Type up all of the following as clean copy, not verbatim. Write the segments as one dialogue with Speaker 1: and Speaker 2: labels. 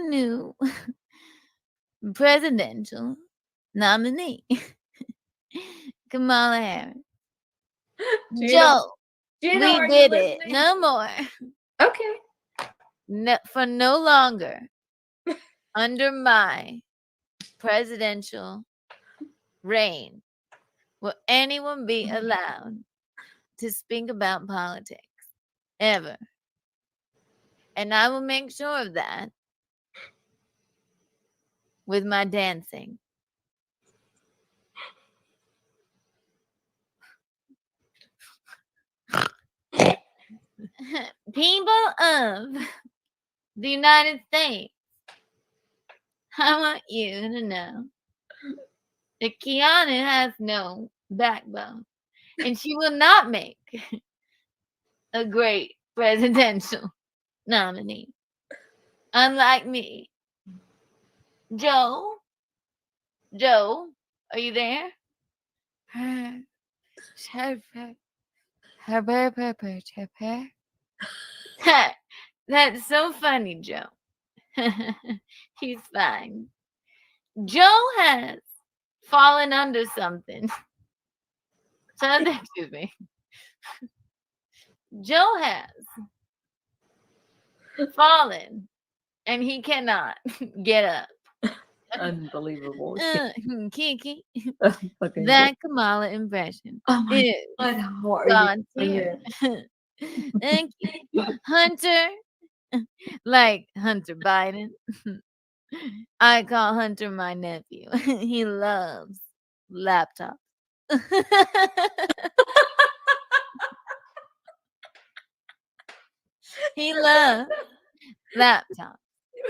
Speaker 1: new presidential nominee, Kamala Harris. Joe,
Speaker 2: Gina,
Speaker 1: we did it. No more.
Speaker 2: Okay.
Speaker 1: No, for no longer under my presidential reign will anyone be allowed to speak about politics ever. And I will make sure of that with my dancing. People of the United States, I want you to know that Keanu has no backbone, and she will not make a great presidential nominee. Unlike me. Joe, are you there? That's so funny, Joe. He's fine. Joe has fallen under something. Excuse me. Joe has fallen and he cannot get up.
Speaker 2: Unbelievable.
Speaker 1: Kiki,
Speaker 2: Okay.
Speaker 1: that Kamala impression is God's here. Thank you. Hunter, like Hunter Biden. I call Hunter my nephew. He loves laptops. He loves laptops.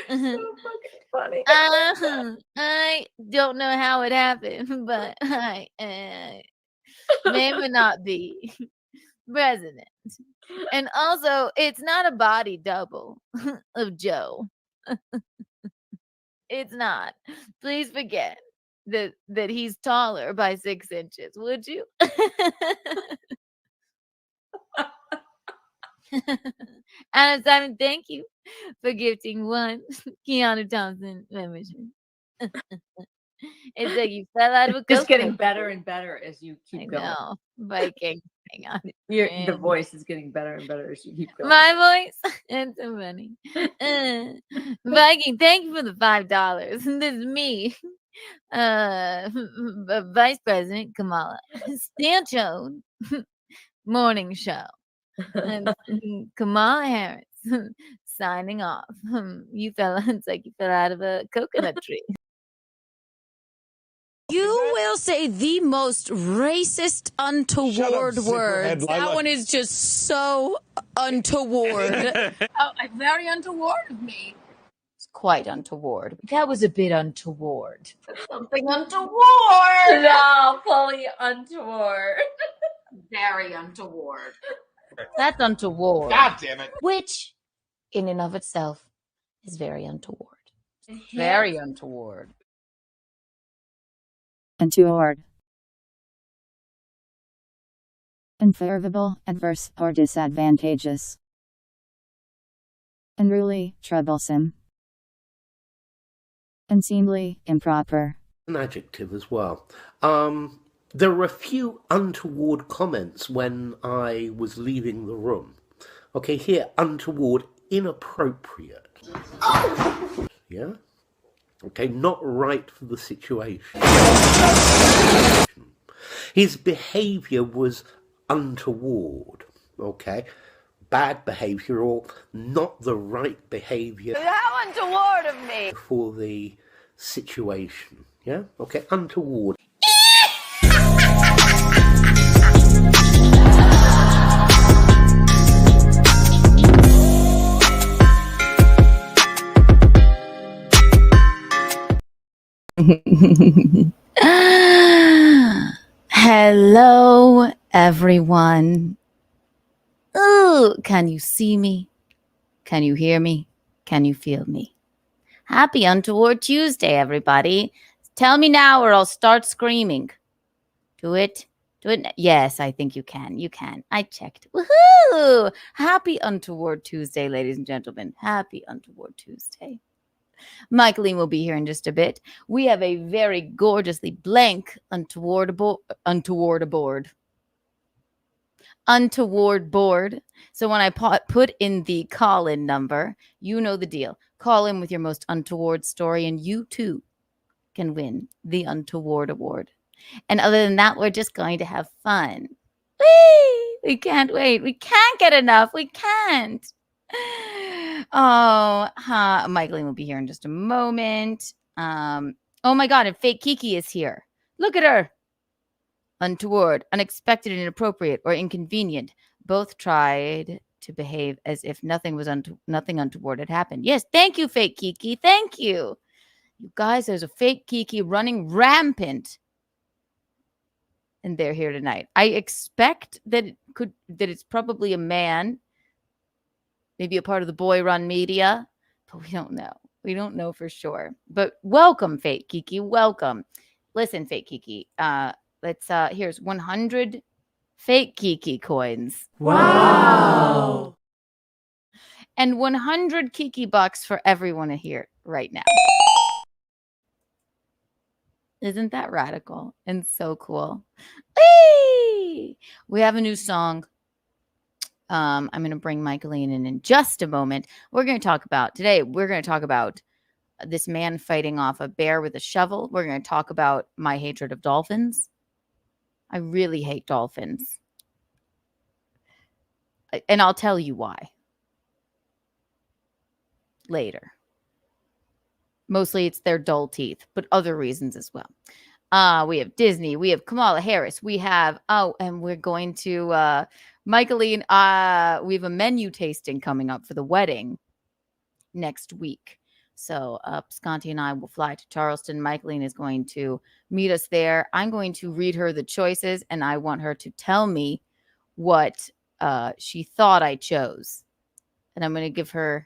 Speaker 2: So fucking funny.
Speaker 1: I don't know how it happened, but I may not be president. And also, it's not a body double of Joe. It's not. Please forget that he's taller by 6 inches, would you? Anna Simon, thank you for gifting 1 Keanu Thompson membership. It's like you fell out of a
Speaker 2: Just getting
Speaker 1: coconut.
Speaker 2: better and better as you keep going.
Speaker 1: No, Viking. Hang on.
Speaker 2: The voice is getting better and better as you keep going.
Speaker 1: My voice? It's so funny. Viking, thank you for the $5. This is me. Vice President Kamala. Still Chode. Morning show. And Kamala Harris signing off. It's like you fell out of a coconut tree.
Speaker 3: You will say the most racist, untoward words. That one is just so untoward.
Speaker 4: Very untoward of me.
Speaker 3: It's quite untoward. That was a bit untoward.
Speaker 2: Something untoward. No, fully untoward.
Speaker 4: Very untoward.
Speaker 3: That's untoward.
Speaker 5: God damn it.
Speaker 3: Which, in and of itself, is very untoward. Very untoward.
Speaker 6: Untoward. Unfavorable, adverse, or disadvantageous. Unruly, troublesome. Unseemly, improper.
Speaker 7: An adjective as well. There were a few untoward comments when I was leaving the room. Okay, here, untoward, inappropriate. Yeah? Okay, not right for the situation. His behaviour was untoward. Okay? Bad behaviour or not the right behaviour.
Speaker 1: How untoward of me.
Speaker 7: For the situation. Yeah? Okay, untoward.
Speaker 1: Hello, everyone. Ooh, can you see me? Can you hear me? Can you feel me? Happy Untoward Tuesday, everybody. Tell me now or I'll start screaming. Do it. Do it. Yes, I think you can. You can. I checked. Woohoo! Happy Untoward Tuesday, ladies and gentlemen. Happy Untoward Tuesday. Michaeline will be here in just a bit. We have a very gorgeously blank untoward board. So when I put in the call-in number, you know the deal. Call in with your most untoward story, and you too can win the Untoward Award. And other than that, we're just going to have fun. Whee! We can't wait. We can't get enough. We can't. Michaeline will be here in just a moment. Oh my God, and fake Kiki is here. Look at her. Untoward, unexpected, inappropriate, or inconvenient. Both tried to behave as if nothing untoward had happened. Yes, thank you, fake Kiki. Thank you. You guys, there's a fake Kiki running rampant. And they're here tonight. I expect that it's probably a man, maybe a part of the boy run media, but we don't know. We don't know for sure. But welcome, fake Kiki. Welcome. Listen, fake Kiki. Here's 100 fake Kiki coins.
Speaker 5: Wow.
Speaker 1: And 100 Kiki bucks for everyone here right now. Isn't that radical and so cool? Whee! We have a new song. I'm going to bring Michaeline in just a moment. We're going to talk about this man fighting off a bear with a shovel. We're going to talk about my hatred of dolphins. I really hate dolphins. And I'll tell you why later. Mostly it's their dull teeth, but other reasons as well. We have Disney. We have Kamala Harris. We have, and we're going to, Michaeline, we have a menu tasting coming up for the wedding next week. So Sconti and I will fly to Charleston. Michaeline is going to meet us there. I'm going to read her the choices, and I want her to tell me what she thought I chose. And I'm going to give her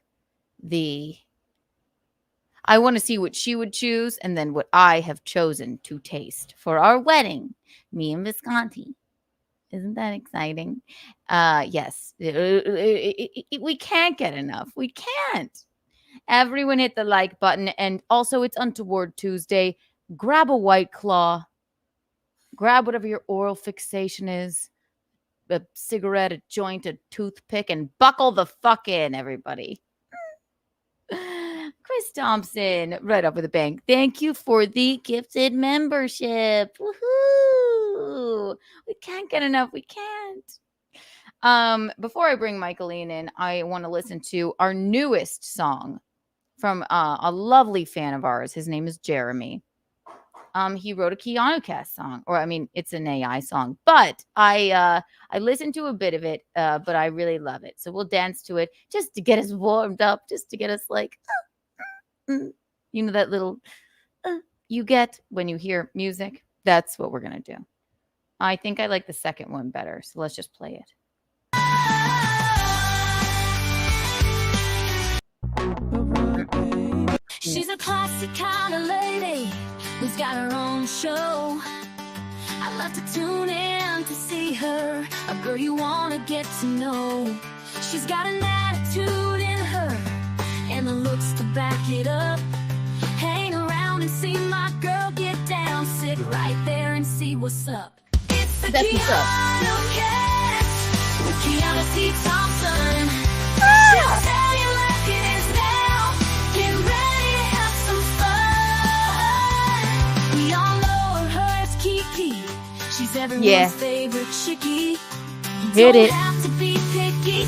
Speaker 1: I want to see what she would choose and then what I have chosen to taste for our wedding. Me and Visconti. Isn't that exciting? Yes. We can't get enough. We can't. Everyone hit the like button. And also, it's Untoward Tuesday. Grab a White Claw. Grab whatever your oral fixation is. A cigarette, a joint, a toothpick, and buckle the fuck in, everybody. Chris Thompson, right up with a bang. Thank you for the gifted membership. Woohoo! We can't get enough. We can't. Before I bring Michaeline in, I want to listen to our newest song from a lovely fan of ours. His name is Jeremy. He wrote a Keanu cast song, or I mean, it's an AI song, but I listened to a bit of it, but I really love it. So we'll dance to it just to get us warmed up, just to get us like, you know, that little you get when you hear music. That's what we're gonna do. I think I like the second one better, so let's just play it.
Speaker 8: She's a classic kind of lady who's got her own show. I love to tune in to see her, a girl you want to get to know. She's got an attitude in her and the looks to back it up. Hang around and see my girl get down. Sit right there and see what's up. It's the Keanu cast with Keanu C. Thompson. She'll tell you like it is now. Get ready to have some fun. We all know her as Kiki. She's everyone's favorite chickie.
Speaker 1: Hit it.
Speaker 8: Don't have to be picky.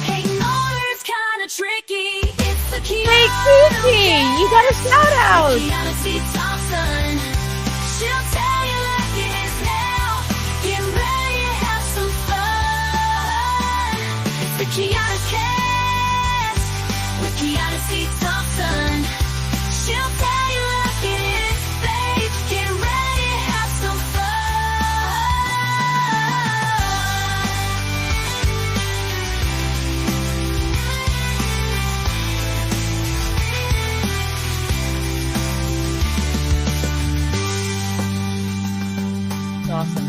Speaker 8: Hating on her is kind of tricky. It's the Keanu.
Speaker 1: Hey, Kiki, you got a shout out.
Speaker 8: Keanu C. Thompson. She'll tell you like it is now. Get ready to have some fun. It's the Keanu cast with Keanu C. Thompson. She'll tell you like it is, babe. Get ready to have some fun.
Speaker 1: Awesome.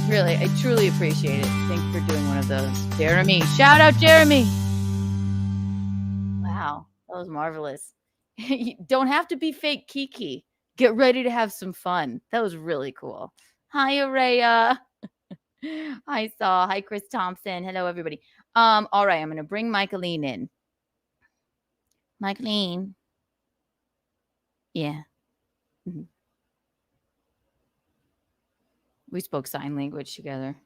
Speaker 1: Really, I truly appreciate it. Thanks for doing one of those. Jeremy. Shout out, Jeremy. Wow. That was marvelous. You don't have to be fake Kiki. Get ready to have some fun. That was really cool. Hi, Araya. Hi, Saul. Hi, Chris Thompson. Hello, everybody. All right, I'm gonna bring Michaeline in. Michaeline. Yeah. Mhm. We spoke sign language together.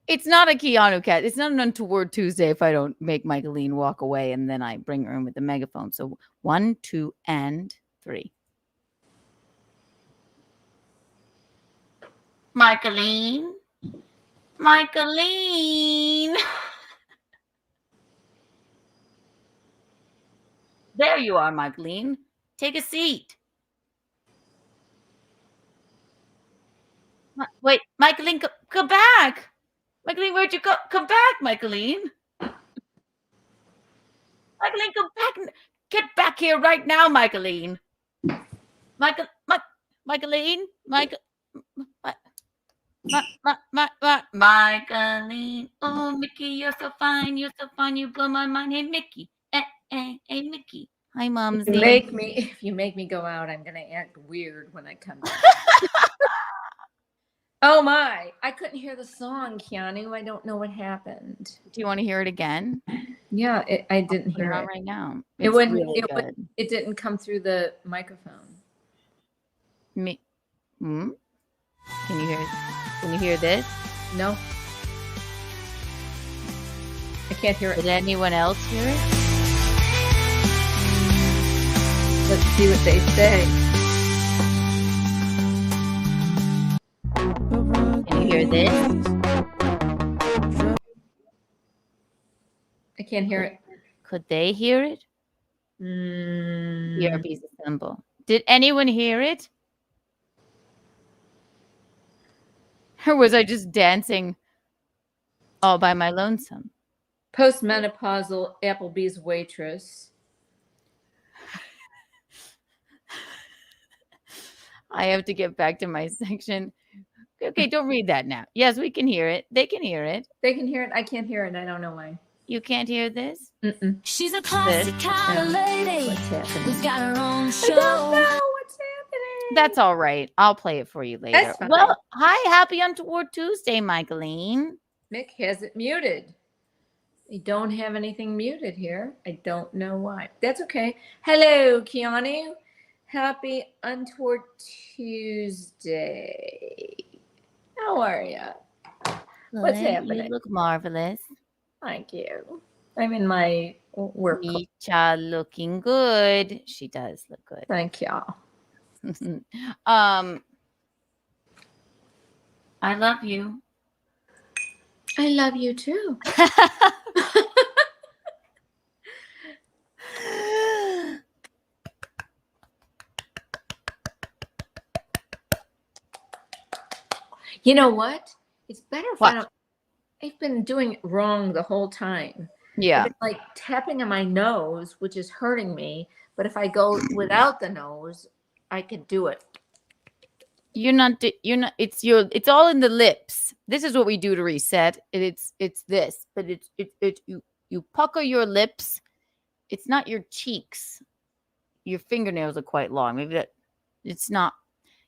Speaker 1: It's not a Keanu cat. It's not an Untoward Tuesday if I don't make Michaeline walk away and then I bring her in with the megaphone. So 1, 2, and 3. Michaeline. Michaeline. There you are, Michaeline. Take a seat. Wait, Michaeline, come back. Michaeline, where'd you go? Come back, Michaeline. Michaeline, come back. Get back here right now, Michaeline. Michaeline. Michaeline. Oh, Mickey, you're so fine. You're so fine. You blow my mind. Hey, Mickey. Hey, Mickey. Hi, Momsy.
Speaker 2: If you make me go out, I'm gonna act weird when I come back. Oh my! I couldn't hear the song, Keanu. I don't know what happened.
Speaker 1: Do you want to hear it again?
Speaker 2: Yeah, I didn't hear it
Speaker 1: right now.
Speaker 2: It wouldn't. It didn't come through the microphone.
Speaker 1: Me. Hmm? Can you hear? Can you hear this?
Speaker 2: No. I can't hear it.
Speaker 1: Did anyone else hear it?
Speaker 2: Let's see what they say.
Speaker 1: Can you hear this?
Speaker 2: I can't hear it.
Speaker 1: Could they hear it? BRB's assemble. Did anyone hear it? Or was I just dancing all by my lonesome?
Speaker 2: Postmenopausal Applebee's waitress.
Speaker 1: I have to get back to my section. Okay, don't read that now. Yes, we can hear it. They can hear it.
Speaker 2: They can hear it. I can't hear it. I don't know why.
Speaker 1: You can't hear this?
Speaker 2: Mm-mm.
Speaker 8: She's a classic kind of lady
Speaker 2: What's happening?
Speaker 8: who's got her own show.
Speaker 2: I don't know what's happening.
Speaker 1: That's all right. I'll play it for you later.
Speaker 2: That's fine.
Speaker 1: Well, hi, happy Untoward Tuesday, Michaeline.
Speaker 2: Mick has it muted. You don't have anything muted here. I don't know why. That's okay. Hello, Keanu. Happy Untoward Tuesday. How are you? What's happening?
Speaker 1: You look marvelous.
Speaker 2: Thank you. I'm in my work.
Speaker 1: Micha looking good. She does look good.
Speaker 2: Thank y'all.
Speaker 1: I love you.
Speaker 2: I love you too. You know what? It's better if I don't. I've been doing it wrong the whole time.
Speaker 1: Yeah.
Speaker 2: I've been, like tapping on my nose, which is hurting me. But if I go without the nose, I could do it.
Speaker 1: You're not. It's all in the lips. This is what we do to reset. It's this, but you pucker your lips. It's not your cheeks. Your fingernails are quite long. Maybe that. It's not.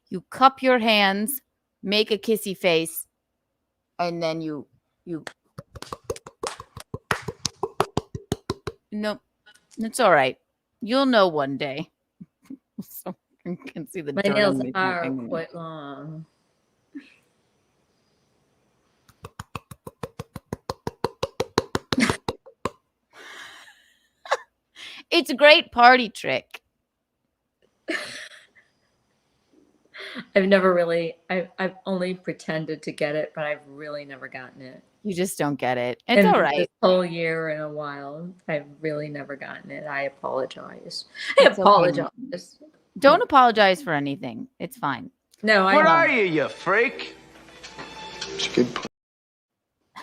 Speaker 1: You cup your hands, make a kissy face, and then you. Nope, it's all right. You'll know one day. So you can see the
Speaker 2: My nails are quite long.
Speaker 1: It's a great party trick.
Speaker 2: I've never really. I've only pretended to get it, but I've really never gotten it.
Speaker 1: You just don't get it. It's all right.
Speaker 2: This whole year and a while, I've really never gotten it. I apologize. I apologize.
Speaker 1: Okay. Don't apologize for anything. It's fine.
Speaker 2: No,
Speaker 5: What are you, you freak?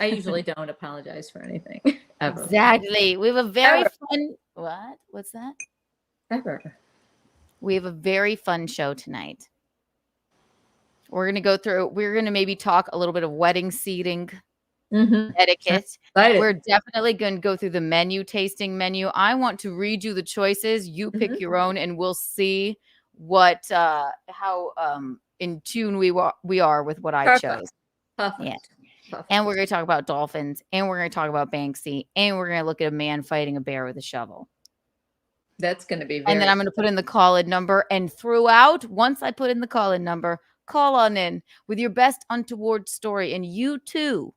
Speaker 2: I usually don't apologize for anything. Ever.
Speaker 1: Exactly. We have a very fun. What? What's that?
Speaker 2: Ever.
Speaker 1: We have a very fun show tonight. We're going to go through. We're going to maybe talk a little bit of wedding seating. etiquette.
Speaker 2: Excited.
Speaker 1: We're definitely going to go through the tasting menu. I want to read you the choices. You pick your own, and we'll see what how in tune we are with what I chose.
Speaker 2: Perfect.
Speaker 1: Yeah.
Speaker 2: Perfect.
Speaker 1: And we're going to talk about dolphins, and we're going to talk about Banksy, and we're going to look at a man fighting a bear with a shovel.
Speaker 2: That's going to be very.
Speaker 1: And then I'm going to put in the call-in number, and throughout, once I put in the call-in number, call on in with your best untoward story, and you too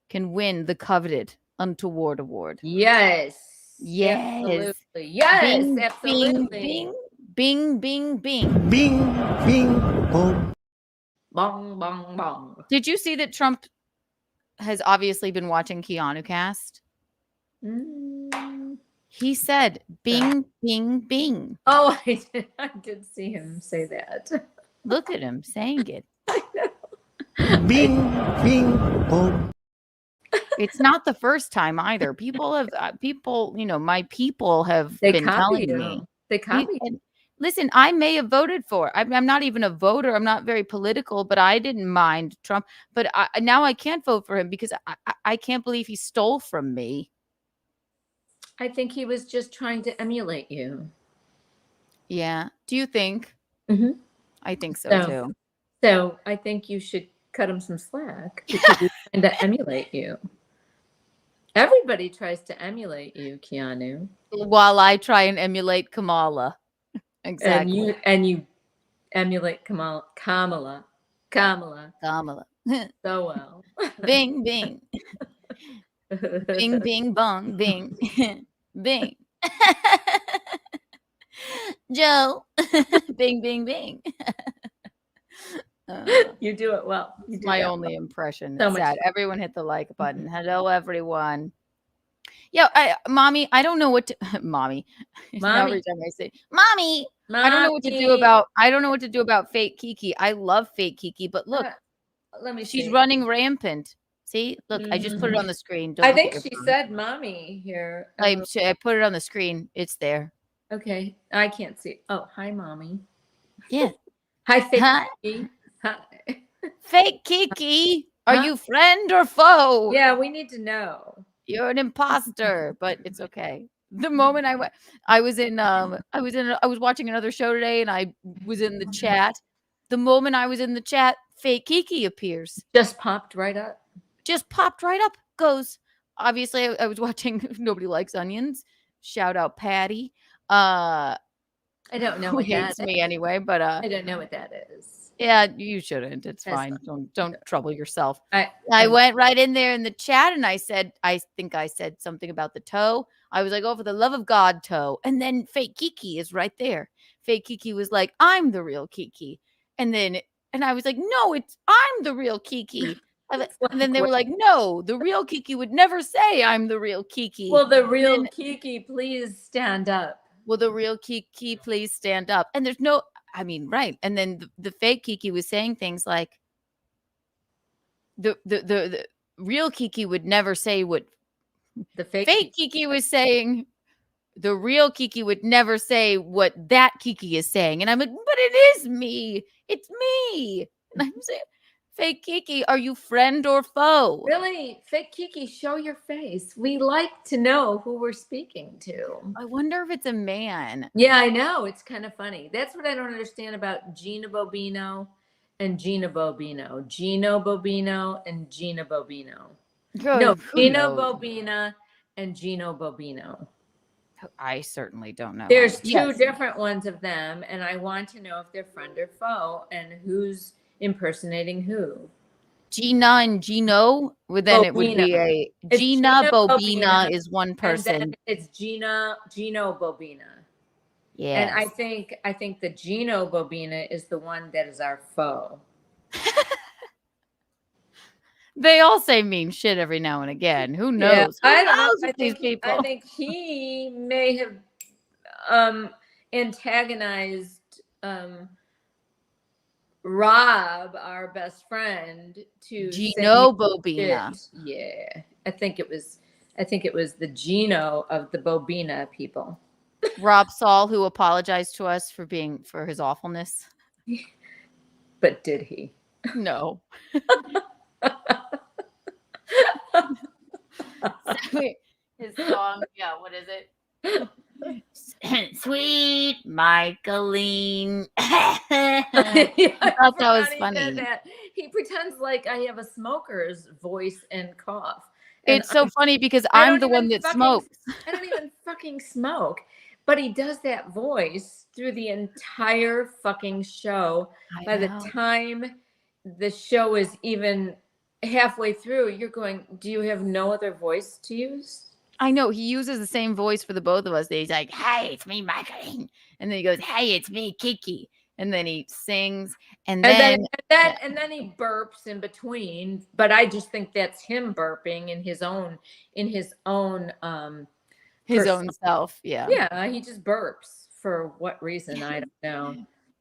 Speaker 1: can win the coveted Untoward Award.
Speaker 2: Yes.
Speaker 1: Yes.
Speaker 2: Absolutely. Yes.
Speaker 1: Bing,
Speaker 2: Absolutely.
Speaker 1: Bing, bing, bing.
Speaker 7: Bing, bing, boom.
Speaker 2: Bong, bong, bong.
Speaker 1: Did you see that Trump has obviously been watching Keanu cast? He said, bing, bing, bing.
Speaker 2: Oh, I did see him say that.
Speaker 1: Look at him saying it.
Speaker 2: I know.
Speaker 7: Bing, bing, boom.
Speaker 1: It's not the first time either. People have, my people have been telling me.
Speaker 2: They copy.
Speaker 1: Listen, I may have voted for. I'm not even a voter. I'm not very political, but I didn't mind Trump. But now I can't vote for him because I can't believe he stole from me.
Speaker 2: I think he was just trying to emulate you.
Speaker 1: Yeah. Do you think?
Speaker 2: Mm-hmm.
Speaker 1: I think so too.
Speaker 2: So I think you should cut him some slack because he's trying to emulate you. Everybody tries to emulate you, Keanu.
Speaker 1: While I try and emulate Kamala. Exactly.
Speaker 2: And you emulate Kamala
Speaker 1: so
Speaker 2: well.
Speaker 1: Bing, bing. Bing, bing, bong, bing. Bing. Joe. Bing, bing, bing.
Speaker 2: You do it well.
Speaker 1: It's my only impression.
Speaker 2: So
Speaker 1: It's sad. Everyone hit the like button. Hello, everyone. Yeah, mommy, I don't know what to mommy. Every time I say mommy, I don't know what to do about fake Kiki. I love fake Kiki, but look,
Speaker 2: let me
Speaker 1: she's
Speaker 2: see.
Speaker 1: running rampant. See, look, I just put it on the screen.
Speaker 2: I think she said mommy here.
Speaker 1: I put it on the screen. It's there.
Speaker 2: Okay, I can't see. Oh, hi, mommy.
Speaker 1: Yeah.
Speaker 2: Hi, fake
Speaker 1: Hi.
Speaker 2: Kiki. Hi.
Speaker 1: Fake Kiki, are you friend or foe?
Speaker 2: Yeah, we need to know.
Speaker 1: You're an imposter, but it's okay. The moment I was watching another show today, and I was in the chat. The moment I was in the chat, fake Kiki appears.
Speaker 2: Just popped right up.
Speaker 1: Goes. Obviously, I was watching Nobody Likes Onions. Shout out Patty.
Speaker 2: I don't know
Speaker 1: who
Speaker 2: what
Speaker 1: hates
Speaker 2: that
Speaker 1: me
Speaker 2: is.
Speaker 1: anyway, but
Speaker 2: I don't know what that is.
Speaker 1: Yeah, you shouldn't. It's
Speaker 2: That's
Speaker 1: fine. Don't trouble yourself.
Speaker 2: I
Speaker 1: went right in there in the chat and I said, I think I said something about the toe. I was like, oh, for the love of God, toe. And then fake Kiki is right there. Fake Kiki was like, I'm the real Kiki. And I was like, no, I'm the real Kiki. And then they were like, no, the real Kiki would never say I'm the real Kiki.
Speaker 2: Well, the real Kiki, please stand up.
Speaker 1: Will the real Kiki please stand up? And there's no, right. And then the fake Kiki was saying things like, the real Kiki would never say what
Speaker 2: the fake
Speaker 1: Kiki was saying. The real Kiki would never say what that Kiki is saying. And I'm like, but it is me. It's me. And I'm saying, fake Kiki, are you friend or foe?
Speaker 2: Really? Fake Kiki, show your face. We like to know who we're speaking to.
Speaker 1: I wonder if it's a man.
Speaker 2: Yeah, I know. It's kind of funny. That's what I don't understand about Gina Bobino and Gina Bobino. Gino Bobino and Gina Bobino. No, Gino Bobina and Gino Bobino.
Speaker 1: I certainly don't know.
Speaker 2: There's two different ones of them, and I want to know if they're friend or foe and who's impersonating who.
Speaker 1: Gina and Gino, then Bobina. It would be Gina Bobina is one person.
Speaker 2: And then it's Gino Bobina.
Speaker 1: Yeah.
Speaker 2: And I think the Gino Bobina is the one that is our foe.
Speaker 1: They all say mean shit every now and again. Who knows?
Speaker 2: Yeah,
Speaker 1: Who knows these people?
Speaker 2: I think he may have antagonized Rob, our best friend, to
Speaker 1: Gino Bobina.
Speaker 2: Yeah, I think it was the Gino of the Bobina people.
Speaker 1: Rob Saul, who apologized to us for his awfulness.
Speaker 2: But did he?
Speaker 1: No. His song, yeah, what is it? Sweet Michaeline. I thought that was funny.
Speaker 2: He pretends like I have a smoker's voice and cough. And
Speaker 1: It's so funny because I'm the one that smokes.
Speaker 2: I don't even fucking smoke. But he does that voice through the entire fucking show. By the time the show is even halfway through, you're going, do you have no other voice to use?
Speaker 1: I know. He uses the same voice for the both of us. He's like, hey, it's me, Michaeline. And then he goes, hey, it's me, Kiki. And then he sings. And then
Speaker 2: he burps in between. But I just think that's him burping in his own
Speaker 1: self. Yeah.
Speaker 2: Yeah, he just burps for what reason? I don't know.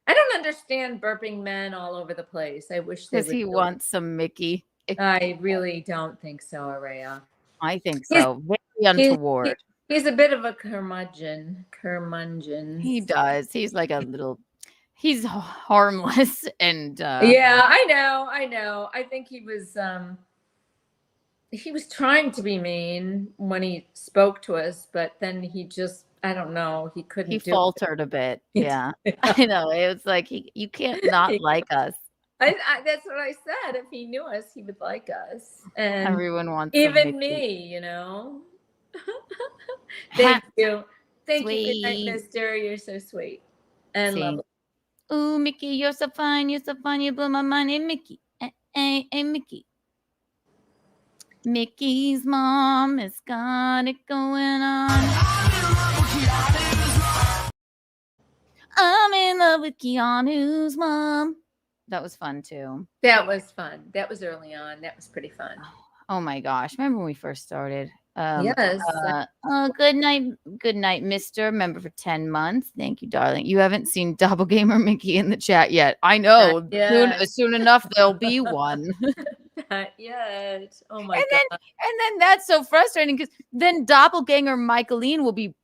Speaker 2: I don't understand burping men all over the place. I wish they would.
Speaker 1: Because he wants some Mickey.
Speaker 2: I really don't think so, Araya.
Speaker 1: I think so. Very untoward.
Speaker 2: He's a bit of a curmudgeon.
Speaker 1: He does. He's like a little. He's harmless and.
Speaker 2: Yeah, I know. I think he was trying to be mean when he spoke to us, but then he just, I don't know, he couldn't.
Speaker 1: He faltered a bit. Yeah. I know. It was like you can't not like us.
Speaker 2: That's what I said. If he knew us, he would like us. And
Speaker 1: everyone wants
Speaker 2: even me, you know. Thank you. Thank you. Good night, mister. You're so sweet and lovely.
Speaker 1: Ooh, Mickey, you're so fine. You're so fine. You blew my mind. Hey, Mickey. Hey, Mickey. Mickey's mom has got it going on. I'm in love with Keanu's mom. That was fun too.
Speaker 2: That was fun. That was early on. That was pretty fun.
Speaker 1: Oh my gosh. Remember when we first started?
Speaker 2: Yes.
Speaker 1: Good night, mister. Member for 10 months. Thank you, darling. You haven't seen Doppelganger Mickey in the chat yet. I know. Soon enough, there'll be one.
Speaker 2: Not yet. Oh my God.
Speaker 1: And then that's so frustrating because then Doppelganger Michaeline will be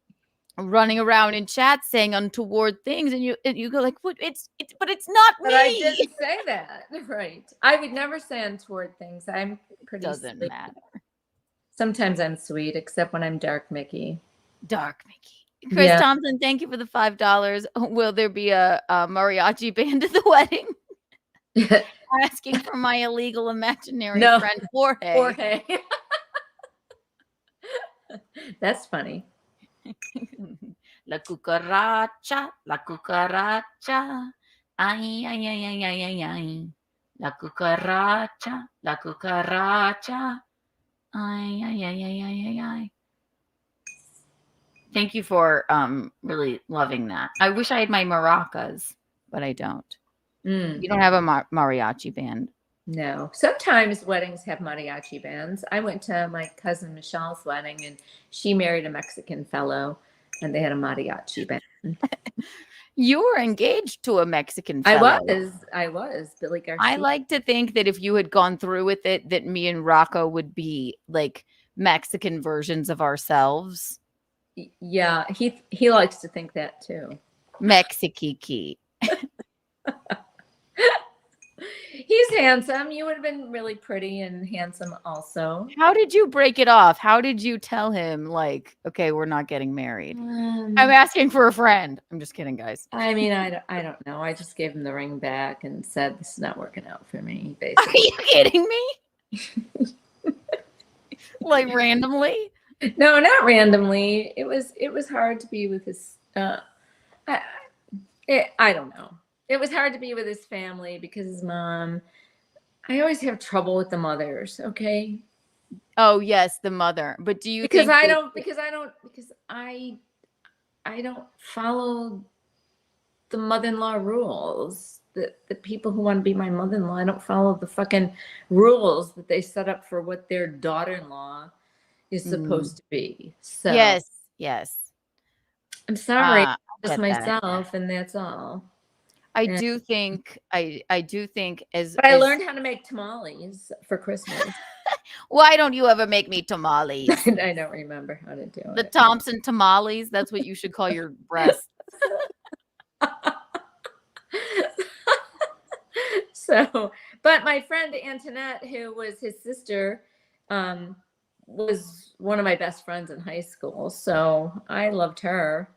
Speaker 1: running around in chat saying untoward things, and you go like, "What? But it's not me."
Speaker 2: But I didn't say that, right? I would never say untoward things. I'm pretty.
Speaker 1: Doesn't
Speaker 2: sweet.
Speaker 1: matter.
Speaker 2: Sometimes I'm sweet, except when I'm dark Mickey.
Speaker 1: Dark Mickey. Chris Thompson, thank you for the $5. Will there be a mariachi band at the wedding? Asking for my illegal imaginary friend Jorge.
Speaker 2: That's funny.
Speaker 1: La cucaracha, ay, ay, ay, ay, ay, ay, ay. La cucaracha, ay, ay, ay, ay, ay, ay, ay. Thank you for really loving that. I wish I had my maracas, but I don't. You don't have a mariachi band.
Speaker 2: No. Sometimes weddings have mariachi bands. I went to my cousin Michelle's wedding, and she married a Mexican fellow, and they had a mariachi band.
Speaker 1: You were engaged to a Mexican fellow.
Speaker 2: I was. Billy Garcia.
Speaker 1: I like to think that if you had gone through with it, that me and Rocco would be like Mexican versions of ourselves.
Speaker 2: Yeah, he likes to think that too.
Speaker 1: Mexikiki.
Speaker 2: He's handsome. You would have been really pretty and handsome also.
Speaker 1: How did you break it off? How did you tell him, like, okay, we're not getting married? I'm asking for a friend. I'm just kidding, guys.
Speaker 2: I mean, I don't know. I just gave him the ring back and said, this is not working out for me, basically.
Speaker 1: Are you kidding me? Like randomly?
Speaker 2: No, not randomly. It was hard to be with his, I don't know. It was hard to be with his family because his mom, I always have trouble with the mothers. Okay.
Speaker 1: Oh yes. The mother. But do you
Speaker 2: because I don't follow the mother-in-law rules. The people who want to be my mother-in-law, I don't follow the fucking rules that they set up for what their daughter-in-law is supposed to be. So
Speaker 1: yes.
Speaker 2: I'm sorry. Just myself, and that's all.
Speaker 1: I do think as
Speaker 2: I learned how to make tamales for Christmas.
Speaker 1: Why don't you ever make me tamales?
Speaker 2: I don't remember how to do it.
Speaker 1: The Thompson tamales. That's what you should call your breasts.
Speaker 2: So, but my friend Antoinette, who was his sister, was one of my best friends in high school, so I loved her.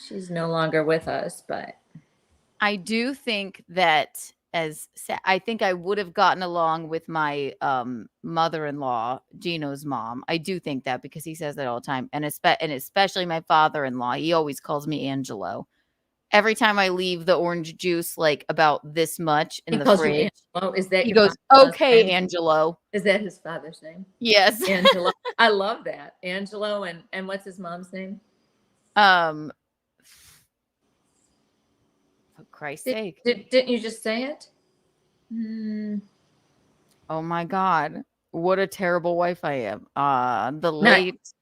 Speaker 2: She's no longer with us, but
Speaker 1: I do think that I think I would have gotten along with my mother-in-law, Gino's mom. I do think that because he says that all the time, and especially my father-in-law. He always calls me Angelo. Every time I leave the orange juice like about this much in
Speaker 2: he
Speaker 1: the
Speaker 2: calls you
Speaker 1: fridge,
Speaker 2: Angelo. Is that
Speaker 1: he
Speaker 2: your
Speaker 1: goes,
Speaker 2: father's
Speaker 1: "Okay,
Speaker 2: name?
Speaker 1: Angelo."
Speaker 2: Is that his father's name?
Speaker 1: Yes.
Speaker 2: Angelo. I love that. Angelo, and what's his mom's name?
Speaker 1: For Christ's sake.
Speaker 2: Didn't you just say it?
Speaker 1: Oh my God. What a terrible wife I am. The late.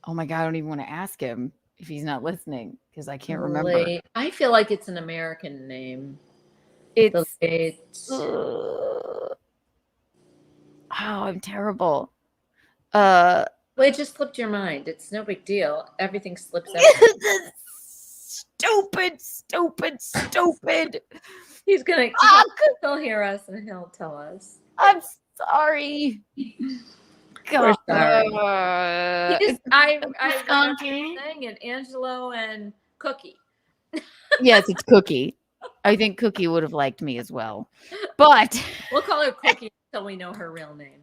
Speaker 1: Oh my God, I don't even want to ask him if he's not listening because I can't remember.
Speaker 2: I feel like it's an American name.
Speaker 1: It's oh, I'm terrible.
Speaker 2: Well, it just slipped your mind. It's no big deal. Everything slips out.
Speaker 1: Stupid.
Speaker 2: He'll hear us and he'll tell us.
Speaker 1: I'm sorry. God.
Speaker 2: I remember saying it, Angelo and Cookie.
Speaker 1: Yes, it's Cookie. I think Cookie would have liked me as well. But
Speaker 2: we'll call her Cookie until we know her real name.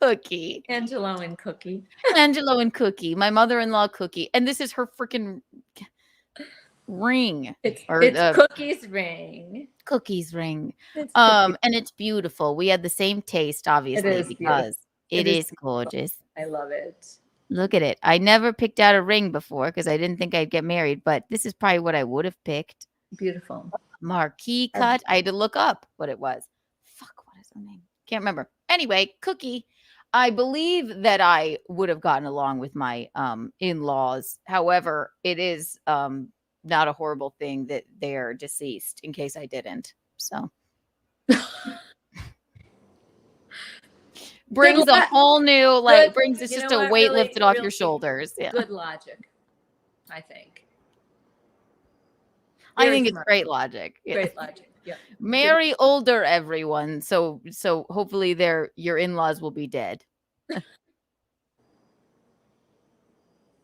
Speaker 1: Cookie.
Speaker 2: Angelo and Cookie.
Speaker 1: Angelo and Cookie. My mother-in-law Cookie. And this is her freaking ring.
Speaker 2: It's Cookie's ring.
Speaker 1: Cookie's ring. And it's beautiful. We had the same taste, obviously, because it is gorgeous.
Speaker 2: I love it.
Speaker 1: Look at it. I never picked out a ring before because I didn't think I'd get married, but this is probably what I would have picked.
Speaker 2: Beautiful.
Speaker 1: Marquee cut. I had to look up what it was. Fuck, what is her name? Can't remember. Anyway, Cookie. I believe that I would have gotten along with my in-laws. However, it is not a horrible thing that they're deceased in case I didn't. So brings a whole new brings it's just a weight lifted off your shoulders. Yeah.
Speaker 2: Good logic, I think.
Speaker 1: I think it's great logic.
Speaker 2: Great logic. Yeah.
Speaker 1: Marry older, everyone. So hopefully your in-laws will be dead.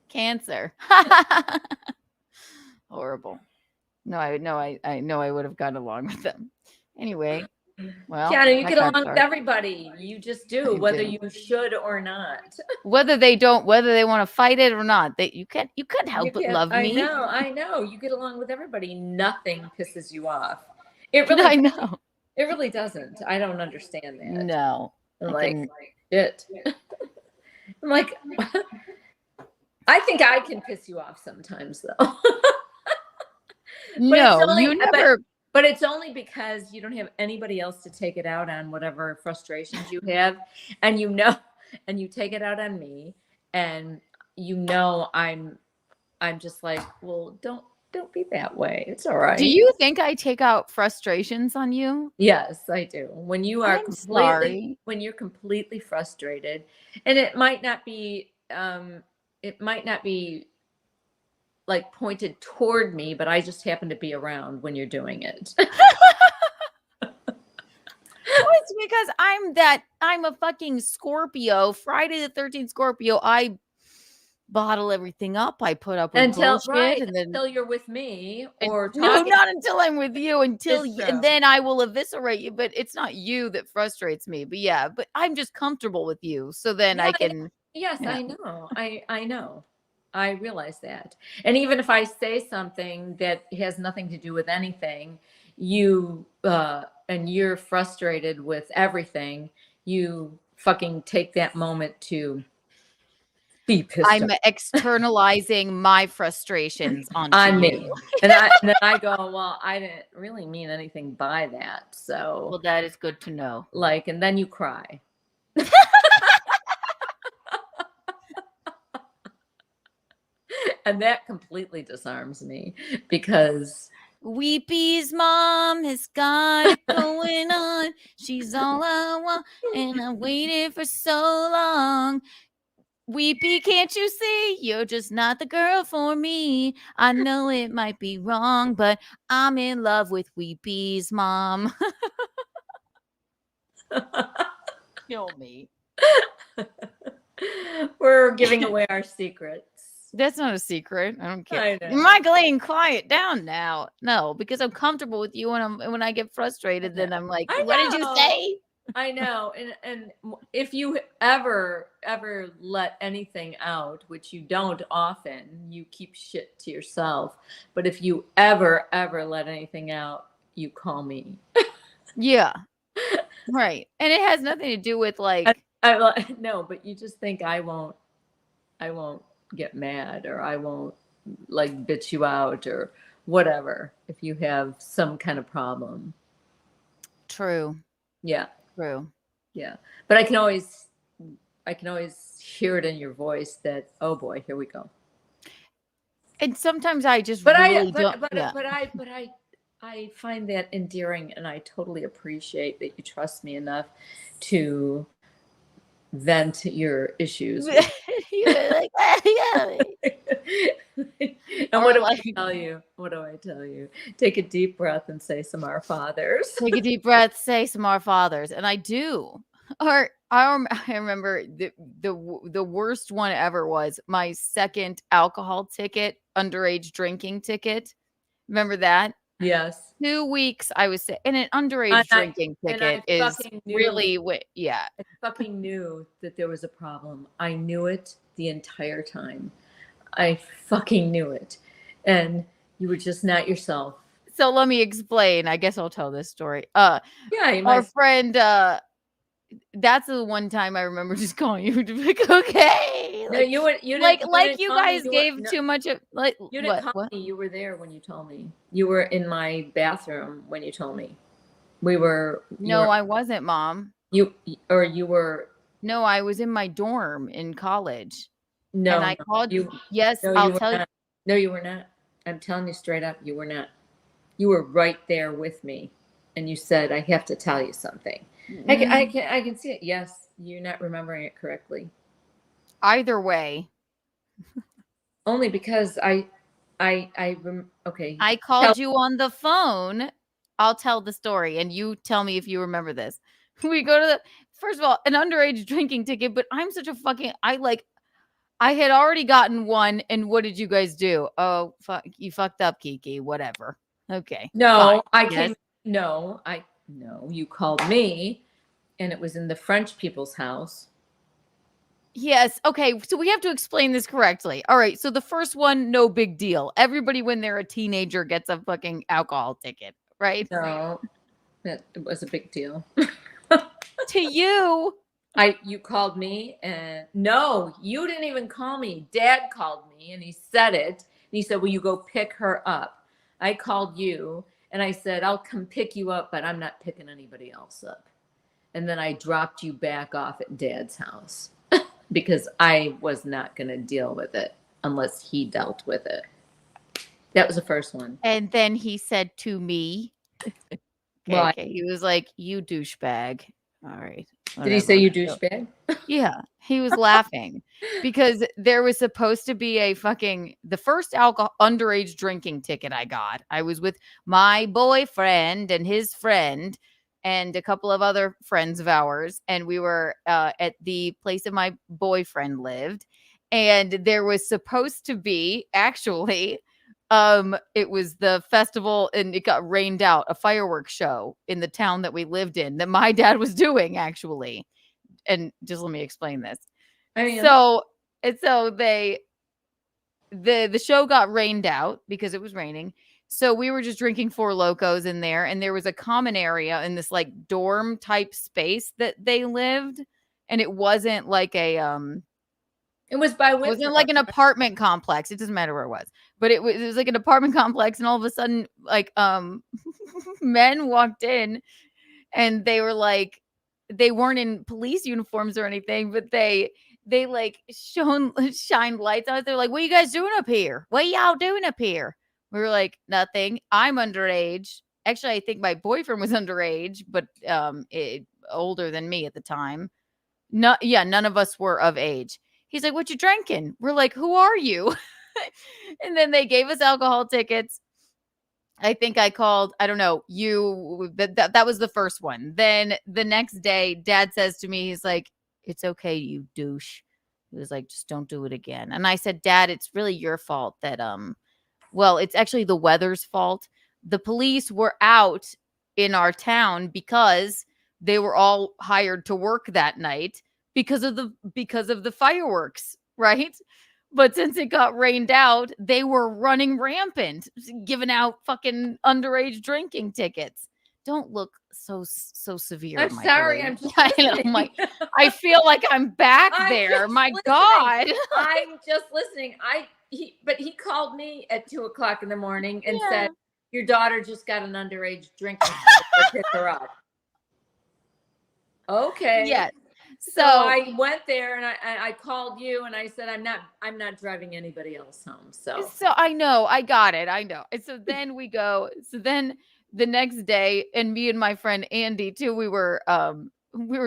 Speaker 1: Cancer. Horrible. No, I know I would have gotten along with them. Anyway, well,
Speaker 2: Keanu, you get along with everybody. You just do, whether you should or not.
Speaker 1: Whether they want to fight it or not, you can't help but love me.
Speaker 2: I know. You get along with everybody. Nothing pisses you off.
Speaker 1: I know.
Speaker 2: It really doesn't. I don't understand that.
Speaker 1: No.
Speaker 2: I'm like shit. I'm like, I think I can piss you off sometimes, though.
Speaker 1: No, you never.
Speaker 2: But it's only because you don't have anybody else to take it out on, whatever frustrations you have, and you take it out on me, and I'm just like, well, don't be that way. It's all right.
Speaker 1: Do you think I take out frustrations on you?
Speaker 2: Yes, I do. When you are when you're completely frustrated, and it might not be like pointed toward me, but I just happen to be around when you're doing it.
Speaker 1: It's because I'm a fucking Scorpio. Friday the 13th Scorpio. I bottle everything up. I put up with bullshit, and then
Speaker 2: until you're with me, or
Speaker 1: no, not until I'm with you. And then I will eviscerate you. But it's not you that frustrates me. But yeah, but I'm just comfortable with you, so then I can.
Speaker 2: Yes, I know. I know. I realize that. And even if I say something that has nothing to do with anything, and you're frustrated with everything, you fucking take that moment to be pissed
Speaker 1: I'm
Speaker 2: off.
Speaker 1: Externalizing my frustrations on
Speaker 2: me. And then I go, well, I didn't really mean anything by that. So,
Speaker 1: well, that is good to know.
Speaker 2: And then you cry. And that completely disarms me because
Speaker 1: Weepy's mom has got it going on. She's all I want, and I waited for so long. Weepy, can't you see? You're just not the girl for me. I know it might be wrong, but I'm in love with Weepy's mom. Kill me.
Speaker 2: We're giving away our secrets.
Speaker 1: That's not a secret. I don't care.
Speaker 2: I know.
Speaker 1: Michaeline, quiet down now. No, because I'm comfortable with you, and when I get frustrated, then I'm like, "What did you say?"
Speaker 2: I know, and if you ever let anything out, which you don't often, you keep shit to yourself. But if you ever let anything out, you call me.
Speaker 1: Yeah, right. And it has nothing to do with like.
Speaker 2: No, but you just think I won't get mad, or I won't like bitch you out or whatever if you have some kind of problem.
Speaker 1: True.
Speaker 2: Yeah.
Speaker 1: True.
Speaker 2: Yeah. But I can always hear it in your voice that, oh boy, here we go.
Speaker 1: And sometimes I just
Speaker 2: But
Speaker 1: really
Speaker 2: don't.
Speaker 1: don't. Yeah.
Speaker 2: But I find that endearing, and I totally appreciate that you trust me enough to vent your issues.
Speaker 1: You were like, yeah.
Speaker 2: And what do I tell you? What do I tell you? Take a deep breath and say some Our Fathers.
Speaker 1: Take a deep breath, say some Our Fathers, and I do. Or I remember the worst one ever was my second alcohol ticket, underage drinking ticket. Remember that?
Speaker 2: Yes.
Speaker 1: 2 weeks I was in an underage drinking ticket is really yeah.
Speaker 2: I fucking knew that there was a problem. I knew it the entire time. I fucking knew it. And you were just not yourself.
Speaker 1: So let me explain. I guess I'll tell this story.
Speaker 2: Yeah,
Speaker 1: our friend that's the one time I remember just calling you to be like, okay.
Speaker 2: No, you
Speaker 1: guys gave too much of like
Speaker 2: you didn't call me. You were there when you told me. You were in my bathroom when you told me.
Speaker 1: I wasn't, Mom.
Speaker 2: You were.
Speaker 1: No, I was in my dorm in college.
Speaker 2: No,
Speaker 1: and I called you. Yes,
Speaker 2: no,
Speaker 1: I'll tell you.
Speaker 2: No, you were not. I'm telling you straight up, you were not. You were right there with me, and you said, "I have to tell you something." Mm-hmm. I can see it. Yes, you're not remembering it correctly.
Speaker 1: Either way.
Speaker 2: Only because okay.
Speaker 1: I called you on the phone. I'll tell the story, and you tell me if you remember this. We go to first of all, an underage drinking ticket, but I'm such a fucking I had already gotten one, and what did you guys do? Oh, fuck, you fucked up, Kiki. Whatever. Okay.
Speaker 2: No,
Speaker 1: fine.
Speaker 2: No, you called me, and it was in the French people's house.
Speaker 1: Yes. Okay. So we have to explain this correctly. All right. So the first one, no big deal. Everybody, when they're a teenager, gets a fucking alcohol ticket, right?
Speaker 2: No, it was a big deal.
Speaker 1: To you.
Speaker 2: You called me, and no, you didn't even call me. Dad called me, and he said it. And he said, "Will you go pick her up?" I called you, and I said, "I'll come pick you up, but I'm not picking anybody else up." And then I dropped you back off at Dad's house because I was not going to deal with it unless he dealt with it. That was the first one.
Speaker 1: And then he said to me, okay, he was like, "You douchebag." All right.
Speaker 2: Whatever. Did he say you douchebag?
Speaker 1: Yeah, he was laughing because there was supposed to be the first underage drinking ticket I got. I was with my boyfriend and his friend and a couple of other friends of ours, and we were at the place that my boyfriend lived, and there was supposed to be actually. It was the festival, and it got rained out, a fireworks show in the town that we lived in that my dad was doing actually. And just let me explain this. The show got rained out because it was raining. So we were just drinking Four Locos in there, and there was a common area in this like dorm type space that they lived, and it wasn't like a
Speaker 2: It was by
Speaker 1: Winthrop. It wasn't like an apartment complex. It doesn't matter where it was. But it was like an apartment complex, and all of a sudden, like men walked in, and they were like, they weren't in police uniforms or anything, but they like shined lights out. They're like, "What are you guys doing up here? What are y'all doing up here?" We were like, "Nothing. I'm underage." Actually, I think my boyfriend was underage, but older than me at the time. None of us were of age. He's like, "What you drinking?" We're like, "Who are you?" And then they gave us alcohol tickets. I think I called, I don't know, you, that was the first one. Then the next day, Dad says to me, he's like, it's okay, you douche. He was like, just don't do it again. And I said, Dad, it's really your fault that, well, it's actually the weather's fault. The police were out in our town because they were all hired to work that night because of the fireworks, right? But since it got rained out, they were running rampant, giving out fucking underage drinking tickets. Don't look so severe.
Speaker 2: I'm sorry.
Speaker 1: Lady.
Speaker 2: I'm just
Speaker 1: I know, I feel like I'm back there. My God.
Speaker 2: I'm just listening. But he called me at 2:00 in the morning and said, your daughter just got an underage drinking ticket. Pick her up. Okay.
Speaker 1: Yes.
Speaker 2: So I went there and I called you and I said, I'm not driving anybody else home. So
Speaker 1: I know, I got it. I know. And so then we go. So then the next day, and me and my friend Andy too, we were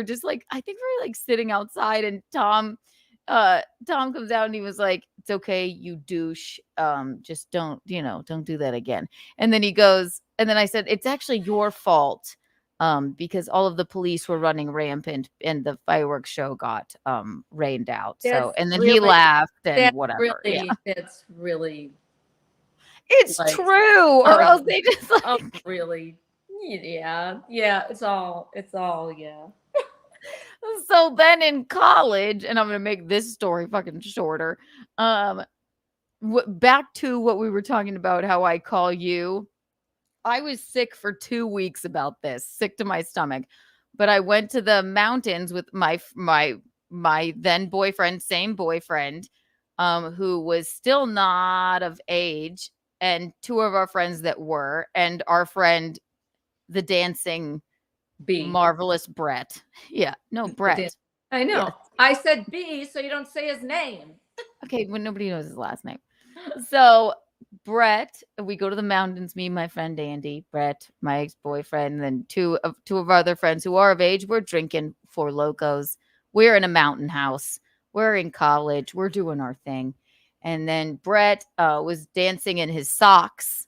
Speaker 1: just like, I think we were like sitting outside, and Tom comes out and he was like, it's okay, you douche. Just don't do that again. And then he goes, and then I said, it's actually your fault. Because all of the police were running rampant and the fireworks show got rained out. So, and then he laughed and whatever.
Speaker 2: It's really,
Speaker 1: it's like, true. Or else they just like,
Speaker 2: really, yeah. It's all, yeah.
Speaker 1: So then in college, and I'm going to make this story fucking shorter. Back to what we were talking about, how I call you. I was sick for 2 weeks about this, sick to my stomach. But I went to the mountains with my then boyfriend, same boyfriend, who was still not of age, and two of our friends that were, and our friend, the dancing marvelous Brett. Yeah, no, Brett.
Speaker 2: I know. Yeah. I said B, so you don't say his name.
Speaker 1: Okay, when nobody knows his last name. So Brett, we go to the mountains, me and my friend Andy, Brett, my ex-boyfriend, and then two of our other friends who are of age. We're drinking Four Locos. We're in a mountain house. We're in college. We're doing our thing. And then Brett was dancing in his socks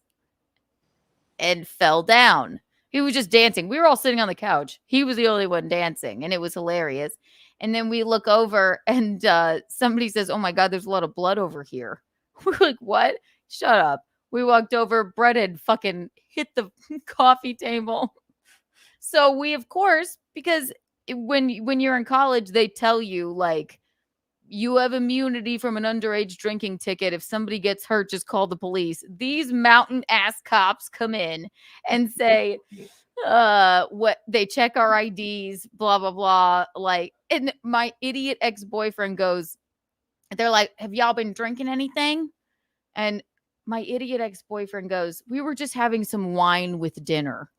Speaker 1: and fell down. He was just dancing. We were all sitting on the couch. He was the only one dancing, and it was hilarious. And then we look over, and somebody says, oh, my God, there's a lot of blood over here. We're like, what? Shut up. We walked over. Brett had fucking hit the coffee table. So we, of course, because when you're in college, they tell you, like, you have immunity from an underage drinking ticket. If somebody gets hurt, just call the police. These mountain ass cops come in and say, what, they check our IDs, blah, blah, blah. Like, and my idiot ex-boyfriend goes, they're like, have y'all been drinking anything? And my idiot ex-boyfriend goes, we were just having some wine with dinner.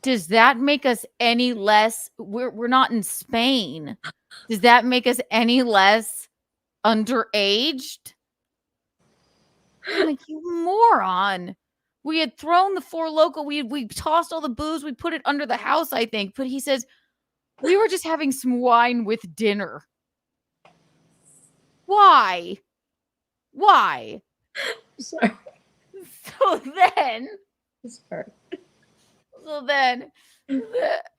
Speaker 1: Does that make us any less? We're not in Spain. Does that make us any less underaged? I'm like, you moron. We had thrown the Four Loko. We tossed all the booze. We put it under the house, I think. But he says, we were just having some wine with dinner. Why?
Speaker 2: Sorry.
Speaker 1: So then,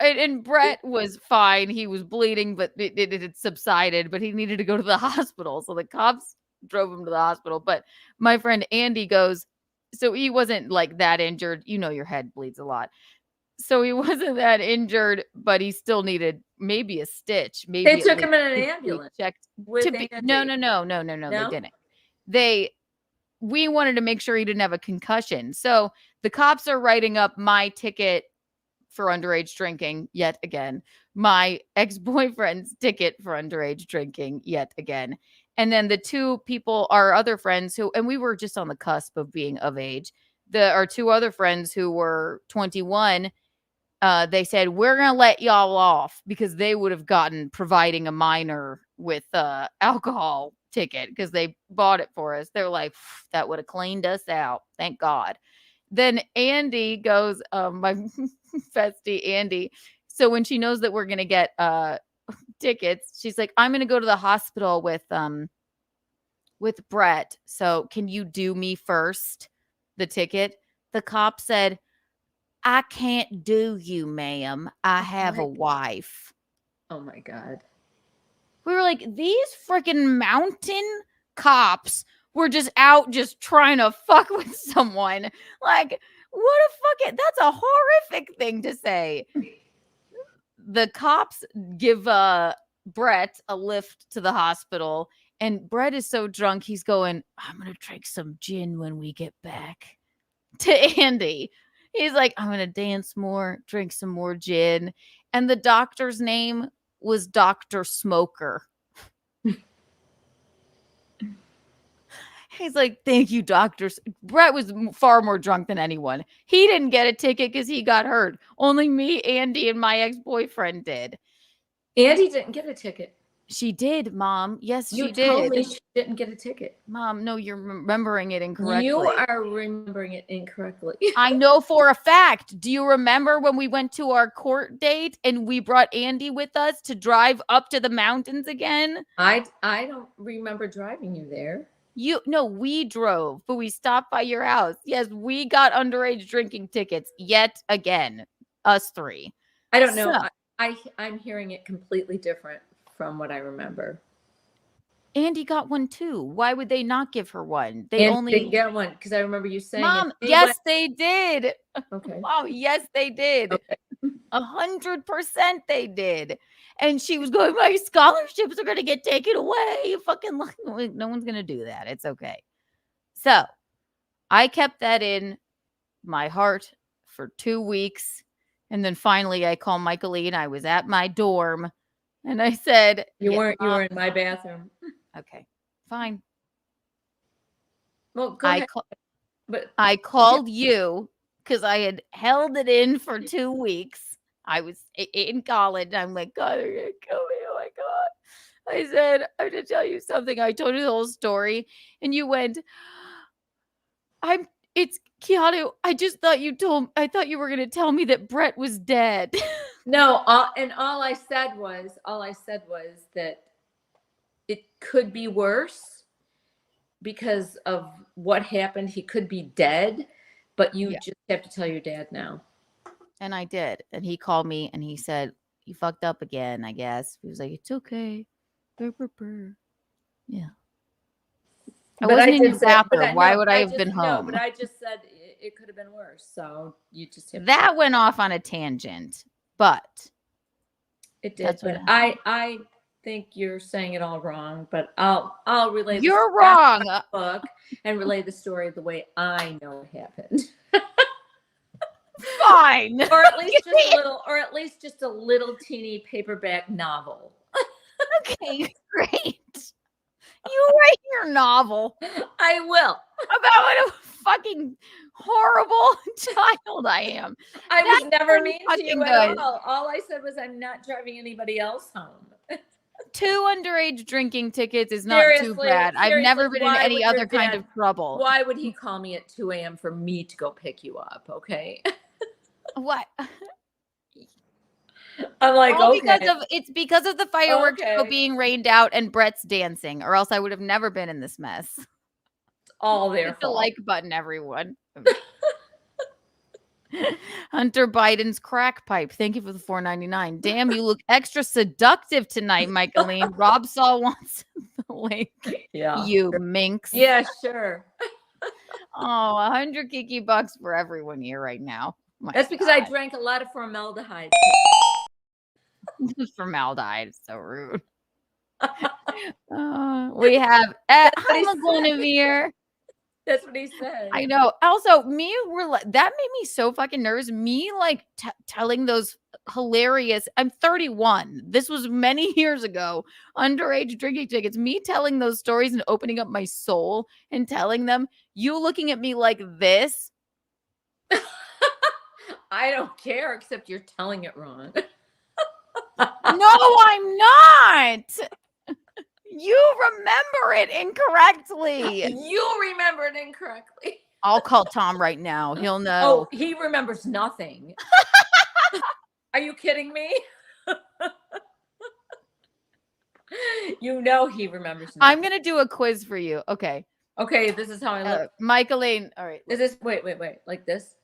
Speaker 1: and Brett was fine. He was bleeding, but it had subsided, but he needed to go to the hospital. So the cops drove him to the hospital. But my friend Andy goes, so he wasn't like that injured. You know, your head bleeds a lot. So he wasn't that injured, but he still needed maybe a stitch. Maybe
Speaker 2: they took him in an ambulance.
Speaker 1: No, they didn't. We wanted to make sure he didn't have a concussion. So the cops are writing up my ticket for underage drinking yet again. My ex-boyfriend's ticket for underage drinking yet again. And then the two people, our other friends and we were just on the cusp of being of age. Our two other friends who were 21, they said, we're going to let y'all off because they would have gotten providing a minor with alcohol ticket because they bought it for us. They're like, that would have cleaned us out. Thank God. Then Andy goes, my bestie Andy. So when she knows that we're going to get tickets. She's like, I'm going to go to the hospital with Brett. So can you do me first? The ticket. The cop said, I can't do you, ma'am. I have a wife.
Speaker 2: Oh my God. We
Speaker 1: were like, these freaking mountain cops were just out just trying to fuck with someone. Like, what a fucking, that's a horrific thing to say. The cops give Brett a lift to the hospital, and Brett is so drunk, he's going, I'm going to drink some gin when we get back to Andy. He's like, I'm going to dance more, drink some more gin. And the doctor's name was Dr. Smoker. He's like, thank you, doctors. Brett was far more drunk than anyone. He didn't get a ticket because he got hurt. Only me, Andy, and my ex-boyfriend did.
Speaker 2: Andy didn't get a ticket.
Speaker 1: She did, Mom. Yes, she did.
Speaker 2: You told me she didn't get a ticket.
Speaker 1: Mom, no, you're remembering it incorrectly.
Speaker 2: You are remembering it incorrectly.
Speaker 1: I know for a fact. Do you remember when we went to our court date and we brought Andy with us to drive up to the mountains again?
Speaker 2: I don't remember driving you there.
Speaker 1: We drove, but we stopped by your house. Yes, we got underage drinking tickets yet again. Us three.
Speaker 2: I don't know. I'm hearing it completely different from what I remember.
Speaker 1: Andy got one too. Why would they not give her one? They
Speaker 2: didn't get one because I remember you saying,
Speaker 1: Mom, yes, they did.
Speaker 2: Okay.
Speaker 1: Wow, yes, they did.
Speaker 2: Okay.
Speaker 1: 100% they did. And she was going, my scholarships are going to get taken away. You fucking no one's going to do that. It's okay. So I kept that in my heart for 2 weeks. And then finally I called Michaeline. I was at my dorm and I said,
Speaker 2: you were in my bathroom.
Speaker 1: Okay, fine.
Speaker 2: Well, go ahead.
Speaker 1: I called you because I had held it in for 2 weeks. I was in college. I'm like, God, they're going to kill me. Oh my God. I said, I have to tell you something. I told you the whole story. And you went, it's Keanu. I thought you were going to tell me that Brett was dead.
Speaker 2: No. All I said was that it could be worse because of what happened. He could be dead, but you just have to tell your dad now.
Speaker 1: And I did. And he called me and he said, you fucked up again, I guess. He was like, it's okay. Yeah. I wasn't in your bathroom. Why would I have been home?
Speaker 2: No, but I just said it could have been worse. So you just have
Speaker 1: that went off on a tangent, but
Speaker 2: it did. But I think you're saying it all wrong. But I'll relay.
Speaker 1: You're wrong.
Speaker 2: Book and relay the story the way I know it happened.
Speaker 1: Fine.
Speaker 2: or at least just a little teeny paperback novel.
Speaker 1: Okay, great. You write your novel.
Speaker 2: I will.
Speaker 1: About what a fucking horrible child I am.
Speaker 2: I was never mean to you at all. All I said was I'm not driving anybody else home.
Speaker 1: 2 underage drinking tickets is not too bad. I've never been in any other kind of trouble.
Speaker 2: Why would he call me at 2 a.m. for me to go pick you up? Okay.
Speaker 1: What?
Speaker 2: I'm like, okay.
Speaker 1: Because of the fireworks show being rained out and Brett's dancing, or else I would have never been in this mess.
Speaker 2: It's all their fault.
Speaker 1: The like button, everyone. Hunter Biden's crack pipe. Thank you for the $4.99. Damn, you look extra seductive tonight, Michaeline. ROB SAUL wants the link.
Speaker 2: Yeah.
Speaker 1: You minx.
Speaker 2: Yeah, sure.
Speaker 1: 100 Kiki bucks for everyone here right now.
Speaker 2: That's because I drank a lot of formaldehyde.
Speaker 1: Formaldehyde is so rude. We have Guinevere.
Speaker 2: That's what he said.
Speaker 1: I know. Also, that made me so fucking nervous. Me telling those hilarious. I'm 31. This was many years ago. Underage drinking tickets. Me telling those stories and opening up my soul and telling them. You looking at me like this.
Speaker 2: I don't care, except you're telling it wrong.
Speaker 1: No, I'm not. You remember it incorrectly.
Speaker 2: You remember it incorrectly.
Speaker 1: I'll call Tom right now. He'll know.
Speaker 2: Oh, he remembers nothing. Are you kidding me? You know he remembers.
Speaker 1: I'm gonna do a quiz for you. Okay.
Speaker 2: Okay, this is how I look.
Speaker 1: Michaeline. All right.
Speaker 2: Is this wait, like this?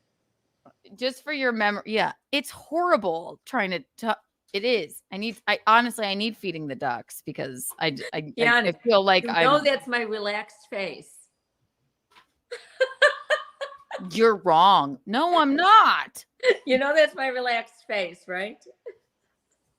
Speaker 1: Just for your memory. Yeah, it's horrible trying to. It is. I honestly need feeding the ducks because I feel like
Speaker 2: that's my relaxed face.
Speaker 1: You're wrong. No, I'm not.
Speaker 2: You know that's my relaxed face, right?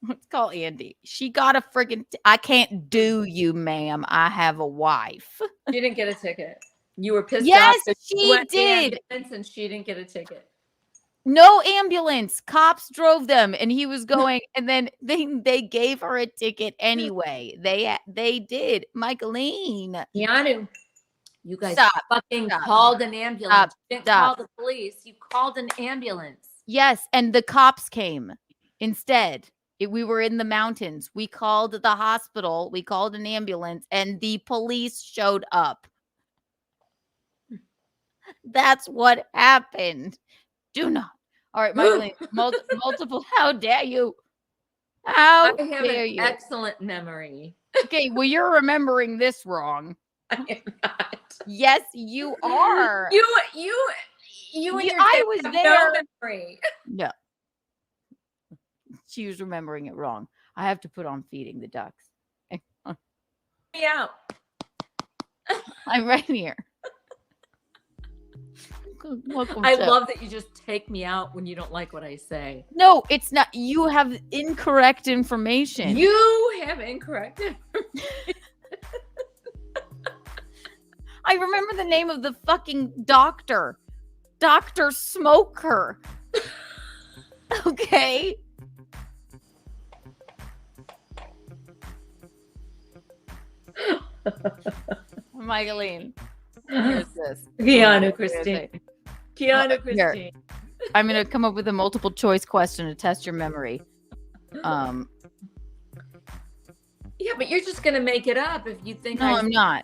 Speaker 1: Let's call Andy. She got a friggin' I can't do you, ma'am. I have a wife.
Speaker 2: She didn't get a ticket. You were pissed off.
Speaker 1: Yes,
Speaker 2: that
Speaker 1: she did.
Speaker 2: And she didn't get a ticket.
Speaker 1: No ambulance. Cops drove them, and he was going, and then they gave her a ticket anyway. They did. Michaeline.
Speaker 2: Keanu, you guys
Speaker 1: Stop.
Speaker 2: called an ambulance. You didn't call the police. You called an ambulance.
Speaker 1: Yes, and the cops came instead. We were in the mountains. We called the hospital. We called an ambulance, and the police showed up. That's what happened. Do not. All right, Michaeline. Multiple. How dare you? How dare you?
Speaker 2: Excellent memory.
Speaker 1: Okay, well, you're remembering this wrong.
Speaker 2: I am not.
Speaker 1: Yes, you are.
Speaker 2: I was there. No memory.
Speaker 1: No. She was remembering it wrong. I have to put on feeding the ducks.
Speaker 2: Yeah.
Speaker 1: I'm right here.
Speaker 2: I love that you just take me out when you don't like what I say.
Speaker 1: No, it's not. You have incorrect information.
Speaker 2: You have incorrect information.
Speaker 1: I remember the name of the fucking doctor. Dr. Smoker. Okay. Michaeline. Here's this.
Speaker 2: Keanu Christine. Keanu Christine.
Speaker 1: Here. I'm going to come up with a multiple choice question to test your memory.
Speaker 2: Yeah, but you're just going to make it up if you think
Speaker 1: I'm not.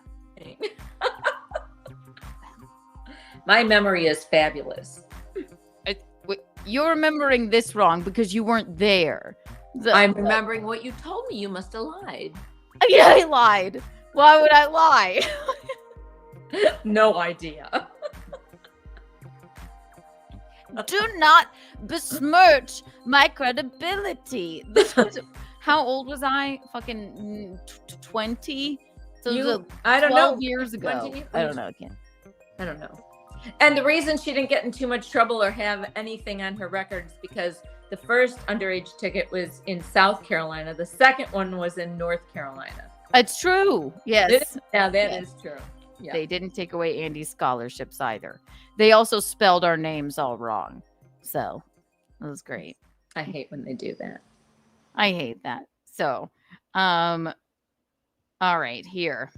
Speaker 2: My memory is fabulous.
Speaker 1: You're remembering this wrong because you weren't there.
Speaker 2: I'm remembering what you told me. You must have lied.
Speaker 1: Yeah, I lied. Why would I lie?
Speaker 2: No idea.
Speaker 1: Do not besmirch my credibility. How old was I? Fucking 20? So
Speaker 2: I don't know.
Speaker 1: 12 years ago. I don't know. Again.
Speaker 2: I don't know. And the reason she didn't get in too much trouble or have anything on her records because the first underage ticket was in South Carolina. The second one was in North Carolina.
Speaker 1: It's true. Yes.
Speaker 2: That is true. Yeah.
Speaker 1: They didn't take away Andy's scholarships either. They also spelled our names all wrong. So it was great.
Speaker 2: I hate when they do that.
Speaker 1: I hate that. So, all right, here.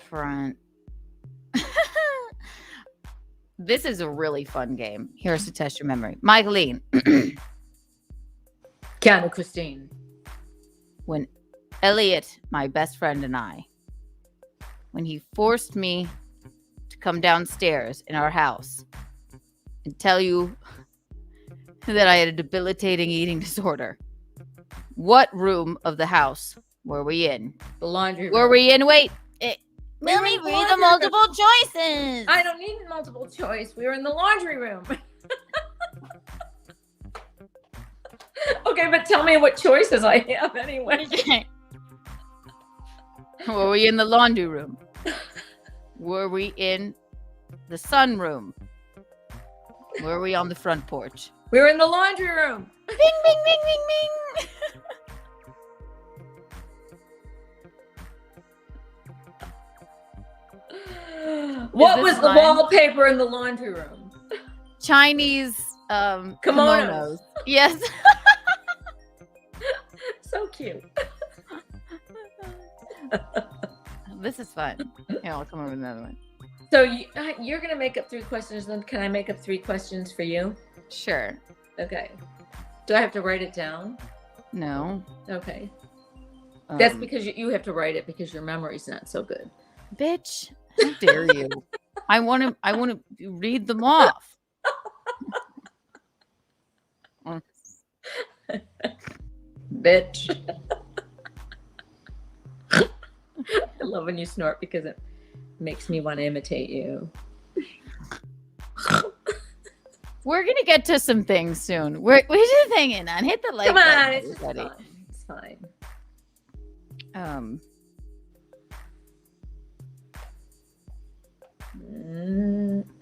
Speaker 1: Front. This is a really fun game. Here's to test your memory. Michaeline.
Speaker 2: Keanu Christine.
Speaker 1: When Elliot, my best friend, and I, when he forced me to come downstairs in our house and tell you that I had a debilitating eating disorder, what room of the house were we in?
Speaker 2: The laundry room.
Speaker 1: Were we in? Wait. Let me read the multiple choices.
Speaker 2: I don't need multiple choice. We were in the laundry room. Okay, but tell me what choices I have anyway.
Speaker 1: Were we in the laundry room? Were we in the sunroom? Were we on the front porch?
Speaker 2: We were in the laundry room.
Speaker 1: Bing, bing, bing, bing, bing.
Speaker 2: What was the wallpaper in the laundry room?
Speaker 1: Chinese kimonos. Yes.
Speaker 2: So cute.
Speaker 1: This is fun. Here, I'll come over with another one.
Speaker 2: So you're going to make up 3 questions, then can I make up 3 questions for you?
Speaker 1: Sure.
Speaker 2: Okay. Do I have to write it down?
Speaker 1: No.
Speaker 2: Okay. That's because you have to write it because your memory's not so good.
Speaker 1: Bitch, how dare you? I want to read them off.
Speaker 2: Bitch. I love when you snort because it makes me want to imitate you.
Speaker 1: We're gonna get to some things soon. We're just hanging on. Hit the like
Speaker 2: Come on,
Speaker 1: button,
Speaker 2: it's just
Speaker 1: everybody.
Speaker 2: fine. It's fine.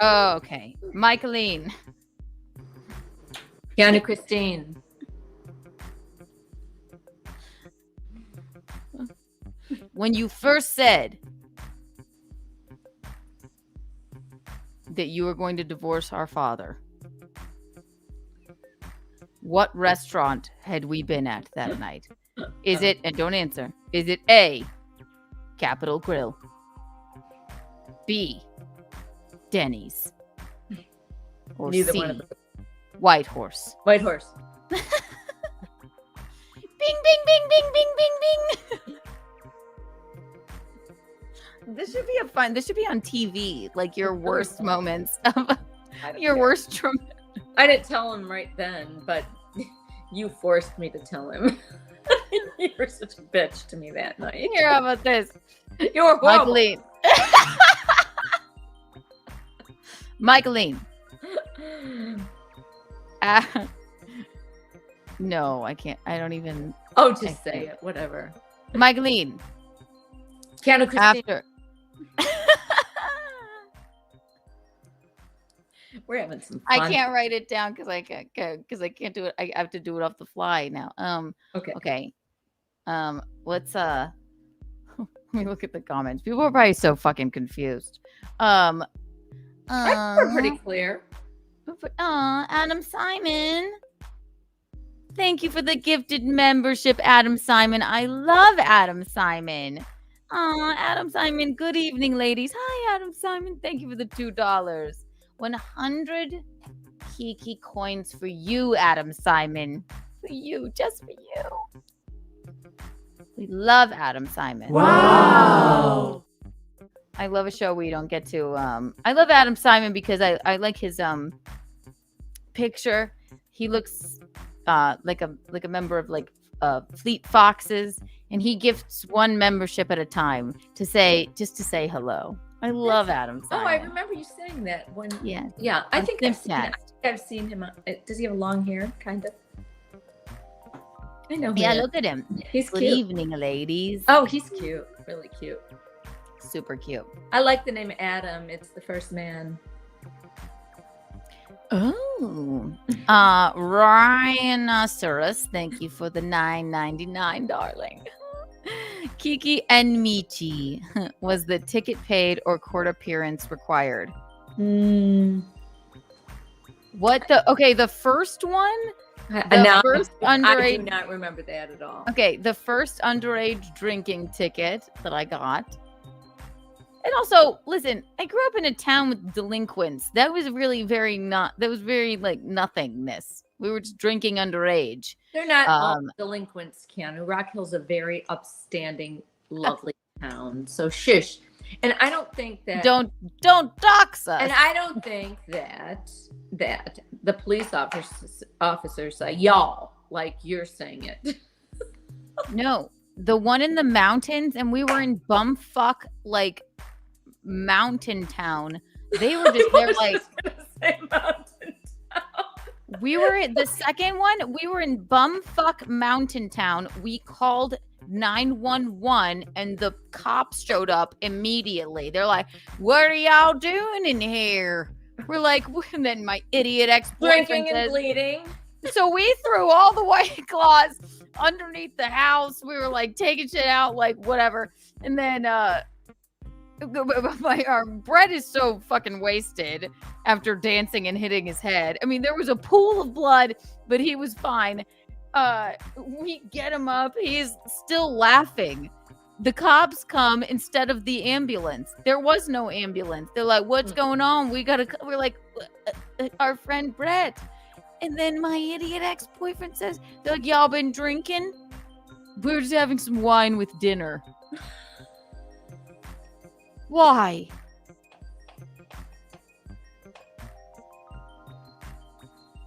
Speaker 1: Oh, okay. Michaeline.
Speaker 2: Keanu Christine.
Speaker 1: When you first said that you were going to divorce our father, what restaurant had we been at that night? Is it, and don't answer, is it A, Capitol Grill, B, Denny's, or
Speaker 2: Neither
Speaker 1: C,
Speaker 2: one of them.
Speaker 1: White Horse?
Speaker 2: White Horse.
Speaker 1: Bing, bing, bing, bing, bing, bing, bing. This should be on TV, like your worst moments of your worst
Speaker 2: I didn't tell him right then, but you forced me to tell him. You were such a bitch to me that night.
Speaker 1: Hear about this.
Speaker 2: You were horrible.
Speaker 1: Michaeline. No, I can't. I don't even.
Speaker 2: Oh, just say it. Whatever.
Speaker 1: Michaeline.
Speaker 2: Keanu Christine.
Speaker 1: After.
Speaker 2: We're having some fun.
Speaker 1: I can't write it down because I can't do it. I have to do it off the fly now. Okay. Let's let me look at the comments. People are probably so fucking confused.
Speaker 2: I think we're pretty clear.
Speaker 1: Adam Simon. Thank you for the gifted membership, Adam Simon. I love Adam Simon. Adam Simon. Good evening, ladies. Hi, Adam Simon. Thank you for the $2. 100 Kiki coins for you, Adam Simon. For you, just for you. We love Adam Simon.
Speaker 2: Wow.
Speaker 1: I love a show we don't get to. I love Adam Simon because I like his picture. He looks like a member of Fleet Foxes, and he gifts one membership at a time to say hello. I love Adam Simon.
Speaker 2: Oh, I remember you saying that when.
Speaker 1: Yeah.
Speaker 2: Yeah, I think
Speaker 1: Snapchat.
Speaker 2: I've seen him. Does he have long hair? Kind of. I know.
Speaker 1: Yeah, look at him.
Speaker 2: He's
Speaker 1: Good
Speaker 2: cute.
Speaker 1: evening, ladies.
Speaker 2: Oh, he's cute. Really cute.
Speaker 1: Super cute.
Speaker 2: I like the name Adam. It's the first man.
Speaker 1: Oh. Ryan Surus, thank you for the $9.99, darling. Kiki and Michi. Was the ticket paid or court appearance required? What the first one? First underage.
Speaker 2: I do not remember that at all.
Speaker 1: Okay, the first underage drinking ticket that I got. And also, listen, I grew up in a town with delinquents. That was really very like nothingness. We were just drinking underage.
Speaker 2: They're not all delinquents, Keanu. Rock Hill's a very upstanding, lovely town. So shush. And I don't think that
Speaker 1: don't dox us.
Speaker 2: And I don't think that the police officers say y'all like you're saying it.
Speaker 1: No, the one in the mountains, and we were in bumfuck like mountain town. They were just they're like
Speaker 2: mountain town.
Speaker 1: We were at the second one. We were in bumfuck mountain town. We called 911 and the cops showed up immediately. They're like, "What are y'all doing in here?" We're like, and then my idiot ex-boyfriend
Speaker 2: Drinking and bleeding.
Speaker 1: So we threw all the White Claws underneath the house. We were like taking shit out, like whatever. And then our Brett is so fucking wasted after dancing and hitting his head. I mean, there was a pool of blood, but he was fine. We get him up. He's still laughing. The cops come instead of the ambulance. There was no ambulance. They're like, "What's going on? We're like, our friend Brett." And then my idiot ex-boyfriend says, they're like, "Y'all been drinking?" "We were just having some wine with dinner." Why?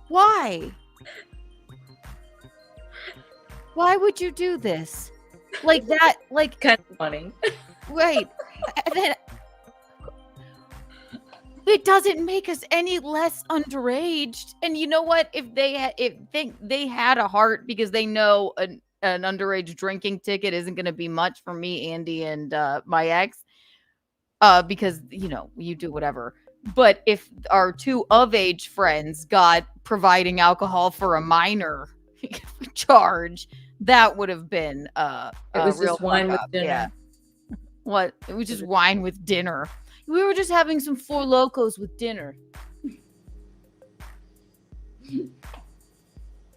Speaker 1: Why? Why would you do this? Like that, like
Speaker 2: Kind of funny.
Speaker 1: right. And then it doesn't make us any less underage. And you know what? If they had a heart because they know an underage drinking ticket isn't going to be much for me, Andy, and my ex, because you do whatever. But if our two of age friends got providing alcohol for a minor charge, that would have been
Speaker 2: it was
Speaker 1: real
Speaker 2: just wine with
Speaker 1: up.
Speaker 2: dinner.
Speaker 1: Yeah. What? It was just wine with dinner. We were just having some Four Locos with dinner.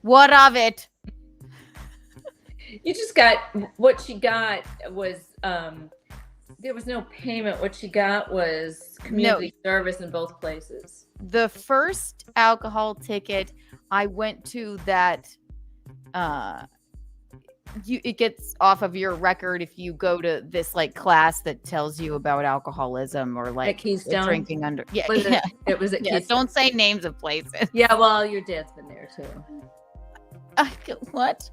Speaker 1: What of it?
Speaker 2: You just got what she got was there was no payment. What she got was community service in both places.
Speaker 1: The first alcohol ticket, I went to that it gets off of your record if you go to this like class that tells you about alcoholism or like drinking under. Yeah,
Speaker 2: it was at
Speaker 1: Keystone. Don't say names of places.
Speaker 2: Yeah, well, your dad's been there too.
Speaker 1: What?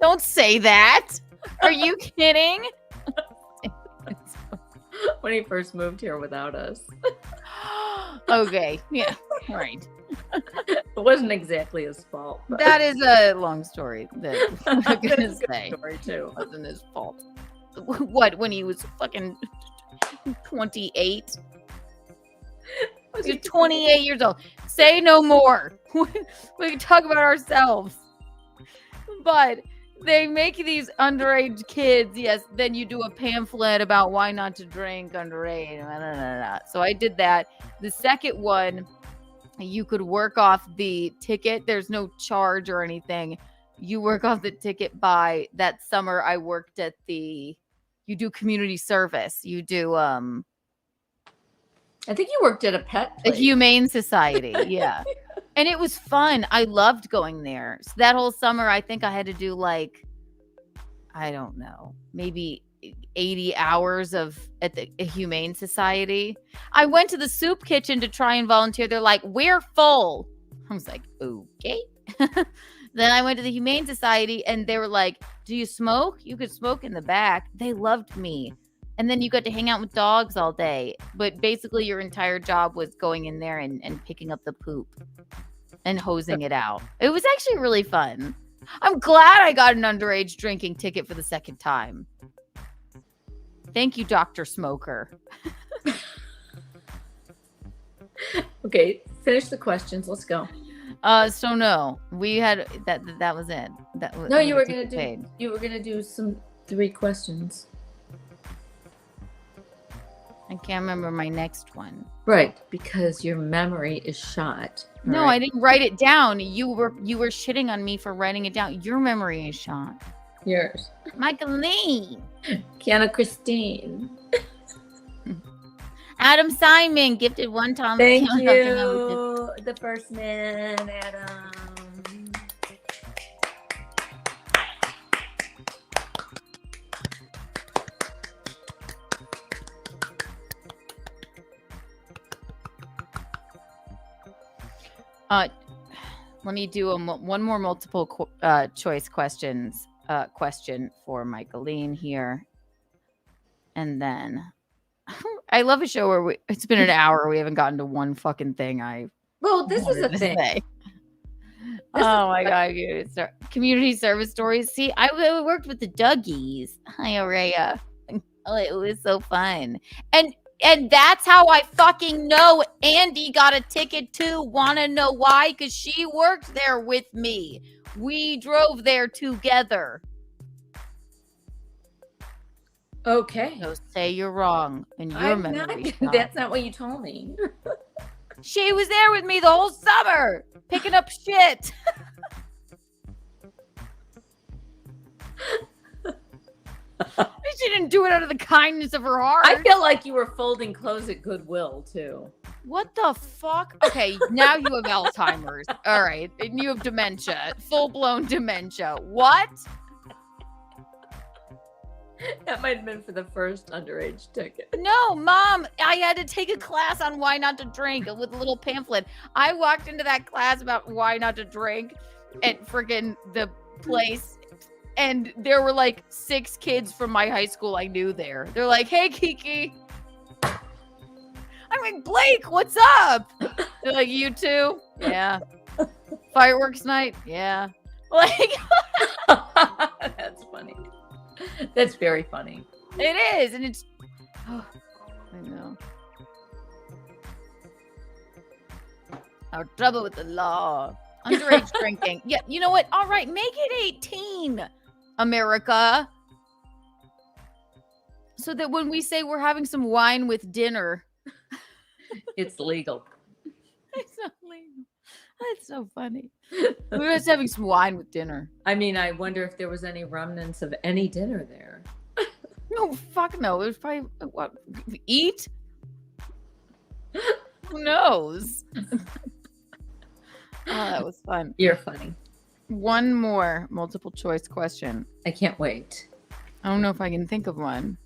Speaker 1: Don't say that. Are you kidding?
Speaker 2: When he first moved here without us.
Speaker 1: Okay. Yeah. Right.
Speaker 2: It wasn't exactly his fault. But.
Speaker 1: That is a long story. That I'm gonna say.
Speaker 2: Story too.
Speaker 1: It wasn't his fault. What? When he was fucking 28? He was 28 years old. Say no more. We can talk about ourselves. But they make these underage kids. Yes. Then you do a pamphlet about why not to drink underage. So I did that. The second one, you could work off the ticket. There's no charge or anything. You work off the ticket by that summer. I worked at you do community service. You do, I
Speaker 2: think you worked at a pet place.
Speaker 1: A humane society. Yeah. And it was fun. I loved going there. So that whole summer, I think I had to do like, I don't know, maybe 80 hours at a humane society. I went to the soup kitchen to try and volunteer. They're like, we're full. I was like, okay. Then I went to the humane society and they were like, do you smoke? You could smoke in the back. They loved me. And then you got to hang out with dogs all day. But basically your entire job was going in there and picking up the poop and hosing it out. It was actually really fun. I'm glad I got an underage drinking ticket for the second time. Thank you, Dr. Smoker.
Speaker 2: Okay, finish the questions. Let's go.
Speaker 1: So no, we had that was it.
Speaker 2: No, you were gonna do some 3 questions.
Speaker 1: I can't remember my next one.
Speaker 2: Right, because your memory is shot.
Speaker 1: No,
Speaker 2: right?
Speaker 1: I didn't write it down. You were shitting on me for writing it down. Your memory is shot.
Speaker 2: Yours.
Speaker 1: Michaeline.
Speaker 2: Kiana Christine.
Speaker 1: Adam Simon gifted one time.
Speaker 2: Thank you. The first man, Adam.
Speaker 1: Let me do one more multiple choice question for Michaeline here. And then I love a show where it's been an hour. We haven't gotten to one fucking thing.
Speaker 2: This is a thing.
Speaker 1: Oh my God. Community service stories. See, I worked with the Dougies. Hi, Aurea. It was so fun. And that's how I fucking know Andy got a ticket too. Want to know why? Because she worked there with me. We drove there together.
Speaker 2: Okay.
Speaker 1: So say you're wrong in your memory.
Speaker 2: That's not what you told me.
Speaker 1: She was there with me the whole summer, picking up shit. She didn't do it out of the kindness of her heart.
Speaker 2: I feel like you were folding clothes at Goodwill too.
Speaker 1: What the fuck? Okay, now you have Alzheimer's. All right, and you have dementia, full-blown dementia. What?
Speaker 2: That might have been for the first underage ticket.
Speaker 1: No, Mom, I had to take a class on why not to drink with a little pamphlet. I walked into that class about why not to drink at freaking the place, And there were like 6 kids from my high school I knew there. They're like, hey, Kiki. I'm like, Blake, what's up? They're like, you too? Yeah. Fireworks night? Yeah. Like,
Speaker 2: That's funny. That's very funny.
Speaker 1: it is. And it's, oh, I know. Our trouble with the law. Underage drinking. Yeah, you know what? All right, make it 18, America. So that when we say we're having some wine with dinner,
Speaker 2: It's legal.
Speaker 1: it's not legal. That's so funny. We're just having some wine with dinner.
Speaker 2: I mean, I wonder if there was any remnants of any dinner there.
Speaker 1: No, fuck no. It was probably what? Eat? Who knows? Oh, that was fun.
Speaker 2: You're funny.
Speaker 1: One more multiple choice question.
Speaker 2: I can't wait.
Speaker 1: I don't know if I can think of one.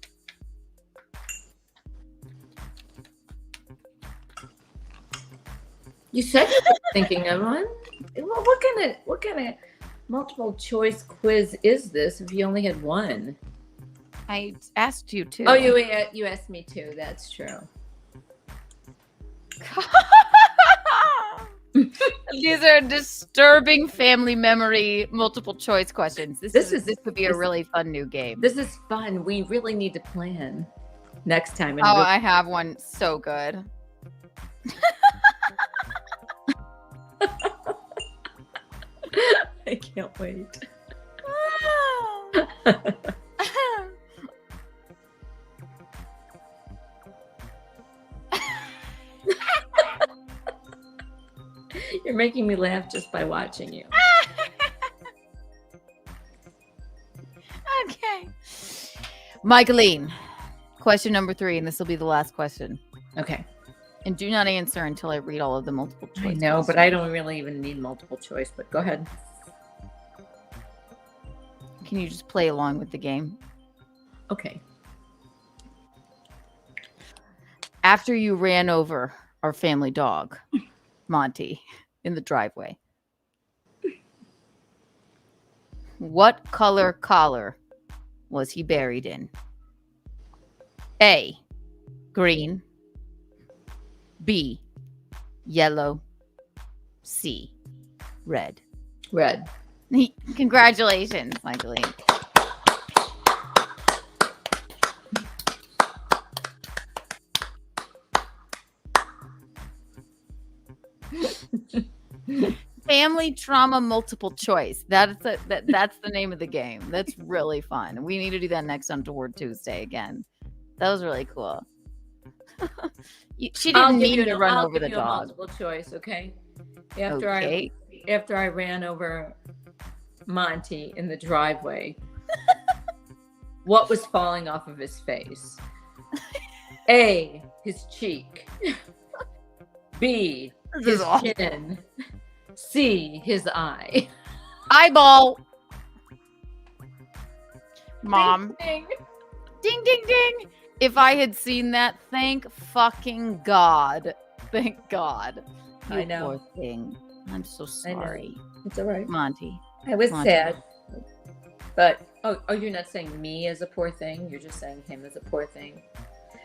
Speaker 2: You said you were thinking of one. Well, what kind of multiple choice quiz is this if you only had one?
Speaker 1: I asked you too.
Speaker 2: Oh, you asked me too. That's true.
Speaker 1: These are disturbing family memory multiple choice questions. This could be a really fun new game.
Speaker 2: This is fun. We really need to plan next time.
Speaker 1: Oh, I have one so good.
Speaker 2: I can't wait. You're making me laugh just by watching you.
Speaker 1: Okay. Michaeline, question number 3, and this will be the last question.
Speaker 2: Okay.
Speaker 1: And do not answer until I read all of the multiple choice.
Speaker 2: I know, but I don't really even need multiple choice, but go ahead.
Speaker 1: Can you just play along with the game?
Speaker 2: Okay.
Speaker 1: After you ran over our family dog, Monty, in the driveway, what color collar was he buried in? A, green. B, yellow. C, red.
Speaker 2: Red.
Speaker 1: Congratulations, Michaeline. Family trauma multiple choice. That's the name of the game. That's really fun. We need to do that next Untoward Tuesday again. That was really cool. She didn't mean to run over the dog.
Speaker 2: Multiple choice, okay? After I ran over Monty in the driveway, what was falling off of his face? A, his cheek. B, his chin. C, his eye.
Speaker 1: Eyeball. Mom.
Speaker 2: Ding,
Speaker 1: Ding, ding, ding. If I had seen that, thank fucking God. Thank God. You
Speaker 2: I know.
Speaker 1: Poor thing. I'm so sorry.
Speaker 2: It's all right.
Speaker 1: Monty.
Speaker 2: I was
Speaker 1: Monty.
Speaker 2: sad. But, oh, you're not saying me as a poor thing. You're just saying him as a poor thing.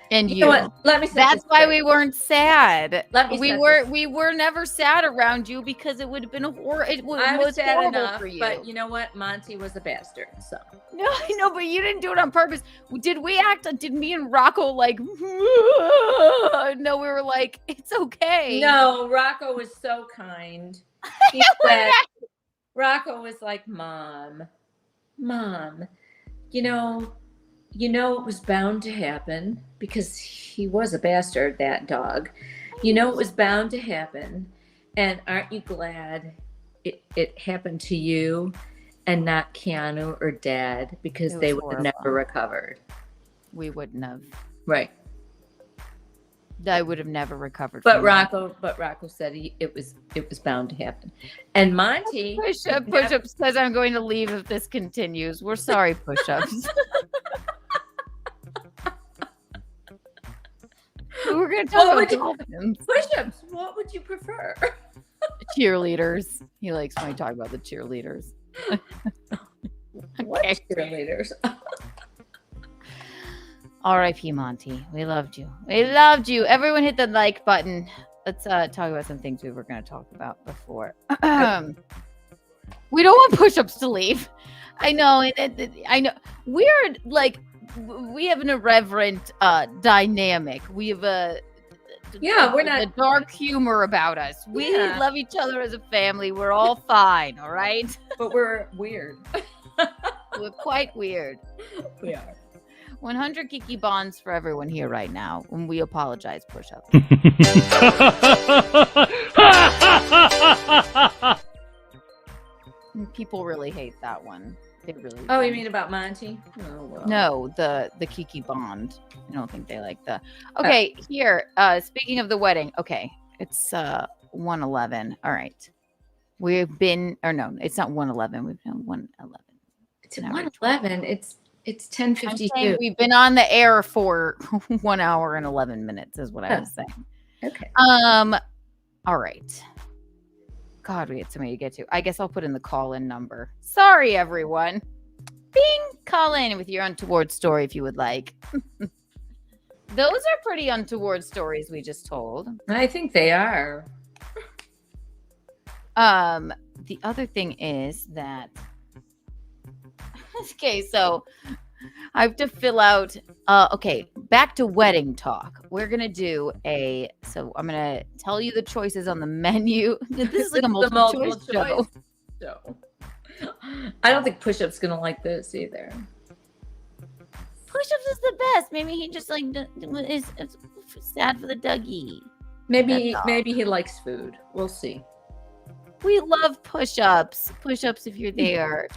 Speaker 1: And
Speaker 2: You know what? Let me.
Speaker 1: That's why we weren't sad.
Speaker 2: Let me.
Speaker 1: We were never sad around you because it would have been it was
Speaker 2: sad
Speaker 1: horrible
Speaker 2: enough,
Speaker 1: for you.
Speaker 2: but you know what? Monty was a bastard. So
Speaker 1: No, I know, but you didn't do it on purpose. Did we act? Did me and Rocco like? No, we were like, it's okay.
Speaker 2: no, Rocco was so kind. He said, Rocco was like, Mom, you know, it was bound to happen because he was a bastard, that dog. You know, it was bound to happen. And aren't you glad it happened to you and not Keanu or Dad, because they would have never recovered.
Speaker 1: We wouldn't have.
Speaker 2: Right.
Speaker 1: I would have never recovered.
Speaker 2: But
Speaker 1: from
Speaker 2: Rocco said it was bound to happen. And Monty
Speaker 1: Push-up says I'm going to leave if this continues. We're sorry, Push-ups. We're going to talk about dolphins.
Speaker 2: Push-ups. What would you prefer?
Speaker 1: Cheerleaders. He likes when I talk about the cheerleaders.
Speaker 2: What cheerleaders?
Speaker 1: R.I.P. Monty. We loved you. We loved you. Everyone hit the like button. Let's talk about some things we were going to talk about before. We don't want push-ups to leave. I know. I know. We're like, we have an irreverent dynamic. We have we're not a dark humor about us. We love each other as a family. We're all fine. All right.
Speaker 2: But we're weird.
Speaker 1: We're quite weird.
Speaker 2: We are.
Speaker 1: 100 Kiki bonds for everyone here right now, and we apologize, push-up. People really hate that one. They really
Speaker 2: Oh,
Speaker 1: do.
Speaker 2: you mean about Monty? Oh, well.
Speaker 1: No, the Kiki bond. I don't think they like the. Okay, here. Speaking of the wedding, okay, it's 1:11. All right, we've been, or no, it's not 1:11. We've been 1:11.
Speaker 2: It's 1:11. It's 10:52.
Speaker 1: We've been on the air for 1 hour and 11 minutes, is what I was saying.
Speaker 2: Okay.
Speaker 1: All right. God, we had so many to get to. I guess I'll put in the call-in number. Sorry, everyone. Bing, call in with your untoward story if you would like. Those are pretty untoward stories we just told.
Speaker 2: I think they are.
Speaker 1: The other thing is that okay, so I have to fill out okay, back to wedding talk. We're gonna do so I'm gonna tell you the choices on the menu. This is like a multiple choice show.
Speaker 2: I don't think Push-Up's gonna like this either.
Speaker 1: Push-ups is the best. Maybe he just like is sad for the Dougie.
Speaker 2: Maybe he likes food. We'll see.
Speaker 1: We love push-ups. Push-ups if you're there.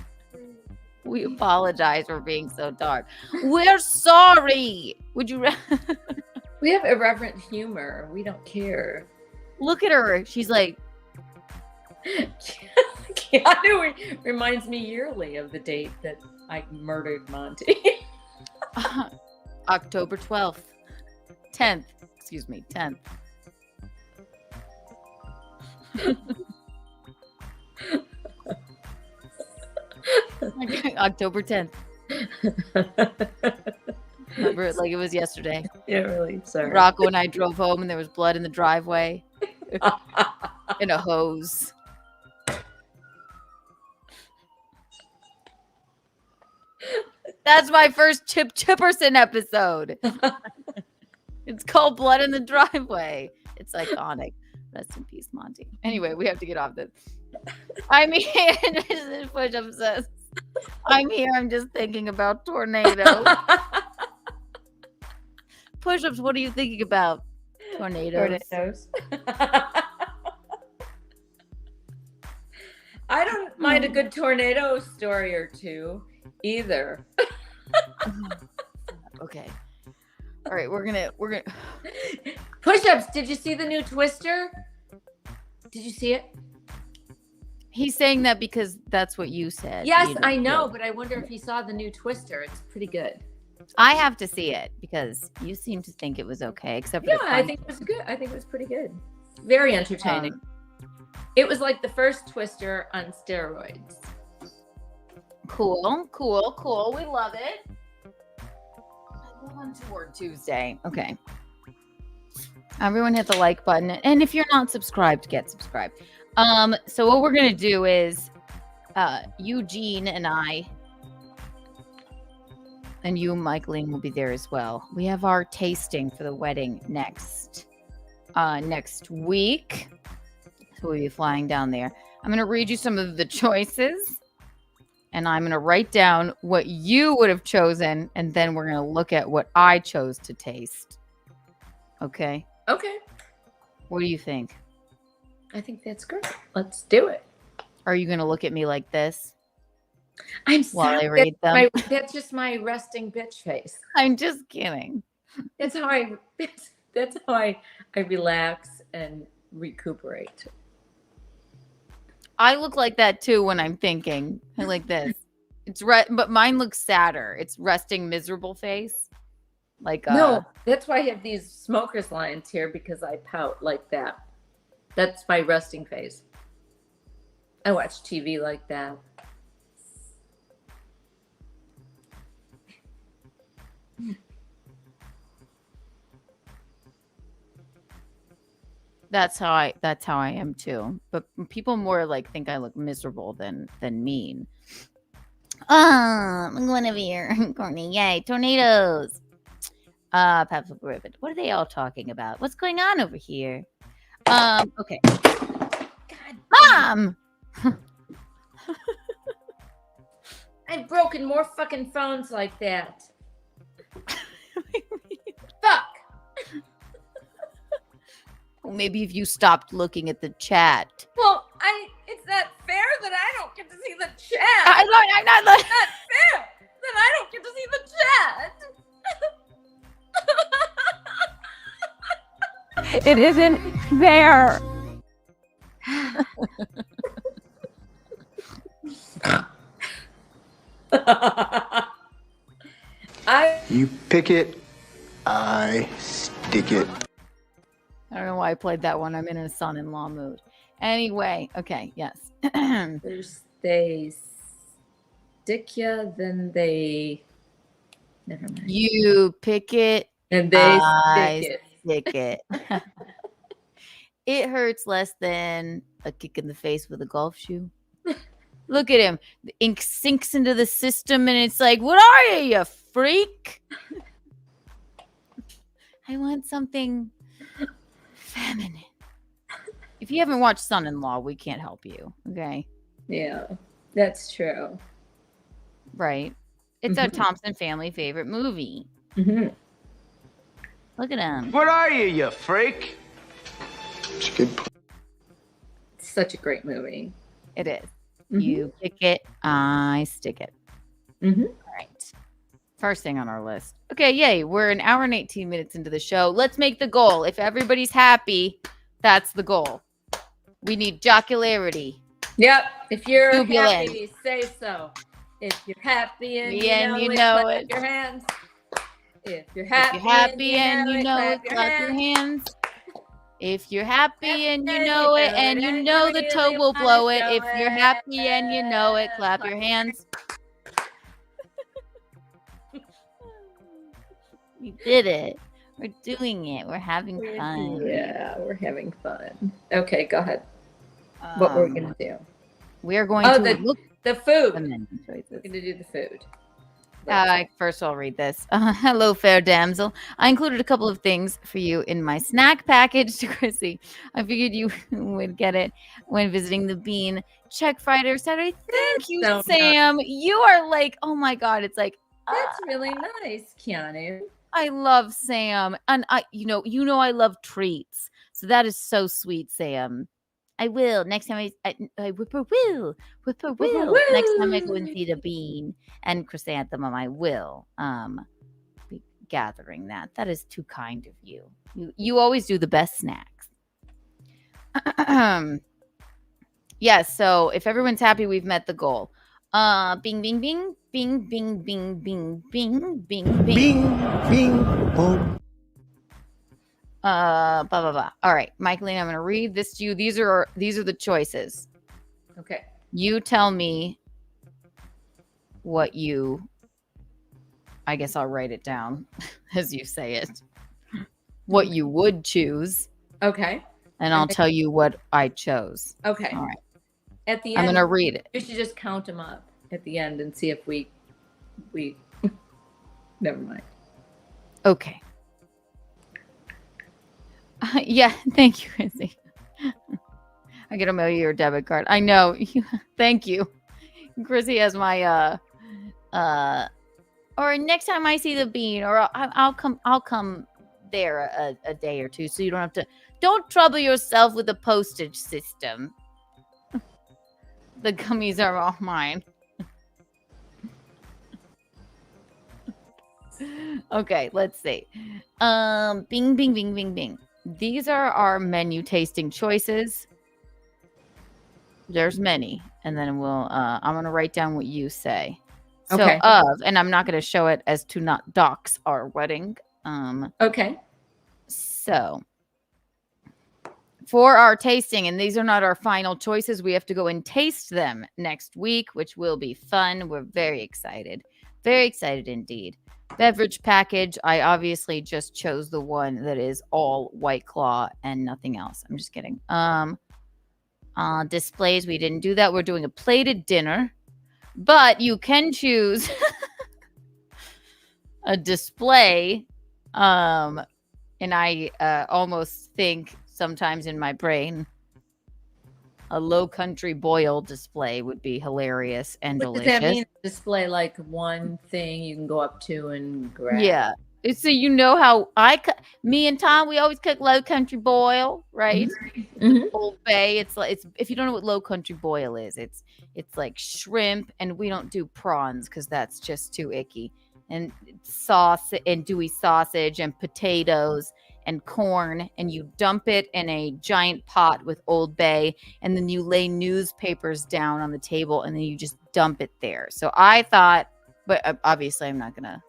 Speaker 1: We apologize for being so dark. We're sorry. Would you?
Speaker 2: We have irreverent humor. We don't care.
Speaker 1: Look at her. She's like.
Speaker 2: Keanu reminds me yearly of the date that I murdered Monty.
Speaker 1: October 12th. 10th. Excuse me. 10th. October 10th. Remember it like it was yesterday.
Speaker 2: Yeah, really. Sorry.
Speaker 1: Rocco and I drove home and there was blood in the driveway. In a hose. That's my first Chip Chipperson episode. It's called Blood in the Driveway. It's iconic. Rest in peace, Monty. Anyway, we have to get off this. I'm here. Push-up says, I'm here. I'm just thinking about tornadoes. Push-ups, what are you thinking about? Tornadoes.
Speaker 2: I don't mind a good tornado story or two either.
Speaker 1: Okay. All right, we're gonna
Speaker 2: Push-ups. Did you see the new Twister? Did you see it?
Speaker 1: He's saying that because that's what you said.
Speaker 2: Yes, I know, but I wonder if he saw the new Twister. It's pretty good.
Speaker 1: I have to see it because you seem to think it was okay, except for
Speaker 2: I think it was good. I think it was pretty good. Very entertaining. It was like the first Twister on steroids.
Speaker 1: Cool. We love it. Untoward Tuesday. Okay. Everyone hit the like button. And if you're not subscribed, get subscribed. So what we're going to do is Eugene and I and you, Michaeline, will be there as well. We have our tasting for the wedding next week. So we'll be flying down there. I'm going to read you some of the choices. And I'm going to write down what you would have chosen. And then we're going to look at what I chose to taste. Okay?
Speaker 2: Okay.
Speaker 1: What do you think?
Speaker 2: I think that's great. Let's do it.
Speaker 1: Are you going to look at me like this?
Speaker 2: I'm
Speaker 1: while
Speaker 2: sorry.
Speaker 1: I read them?
Speaker 2: That's just my resting bitch face.
Speaker 1: I'm just kidding.
Speaker 2: That's how I relax and recuperate.
Speaker 1: I look like that too when I'm thinking. I like this. But mine looks sadder. It's resting miserable face. Like
Speaker 2: no, that's why I have these smoker's lines here because I pout like that. That's my resting face. I watch TV like that.
Speaker 1: That's how I am too. But people more like think I look miserable than mean. Guinevere, Courtney, yay, tornadoes. Pablo Ribbon. What are they all talking about? What's going on over here? Okay. God, Mom!
Speaker 2: I've broken more fucking phones like that. Fuck.
Speaker 1: Well, maybe if you stopped looking at the chat.
Speaker 2: Well, it's not fair that I don't get to see the chat.
Speaker 1: I'm not
Speaker 2: It's not fair that I don't get to see the chat.
Speaker 1: It isn't fair.
Speaker 5: You pick it, I stick it.
Speaker 1: I don't know why I played that one. I'm in a son-in-law mood. Anyway, okay, yes.
Speaker 2: First they stick ya, then they... Never mind.
Speaker 1: You pick it,
Speaker 2: And they
Speaker 1: I
Speaker 2: stick it.
Speaker 1: stick it. It hurts less than a kick in the face with a golf shoe. Look at him. The ink sinks into the system and it's like, what are you freak? I want something feminine. If you haven't watched Son-in-Law, we can't help you. Okay.
Speaker 2: Yeah, that's true.
Speaker 1: Right. It's a Thompson family favorite movie.
Speaker 2: Mm-hmm.
Speaker 1: Look at him.
Speaker 5: What are you freak?
Speaker 7: It's a good point.
Speaker 2: It's such a great movie.
Speaker 1: It is.
Speaker 2: Mhm.
Speaker 1: You pick it, I stick it.
Speaker 2: Mm-hmm.
Speaker 1: All right. First thing on our list. Okay, yay. We're an hour and 18 minutes into the show. Let's make the goal. If everybody's happy, that's the goal. We need jocularity.
Speaker 2: Yep. If you're
Speaker 1: Jubilant.
Speaker 2: happy, say so. If you're happy and
Speaker 1: Yeah,
Speaker 2: you know,
Speaker 1: it.
Speaker 2: clap your hands. If you're
Speaker 1: If
Speaker 2: happy,
Speaker 1: you're happy and you know it, clap your hands. If you're happy and you know it, and you know the toe will blow it. If you're happy and you know it, clap your hands. We did it. We're doing it. We're having fun.
Speaker 2: Yeah, we're having fun. Okay, go ahead. What we're gonna do?
Speaker 1: We're going to look
Speaker 2: The
Speaker 1: at
Speaker 2: food.
Speaker 1: the menu choices.
Speaker 2: We're gonna do the food.
Speaker 1: First, I'll read this. Hello, fair damsel. I included a couple of things for you in my snack package to Chrissy. I figured you would get it when visiting the Bean Check Friday or Saturday. Thank you,
Speaker 2: so
Speaker 1: Sam. You are like, oh my God. It's like,
Speaker 2: That's really nice, Keanu.
Speaker 1: I love Sam. And you know, I love treats. So that is so sweet, Sam. I will. Next time I whippoorwill. Next time I go and see the Bean and Chrysanthemum, I will be gathering that. That is too kind of you. You always do the best snacks. Yes, so if everyone's happy, we've met the goal. Bing, bing, bing, bing, bing, bing, bing, bing, bing, bing,
Speaker 7: Bing, boom.
Speaker 1: blah blah blah. All right, Michaeline, I'm gonna read this to you. These are the choices.
Speaker 2: Okay.
Speaker 1: You tell me what you. I guess I'll write it down as you say it. What you would choose,
Speaker 2: Okay.
Speaker 1: and I'll tell you what I chose.
Speaker 2: Okay.
Speaker 1: All right.
Speaker 2: At the
Speaker 1: I'm
Speaker 2: end,
Speaker 1: gonna read it.
Speaker 2: you should just count them up at the end and see if we. Never mind.
Speaker 1: Okay. Yeah, thank you, Chrissy. I get a mail your debit card. I know. Thank you. Chrissy has my or next time I see the Bean, or I'll come there a day or two, so you don't trouble yourself with the postage system. The gummies are all mine. Okay, let's see. Bing, bing, bing, bing, bing. These are our menu tasting choices. There's many, and then I'm gonna write down what you say. So
Speaker 2: Okay.
Speaker 1: and I'm not gonna show it as to not dox our wedding.
Speaker 2: Okay.
Speaker 1: So for our tasting, and these are not our final choices, we have to go and taste them next week, which will be fun. We're very excited. Very excited indeed. Beverage package. I obviously just chose the one that is all White Claw and nothing else. I'm just kidding. Displays. We didn't do that. We're doing a plated dinner, but you can choose a display. And I almost think sometimes in my brain, a Low Country boil display would be hilarious and delicious.
Speaker 2: Does that mean display like one thing you can go up to and grab?
Speaker 1: Yeah. So you know how me and Tom, we always cook Low Country boil, right?
Speaker 2: Mm-hmm.
Speaker 1: Old Bay. It's if you don't know what Low Country boil is, it's like shrimp, and we don't do prawns because that's just too icky. And sauce and dewy sausage and potatoes and corn, and you dump it in a giant pot with Old Bay, and then you lay newspapers down on the table, and then you just dump it there. So I thought, but obviously I'm not gonna.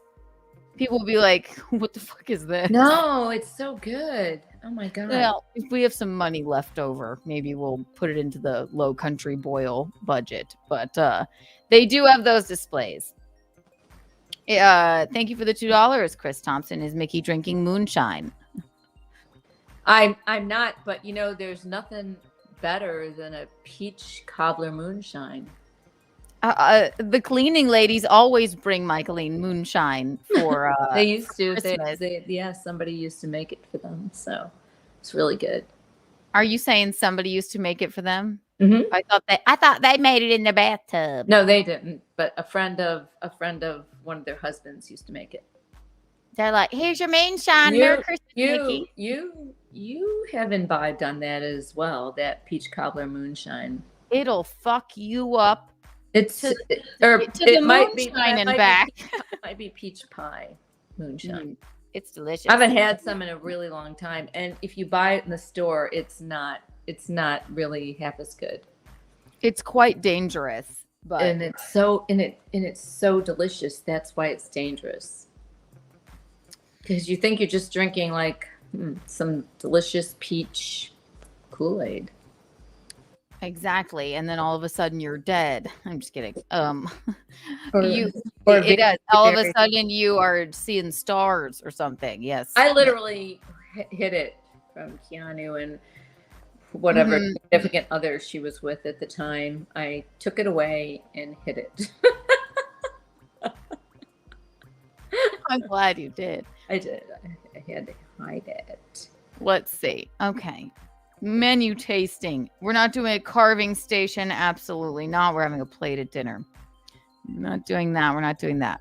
Speaker 1: People will be like, "What the fuck is this?"
Speaker 2: No, it's so good. Oh my god.
Speaker 1: Well, if we have some money left over, maybe we'll put it into the Low Country boil budget. But they do have those displays. Thank you for the $2, Chris Thompson. Is Mickey drinking moonshine?
Speaker 2: I'm not, but you know, there's nothing better than a peach cobbler moonshine.
Speaker 1: The cleaning ladies always bring Michaeline moonshine for
Speaker 2: they used to. Somebody used to make it for them, so it's really good.
Speaker 1: Are you saying somebody used to make it for them?
Speaker 2: Mm-hmm.
Speaker 1: I thought they made it in the bathtub.
Speaker 2: No, they didn't. But a friend of one of their husbands used to make it.
Speaker 1: They're like, "Here's your moonshine, Merry Christmas, Mickey."
Speaker 2: You have imbibed on that as well. That peach cobbler moonshine.
Speaker 1: It'll fuck you up.
Speaker 2: It might be back. It might be peach pie moonshine.
Speaker 1: It's delicious.
Speaker 2: I haven't had some in a really long time, and if you buy it in the store, it's not really half as good.
Speaker 1: It's quite dangerous, but
Speaker 2: it's so delicious. That's why it's dangerous. Because you think you're just drinking like some delicious peach Kool-Aid.
Speaker 1: Exactly, and then all of a sudden you're dead. I'm just kidding. All of a sudden you are seeing stars or something. Yes,
Speaker 2: I literally hid it from Keanu and whatever significant other she was with at the time. I took it away and hid it.
Speaker 1: I'm glad you did.
Speaker 2: I did. I had to hide it.
Speaker 1: Let's see. Okay. Menu tasting. We're not doing a carving station. Absolutely not. We're having a plated dinner. We're not doing that. We're not doing that.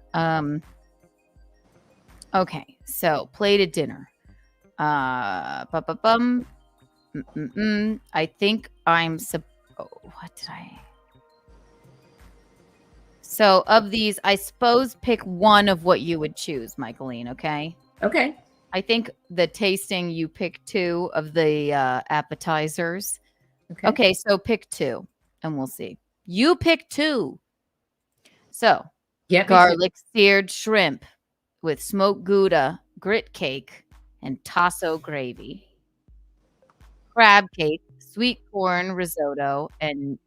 Speaker 1: Okay. So plated dinner. I think what did I? So of these, I suppose pick one of what you would choose, Michaeline. Okay.
Speaker 2: Okay.
Speaker 1: I think the tasting, you pick 2 of the appetizers. Okay, so pick 2 and we'll see. You pick 2. So, garlic seared shrimp with smoked Gouda, grit cake, and tasso gravy. Crab cake, sweet corn risotto, and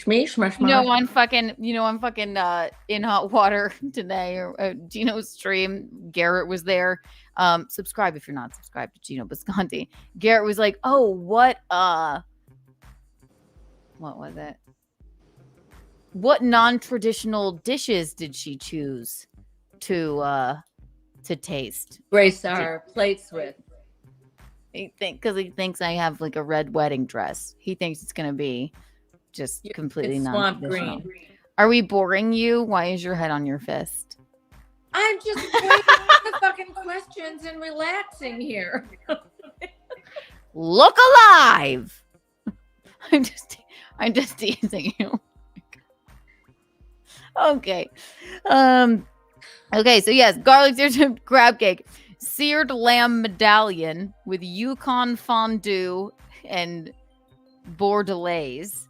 Speaker 1: I'm fucking in hot water today, or Gino's stream. Garrett was there. Subscribe if you're not subscribed to Gino Bisconti. Garrett was like, "Oh, what was it? What non-traditional dishes did she choose to taste?
Speaker 2: Grace our plates with."
Speaker 1: Because he thinks I have like a red wedding dress. He thinks it's gonna be just completely non-traditional. Green. Are we boring you? Why is your head on your fist?
Speaker 2: I'm just waiting for the fucking questions and relaxing here.
Speaker 1: Look alive! I'm just teasing you. Okay. Okay, so yes, garlic seared crab cake, seared lamb medallion with Yukon fondue and bordelaise.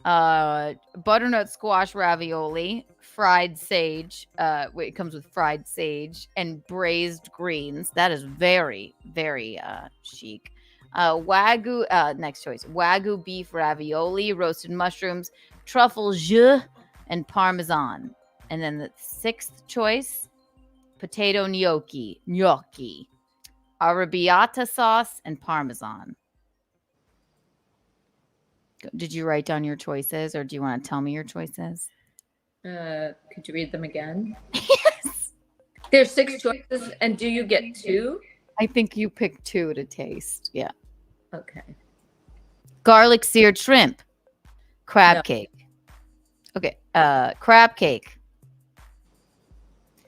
Speaker 1: Butternut squash ravioli, fried sage. It comes with fried sage and braised greens. That is very, very chic. Wagyu, next choice. Wagyu beef ravioli, roasted mushrooms, truffle jus, and parmesan. And then the 6th choice, potato gnocchi, arrabbiata sauce, and parmesan. Did you write down your choices, or do you want to tell me your choices?
Speaker 2: Could you read them again? Yes. There's 6 choices, and do you get 2?
Speaker 1: I think you picked 2 to taste. Yeah.
Speaker 2: Okay.
Speaker 1: Garlic seared shrimp, crab cake. Okay. Crab cake.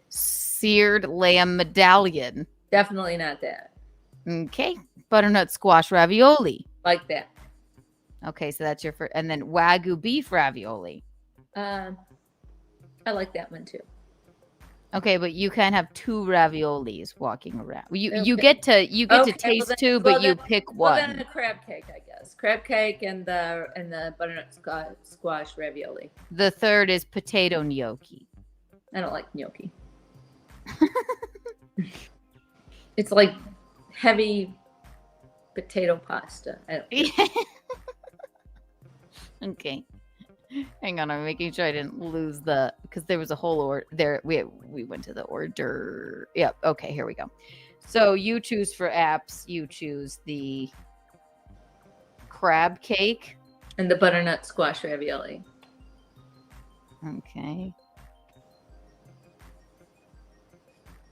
Speaker 1: Seared lamb medallion.
Speaker 2: Definitely not that.
Speaker 1: Okay. Butternut squash ravioli.
Speaker 2: Like that.
Speaker 1: Okay, so that's your first. And then Wagyu beef ravioli.
Speaker 2: I like that one too.
Speaker 1: Okay, but you can't have 2 raviolis walking around. You
Speaker 2: Okay.
Speaker 1: you get to taste 2, but you pick one.
Speaker 2: Well, then the crab cake, I guess. Crab cake and the butternut squash ravioli.
Speaker 1: The 3rd is potato gnocchi.
Speaker 2: I don't like gnocchi. It's like heavy potato pasta. I don't
Speaker 1: Okay. Hang on, I'm making sure I didn't lose because there was a whole we went to the order. Yep. Okay, here we go. So you choose for apps, you choose the crab cake
Speaker 2: and the butternut squash ravioli.
Speaker 1: Okay.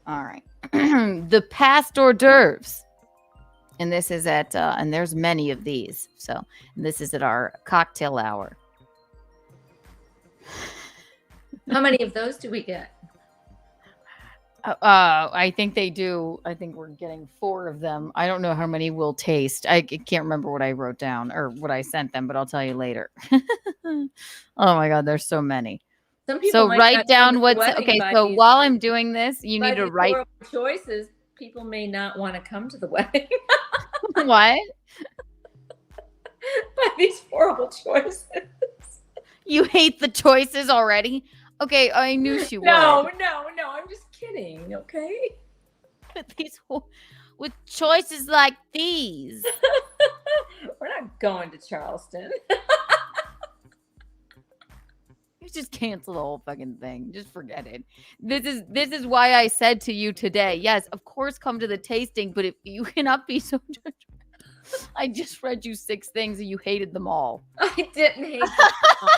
Speaker 1: All right. The past hors d'oeuvres. And this is at and there's many of these. So this is at our cocktail hour.
Speaker 2: How many of those do we get?
Speaker 1: I think they do. I think we're getting 4 of them. I don't know how many we'll taste. I can't remember what I wrote down or what I sent them, but I'll tell you later. Oh my God, there's so many.
Speaker 2: Some people
Speaker 1: So
Speaker 2: might
Speaker 1: write
Speaker 2: not
Speaker 1: down
Speaker 2: come to
Speaker 1: what's
Speaker 2: the wedding
Speaker 1: okay.
Speaker 2: by
Speaker 1: So
Speaker 2: these-
Speaker 1: while I'm doing this, you
Speaker 2: by
Speaker 1: need to
Speaker 2: these
Speaker 1: write
Speaker 2: horrible choices. People may not want to come to the wedding.
Speaker 1: what?
Speaker 2: By these horrible choices.
Speaker 1: You hate the choices already? Okay, I knew she would.
Speaker 2: No, I'm just kidding, okay?
Speaker 1: With choices like these.
Speaker 2: We're not going to Charleston.
Speaker 1: You just cancel the whole fucking thing. Just forget it. This is why I said to you today, yes, of course come to the tasting, but if you cannot be so judgmental. I just read you 6 things and you hated them all.
Speaker 2: I didn't hate them all.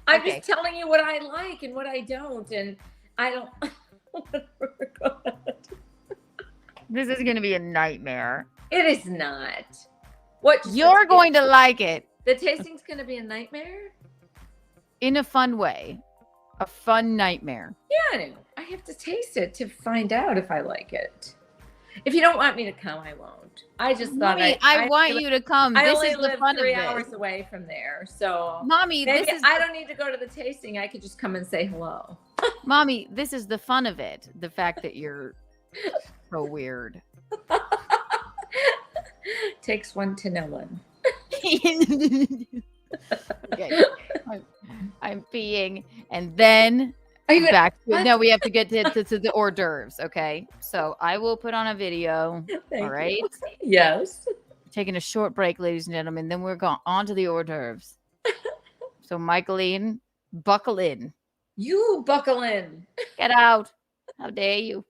Speaker 2: I'm just telling you what I like and what I don't, and I don't.
Speaker 1: This is going to be a nightmare.
Speaker 2: It is not. What
Speaker 1: You're going to like it.
Speaker 2: The tasting's going to be a nightmare?
Speaker 1: In a fun way. A fun nightmare.
Speaker 2: Yeah, I know. I have to taste it to find out if I like it. If you don't want me to come, I won't. I just thought
Speaker 1: Mommy, I want you to come.
Speaker 2: I
Speaker 1: This
Speaker 2: only
Speaker 1: is the
Speaker 2: live
Speaker 1: fun
Speaker 2: 3
Speaker 1: of
Speaker 2: hours
Speaker 1: this.
Speaker 2: away from there, so
Speaker 1: Mommy,
Speaker 2: maybe
Speaker 1: this is
Speaker 2: I don't need to go to the tasting. I could just come and say hello.
Speaker 1: Mommy, this is the fun of it. The fact that you're so weird.
Speaker 2: Takes one to know one.
Speaker 1: Okay. I'm peeing, and then back to, no, we have to get to the hors d'oeuvres. Okay, so I will put on a video. All right.
Speaker 2: You. Yes.
Speaker 1: Taking a short break, ladies and gentlemen. Then we're going on to the hors d'oeuvres. So, Michaeline, buckle in.
Speaker 2: You buckle in.
Speaker 1: Get out. How dare you?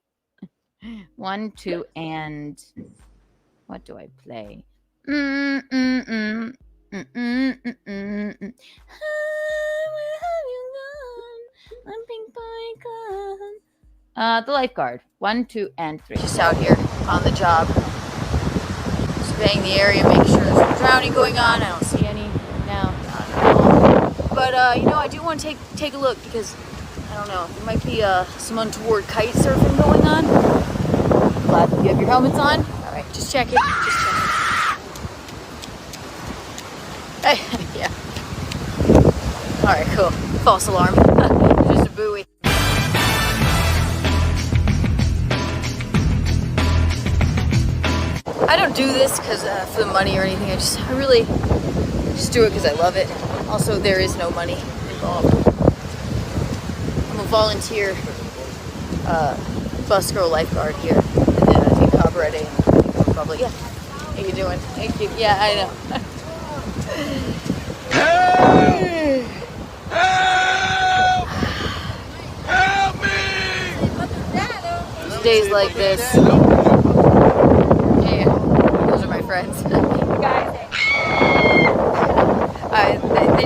Speaker 1: 1, 2, and what do I play? Where have you gone? My pink boy gone. The lifeguard. 1, 2, and 3. Just out here on the job, surveying the area, making sure there's no drowning going on. I don't see any now. But I do want to take a look because I don't know. There might be some untoward kite surfing going on. Glad that you have your helmets on. All right, just check it. Just check it. Hey, yeah. All right, cool. False alarm. Just a buoy. I don't do this because for the money or anything. I really just do it because I love it. Also, there is no money involved. I'm a volunteer bus girl lifeguard here. And then I think Cabaret and probably, yeah. How you doing? Thank you. Yeah, I know.
Speaker 5: Help me!
Speaker 1: Days like this. Yeah, those are my friends. They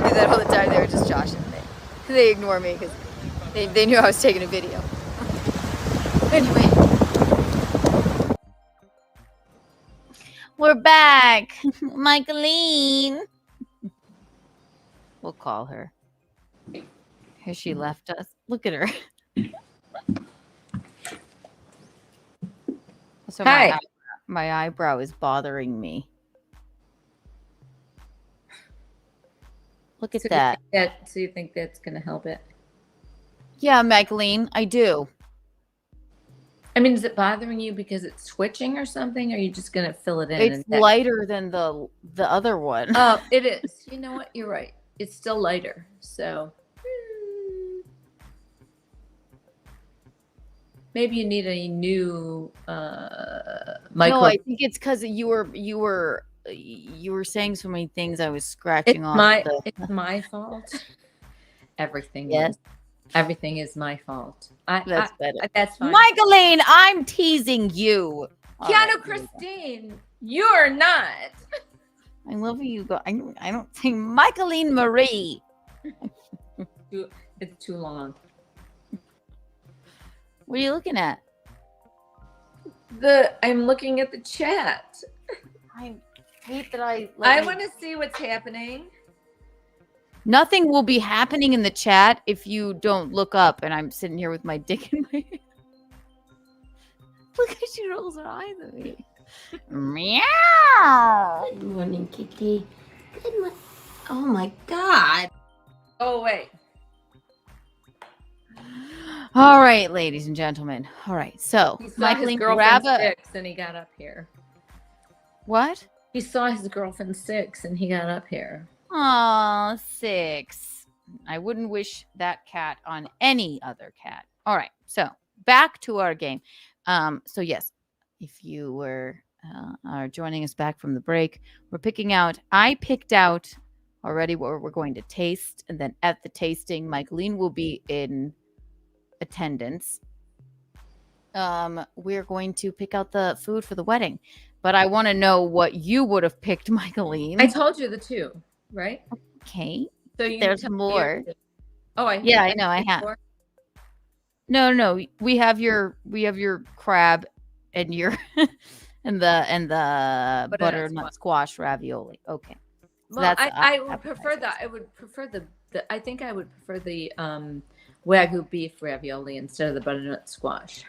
Speaker 1: do that all the time. They were just joshing me. They ignore me because they knew I was taking a video. Anyway, we're back. Michaeline. We'll call her. Here she left us. Look at her. So
Speaker 2: Hi.
Speaker 1: my eyebrow is bothering me. Look at that.
Speaker 2: So you think that's going to help it?
Speaker 1: Yeah, Michaeline, I do.
Speaker 2: I mean, is it bothering you because it's twitching or something? Or are you just going to fill it in?
Speaker 1: It's lighter than the other one.
Speaker 2: Oh, it is. You know what? You're right. It's still lighter. So maybe you need a new micro.
Speaker 1: No, I think it's because you were saying so many things. I was scratching off.
Speaker 2: It's my fault. Everything.
Speaker 1: Yes.
Speaker 2: Everything is my fault.
Speaker 1: That's better.
Speaker 2: That's fine.
Speaker 1: Michaeline, I'm teasing you.
Speaker 2: Keanu, Christine, you're not.
Speaker 1: I love you. I don't think Michaeline Marie.
Speaker 2: It's too long.
Speaker 1: What are you looking at?
Speaker 2: I'm looking at the chat.
Speaker 1: I hate that I
Speaker 2: want to see what's happening.
Speaker 1: Nothing will be happening in the chat if you don't look up, and I'm sitting here with my dick in my hand. Look how she rolls her eyes at me. Meow.
Speaker 9: Good morning, Kiki. Good morning. Oh my God.
Speaker 2: Oh, wait.
Speaker 1: All right, ladies and gentlemen. All right, so
Speaker 2: He saw his girlfriend six and he got up here.
Speaker 1: What?
Speaker 2: He saw his girlfriend six and he got up here.
Speaker 1: Aw, 6. I wouldn't wish that cat on any other cat. All right, so back to our game. So yes, if you are joining us back from the break, I picked out already what we're going to taste, and then at the tasting, Michaeline will be in attendance. We're going to pick out the food for the wedding, but I want to know what you would have picked, Michaeline.
Speaker 2: I told you the two, right?
Speaker 1: Okay.
Speaker 2: So
Speaker 1: there's more.
Speaker 2: Oh, I
Speaker 1: know. I have. No. We have your crab and your and the butternut squash ravioli. Okay. So
Speaker 2: well, I would prefer that. I would prefer I think I would prefer the Wagyu beef ravioli instead of the butternut squash.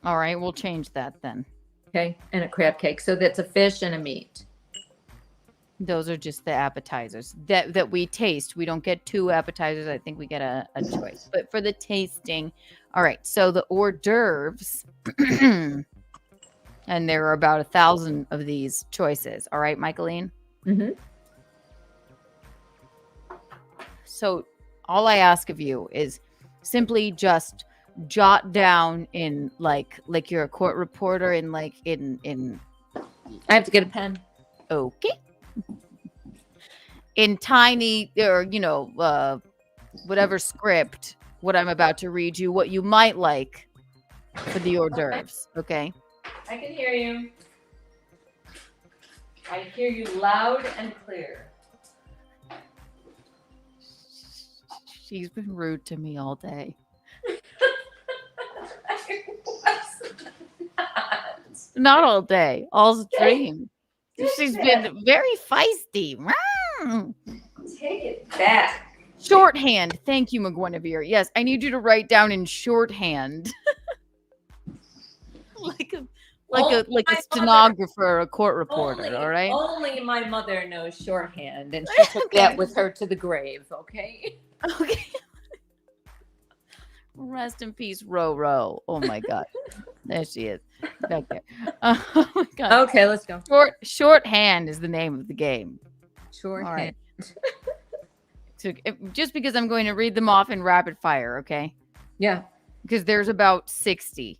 Speaker 1: All right, we'll change that then.
Speaker 2: Okay, and a crab cake. So that's a fish and a meat.
Speaker 1: Those are just the appetizers that we taste. We don't get 2 appetizers. I think we get a choice. But for the tasting, all right. So the hors d'oeuvres, and there are about 1,000 of these choices. All right, Michaeline.
Speaker 2: Mm-hmm.
Speaker 1: So all I ask of you is simply just jot down in like you're a court reporter in.
Speaker 2: I have to get a pen.
Speaker 1: Okay. In tiny or whatever script, what I'm about to read you, what you might like for the hors d'oeuvres. Okay.
Speaker 2: I can hear you. I hear you loud and clear.
Speaker 1: She's been rude to me all day. Not all day. All stream. She's been very feisty.
Speaker 2: Take it back.
Speaker 1: Shorthand. Thank you, McGuinevere. Yes, I need you to write down in shorthand. like a stenographer, a court reporter, all right?
Speaker 2: Only my mother knows shorthand, and she took that with her to the grave, okay?
Speaker 1: Okay. Rest in peace, Ro. Oh my God. There she is. Back there. Oh my God.
Speaker 2: Okay, let's go.
Speaker 1: Shorthand is the name of the game.
Speaker 2: Shorthand.
Speaker 1: Right. So just because I'm going to read them off in rapid fire, okay?
Speaker 2: Yeah.
Speaker 1: Because there's about 60.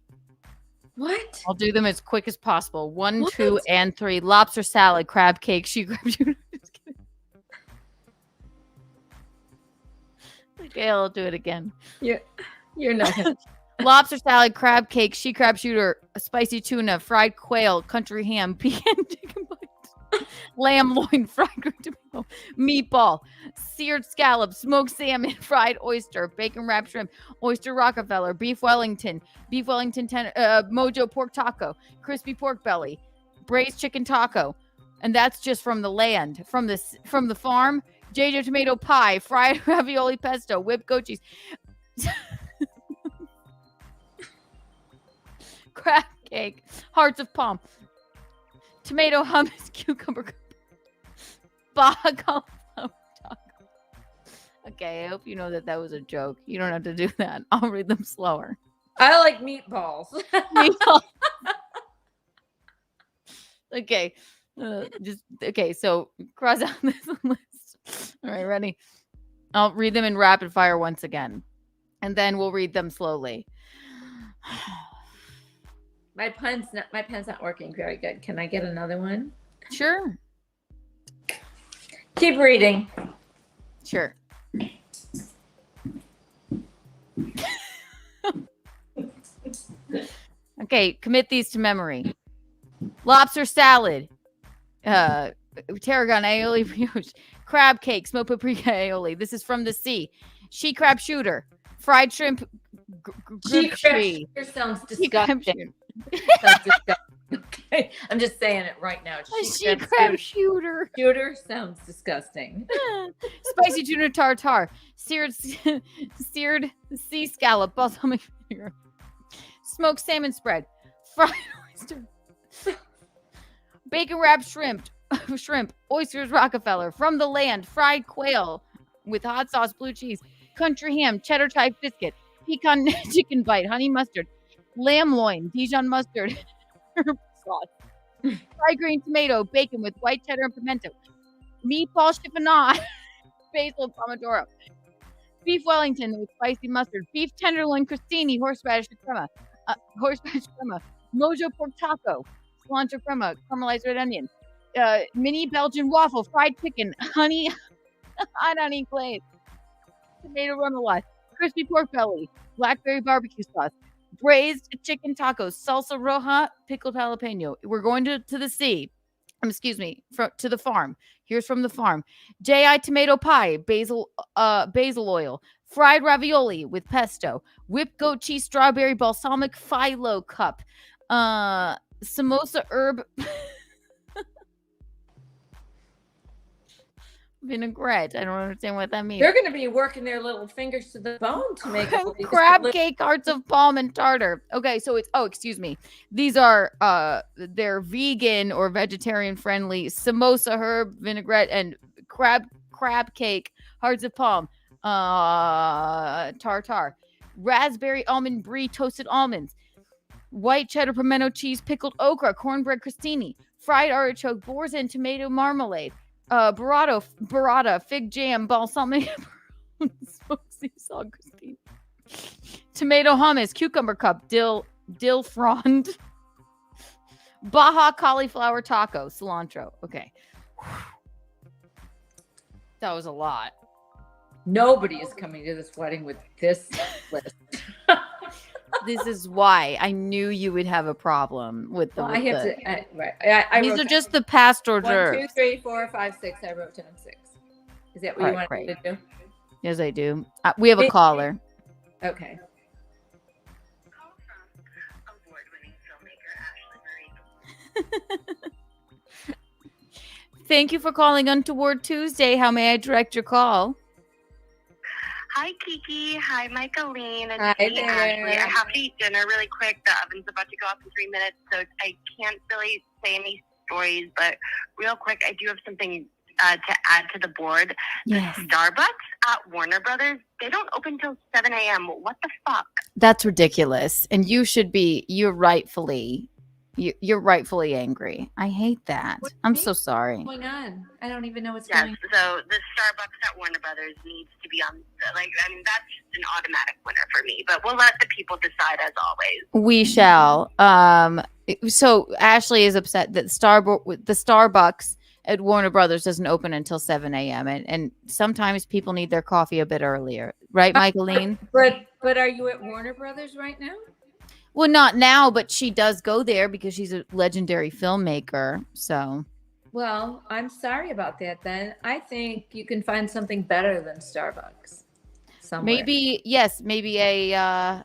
Speaker 2: What?
Speaker 1: I'll do them as quick as possible. 1,
Speaker 2: What?
Speaker 1: 2, and 3. Lobster salad, crab cake, she crab shooter. Just kidding. Okay, I'll do it again.
Speaker 2: You're not gonna.
Speaker 1: Lobster salad, crab cake, she crab shooter, spicy tuna, fried quail, country ham, pecan chicken bites, lamb loin, fried green tomato, meatball, seared scallop, smoked salmon, fried oyster, bacon wrapped shrimp, oyster Rockefeller, beef Wellington, mojo pork taco, crispy pork belly, braised chicken taco, and that's just from the land, from the farm. JJ tomato pie, fried ravioli pesto, whipped goat cheese. Crab cake, hearts of palm, tomato hummus, cucumber, Baja cauliflower taco. Okay, I hope you know that was a joke. You don't have to do that. I'll read them slower.
Speaker 2: I like meatballs.
Speaker 1: Meatballs. Okay, so cross out this list. All right, ready? I'll read them in rapid fire once again, and then we'll read them slowly.
Speaker 2: My pen's not working very good. Can I get another one?
Speaker 1: Sure.
Speaker 2: Keep reading.
Speaker 1: Sure. Okay, commit these to memory. Lobster salad, tarragon aioli brioche, crab cake, smoked paprika aioli. This is from the sea. She crab shooter, fried shrimp.
Speaker 2: She crab shooter sounds disgusting. Okay, I'm just saying it right now.
Speaker 1: She crab shooter.
Speaker 2: Shooter sounds disgusting.
Speaker 1: Spicy tuna tartare, seared sea scallop, balsamic vinegar, smoked salmon spread, fried oyster, bacon wrapped shrimp, oysters Rockefeller, from the land, fried quail with hot sauce, blue cheese, country ham, cheddar type biscuit, pecan chicken bite, honey mustard, lamb loin, Dijon mustard, herb sauce, fried green tomato, bacon with white cheddar and pimento, meatball chiffonade, basil pomodoro, beef Wellington with spicy mustard, beef tenderloin crostini, horseradish crema, mojo pork taco, cilantro crema, caramelized red onion, mini Belgian waffle, fried chicken, honey, hot honey glaze, tomato remoulade, crispy pork belly, blackberry barbecue sauce, braised chicken tacos, salsa roja, pickled jalapeno. We're going to the sea. To the farm. Here's from the farm. J.I. tomato pie, basil oil, fried ravioli with pesto, whipped goat cheese, strawberry balsamic phyllo cup, samosa herb vinaigrette. I don't understand what that means.
Speaker 2: They're going to be working their little fingers to the bone to make
Speaker 1: crab cake, hearts of palm, and tartar. Okay, so it's these are they're vegan or vegetarian friendly samosa herb vinaigrette and crab cake, hearts of palm, tartar, raspberry almond brie, toasted almonds, white cheddar pimento cheese, pickled okra, cornbread crostini, fried artichoke, boar's and tomato marmalade, burrata, fig jam, balsamic smoked sea salt crostini, tomato hummus, cucumber cup, dill frond, Baja cauliflower taco, cilantro. Okay. That was a lot.
Speaker 2: Nobody is coming to this wedding with this list.
Speaker 1: This is why I knew you would have a problem with the.
Speaker 2: Well,
Speaker 1: these are just the past hors d'oeuvres.
Speaker 2: 1, 2, 3, 4, 5, 6. I wrote down 6. Is that what you want me to do?
Speaker 1: Yes, I do. We have a caller.
Speaker 2: Okay.
Speaker 1: Thank you for calling Untoward Tuesday. How may I direct your call?
Speaker 10: Hi, Kiki. Hi, Michaeline. And
Speaker 2: Hi
Speaker 10: Ashley.
Speaker 2: there.
Speaker 10: I have to eat dinner really quick. The oven's about to go off in 3 minutes, so I can't really say any stories. But real quick, I do have something to add to the board.
Speaker 1: Yes.
Speaker 10: The Starbucks at Warner Brothers, they don't open till 7 a.m. What the fuck?
Speaker 1: That's ridiculous. And you're rightfully You're rightfully angry. I hate that. I'm so sorry.
Speaker 2: What's going on? I don't even know what's
Speaker 10: Yes,
Speaker 2: going on.
Speaker 10: so the Starbucks at Warner Brothers needs to be on, that's just an automatic winner for me. But we'll let the people decide as always.
Speaker 1: We shall. So Ashley is upset that the Starbucks at Warner Brothers doesn't open until 7 a.m. And sometimes people need their coffee a bit earlier. Right, Michaeline?
Speaker 2: But are you at Warner Brothers right now?
Speaker 1: Well, not now, but she does go there because she's a legendary filmmaker. So,
Speaker 2: well, I'm sorry about that then. I think you can find something better than Starbucks somewhere.
Speaker 1: Maybe a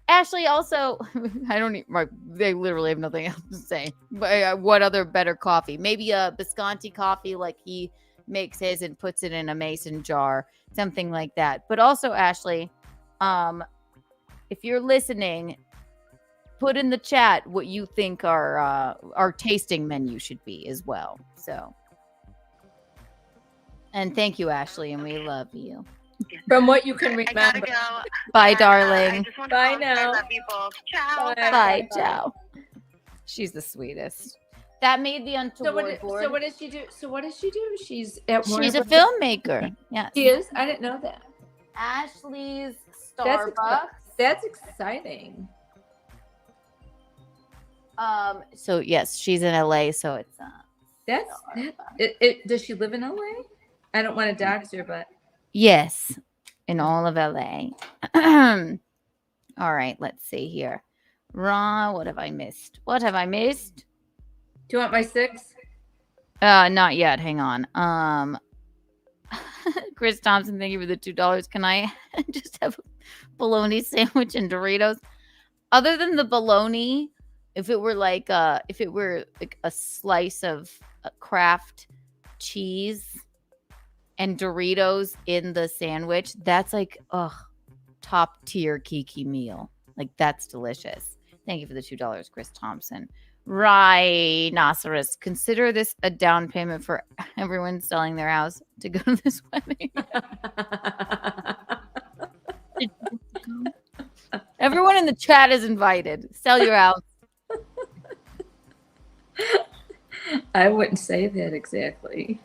Speaker 1: Ashley also, they literally have nothing else to say. But what other better coffee? Maybe a Bisconti coffee, like he makes his and puts it in a mason jar, something like that. But also, Ashley, if you're listening, put in the chat what you think our tasting menu should be as well. So, and thank you, Ashley, and we love you.
Speaker 2: From what you can remember.
Speaker 10: I gotta go.
Speaker 1: Bye, darling.
Speaker 2: Bye now.
Speaker 10: I love you both. Ciao.
Speaker 1: Bye, ciao. She's the sweetest. That made the Untoward board.
Speaker 2: So what does she do? She's at Warner
Speaker 1: She's a
Speaker 2: Brothers?
Speaker 1: filmmaker. Yeah,
Speaker 2: She is? I didn't know that.
Speaker 1: Ashley's Starbucks.
Speaker 2: That's exciting.
Speaker 1: So yes, she's in LA, so it's
Speaker 2: Does she live in LA? I don't want to dox her, but
Speaker 1: yes, in all of LA. All right, let's see here. What have I missed?
Speaker 2: Do you want my 6?
Speaker 1: Not yet. Hang on. Chris Thompson, thank you for the $2. Can I just have a bologna sandwich and Doritos? Other than the bologna, if it were like a slice of Kraft cheese and Doritos in the sandwich, that's like top tier Kiki meal. Like that's delicious. Thank you for the $2, Chris Thompson. Rhinoceros, consider this a down payment for everyone selling their house to go to this wedding. Everyone in the chat is invited. Sell your house.
Speaker 2: I wouldn't say that exactly.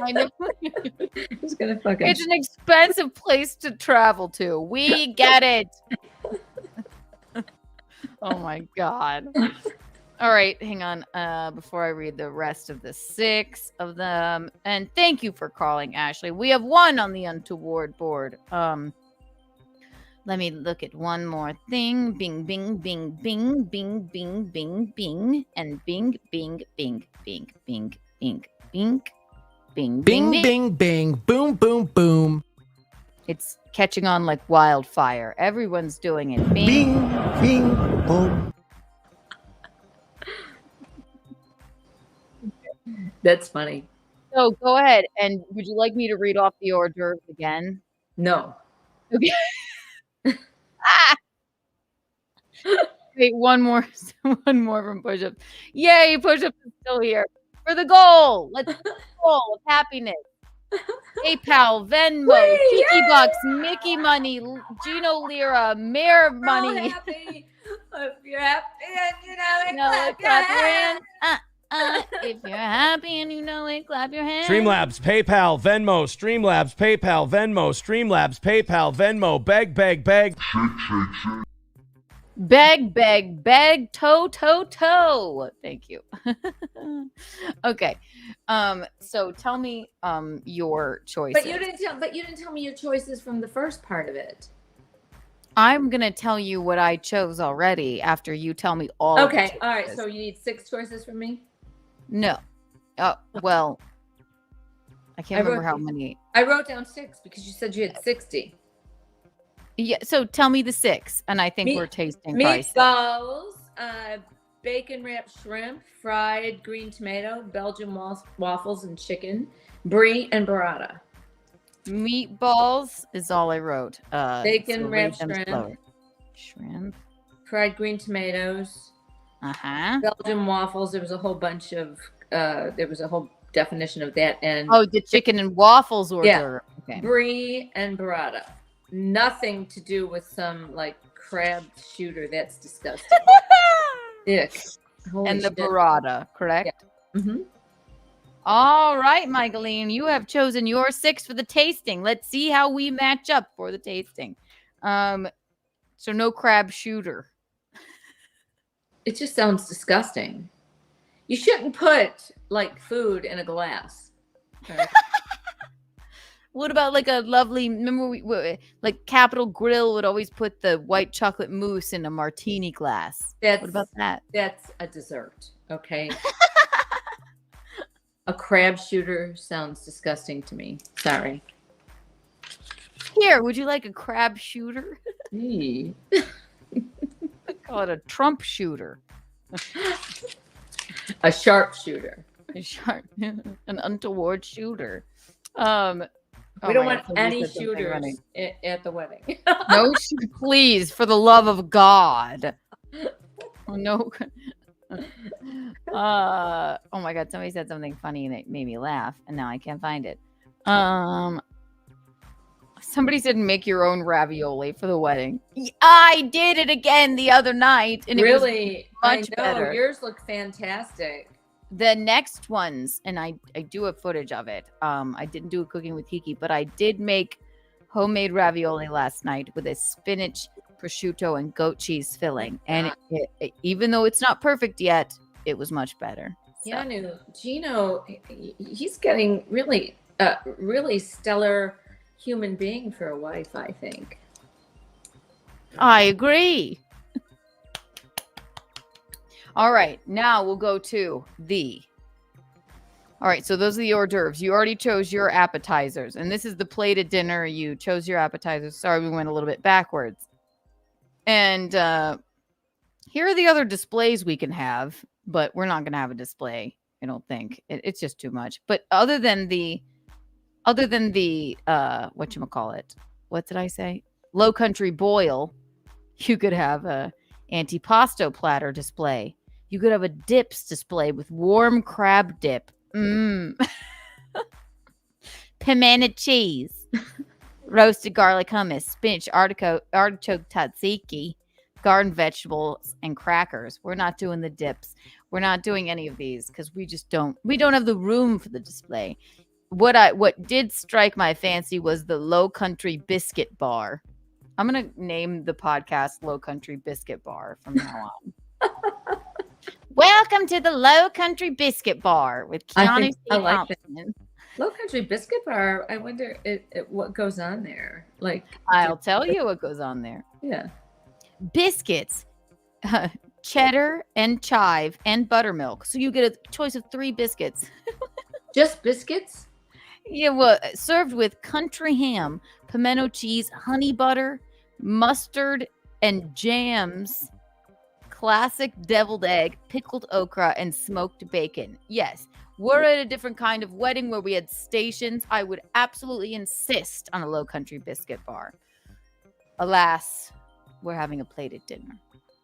Speaker 1: I know.
Speaker 2: It's gonna fucking.
Speaker 1: It's an expensive place to travel to. We get it. Oh my God. All right, hang on. Before I read the rest of the 6 of them, and thank you for calling, Ashley. We have 1 on the Untoward board. Let me look at one more thing. Bing, bing, bing, bing, bing, bing, bing, bing, and bing, bing, bing, bing, bing, bing, bing, bing,
Speaker 11: bing, bing, bing, boom, boom, boom.
Speaker 1: It's catching on like wildfire. Everyone's doing it. Bing,
Speaker 11: bing, boom.
Speaker 2: That's funny.
Speaker 1: So go ahead. And would you like me to read off the hors d'oeuvres again?
Speaker 2: No.
Speaker 1: Okay. Wait, one more from Push-Up. Yay, Push-Up is still here for the goal. Let's do the goal of happiness. PayPal, Venmo, Kiki Bucks, Mickey Money, Gino Lira, Mayor Money.
Speaker 2: Happy. If you're happy and you know it, clap your hands.
Speaker 1: If you're happy and you know it, clap your hands.
Speaker 11: Streamlabs, PayPal, Venmo, Streamlabs, PayPal, Venmo, Streamlabs, PayPal, Venmo, beg, beg, beg.
Speaker 1: Beg, beg, beg, toe, toe, toe. Thank you. Okay. So tell me your choices.
Speaker 2: But you didn't tell me your choices from the first part of it.
Speaker 1: I'm gonna tell you what I chose already after you tell me all.
Speaker 2: Okay. All right. So you need 6 choices from me?
Speaker 1: No. Well, I can't remember how many.
Speaker 2: I wrote down 6 because you said you had 60.
Speaker 1: Yeah. So tell me the 6, and I think we're tasting
Speaker 2: meatballs, bacon wrapped shrimp, fried green tomato, Belgian waffles, and chicken, brie and burrata.
Speaker 1: Meatballs is all I wrote.
Speaker 2: Bacon wrapped
Speaker 1: shrimp,
Speaker 2: fried green tomatoes. Belgian waffles. There was a whole bunch of. There was a whole definition of that. And
Speaker 1: the chicken and waffles order.
Speaker 2: Yeah.
Speaker 1: Okay.
Speaker 2: Brie and burrata. Nothing to do with some like crab shooter. That's disgusting. Ick.
Speaker 1: and the burrata, correct?
Speaker 2: Yeah. Mm-hmm.
Speaker 1: All right, Michaeline, you have chosen your 6 for the tasting. Let's see how we match up for the tasting. So no crab shooter.
Speaker 2: It just sounds disgusting. You shouldn't put like food in a glass. Okay.
Speaker 1: What about like a lovely, remember like Capitol Grill would always put the white chocolate mousse in a martini glass. What about that?
Speaker 2: That's a dessert, okay? A crab shooter sounds disgusting to me. Sorry.
Speaker 1: Here, would you like a crab shooter?
Speaker 2: I
Speaker 1: call it a Trump shooter.
Speaker 2: A sharpshooter.
Speaker 1: An untoward shooter.
Speaker 2: We don't want any shooters at the wedding.
Speaker 1: No, please, for the love of God. Oh, no. Oh my God, somebody said something funny and it made me laugh, and now I can't find it. Somebody said make your own ravioli for the wedding. I did it again the other night, and
Speaker 2: really,
Speaker 1: it was much better.
Speaker 2: Yours look fantastic.
Speaker 1: The next ones, and I do have footage of it. I didn't do a cooking with Kiki, but I did make homemade ravioli last night with a spinach, prosciutto, and goat cheese filling. And even though it's not perfect yet, it was much better.
Speaker 2: Keanu, Gino, he's getting really stellar human being for a wife, I think.
Speaker 1: I agree. All right, now we'll go to all right, so those are the hors d'oeuvres. You already chose your appetizers, and this is the plated dinner. You chose your appetizers. Sorry, we went a little bit backwards. And here are the other displays we can have, but we're not going to have a display, I don't think. It's just too much. But other than the whatchamacallit, what did I say? Low Country Boil, you could have a antipasto platter display. You could have a dips display with warm crab dip. Pimento cheese. Roasted garlic hummus, spinach, artichoke tzatziki, garden vegetables, and crackers. We're not doing the dips. We're not doing any of these because we don't have the room for the display. What did strike my fancy was the Low Country Biscuit Bar. I'm going to name the podcast Low Country Biscuit Bar from now on. Welcome to the Low Country Biscuit Bar with Keanu.
Speaker 2: I like that. Low Country Biscuit Bar. I wonder what goes on there. Like,
Speaker 1: I'll tell you what goes on there.
Speaker 2: Yeah.
Speaker 1: Biscuits, cheddar and chive and buttermilk. So you get a choice of 3 biscuits.
Speaker 2: Just biscuits?
Speaker 1: Yeah, well, served with country ham, pimento cheese, honey butter, mustard, and jams, classic deviled egg, pickled okra, and smoked bacon. Yes, we're at a different kind of wedding where we had stations. I would absolutely insist on a Low Country Biscuit Bar. Alas, we're having a plated dinner.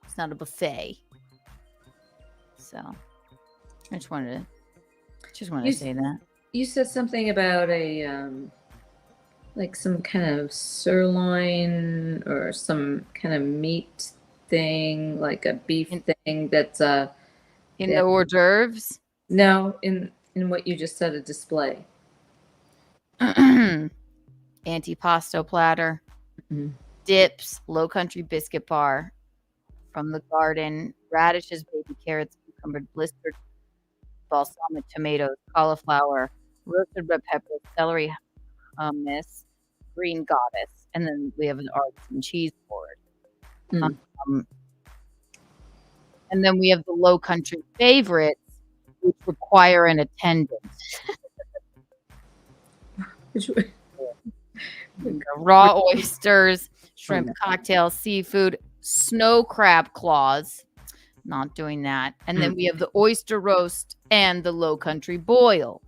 Speaker 1: It's not a buffet. So, I just wanted to say that.
Speaker 2: You said something about a like some kind of sirloin or some kind of meat thing, like a beef thing that's
Speaker 1: in the hors d'oeuvres.
Speaker 2: No, in what you just said, a display.
Speaker 1: Antipasto platter, dips, Low Country Biscuit Bar, from the garden, radishes, baby carrots, cucumber, blistered balsamic tomatoes, cauliflower, roasted red peppers, celery hummus, green goddess, and then we have an artisan cheese board. And then we have the Low Country favorites, which require an attendant. Raw oysters, shrimp cocktail, seafood, snow crab claws. Not doing that. And then we have the oyster roast and the Low Country boil.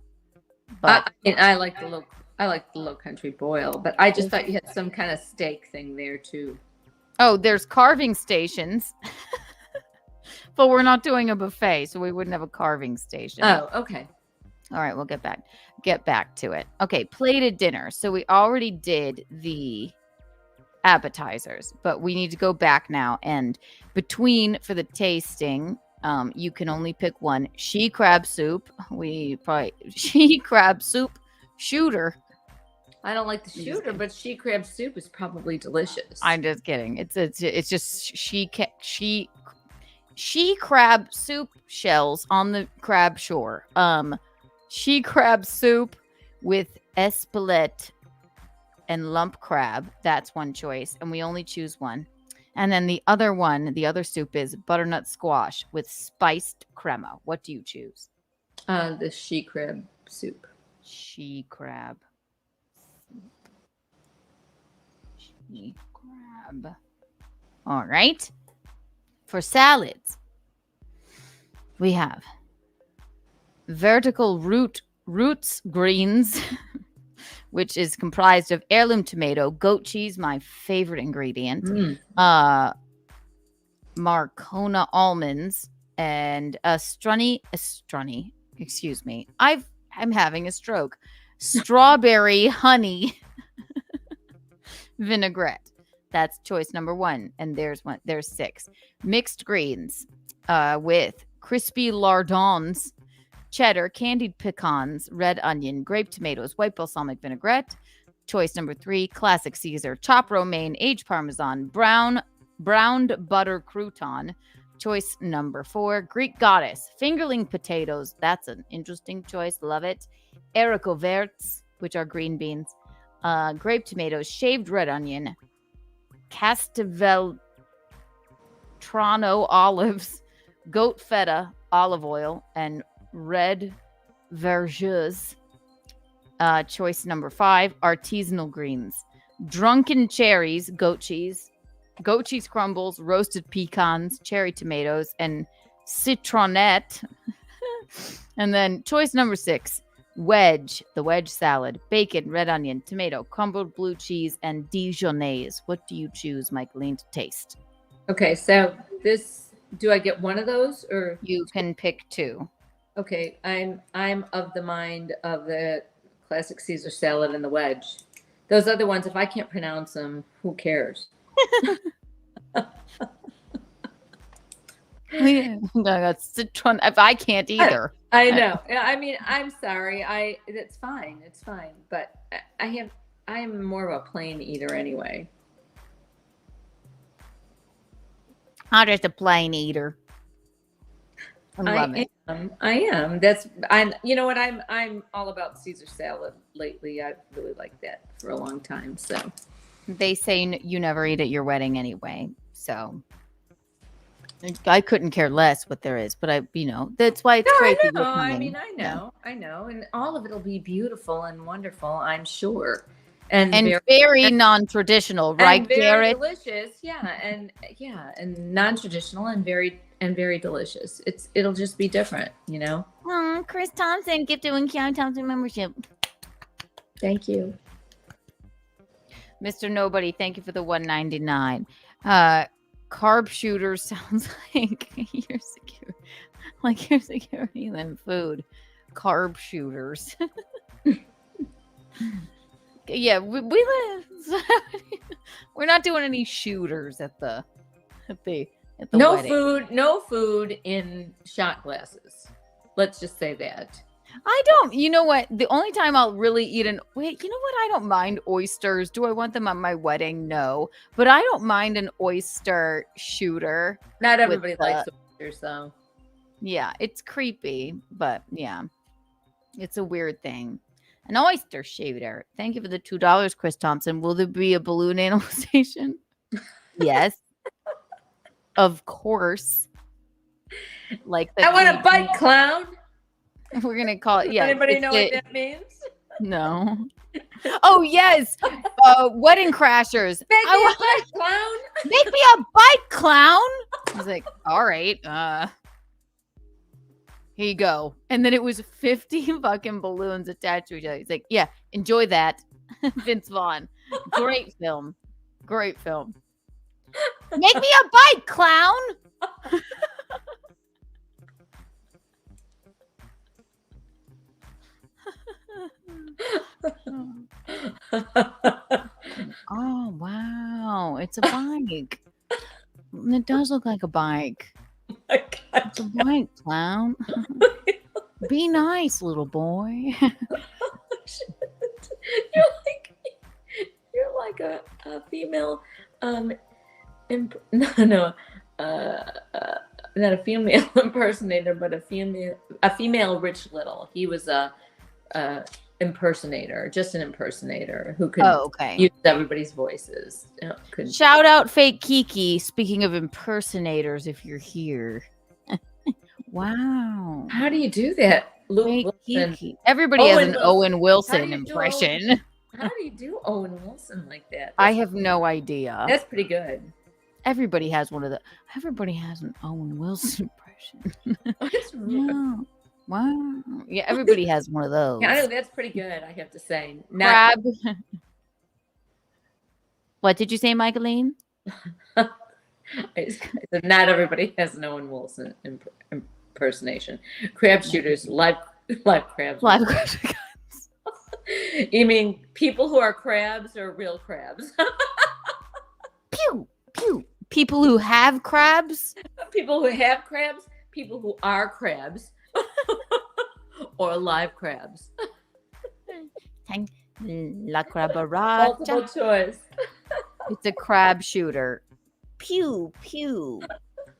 Speaker 1: But
Speaker 2: I like the Low Country boil, but I just thought you had some kind of steak thing there too.
Speaker 1: Oh, there's carving stations. But we're not doing a buffet, so we wouldn't have a carving station.
Speaker 2: Oh, okay.
Speaker 1: All right, we'll get back to it. Okay, plated dinner. So we already did the appetizers, but we need to go back now. And for the tasting, You can only pick one. She crab soup. She crab soup shooter.
Speaker 2: I don't like the shooter, but she crab soup is probably delicious.
Speaker 1: I'm just kidding. It's just she crab soup shells on the crab shore. She crab soup with espelette and lump crab. That's one choice, and we only choose one. And then the other soup is butternut squash with spiced crema. What do you choose?
Speaker 2: The she crab soup.
Speaker 1: She crab. She crab. All right. For salads, we have vertical roots greens, which is comprised of heirloom tomato, goat cheese, my favorite ingredient, Marcona almonds, and excuse me, I'm having a stroke. Strawberry honey vinaigrette. That's choice number 1. And there's 6. Mixed greens with crispy lardons, cheddar, candied pecans, red onion, grape tomatoes, white balsamic vinaigrette. Choice number 3, classic Caesar, chopped romaine, aged parmesan, browned butter crouton. Choice number 4, Greek goddess, fingerling potatoes. That's an interesting choice. Love it. Haricots verts, which are green beans, grape tomatoes, shaved red onion, Castiveltrano olives, goat feta, olive oil, and red vergeuse. Choice number 5, artisanal greens, drunken cherries, goat cheese crumbles, roasted pecans, cherry tomatoes, and citronette. And then choice number 6, the wedge salad, bacon, red onion, tomato, crumbled blue cheese, and Dijonnaise. What do you choose, Michaeline, to taste?
Speaker 2: Okay, so do I get one of those, or
Speaker 1: you can pick 2?
Speaker 2: Okay, I'm of the mind of the classic Caesar salad and the wedge. Those other ones, if I can't pronounce them, who cares?
Speaker 1: If I can't either.
Speaker 2: I know. I mean, I'm sorry. It's fine. It's fine. But I am more of a plain eater anyway.
Speaker 1: I'm just a plain eater.
Speaker 2: I am. You know what? I'm all about Caesar salad lately. I've really liked that for a long time. So
Speaker 1: they say you never eat at your wedding anyway. So I couldn't care less what there is, but that's why it's great.
Speaker 2: I know. I know. And all of it'll be beautiful and wonderful, I'm sure. And
Speaker 1: very non-traditional, right, Garrett?
Speaker 2: Delicious. And non-traditional and very delicious. It'll just be different,
Speaker 1: Chris Thompson gifted one Keanu Thompson membership.
Speaker 2: Thank you.
Speaker 1: Mr. Nobody, thank you for the $1.99. Carb shooter sounds like your security than food. Carb shooters. Yeah, we're not doing any shooters at the wedding.
Speaker 2: No food in shot glasses. Let's just say that.
Speaker 1: I don't. You know what? The only time I'll really eat I don't mind oysters. Do I want them on my wedding? No. But I don't mind an oyster shooter.
Speaker 2: Not everybody likes oysters, though.
Speaker 1: Yeah, it's creepy, but yeah. It's a weird thing. An oyster shooter. Thank you for the $2, Chris Thompson. Will there be a balloon analyzation? Yes. Of course. Like
Speaker 2: I want a bite clown.
Speaker 1: We're gonna call it. Yeah.
Speaker 2: Anybody know what that means?
Speaker 1: No. Oh yes. Wedding crashers.
Speaker 2: Make me a bite clown.
Speaker 1: Make me a bite clown. I was like, all right. Here you go. And then it was 50 fucking balloons attached to each other. He's like, yeah, enjoy that. Vince Vaughn. Great film. Great film. Make me a bite, clown. Oh, wow. It's a bike. It does look like a bike.
Speaker 2: Oh my God.
Speaker 1: Good boy, clown. Be nice, little boy.
Speaker 2: You're like a female, not a female impersonator, but a female Rich Little. He was a impersonator, just an impersonator who could use everybody's voices.
Speaker 1: Shout out fake Kiki. Speaking of impersonators, if you're here. Wow.
Speaker 2: How do you do that?
Speaker 1: Fake Kiki. Everybody has an Owen Wilson impression.
Speaker 2: How do you do Owen Wilson like that?
Speaker 1: I have no idea.
Speaker 2: That's pretty good.
Speaker 1: Everybody has one of the. Everybody has an Owen Wilson impression. Yeah. Wow. Yeah, everybody has one of those.
Speaker 2: Yeah, I know that's pretty good. I have to say.
Speaker 1: Crab. What did you say, Michaeline?
Speaker 2: I said not everybody has an Owen Wilson impersonation. Crab shooters, live crabs.
Speaker 1: Live crabs.
Speaker 2: You mean people who are crabs or real crabs?
Speaker 1: Pew, pew. People who have crabs?
Speaker 2: People who have crabs, people who are crabs, or live crabs.
Speaker 1: La crabaracha.
Speaker 2: Multiple choice.
Speaker 1: It's a crab shooter. Pew, pew.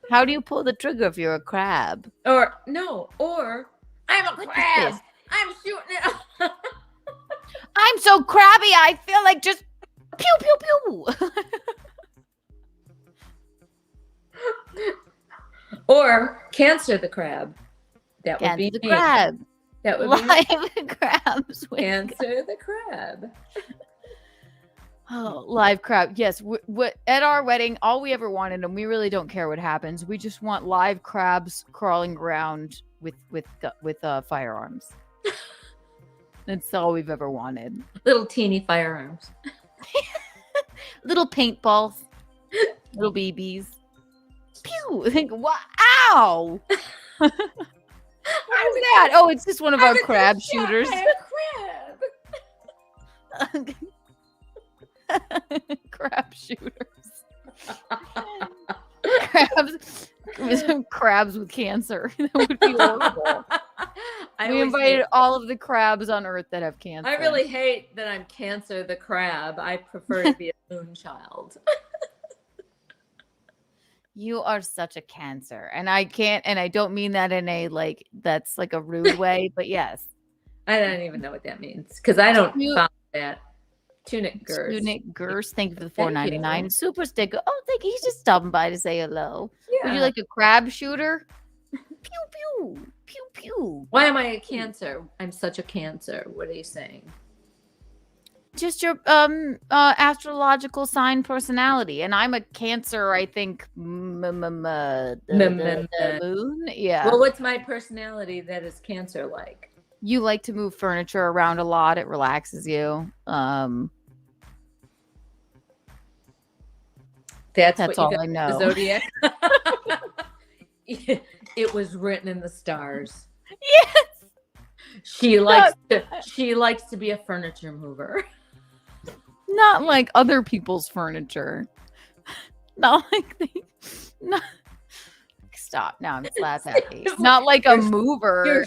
Speaker 1: How do you pull the trigger if you're a crab?
Speaker 2: Or I'm a crab. I'm shooting it.
Speaker 1: I'm so crabby, I feel like just pew, pew, pew.
Speaker 2: Or Cancer the crab. That would be
Speaker 1: the crab.
Speaker 2: That would
Speaker 1: be crabs.
Speaker 2: Cancer the crab.
Speaker 1: Oh, live crab. Yes. At our wedding, all we ever wanted, and we really don't care what happens. We just want live crabs crawling around with firearms. That's all we've ever wanted.
Speaker 2: Little teeny firearms.
Speaker 1: Little paintballs. Little BBs. Pew! Think, wow! What was that? Oh, it's just one of our crab shooters. Crab shooters. Crabs with cancer. That would be horrible. We invited all of the crabs on Earth that have cancer.
Speaker 2: I really hate that I'm Cancer the crab. I prefer to be a moon child.
Speaker 1: You are such a Cancer, and I don't mean that in a that's like a rude way, but yes.
Speaker 2: I don't even know what that means because I don't follow that. Tunic
Speaker 1: Gers. Thank you for the $4.99 super sticker. Oh, thank you. He's just stopping by to say hello. Yeah. Would you like a crab shooter? Pew pew pew pew.
Speaker 2: Why am I a Cancer? I'm such a Cancer. What are you saying?
Speaker 1: Just your astrological sign personality, and I'm a Cancer. I think the moon. Yeah.
Speaker 2: Well, what's my personality that is Cancer like?
Speaker 1: You like to move furniture around a lot. It relaxes you.
Speaker 2: That's
Speaker 1: all I know.
Speaker 2: The Zodiac. It was written in the stars.
Speaker 1: Yes.
Speaker 2: She likes to be a furniture mover.
Speaker 1: Not like other people's furniture. Not like Stop. Now I'm slap happy. Not like a mover.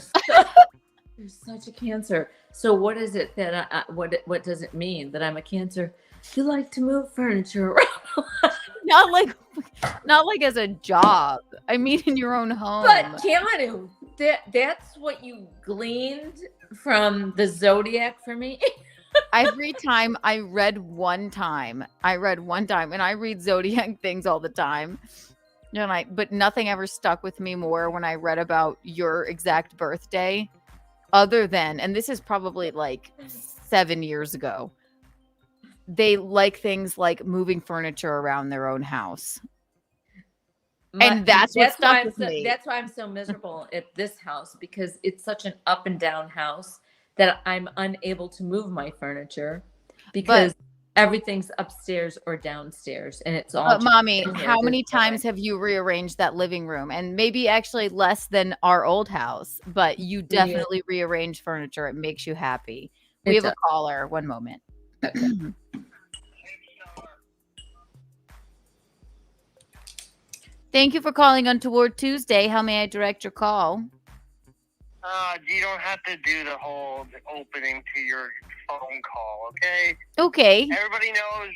Speaker 2: You're such a Cancer. So what is it that what does it mean that I'm a Cancer? You like to move furniture around.
Speaker 1: Not like as a job. I mean in your own home.
Speaker 2: But Keanu, that's what you gleaned from the Zodiac for me.
Speaker 1: Every time I read one time, and I read Zodiac things all the time. But nothing ever stuck with me more when I read about your exact birthday. Other than, and this is probably like 7 years ago, they like things like moving furniture around their own house. And that's what stuck with me.
Speaker 2: That's why I'm so miserable at this house, because it's such an up and down house that I'm unable to move my furniture because everything's upstairs or downstairs, and it's all.
Speaker 1: Mommy, how many times have you rearranged that living room? And maybe actually less than our old house, but you definitely rearrange furniture. It makes you happy. We have a caller. One moment. Thank you for calling Untoward Tuesday. How may I direct your call?
Speaker 12: You don't have to do the whole opening to your phone call, okay?
Speaker 1: Okay.
Speaker 12: Everybody knows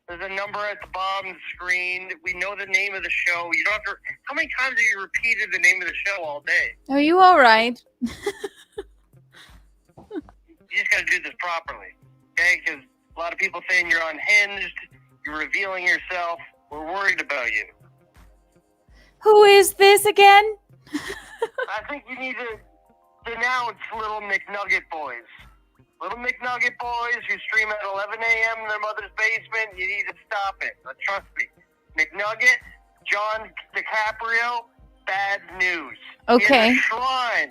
Speaker 12: there's a number at the bottom of the screen. We know the name of the show. You don't have to. How many times have you repeated the name of the show all day?
Speaker 1: Are you all right?
Speaker 12: You just got to do this properly, okay? Because a lot of people saying you're unhinged, you're revealing yourself. We're worried about you.
Speaker 1: Who is this again?
Speaker 12: I think you need to denounce Little McNugget Boys. Little McNugget Boys who stream at 11 a.m. in their mother's basement, you need to stop it. Trust me. McNugget, John DiCaprio, bad news.
Speaker 1: Okay.
Speaker 12: He has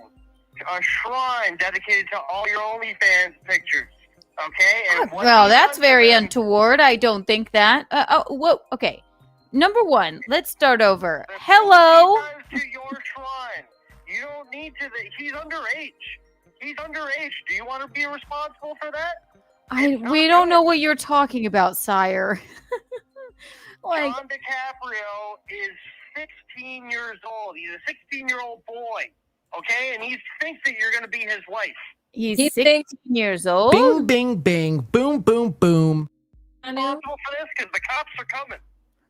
Speaker 12: a shrine dedicated to all your OnlyFans pictures. Okay? And
Speaker 1: Well, that's very untoward. I don't think that. Okay. Number one, let's start over. Hello.
Speaker 12: To your shrine. You don't need to. He's underage. He's underage. Do you want to be responsible for that?
Speaker 1: We don't know what you're talking about, sire.
Speaker 12: John DiCaprio is 16 years old. He's a 16-year-old boy. Okay? And he thinks that you're going to be his wife.
Speaker 1: He's 16 years old?
Speaker 13: Bing, bing, bing. Boom, boom, boom.
Speaker 12: Responsible for this because the cops are coming.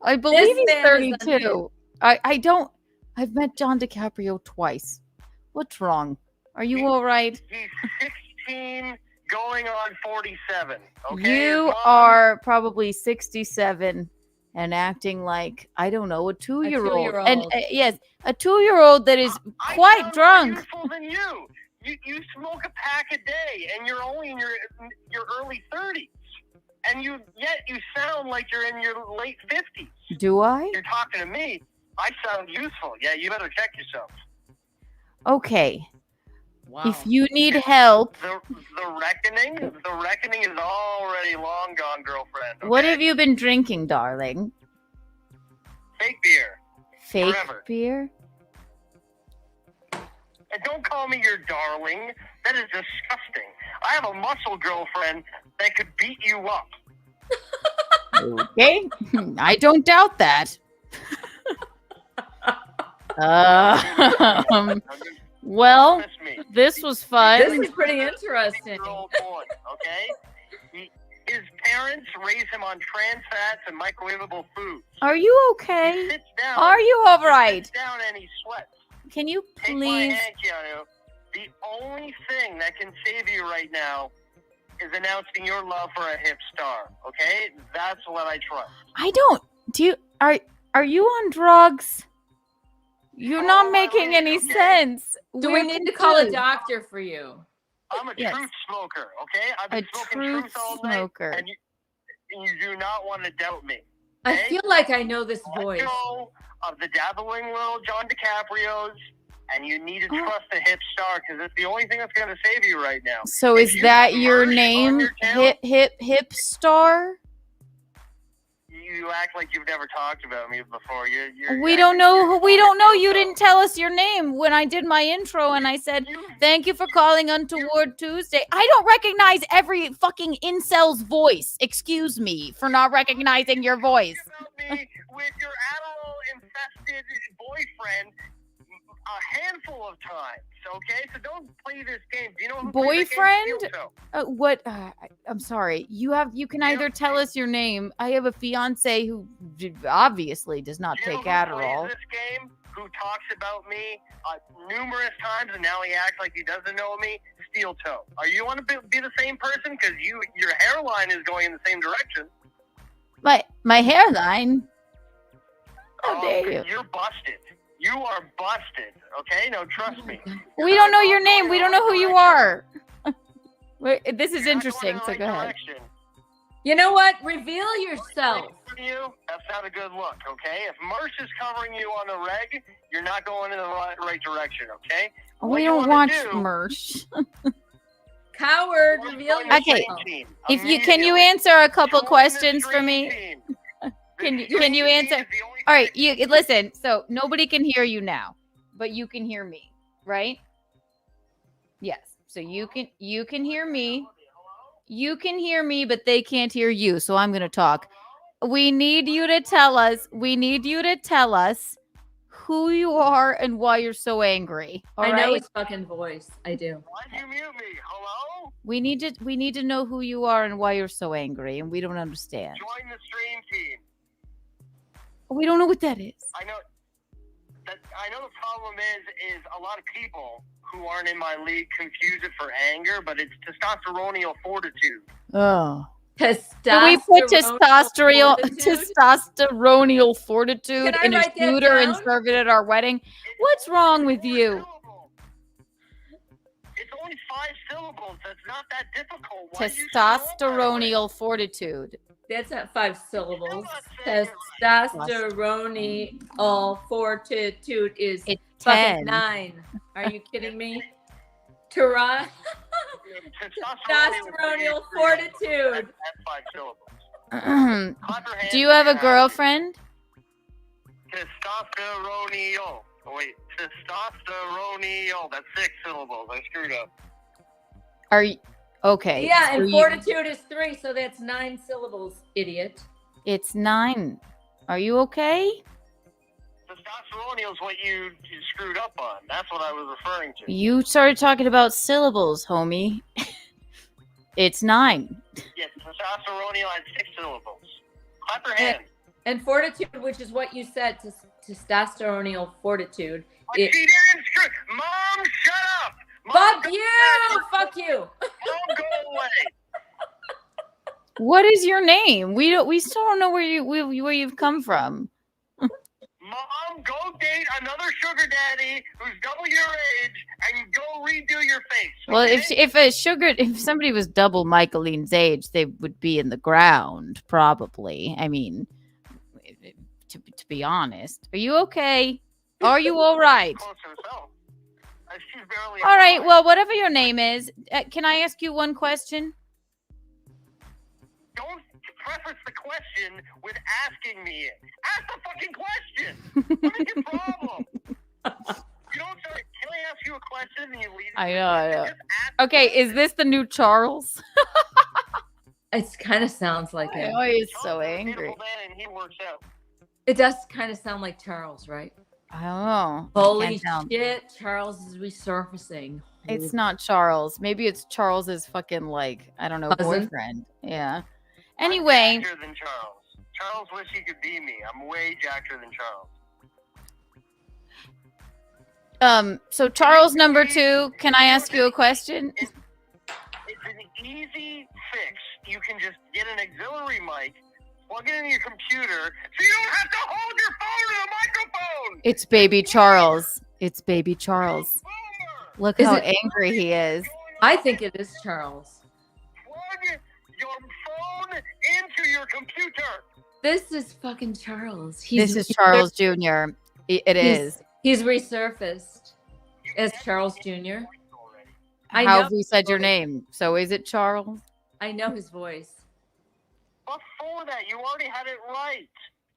Speaker 1: I believe he's 32. I've met John DiCaprio twice. What's wrong? Are you all right?
Speaker 12: He's 16 going on 47. Okay?
Speaker 1: You are probably 67 and acting like, I don't know, a 2-year-old. And yes, a 2-year-old that is quite drunk.
Speaker 12: I'm more youthful than you. You smoke a pack a day and you're only in your early 30s. And yet you sound like you're in your late 50s.
Speaker 1: Do I?
Speaker 12: You're talking to me. I sound youthful. Yeah, you better check yourself.
Speaker 1: Okay.
Speaker 12: Wow.
Speaker 1: If you need help.
Speaker 12: The reckoning is already long gone, girlfriend. Okay?
Speaker 1: What have you been drinking, darling?
Speaker 12: Fake beer.
Speaker 1: Fake
Speaker 12: Forever.
Speaker 1: beer?
Speaker 12: And don't call me your darling. That is disgusting. I have a muscle girlfriend that could beat you up.
Speaker 1: Okay. I don't doubt that. Well, this was fun.
Speaker 2: This is pretty interesting.
Speaker 12: Okay? His parents raise him on trans fats and microwavable foods.
Speaker 1: Are you okay?
Speaker 12: He sits down,
Speaker 1: Are you all right?
Speaker 12: He sits down and he sweats.
Speaker 1: Can you
Speaker 12: Take my
Speaker 1: please?
Speaker 12: hand, Keanu. The only thing that can save you right now is announcing your love for a hip star. Okay? That's what I trust.
Speaker 1: I don't. Are you on drugs? You're not making any sense.
Speaker 2: Do we need to call a doctor for you?
Speaker 12: I'm a truth smoker, okay? I've been smoking truth all
Speaker 1: smoker.
Speaker 12: night, and you do not want to doubt me.
Speaker 2: I feel like I know this
Speaker 12: Let
Speaker 2: voice.
Speaker 12: go of the dabbling little John DiCaprios, and you need to trust the hip star because it's the only thing that's going to save you right now.
Speaker 1: So
Speaker 12: If
Speaker 1: is
Speaker 12: you
Speaker 1: that
Speaker 12: have
Speaker 1: your
Speaker 12: merch on
Speaker 1: name?
Speaker 12: your tail,
Speaker 1: Hip star?
Speaker 12: You act like you've never talked about me before.
Speaker 1: We don't know. We don't know. You didn't tell us your name when I did my intro, and I said, "Thank you for calling Untoward Tuesday." I don't recognize every fucking incel's voice. Excuse me for not recognizing your voice.
Speaker 12: with your Adderall-infested boyfriend a handful of times, okay? So don't play this game. Do you know who plays this game?
Speaker 1: Boyfriend?
Speaker 12: Steel Toe.
Speaker 1: What? I'm sorry. You can either tell us your name. I have a fiance who obviously does not
Speaker 12: Do you
Speaker 1: take
Speaker 12: know who
Speaker 1: Adderall.
Speaker 12: plays this game, who talks about me numerous times, and now he acts like he doesn't know me? Steel Toe. Are you want to be the same person? Because your hairline is going in the same direction.
Speaker 1: My hairline? How dare you?
Speaker 12: You're busted. You are busted. Okay? No, trust me.
Speaker 1: We don't know your name. We don't know who you are. Wait, this is interesting, so go ahead.
Speaker 2: You know what? Reveal yourself.
Speaker 12: That's not a good look, okay? If Merce is covering you on the reg, you're not going in the right direction, okay?
Speaker 1: We don't watch Mersh.
Speaker 2: Coward, reveal yourself.
Speaker 1: Okay. Can you answer a couple questions for me? Can you answer? All right, you listen. So nobody can hear you now, but you can hear me, right? Yes. So you can hear me. You can hear me, but they can't hear you. So I'm going to talk. We need you to tell us who you are and why you're so angry. All
Speaker 2: I
Speaker 1: right?
Speaker 2: know his fucking voice. I do.
Speaker 12: Why'd you mute me? Hello?
Speaker 1: We need to know who you are and why you're so angry, and we don't understand.
Speaker 12: Join the stream team.
Speaker 1: We don't know what that is.
Speaker 12: I know the problem is a lot of people who aren't in my league confuse it for anger, but it's testosteronial fortitude.
Speaker 1: Oh. Can we put testosteronial fortitude in a scooter and serve it at our wedding? What's wrong with you?
Speaker 12: It's only 5 syllables. That's not that difficult.
Speaker 1: Testosteronial fortitude.
Speaker 2: That's not 5 syllables. Testosteronial fortitude is fucking 9. Are you kidding me? Testosteronial fortitude.
Speaker 12: That's 5 syllables.
Speaker 1: Do you have a girlfriend?
Speaker 12: Testosteronial. Oh, wait, testosteronial. That's 6 syllables. I screwed up.
Speaker 1: Are you okay?
Speaker 2: Yeah, and fortitude is 3, so that's 9 syllables, idiot.
Speaker 1: It's 9. Are you okay?
Speaker 12: Testosteronial is what you screwed up on. That's what I was referring to.
Speaker 1: You started talking about syllables, homie. It's 9.
Speaker 12: Yes, testosteronial had 6 syllables. Clap your hand.
Speaker 2: And fortitude, which is what you said, testosteronial fortitude.
Speaker 12: She didn't screw. Mom, shut up. Mom,
Speaker 2: Fuck you! Fuck you!
Speaker 12: Mom, go away.
Speaker 1: What is your name? We still don't know where you've come from.
Speaker 12: Mom, go date another sugar daddy who's double your age and go redo your face. Okay?
Speaker 1: Well, if somebody was double Michaeline's age, they would be in the ground, probably. I mean, to be honest. Are you okay? Are you all right? All right, well, whatever your name is, can I ask you one question?
Speaker 12: Don't preface the question with asking me it. Ask the fucking question. What is your problem? You don't start, can I ask you a question and you leave it?
Speaker 1: I know. Okay, is this the new Charles?
Speaker 2: It kind of sounds like it.
Speaker 1: Oh, he's so angry.
Speaker 12: And he works out.
Speaker 2: It does kind of sound like Charles, right?
Speaker 1: I don't know.
Speaker 2: Holy shit, Charles is resurfacing.
Speaker 1: It's not Charles. Maybe it's Charles's fucking, like, I don't know,
Speaker 2: cousin?
Speaker 1: boyfriend. Yeah. Anyway.
Speaker 12: I'm jacker than Charles. Charles wish he could be me. I'm way jacker than Charles.
Speaker 1: So Charles number 2, can I ask you a question?
Speaker 12: It's an easy fix. You can just get an auxiliary mic, plug it into your computer, so you don't have to hold your phone to the microphone.
Speaker 1: It's baby Charles. It's baby Charles. Look how angry he is.
Speaker 2: I think it is Charles.
Speaker 12: Plug your phone into your computer.
Speaker 2: This is fucking Charles.
Speaker 1: This is Charles Jr. It is.
Speaker 2: He's resurfaced as Charles Jr.
Speaker 1: How have we said your name? So is it Charles?
Speaker 2: I know his voice.
Speaker 12: Before that, you already had it right.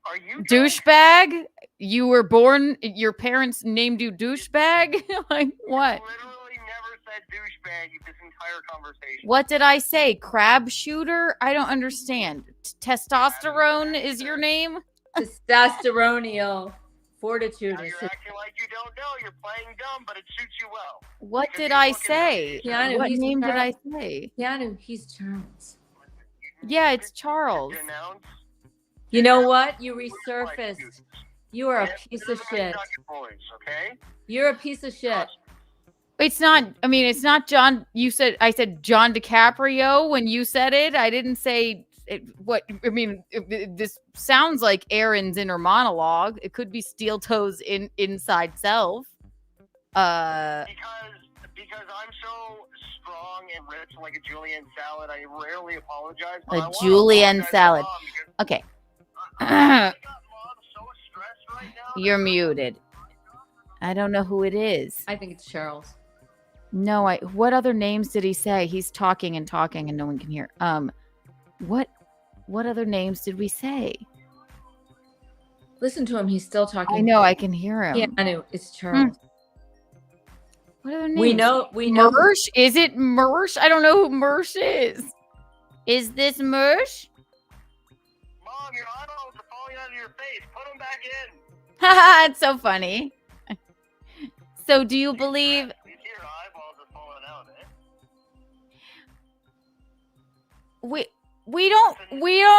Speaker 12: Are you
Speaker 1: douchebag? You were born, your parents named you douchebag? Like what?
Speaker 12: You literally never said douchebag this entire conversation.
Speaker 1: What did I say? Crab shooter? I don't understand. Testosterone is your name?
Speaker 2: Testosteronial fortitude.
Speaker 12: Now you're acting like you don't know. You're playing dumb, but it suits you well.
Speaker 1: What did I say?
Speaker 2: Keanu,
Speaker 1: what name did I
Speaker 2: Charles.
Speaker 1: say?
Speaker 2: Keanu, he's Charles.
Speaker 1: Yeah, it's Charles.
Speaker 2: You know what? You resurfaced. You are a piece of shit. You're a piece of shit.
Speaker 1: It's not, I mean, it's not John. I said John DiCaprio when you said it. I didn't say this sounds like Aaron's inner monologue. It could be Steel Toes inside self.
Speaker 12: Because I'm so strong and rich like a julienne salad, I rarely apologize.
Speaker 1: A julienne salad. Okay. You're muted. I don't know who it is.
Speaker 2: I think it's Charles.
Speaker 1: No, what other names did he say? He's talking and no one can hear. What other names did we say?
Speaker 2: Listen to him. He's still talking.
Speaker 1: I know. I can hear him.
Speaker 2: Yeah, I know. It's Charles.
Speaker 1: What other names?
Speaker 2: We know.
Speaker 1: Mersh? Is it Mersh? I don't know who Mersh is. Is this Mersh?
Speaker 12: Mom, your eyeballs are falling out of your face. Put them back in.
Speaker 1: It's so funny. So do you believe...
Speaker 12: Your eyeballs are falling out, eh?
Speaker 1: We don't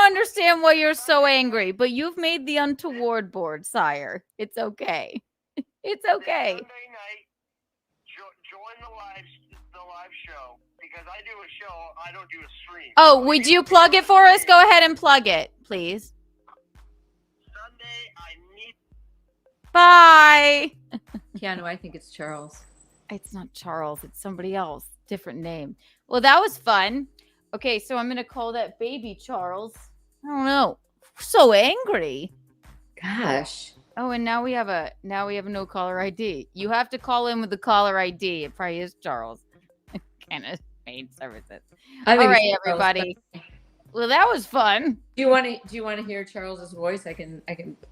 Speaker 1: understand why you're so angry, but you've made the untoward board, sire. It's okay. It's okay.
Speaker 12: Sunday night, join the live show, because I do a show, I don't do a stream.
Speaker 1: Oh, would you plug it for us? Go ahead and plug it, please.
Speaker 12: Sunday, I need...
Speaker 1: Bye.
Speaker 2: Keanu, I think it's Charles.
Speaker 1: It's not Charles. It's somebody else. Different name. Well, that was fun. Okay, so I'm going to call that baby Charles. I don't know. So angry.
Speaker 2: Gosh.
Speaker 1: Oh, and now we have a no caller ID. You have to call in with the caller ID. It probably is Charles. Kind of paid services. All right, everybody. Well, that was fun.
Speaker 2: Do you want to hear Charles's voice? I can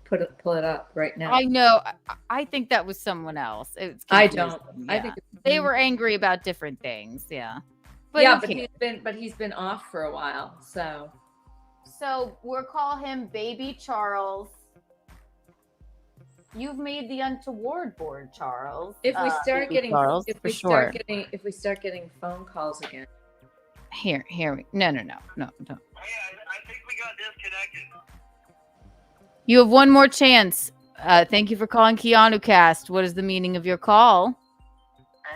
Speaker 2: pull it up right now.
Speaker 1: I know. I think that was someone else.
Speaker 2: I don't.
Speaker 1: Yeah.
Speaker 2: I think
Speaker 1: they were angry about different things. Yeah.
Speaker 2: But he's been off for a while. So
Speaker 1: we'll call him Baby Charles. You've made the untoward board, Charles.
Speaker 2: If we start getting
Speaker 1: Charles,
Speaker 2: if we start getting phone calls again.
Speaker 1: Here. No.
Speaker 12: Hey, I think we got disconnected.
Speaker 1: You have one more chance. Thank you for calling Keanu Cast. What is the meaning of your call?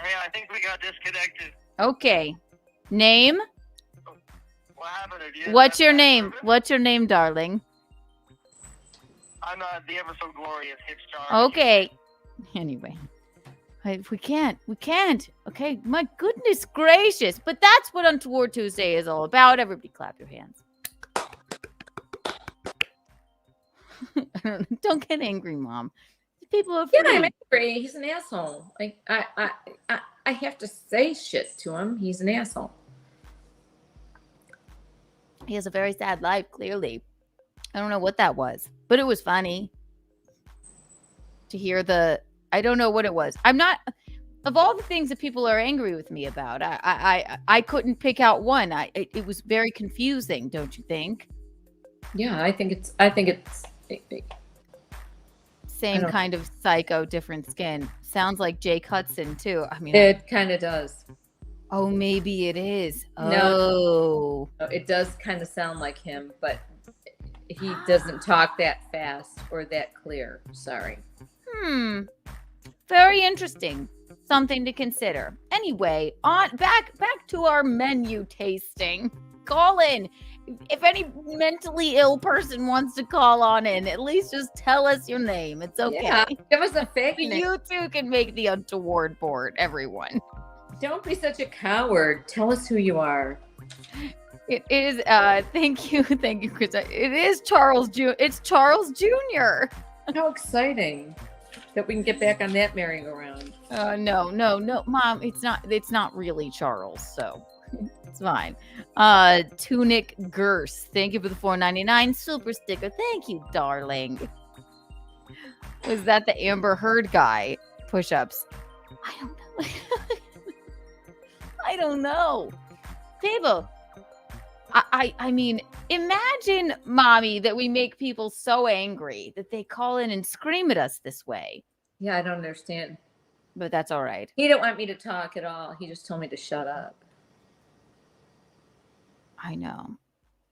Speaker 12: Hey, I think we got disconnected.
Speaker 1: Okay. Name?
Speaker 12: What happened?
Speaker 1: What's your name? What's your name, darling?
Speaker 12: I'm the ever so glorious Hitch Charles.
Speaker 1: Okay. Anyway. We can't. Okay. My goodness gracious. But that's what Untoward Tuesday is all about. Everybody clap your hands. Don't get angry, Mom. People are free.
Speaker 2: Yeah, I'm angry. He's an asshole. Like I have to say shit to him. He's an asshole.
Speaker 1: He has a very sad life, clearly. I don't know what that was, but it was funny to hear I don't know what it was. I'm not, of all the things that people are angry with me about, I couldn't pick out one. It was very confusing, don't you think?
Speaker 2: Yeah, I think it's
Speaker 1: same kind of psycho, different skin. Sounds like Jake Hudson too. I mean,
Speaker 2: it kind of does.
Speaker 1: Oh, maybe it is.
Speaker 2: No, it does kind of sound like him, but he doesn't talk that fast or that clear. Sorry.
Speaker 1: Very interesting. Something to consider. Anyway, back to our menu tasting. Call in. If any mentally ill person wants to call on in, at least just tell us your name. It's okay.
Speaker 2: Yeah, give us a fake name.
Speaker 1: You too can make the untoward board, everyone.
Speaker 2: Don't be such a coward. Tell us who you are.
Speaker 1: It is, thank you, Chris. It is Charles It's Charles Jr.
Speaker 2: How exciting that we can get back on that merry-go-round.
Speaker 1: No, Mom, it's not really Charles, so it's fine. Tunic Gurse, thank you for the $4.99 super sticker. Thank you, darling. Was that the Amber Heard guy? Push-ups. I don't know. Table. I mean, imagine, Mommy, that we make people so angry that they call in and scream at us this way.
Speaker 2: Yeah, I don't understand.
Speaker 1: But that's all right.
Speaker 2: He didn't want me to talk at all. He just told me to shut up.
Speaker 1: I know.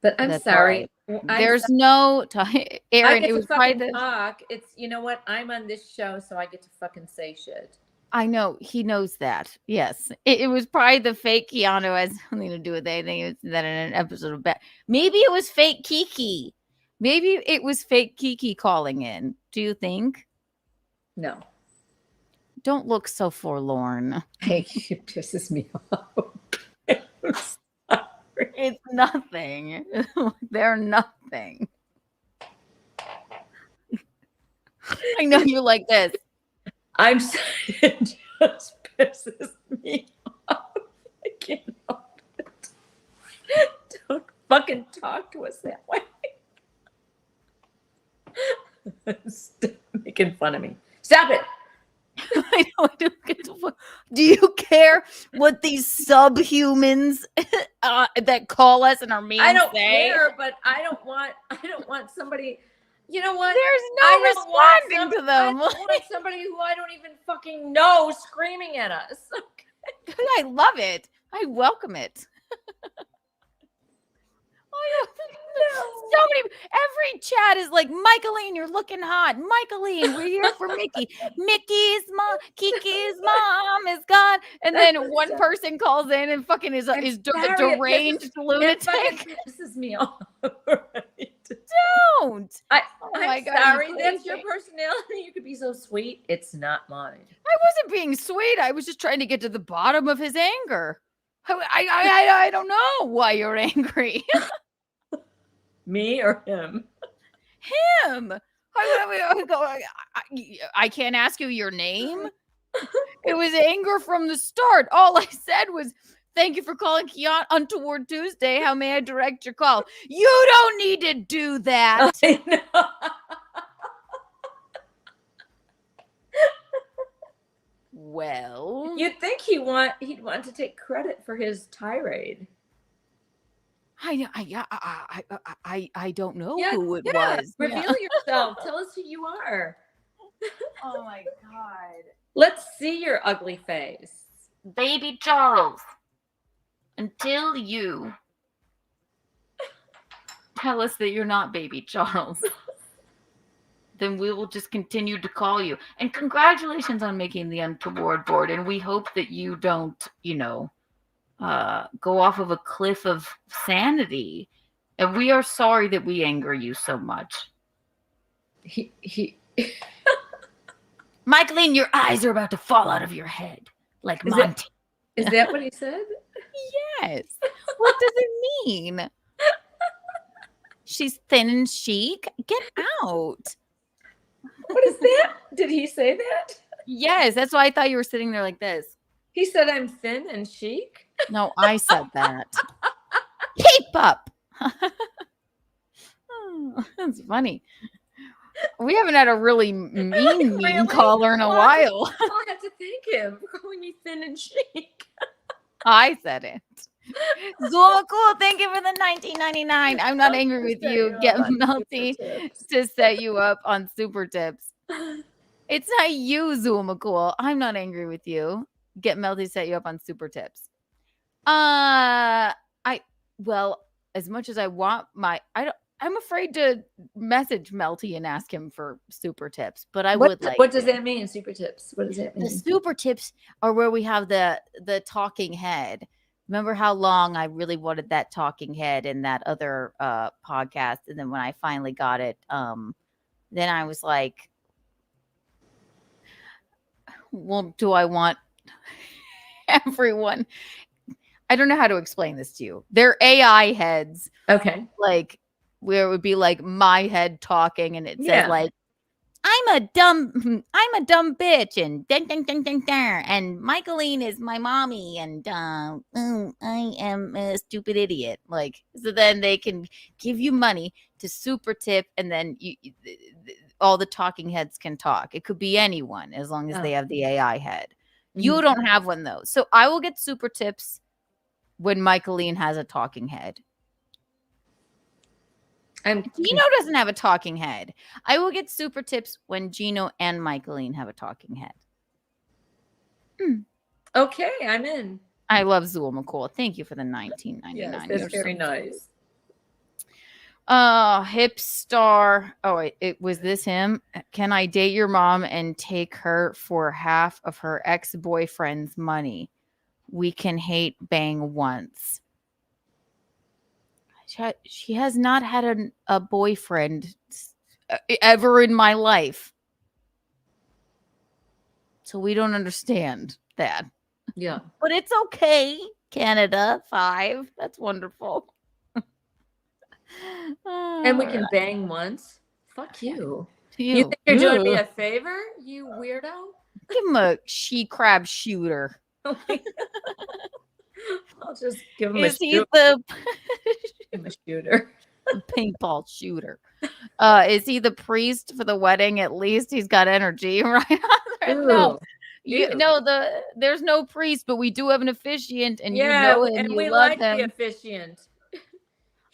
Speaker 2: But I'm sorry.
Speaker 1: Right. There's no time. Aaron,
Speaker 2: it was probably
Speaker 1: the
Speaker 2: talk. It's, you know what? I'm on this show, so I get to fucking say shit.
Speaker 1: I know. He knows that. Yes. It was probably the fake Keanu has something to do with anything. It's that in an episode of maybe it was fake Kiki. Maybe it was fake Kiki calling in. Do you think?
Speaker 2: No.
Speaker 1: Don't look so forlorn.
Speaker 2: Hey, it pisses me off.
Speaker 1: It's nothing. They're nothing. I know you like this.
Speaker 2: I'm sorry, it just pisses me off. I can't help it. Don't fucking talk to us that way. Stop making fun of me. Stop it.
Speaker 1: I know. Do you care what these subhumans that call us and are mean
Speaker 2: I don't
Speaker 1: say?
Speaker 2: care, but I don't want somebody. You know what?
Speaker 1: There's
Speaker 2: I
Speaker 1: no
Speaker 2: don't want
Speaker 1: responding to them.
Speaker 2: I don't want somebody who I don't even fucking know screaming at us.
Speaker 1: I love it. I welcome it. So many, every chat is like, Michaeline, you're looking hot. Michaeline, we're here for Mickey. Kiki's mom is gone. And then one person calls in and fucking is a deranged lunatic.
Speaker 2: This is me off.
Speaker 1: Don't.
Speaker 2: I'm
Speaker 1: my God,
Speaker 2: sorry.
Speaker 1: you
Speaker 2: That's
Speaker 1: crazy.
Speaker 2: your personality. You could be so sweet. It's not mine.
Speaker 1: I wasn't being sweet. I was just trying to get to the bottom of his anger. I don't know why you're angry.
Speaker 2: Me or him?
Speaker 1: Him. I can't ask you your name. It was anger from the start. All I said was, thank you for calling Keanu Untoward Tuesday. How may I direct your call? You don't need to do that.
Speaker 2: I know.
Speaker 1: Well,
Speaker 2: You'd think he'd want to take credit for his tirade.
Speaker 1: I don't know who it
Speaker 2: Yeah.
Speaker 1: was.
Speaker 2: Reveal yourself. Tell us who you are.
Speaker 1: Oh my God.
Speaker 2: Let's see your ugly face.
Speaker 1: Baby Charles. Until you tell us that you're not Baby Charles, then we will just continue to call you. And congratulations on making the Untoward board. And we hope that you don't, go off of a cliff of sanity. And we are sorry that we anger you so much. Michaeline, your eyes are about to fall out of your head. Like Monty.
Speaker 2: Is that what he said?
Speaker 1: Yes. What does it mean? She's thin and chic. Get out.
Speaker 2: What is that? Did he say that?
Speaker 1: Yes, that's why I thought you were sitting there like this.
Speaker 2: He said I'm thin and chic?
Speaker 1: No, I said that. Keep up. Oh, that's funny. We haven't had a really mean caller in a while.
Speaker 2: I'll have to thank him for calling me thin and chic.
Speaker 1: I said it. Zula Cool, thank you for the $19.99. I'm not angry with you. Get Melty to set you up on super tips. It's not you, Zuma Cool. I'm not angry with you. Get Melty to set you up on super tips. Well, as much as I want I'm afraid to message Melty and ask him for super tips, but
Speaker 2: What does that mean, super tips? What does that mean?
Speaker 1: The super tips are where we have the talking head. Remember how long I really wanted that talking head in that other podcast, and then when I finally got it, then I was like, well, do I want everyone? I don't know how to explain this to you. They're AI heads.
Speaker 2: Okay.
Speaker 1: Like where it would be like my head talking and it says like, I'm a dumb bitch and ding, ding, ding, ding, ding, and Michaeline is my mommy and I am a stupid idiot. Like, so then they can give you money to super tip and then all the talking heads can talk. It could be anyone as long as they have the AI head. You don't have one though. So I will get super tips when Michaeline has a talking head. Gino doesn't have a talking head. I will get super tips when Gino and Michaeline have a talking head.
Speaker 2: Okay, I'm in.
Speaker 1: I love Zool McCool. Thank you for the $19.99.
Speaker 2: Yes, that's very nice.
Speaker 1: Hip star. Oh, wait, it was this him? Can I date your mom and take her for half of her ex-boyfriend's money? We can hate bang once. She has not had a boyfriend ever in my life. So we don't understand that.
Speaker 2: Yeah.
Speaker 1: But it's okay. Canada 5. That's wonderful.
Speaker 2: And we can bang once. Fuck you.
Speaker 1: You
Speaker 2: think you're doing me a favor, you weirdo?
Speaker 1: Give him a she-crab shooter.
Speaker 2: I'll just give him
Speaker 1: Is
Speaker 2: a
Speaker 1: he
Speaker 2: shooter.
Speaker 1: the
Speaker 2: a shooter.
Speaker 1: paintball shooter? Is he the priest for the wedding? At least he's got energy, right? No, there's no priest, but we do have an officiant, and you know him,
Speaker 2: and
Speaker 1: you
Speaker 2: we
Speaker 1: love
Speaker 2: like
Speaker 1: him.
Speaker 2: the officiant.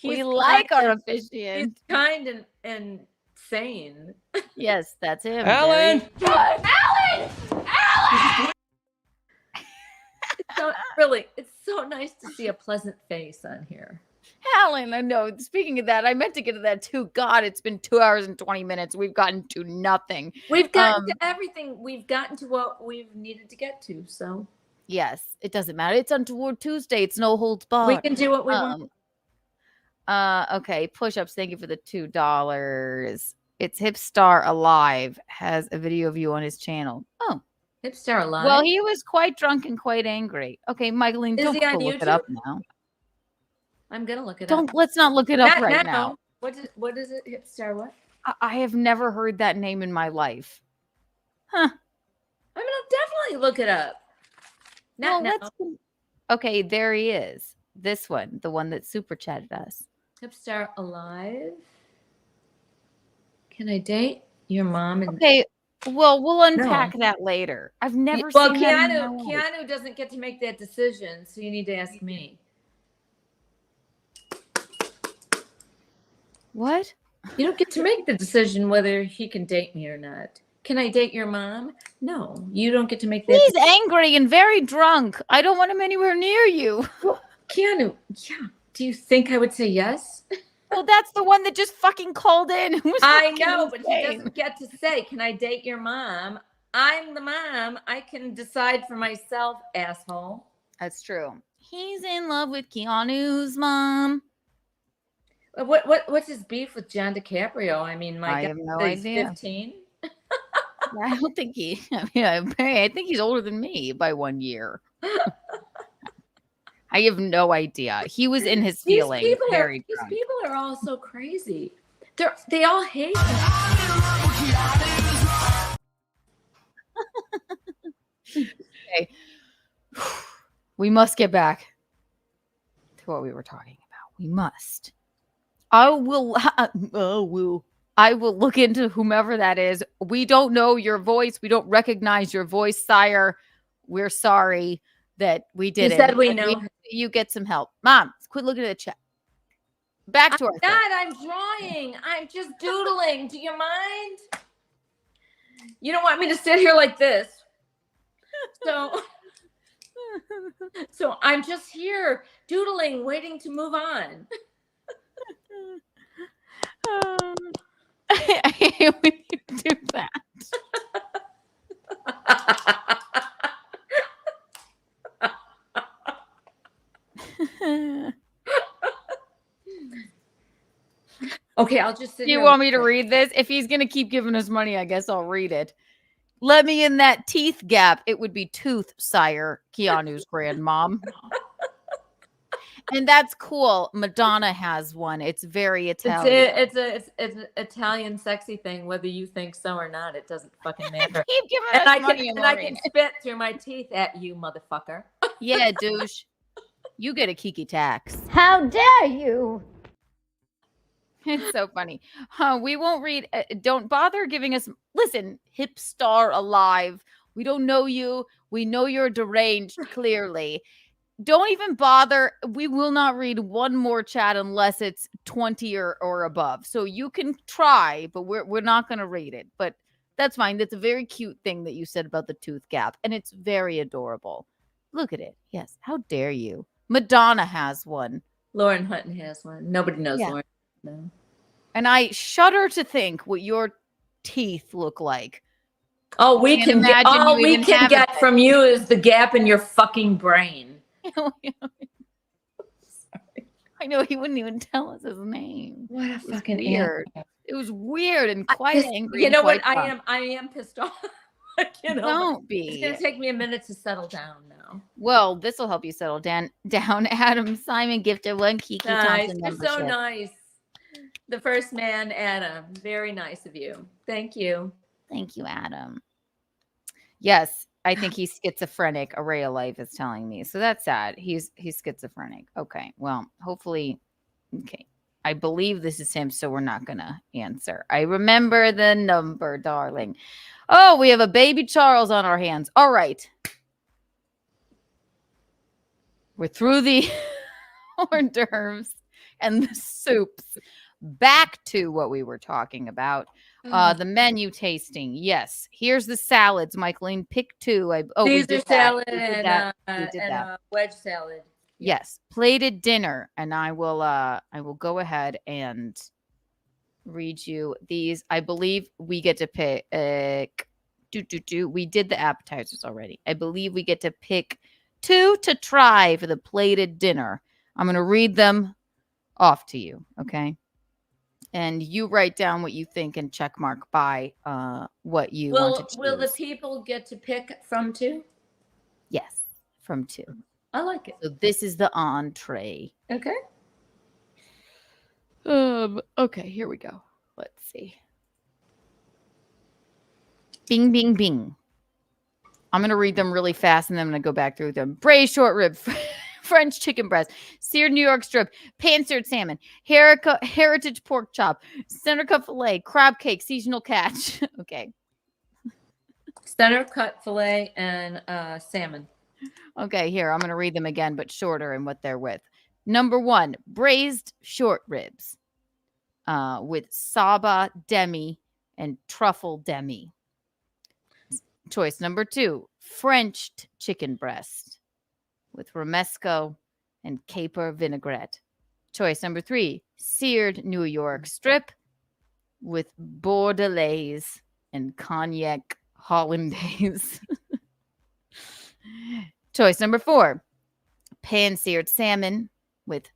Speaker 1: We like our officiant.
Speaker 2: He's kind and insane.
Speaker 1: Yes, that's him.
Speaker 11: Alan!
Speaker 2: Alan! Alan! So, really, it's so nice to see a pleasant face on here.
Speaker 1: Alan, I know. Speaking of that, I meant to get to that too. God, it's been 2 hours and 20 minutes. We've gotten to nothing.
Speaker 2: We've gotten to everything. We've gotten to what we've needed to get to. So
Speaker 1: yes, it doesn't matter. It's Untoward Tuesday. It's no holds barred.
Speaker 2: We can do what we want.
Speaker 1: Okay, push-ups. Thank you for the $2. It's Hipstar Alive has a video of you on his channel. Oh,
Speaker 2: Hipstar Alive.
Speaker 1: Well, he was quite drunk and quite angry. Okay, Michaeline,
Speaker 2: Is
Speaker 1: don't
Speaker 2: he on
Speaker 1: look
Speaker 2: YouTube?
Speaker 1: it up now.
Speaker 2: I'm gonna look it up.
Speaker 1: Don't. Let's not look it up right now.
Speaker 2: What is it? Hipstar what?
Speaker 1: I have never heard that name in my life. Huh.
Speaker 2: I'm gonna definitely look it up. Not now.
Speaker 1: Okay, there he is. This one, the one that super chatted us.
Speaker 2: Hipstar Alive. Can I date your mom? And
Speaker 1: okay, well, we'll unpack that later. I've never seen that.
Speaker 2: Keanu doesn't get to make that decision, so you need to ask me.
Speaker 1: What?
Speaker 2: You don't get to make the decision whether he can date me or not. Can I date your mom? No, you don't get to make that.
Speaker 1: He's angry and very drunk. I don't want him anywhere near you.
Speaker 2: Well, Keanu, yeah. Do you think I would say yes?
Speaker 1: Well, that's the one that just fucking called in.
Speaker 2: I know, but he doesn't get to say, can I date your mom? I'm the mom. I can decide for myself, asshole.
Speaker 1: That's true. He's in love with Keanu's mom.
Speaker 2: What's his beef with John DiCaprio? I mean,
Speaker 1: I have no idea.
Speaker 2: 15.
Speaker 1: I don't think I think he's older than me by 1 year. I have no idea. He was in his feelings.
Speaker 2: These people are all so crazy. They all hate him.
Speaker 1: Okay. We must get back to what we were talking about. We must. I will look into whomever that is. We don't know your voice. We don't recognize your voice, sire. We're sorry that we did it.
Speaker 2: You said we know.
Speaker 1: You get some help. Mom, quit looking at the chat. Back to our thing.
Speaker 2: I'm drawing. I'm just doodling. Do you mind? You don't want me to sit here like this. So I'm just here doodling, waiting to move on.
Speaker 1: I hate when you do that.
Speaker 2: Okay, I'll just sit
Speaker 1: Do you
Speaker 2: here.
Speaker 1: want me to read this? If he's going to keep giving us money, I guess I'll read it. Let me in that teeth gap. It would be tooth, sire, Keanu's grandmom. And that's cool. Madonna has one. It's very Italian.
Speaker 2: It's an Italian sexy thing, whether you think so or not. It doesn't fucking matter.
Speaker 1: Keep giving
Speaker 2: and
Speaker 1: us money,
Speaker 2: I can spit through my teeth at you, motherfucker.
Speaker 1: Yeah, douche. You get a Kiki tax.
Speaker 9: How dare you?
Speaker 1: It's so funny. We won't read. Don't bother giving us. Listen, Hipstar Alive. We don't know you. We know you're deranged, clearly. Don't even bother. We will not read one more chat unless it's 20 or above. So you can try, but we're not going to read it. But that's fine. That's a very cute thing that you said about the tooth gap. And it's very adorable. Look at it. Yes. How dare you? Madonna has one.
Speaker 2: Lauren Hutton has one. Nobody knows Lauren. No.
Speaker 1: And I shudder to think what your teeth look like.
Speaker 2: All we can get from you is the gap in your fucking brain.
Speaker 1: Sorry. I know he wouldn't even tell us his name.
Speaker 2: What a fucking
Speaker 1: weird. It was weird and quite angry.
Speaker 2: You know what? I am pissed off.
Speaker 1: Don't be.
Speaker 2: It's gonna take me a minute to settle down now.
Speaker 1: Well, this will help you settle down. Adam Simon gifted one Kiki Thompson
Speaker 2: You're
Speaker 1: membership.
Speaker 2: so nice. The first man, Adam. Very nice of you. Thank you.
Speaker 1: Thank you, Adam. Yes, I think he's schizophrenic. Array of Life is telling me. So that's sad. He's schizophrenic. Okay. Well, hopefully. Okay. I believe this is him, so we're not going to answer. I remember the number, darling. Oh, we have a baby Charles on our hands. All right. We're through the hors d'oeuvres and the soups. back to what we were talking about. The menu tasting. Yes. Here's the salads, Michaeline. Pick 2.
Speaker 2: Caesar salad
Speaker 1: we did
Speaker 2: and
Speaker 1: that.
Speaker 2: a wedge salad.
Speaker 1: Yes. Plated dinner. And I will go ahead and read you these. I believe we get to pick. We did the appetizers already. I believe we get to pick 2 to try for the plated dinner. I'm going to read them off to you. Okay. And you write down what you think and check mark by what you want to choose.
Speaker 2: Will the people get to pick from 2?
Speaker 1: Yes, from 2.
Speaker 2: I like it.
Speaker 1: So this is the entree.
Speaker 2: Okay.
Speaker 1: Okay, here we go. Let's see. Bing, bing, bing. I'm going to read them really fast, and then I'm going to go back through them. Braised short rib, French chicken breast, seared New York strip, pan-seared salmon, heritage pork chop, center cut filet, crab cake, seasonal catch. Okay.
Speaker 2: Center cut filet and salmon.
Speaker 1: Okay, here. I'm going to read them again, but shorter in what they're with. Number 1, braised short ribs with Saba demi and truffle demi. Choice number 2, Frenched chicken breast with romesco and caper vinaigrette. Choice number 3, seared New York strip with bordelaise and cognac hollandaise. Choice number 4, pan-seared salmon with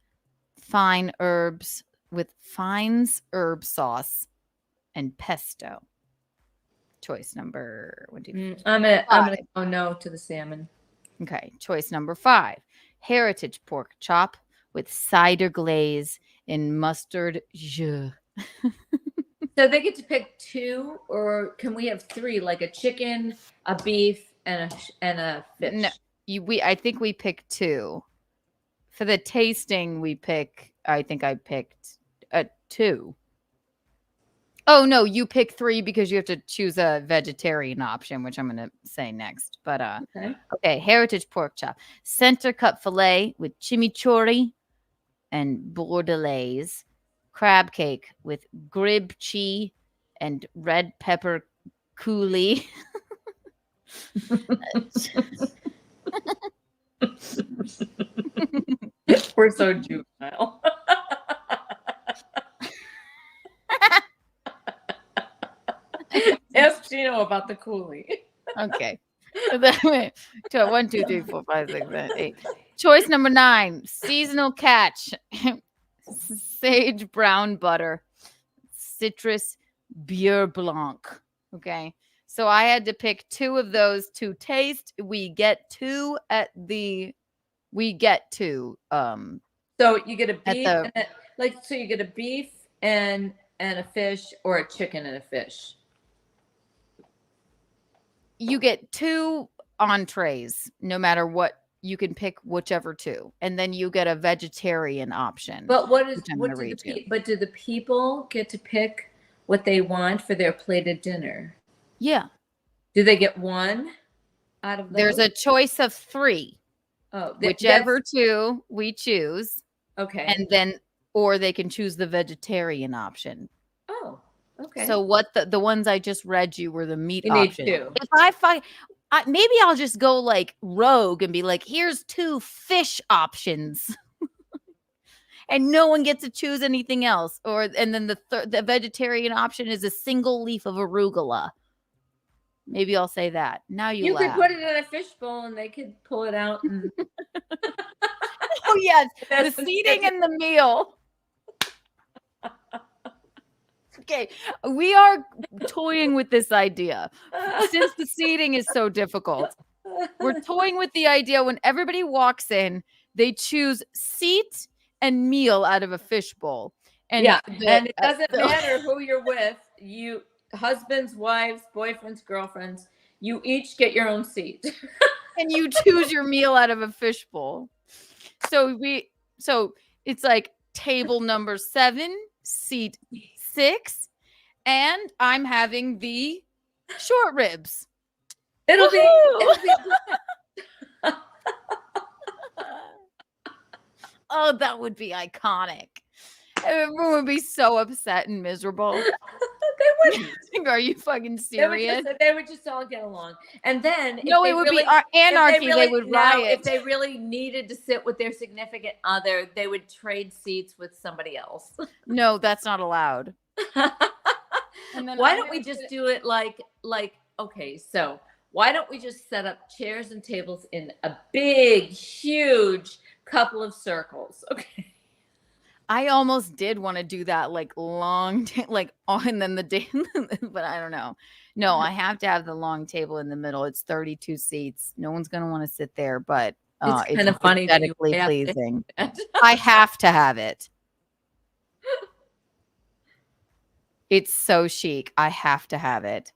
Speaker 1: fines herb sauce and pesto. Choice number 1, 2, 3,
Speaker 2: I'm gonna go no to the salmon.
Speaker 1: Okay. Choice number 5, heritage pork chop with cider glaze and mustard jus.
Speaker 2: So they get to pick 2, or can we have 3, like a chicken, a beef, and a fish?
Speaker 1: No, I think we pick 2. For the tasting, I think I picked 2. Oh, no, you pick 3 because you have to choose a vegetarian option, which I'm going to say next. But okay, heritage pork chop, center cut filet with chimichurri and bordelaise, crab cake with grib cheese and red pepper coulis.
Speaker 2: We're so juvenile. Ask Gino about the coolie.
Speaker 1: Okay. 1, 2, 3, 4, 5, 6, 7, 8. Choice number 9, seasonal catch, sage brown butter, citrus beurre blanc. Okay. So I had to pick 2 of those to taste. We get 2
Speaker 2: So you get a beef so you get a beef and a fish, or a chicken and a fish.
Speaker 1: You get 2 entrees, no matter what. You can pick whichever 2, and then you get a vegetarian option.
Speaker 2: But do the people get to pick what they want for their plated dinner?
Speaker 1: Yeah.
Speaker 2: Do they get 1 out of those?
Speaker 1: There's a choice of 3.
Speaker 2: Oh,
Speaker 1: whichever 2 we choose.
Speaker 2: Okay.
Speaker 1: And then, or they can choose the vegetarian option.
Speaker 2: Oh, okay.
Speaker 1: So what the ones I just read you were the meat option.
Speaker 2: Need 2.
Speaker 1: If I find, maybe I'll just go like rogue and be like, here's 2 fish options. And no one gets to choose anything else. And then the vegetarian option is a single leaf of arugula. Maybe I'll say that. Now you laugh.
Speaker 2: Could put it in a fishbowl and they could pull it out. And...
Speaker 1: Oh, yes. The seating and the meal. Okay. We are toying with this idea. Since the seating is so difficult, we're toying with the idea when everybody walks in, they choose seat and meal out of a fishbowl. And
Speaker 2: and it doesn't matter who you're with. You husbands, wives, boyfriends, girlfriends, you each get your own seat.
Speaker 1: And you choose your meal out of a fishbowl. So it's like table number 7, seat 6, and I'm having the short ribs.
Speaker 2: It'll be
Speaker 1: Oh, that would be iconic. Everyone would be so upset and miserable.
Speaker 2: They wouldn't.
Speaker 1: Are you fucking serious?
Speaker 2: They would just all get along. And then
Speaker 1: no, it would be anarchy. They would riot.
Speaker 2: If they really needed to sit with their significant other, they would trade seats with somebody else.
Speaker 1: No, that's not allowed.
Speaker 2: And then why don't we just do it like okay, so why don't we just set up chairs and tables in a big, huge couple of circles? Okay.
Speaker 1: I almost did want to do that, like long, and then the day, but I don't know. No, I have to have the long table in the middle. It's 32 seats. No one's going to want to sit there, but
Speaker 2: it's kind of funny,
Speaker 1: aesthetically pleasing. I have to have it. It's so chic. I have to have it.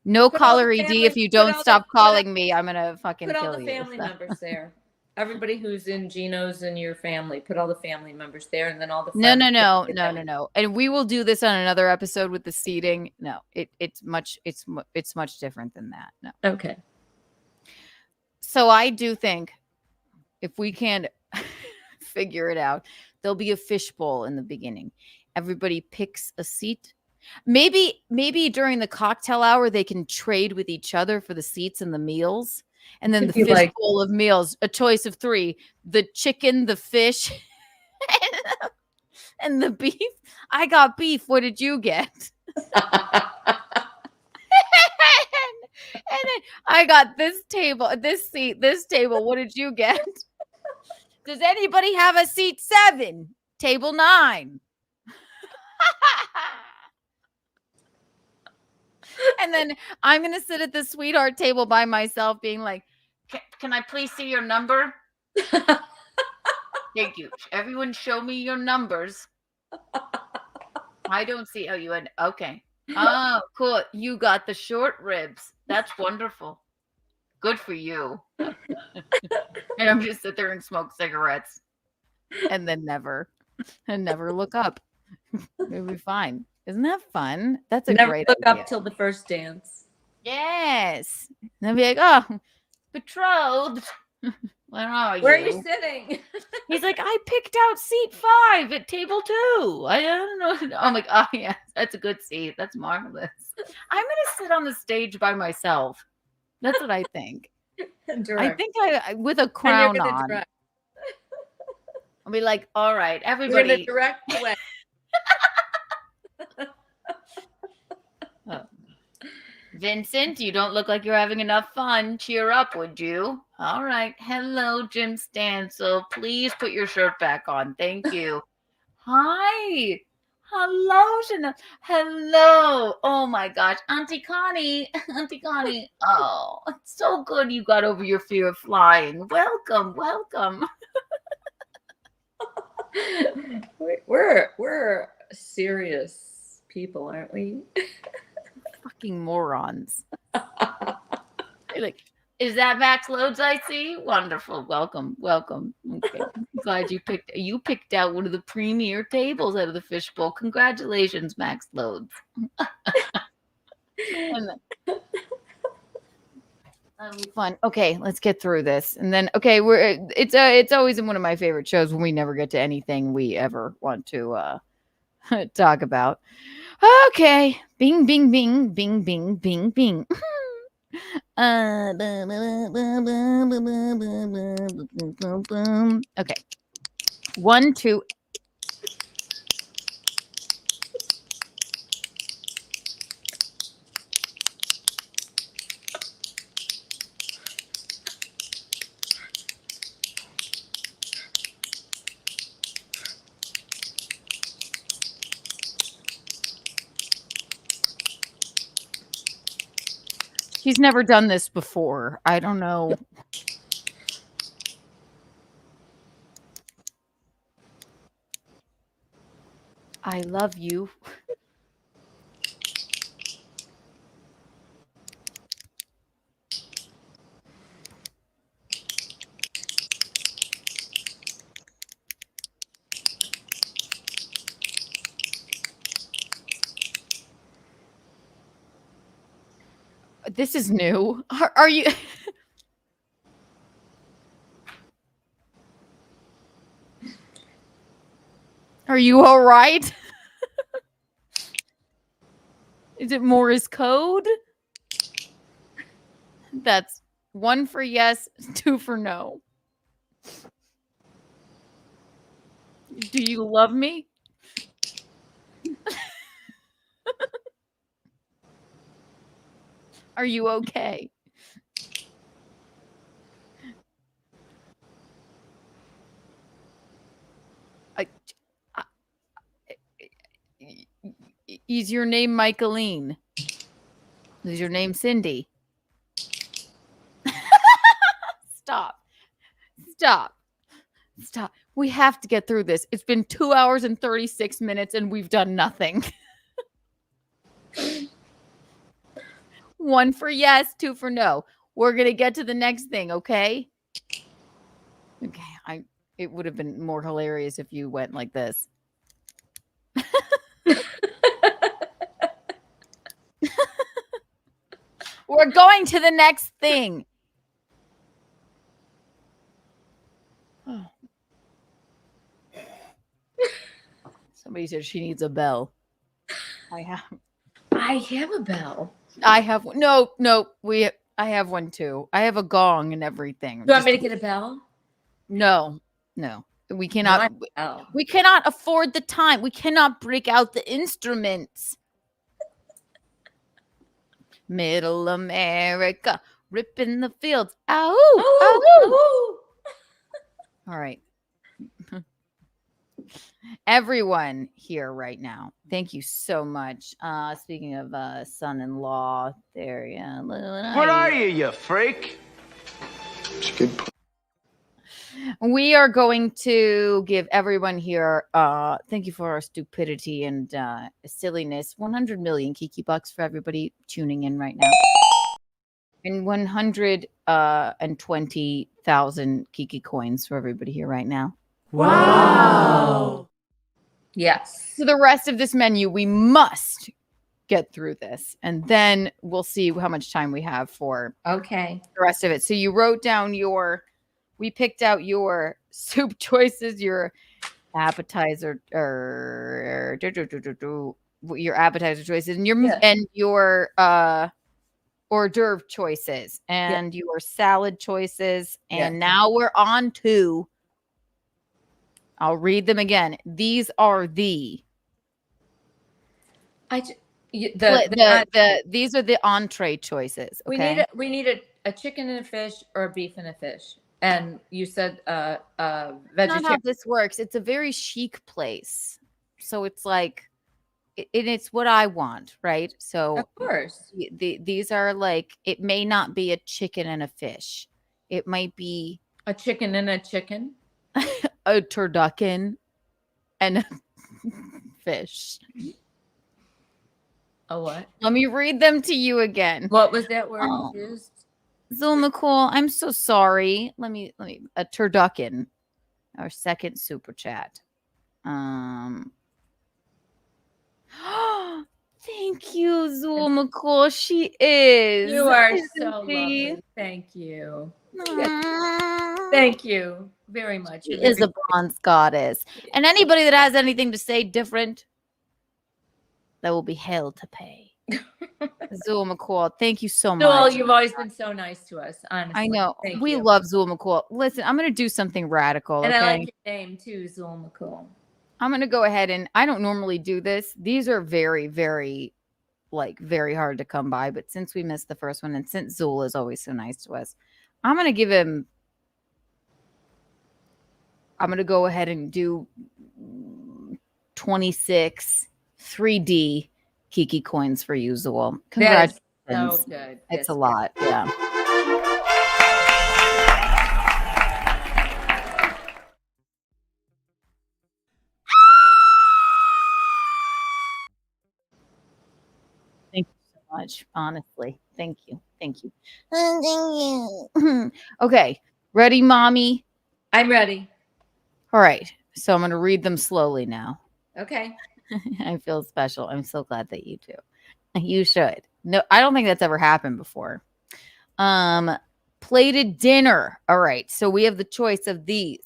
Speaker 1: No caller ED. If you don't stop calling me, I'm going to fucking kill you.
Speaker 2: Put all the family members there. Everybody who's in Gino's and your family, put all the family members there, and then all the friends.
Speaker 1: No. And we will do this on another episode with the seating. No, it's much different than that. No.
Speaker 2: Okay.
Speaker 1: So I do think if we can figure it out, there'll be a fishbowl in the beginning. Everybody picks a seat. Maybe during the cocktail hour they can trade with each other for the seats and the meals. And then the fishbowl of meals, a choice of 3, the chicken, the fish, and the beef. I got beef. What did you get? And then I got this table, this seat, this table. What did you get? Does anybody have a seat 7? Table 9. And then I'm going to sit at the sweetheart table by myself being like, can I please see your number? Thank you. Everyone show me your numbers. I don't see how you had. Okay. Oh, cool. You got the short ribs. That's wonderful. Good for you. And I'm just sit there and smoke cigarettes and then never look up. It'll be fine. Isn't that fun? That's a great
Speaker 2: look
Speaker 1: idea.
Speaker 2: Up till the first dance.
Speaker 1: Yes. And they'll be like, oh, betrothed. Where are
Speaker 2: you sitting?
Speaker 1: He's like, I picked out seat 5 at table 2. I don't know. I'm like, oh yeah, that's a good seat. That's marvelous. I'm gonna sit on the stage by myself. That's what I think. I think I with a crown on.
Speaker 2: Direct.
Speaker 1: I'll be like, all right, everybody.
Speaker 2: You're gonna direct the way.
Speaker 1: Vincent, you don't look like you're having enough fun. Cheer up, would you? All right. Hello, Jim Stansel. Please put your shirt back on. Thank you. Hi. Hello, Janelle. Hello. Oh my gosh. Auntie Connie. Auntie Connie. Oh, it's so good you got over your fear of flying. Welcome.
Speaker 2: We're serious people, aren't we?
Speaker 1: Fucking morons. Like, is that Max Loads I see? Wonderful. Welcome. Okay. I'm glad you picked out one of the premier tables out of the fishbowl. Congratulations, Max Loads. That'll be fun. Okay, let's get through this. And then it's always in one of my favorite shows when we never get to anything we ever want to talk about. Okay. Bing, bing, bing, bing, bing, bing, bing. Okay. 1, 2. He's never done this before. I don't know. I love you. This is new. Are you? Are you all right? Is it Morse code? That's 1 for yes, 2 for no. Do you love me? Are you okay? Is your name Michaeline? Is your name Cindy? Stop. We have to get through this. It's been 2 hours and 36 minutes and we've done nothing. 1 for yes, 2 for no. We're going to get to the next thing, okay? Okay, it would have been more hilarious if you went like this. We're going to the next thing. Oh. Somebody said she needs a bell. I have
Speaker 2: a bell.
Speaker 1: I have one. No, I have one too. I have a gong and everything.
Speaker 2: Do you want me to get a bell?
Speaker 1: No. We cannot. We cannot afford the time. We cannot break out the instruments. Middle America, ripping the fields. Ow! All right. Everyone here right now, thank you so much. Speaking of son-in-law, there, yeah.
Speaker 5: What are you freak? It's a good.
Speaker 1: We are going to give everyone here, thank you for our stupidity and silliness. 100 million Kiki bucks for everybody tuning in right now. And 120,000 Kiki coins for everybody here right now.
Speaker 2: Wow. Yes.
Speaker 1: So the rest of this menu, we must get through this. And then we'll see how much time we have for the rest of it. So you wrote down we picked out your soup choices, your appetizer, or your appetizer choices, and your hors d'oeuvre choices, and your salad choices. And now we're on to. I'll read them again. These are these are the entree choices. Okay?
Speaker 2: We need a chicken and a fish or a beef and a fish. And you said vegetarian.
Speaker 1: Not how this works. It's a very chic place, so it's like, it's what I want, right? So
Speaker 2: of course,
Speaker 1: these are like, it may not be a chicken and a fish. It might be
Speaker 2: a chicken and a chicken,
Speaker 1: a turducken and a fish.
Speaker 2: A what?
Speaker 1: Let me read them to you again.
Speaker 2: What was that word used?
Speaker 1: Zul McCool, I'm so sorry. Let me a turducken, our second super chat. Thank you, Zul McCool. She is.
Speaker 2: You are so lovely. Thank you. Thank you very much.
Speaker 1: She is a bronze goddess. And anybody that has anything to say different, that will be hell to pay. Zul McCool, thank you so much.
Speaker 2: Zul, you've always been so nice to us, honestly.
Speaker 1: I know.
Speaker 2: Thank
Speaker 1: we
Speaker 2: you.
Speaker 1: love Zul McCool. Listen, I'm going to do something radical.
Speaker 2: And
Speaker 1: okay?
Speaker 2: I like your name too, Zul McCool.
Speaker 1: I'm going to go ahead and I don't normally do this. These are very, very, very hard to come by. But since we missed the first one and since Zul is always so nice to us, I'm going to give him. I'm going to go ahead and do 26 3D Kiki coins for you, Zul. Congratulations.
Speaker 2: So good.
Speaker 1: It's a lot. Yeah. Thank you so much. Honestly. Thank you. Thank you. Thank you. Okay. Ready, mommy?
Speaker 2: I'm ready.
Speaker 1: All right. So I'm going to read them slowly now.
Speaker 2: Okay.
Speaker 1: I feel special. I'm so glad that you do. You should. No, I don't think that's ever happened before. Plated dinner. All right. So we have the choice of these.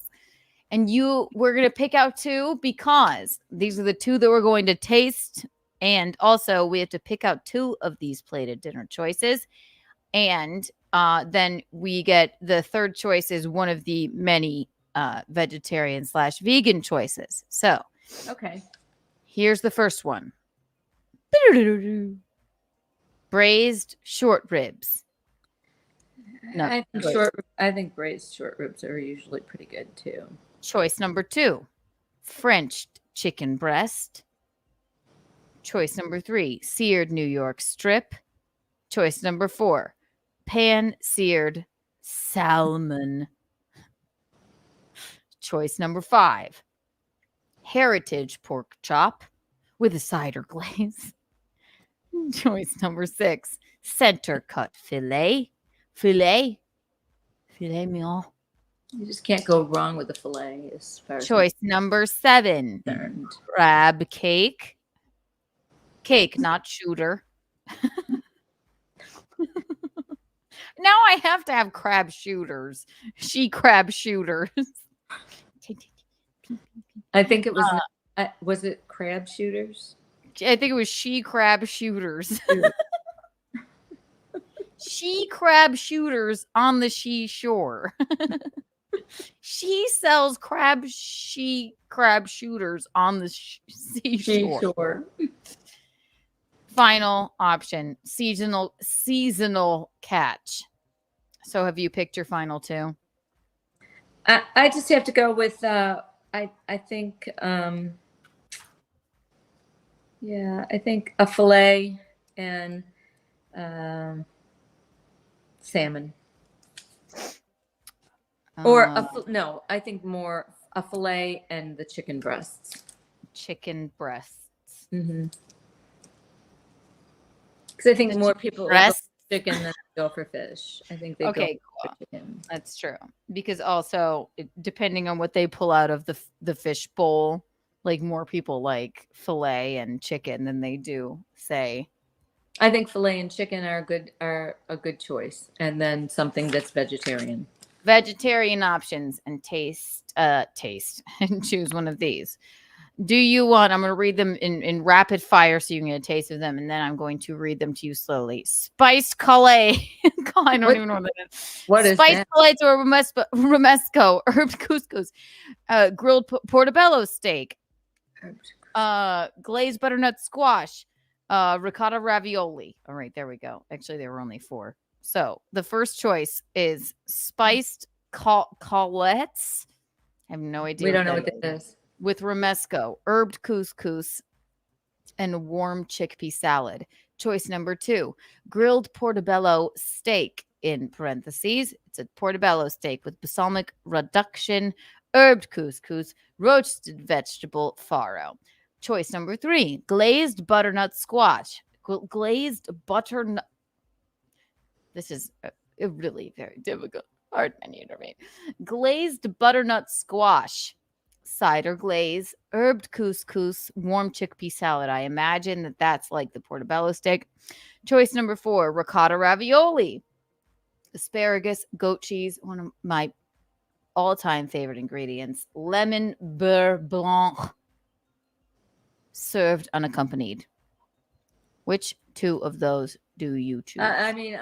Speaker 1: And we're going to pick out 2 because these are the 2 that we're going to taste. And also we have to pick out 2 of these plated dinner choices. And then we get the third choice is one of the many vegetarian/vegan choices. So,
Speaker 2: okay.
Speaker 1: Here's the first one. Braised short ribs. No,
Speaker 2: I think braised short ribs are usually pretty good too.
Speaker 1: Choice number 2, French chicken breast. Choice number 3, seared New York strip. Choice number 4, pan-seared salmon. Choice number 5, heritage pork chop with a cider glaze. Choice number 6, center cut filet mignon.
Speaker 2: You just can't go wrong with a filet. As far as
Speaker 1: Choice number 7, crab cake. Cake, not shooter. Now I have to have crab shooters. Crab shooters.
Speaker 2: I think it was. Was it crab shooters?
Speaker 1: I think it was crab shooters. She crab shooters on the shore. She sells crab shooters on the seashore. Final option, seasonal catch. So have you picked your final 2?
Speaker 2: I just have to go with I think I think a filet and salmon. I think more a filet and the chicken breasts.
Speaker 1: Chicken breasts.
Speaker 2: Mm-hmm. Because I think more people go for chicken than go for fish. I think they go for chicken.
Speaker 1: That's true. Because also, depending on what they pull out of the fish bowl, like more people like filet and chicken than they do say.
Speaker 2: I think filet and chicken are a good choice, and then something that's vegetarian.
Speaker 1: Vegetarian options and taste and choose one of these. Do you want, I'm going to read them in rapid fire so you can get a taste of them, and then I'm going to read them to you slowly. Spiced Calais. I don't even know what that is.
Speaker 2: What is
Speaker 1: Spiced
Speaker 2: that?
Speaker 1: Calais or romesco, herbed couscous, grilled portobello steak, glazed butternut squash, ricotta ravioli. All right, there we go. Actually, there were only 4. So the first choice is spiced colettes. I have no idea.
Speaker 2: We don't know what that is.
Speaker 1: With romesco, herbed couscous, and warm chickpea salad. Choice number 2, grilled portobello steak, in parentheses. It's a portobello steak with balsamic reduction, herbed couscous, roasted vegetable farro. Choice number 3, glazed butternut squash. Glazed butternut. This is a really very difficult, hard menu to read. Glazed butternut squash. Cider glaze, herbed couscous, warm chickpea salad. I imagine that's like the portobello steak. Choice number 4, ricotta ravioli, asparagus, goat cheese, one of my all-time favorite ingredients, lemon beurre blanc, served unaccompanied. Which 2 of those do you choose?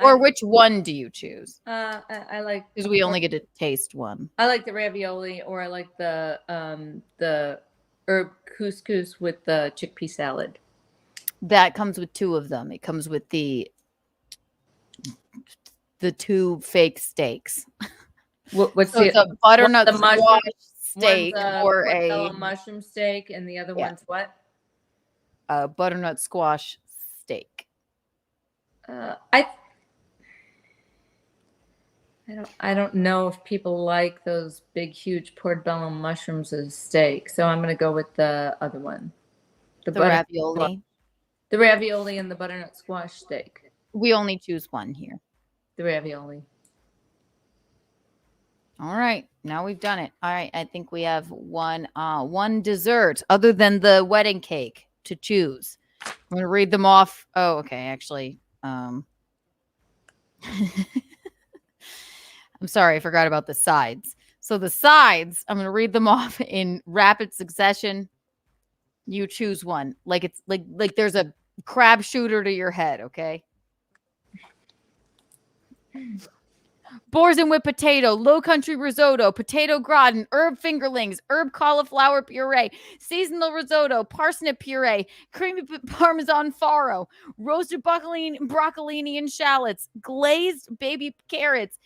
Speaker 1: Which one do you choose?
Speaker 2: I like,
Speaker 1: because we only get to taste one.
Speaker 2: I like the ravioli, or I like the herb couscous with the chickpea salad.
Speaker 1: That comes with 2 of them. It comes with the 2 fake steaks.
Speaker 2: What's
Speaker 1: so it's a butternut squash steak or
Speaker 2: a mushroom steak, and the other one's what?
Speaker 1: A butternut squash steak.
Speaker 2: I don't know if people like those big, huge portobello mushrooms as steak, so I'm going to go with the other one,
Speaker 1: the ravioli.
Speaker 2: The ravioli and the butternut squash steak.
Speaker 1: We only choose one here.
Speaker 2: The ravioli.
Speaker 1: All right, now we've done it. All right, I think we have one dessert other than the wedding cake to choose. I'm going to read them off. Oh, okay, actually. I'm sorry, I forgot about the sides. So the sides, I'm going to read them off in rapid succession. You choose one. Like it's like there's a crab shooter to your head, okay? Boars and whipped potato, low country risotto, potato gratin, herb fingerlings, herb cauliflower puree, seasonal risotto, parsnip puree, creamy parmesan farro, roasted broccolini and shallots, glazed baby carrots,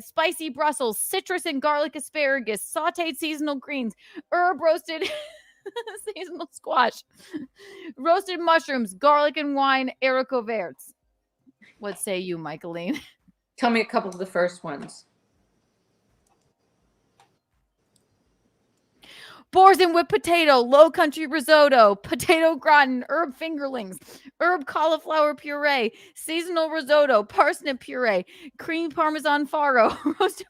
Speaker 1: spicy Brussels, citrus and garlic asparagus, sauteed seasonal greens, herb roasted seasonal squash, roasted mushrooms, garlic and wine, haricots verts. What say you, Michaeline?
Speaker 2: Tell me a couple of the first ones.
Speaker 1: Boars and whipped potato, low country risotto, potato gratin, herb fingerlings, herb cauliflower puree, seasonal risotto, parsnip puree, cream parmesan farro, roasted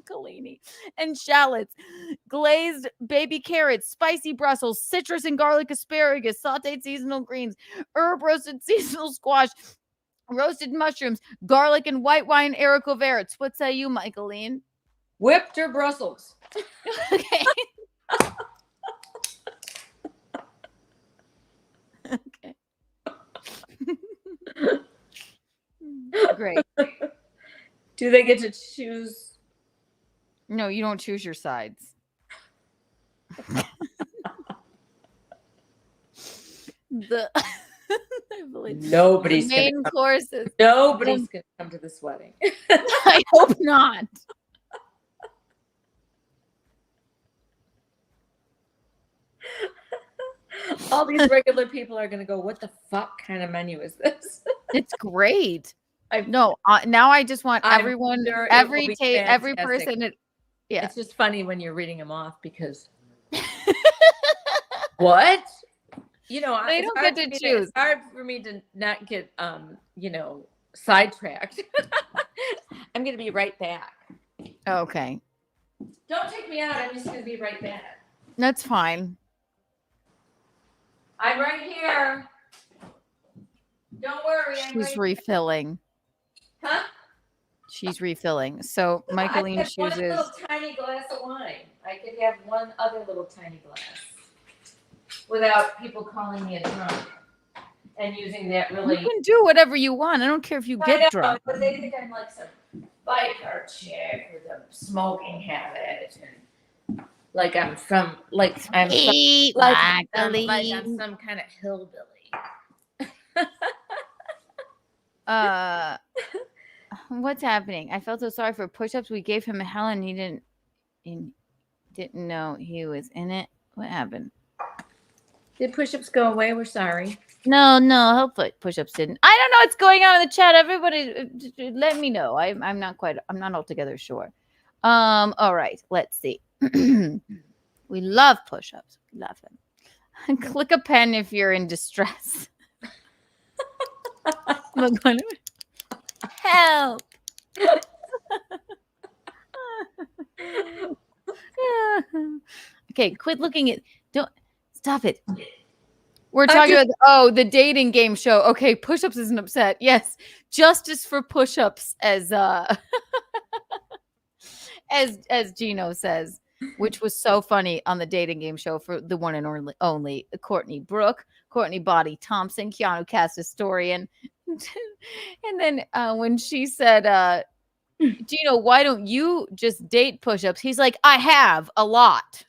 Speaker 1: broccolini and shallots, glazed baby carrots, spicy Brussels, citrus and garlic asparagus, sauteed seasonal greens, herb roasted seasonal squash, roasted mushrooms, garlic and white wine, haricots verts. What say you, Michaeline?
Speaker 2: Whipped or Brussels?
Speaker 1: Okay. Okay. Great.
Speaker 2: Do they get to choose?
Speaker 1: No, you don't choose your sides.
Speaker 2: Nobody's
Speaker 1: the main courses.
Speaker 2: Nobody's gonna come to this wedding.
Speaker 1: I hope not.
Speaker 2: All these regular people are gonna go, what the fuck kind of menu is this?
Speaker 1: It's great. Now I just want everyone,
Speaker 2: sure
Speaker 1: every
Speaker 2: fantastic.
Speaker 1: person. Yeah,
Speaker 2: it's just funny when you're reading them off because what? You know,
Speaker 1: they don't get to choose.
Speaker 2: It's hard for me to not get, sidetracked. I'm going to be right back.
Speaker 1: Okay.
Speaker 2: Don't take me out. I'm just going to be right back.
Speaker 1: That's fine.
Speaker 2: I'm right here. Don't worry.
Speaker 1: She's refilling.
Speaker 2: Huh?
Speaker 1: She's refilling. So Michaeline chooses.
Speaker 2: One little tiny glass of wine. I could have one other little tiny glass. Without people calling me a drunk and using that really.
Speaker 1: You can do whatever you want. I don't care if you get drunk.
Speaker 2: But they think I'm like some biker chick with a smoking habit, and like I'm some kind of hillbilly.
Speaker 1: What's happening? I felt so sorry for push-ups. We gave him a hell, and he didn't know he was in it. What happened?
Speaker 2: Did push-ups go away? We're sorry.
Speaker 1: No, hopefully push-ups didn't. I don't know what's going on in the chat. Everybody, let me know. I'm not altogether sure. All right, let's see. We love push-ups. We love them. Click a pen if you're in distress. Help. Okay, quit looking at. Don't. Stop it. We're talking about the dating game show. Okay, push-ups isn't upset. Yes, justice for push-ups, as as Gino says, which was so funny on the dating game show for the one and only Courtney Brooke, Courtney Body Thompson, Keanu Cast historian, and then when she said, Gino, why don't you just date push-ups? He's like, I have a lot.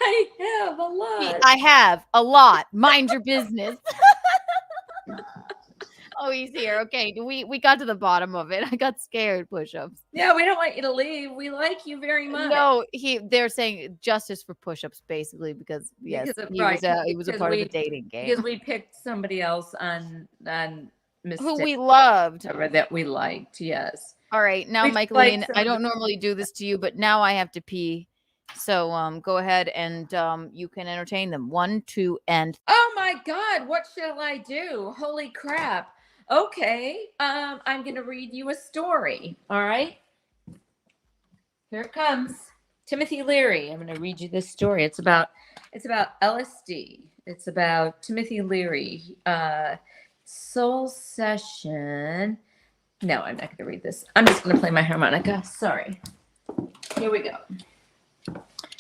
Speaker 2: I have a lot.
Speaker 1: I have a lot. Mind your business. Oh, he's here. Okay, we got to the bottom of it. I got scared. Push-ups.
Speaker 2: Yeah, we don't want you to leave. We like you very much.
Speaker 1: No, they're saying justice for push-ups, basically, because he was a part of the dating game.
Speaker 2: Because we picked somebody else on
Speaker 1: who we loved,
Speaker 2: or that we liked. Yes.
Speaker 1: All right, now, Michaeline, I don't normally do this to you, but now I have to pee. So go ahead and you can entertain them. 1, 2, and.
Speaker 2: Oh my God! What shall I do? Holy crap! Okay, I'm gonna read you a story. All right, here it comes. Timothy Leary. I'm gonna read you this story. It's about LSD. It's about Timothy Leary. Soul Session. No, I'm not going to read this. I'm just going to play my harmonica. Sorry. Here we go.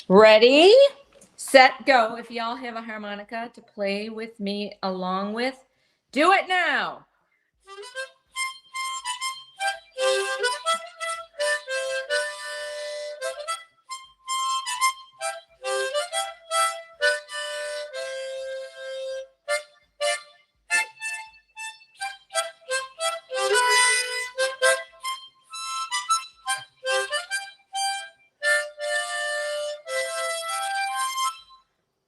Speaker 2: Ready, set, go. If y'all have a harmonica to play with me along with, do it now.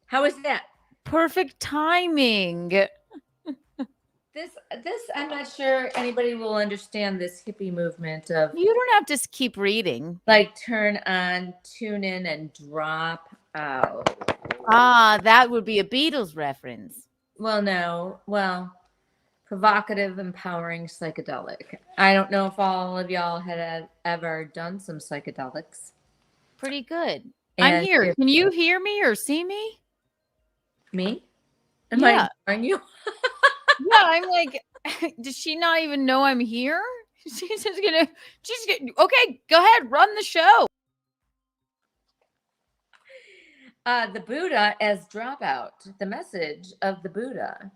Speaker 2: How is that?
Speaker 1: Perfect timing.
Speaker 2: This I'm not sure anybody will understand this hippie movement of
Speaker 1: You don't have to keep reading.
Speaker 2: like turn on, tune in, and drop out.
Speaker 1: Ah, that would be a Beatles reference.
Speaker 2: Well, no. Well, provocative, empowering, psychedelic. I don't know if all of y'all had ever done some psychedelics.
Speaker 1: Pretty good. I'm
Speaker 2: And
Speaker 1: here.
Speaker 2: if-
Speaker 1: Can you hear me or see me?
Speaker 2: Me? Am
Speaker 1: Yeah.
Speaker 2: I ignoring you?
Speaker 1: Yeah, I'm like, does she not even know I'm here? She's gonna, okay, go ahead, run the show.
Speaker 2: The Buddha as dropout. The message of the Buddha.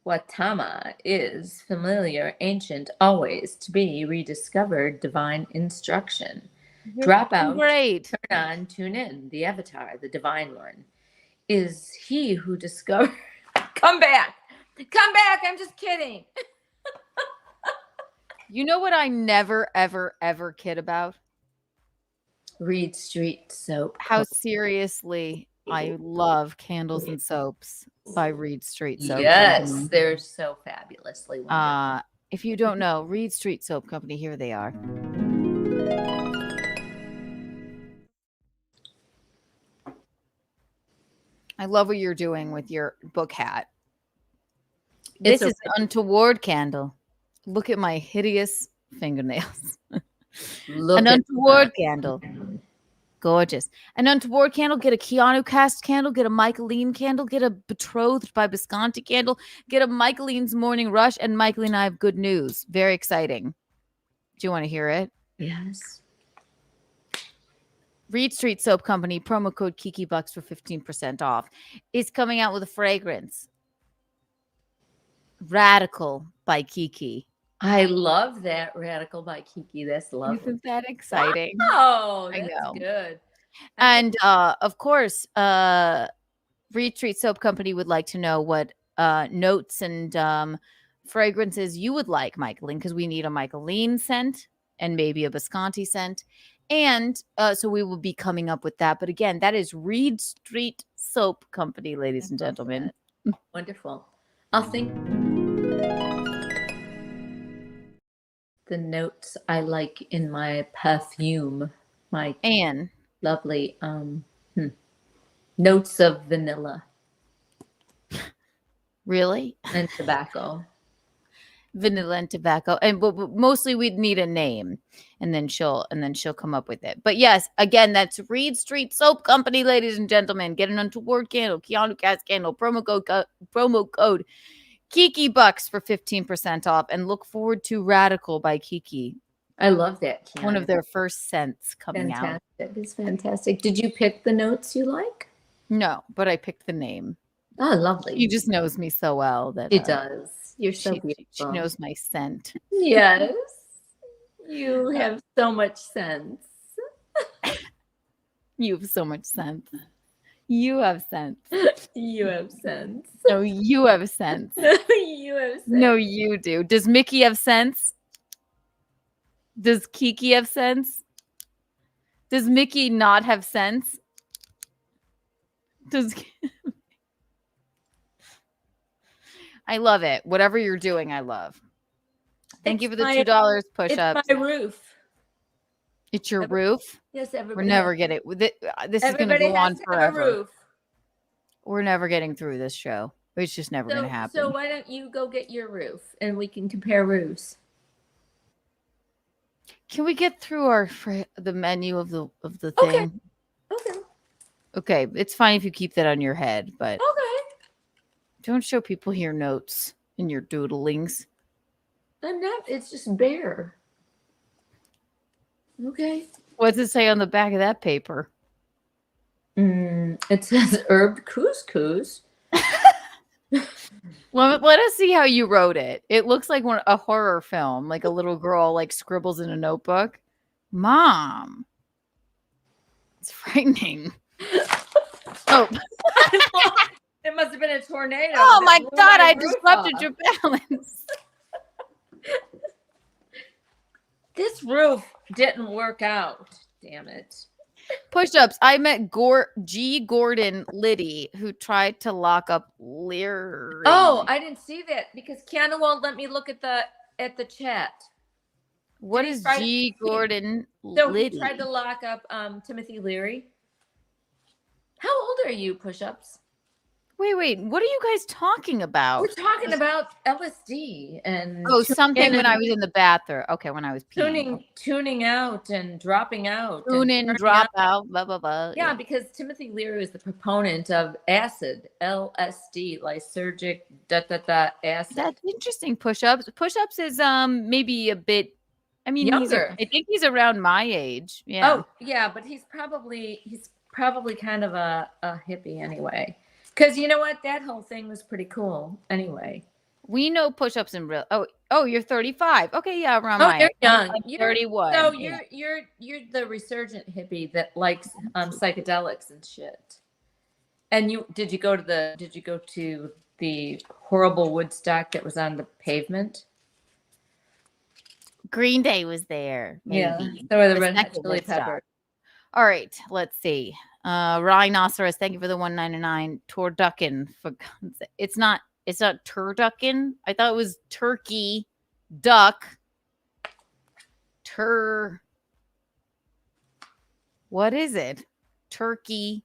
Speaker 2: Gautama is familiar, ancient, always to be rediscovered, divine instruction. Drop out,
Speaker 1: Great.
Speaker 2: turn on, tune in. The avatar, the divine one, is he who discovered. Come back. Come back. I'm just kidding.
Speaker 1: You know what I never, ever, ever kid about?
Speaker 2: Reed Street Soap.
Speaker 1: How seriously I love Candles and Soaps by Reed Street Soap
Speaker 2: Yes,
Speaker 1: Company.
Speaker 2: they're so fabulously wonderful.
Speaker 1: If you don't know, Reed Street Soap Company, here they are. I love what you're doing with your book hat. This is an untoward candle. Look at my hideous fingernails. An untoward candle. Gorgeous. An untoward candle. Get a Keanu cast candle. Get a Michaeline candle. Get a Betrothed by Visconti candle. Get a Michaeline's Morning Rush. And Michaeline and I have good news. Very exciting. Do you want to hear it?
Speaker 2: Yes.
Speaker 1: Reed Street Soap Company, promo code Kiki Bucks for 15% off, is coming out with a fragrance. Radical by Kiki.
Speaker 2: I love that. Radical by Kiki. That's lovely.
Speaker 1: Isn't that exciting?
Speaker 2: Oh,
Speaker 1: I
Speaker 2: that's
Speaker 1: know.
Speaker 2: good.
Speaker 1: And of course, Reed Street Soap Company would like to know what notes and fragrances you would like, Michaeline, because we need a Michaeline scent and maybe a Visconti scent. And so we will be coming up with that. But again, that is Reed Street Soap Company, ladies and gentlemen.
Speaker 2: Wonderful. I'll think the notes I like in my perfume. My
Speaker 1: Anne.
Speaker 2: Lovely notes of vanilla.
Speaker 1: Really?
Speaker 2: And tobacco.
Speaker 1: Vanilla and tobacco, and but mostly we'd need a name, and then she'll come up with it. But yes, again, that's Reed Street Soap Company, ladies and gentlemen. Get an Untoward candle, Keanu cast candle, promo code Kiki Bucks for 15% off, and look forward to Radical by Kiki.
Speaker 2: I love that. Keanu.
Speaker 1: One of their first scents coming out.
Speaker 2: It's fantastic. Did you pick the notes you like?
Speaker 1: No, but I picked the name.
Speaker 2: Oh, lovely.
Speaker 1: He just knows me so well that
Speaker 2: he does. You're so beautiful.
Speaker 1: She knows my scent.
Speaker 2: Yes. You have so much sense.
Speaker 1: You have so much sense. You have sense.
Speaker 2: You have sense.
Speaker 1: No, you have sense.
Speaker 2: You have sense.
Speaker 1: No, you do. Does Mickey have sense? Does Kiki have sense? Does Mickey not have sense? Does I love it. Whatever you're doing, I love. Thank you for the $2 push-ups.
Speaker 2: It's my roof.
Speaker 1: It's your roof?
Speaker 2: Yes, everybody.
Speaker 1: We're never getting this is going to go on forever. We're never getting through this show. It's just never going to happen.
Speaker 2: So why don't you go get your roof and we can compare roofs?
Speaker 1: Can we get through the menu of the thing? Okay, it's fine if you keep that on your head, but
Speaker 2: okay.
Speaker 1: Don't show people your notes. in your doodlings.
Speaker 2: I'm not. It's just bear. Okay.
Speaker 1: What's it say on the back of that paper?
Speaker 2: It says herb couscous.
Speaker 1: Let us see how you wrote it. It looks like a horror film, like a little girl like scribbles in a notebook. Mom. It's frightening. Oh.
Speaker 2: It must have been a tornado.
Speaker 1: Oh my God, I
Speaker 2: roof
Speaker 1: disrupted
Speaker 2: off.
Speaker 1: your balance.
Speaker 2: This roof didn't work out. Damn it.
Speaker 1: Push-ups. I met G. Gordon Liddy, who tried to lock up Leary.
Speaker 2: Oh, I didn't see that because Keanu won't let me look at the chat.
Speaker 1: What is G. Gordon
Speaker 2: So
Speaker 1: Liddy?
Speaker 2: he tried to lock up Timothy Leary. How old are you, Push-ups?
Speaker 1: Wait. What are you guys talking about?
Speaker 2: We're talking about LSD and
Speaker 1: something when I was in the bathroom. Okay, when I was peeing.
Speaker 2: tuning out and dropping out.
Speaker 1: Tune in, drop out, blah blah blah.
Speaker 2: Yeah, because Timothy Leary was the proponent of acid, LSD, lysergic acid.
Speaker 1: That's interesting. Push-ups. Push-ups is maybe a bit. I mean,
Speaker 2: younger.
Speaker 1: I think he's around my age. Yeah.
Speaker 2: Oh, yeah, but he's probably kind of a hippie anyway. Because you know what? That whole thing was pretty cool anyway.
Speaker 1: We know push-ups in real. Oh, you're 35. Okay, yeah, around
Speaker 2: Oh,
Speaker 1: my
Speaker 2: you're
Speaker 1: age.
Speaker 2: young.
Speaker 1: I'm
Speaker 2: You're
Speaker 1: 31.
Speaker 2: So
Speaker 1: yeah.
Speaker 2: you're the resurgent hippie that likes psychedelics and shit. And did you go to the horrible Woodstock that was on the pavement?
Speaker 1: Green Day was there. Maybe.
Speaker 2: Yeah. So were the Red Hot
Speaker 1: second
Speaker 2: Chili
Speaker 1: Woodstock.
Speaker 2: Peppers.
Speaker 1: All right, let's see. Rhinoceros, thank you for the 199. Turducken, for God's sake. It's not turducken. I thought it was turkey, duck, what is it? Turkey,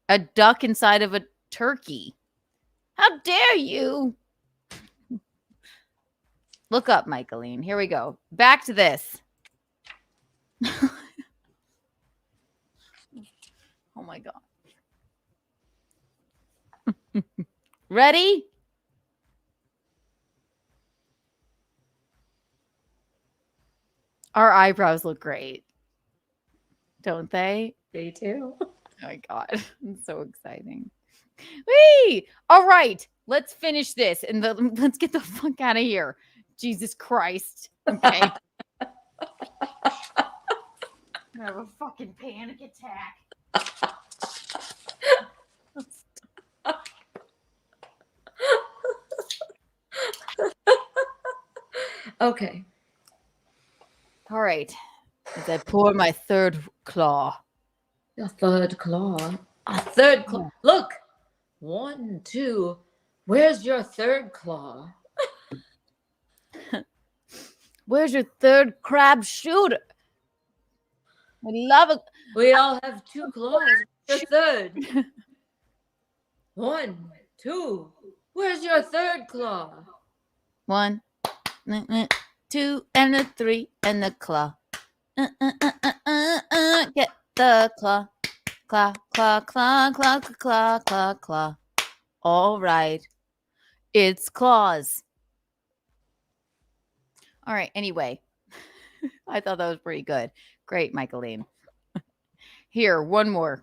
Speaker 1: a duck inside of a turkey. How dare you? Look up, Michaeline. Here we go. Back to this. Oh my God. Ready? Our eyebrows look great. Don't they?
Speaker 2: They do.
Speaker 1: Oh my God. It's so exciting. Whee! All right. Let's finish this and let's get the fuck out of here. Jesus Christ. Okay. I have a fucking panic attack.
Speaker 2: Okay.
Speaker 1: All right. As I pour my third claw.
Speaker 2: A third claw. A third claw. Look. 1, 2. Where's your third claw?
Speaker 1: Where's your third crab shooter? I love it.
Speaker 2: We all have 2 claws. The third. 1, 2. Where's your third claw?
Speaker 1: 1, 2, and a 3, and the claw. Get the claw. Claw, claw, claw, claw, claw, claw, claw. All right. It's claws. All right. Anyway, I thought that was pretty good. Great, Michaeline. Here, one more.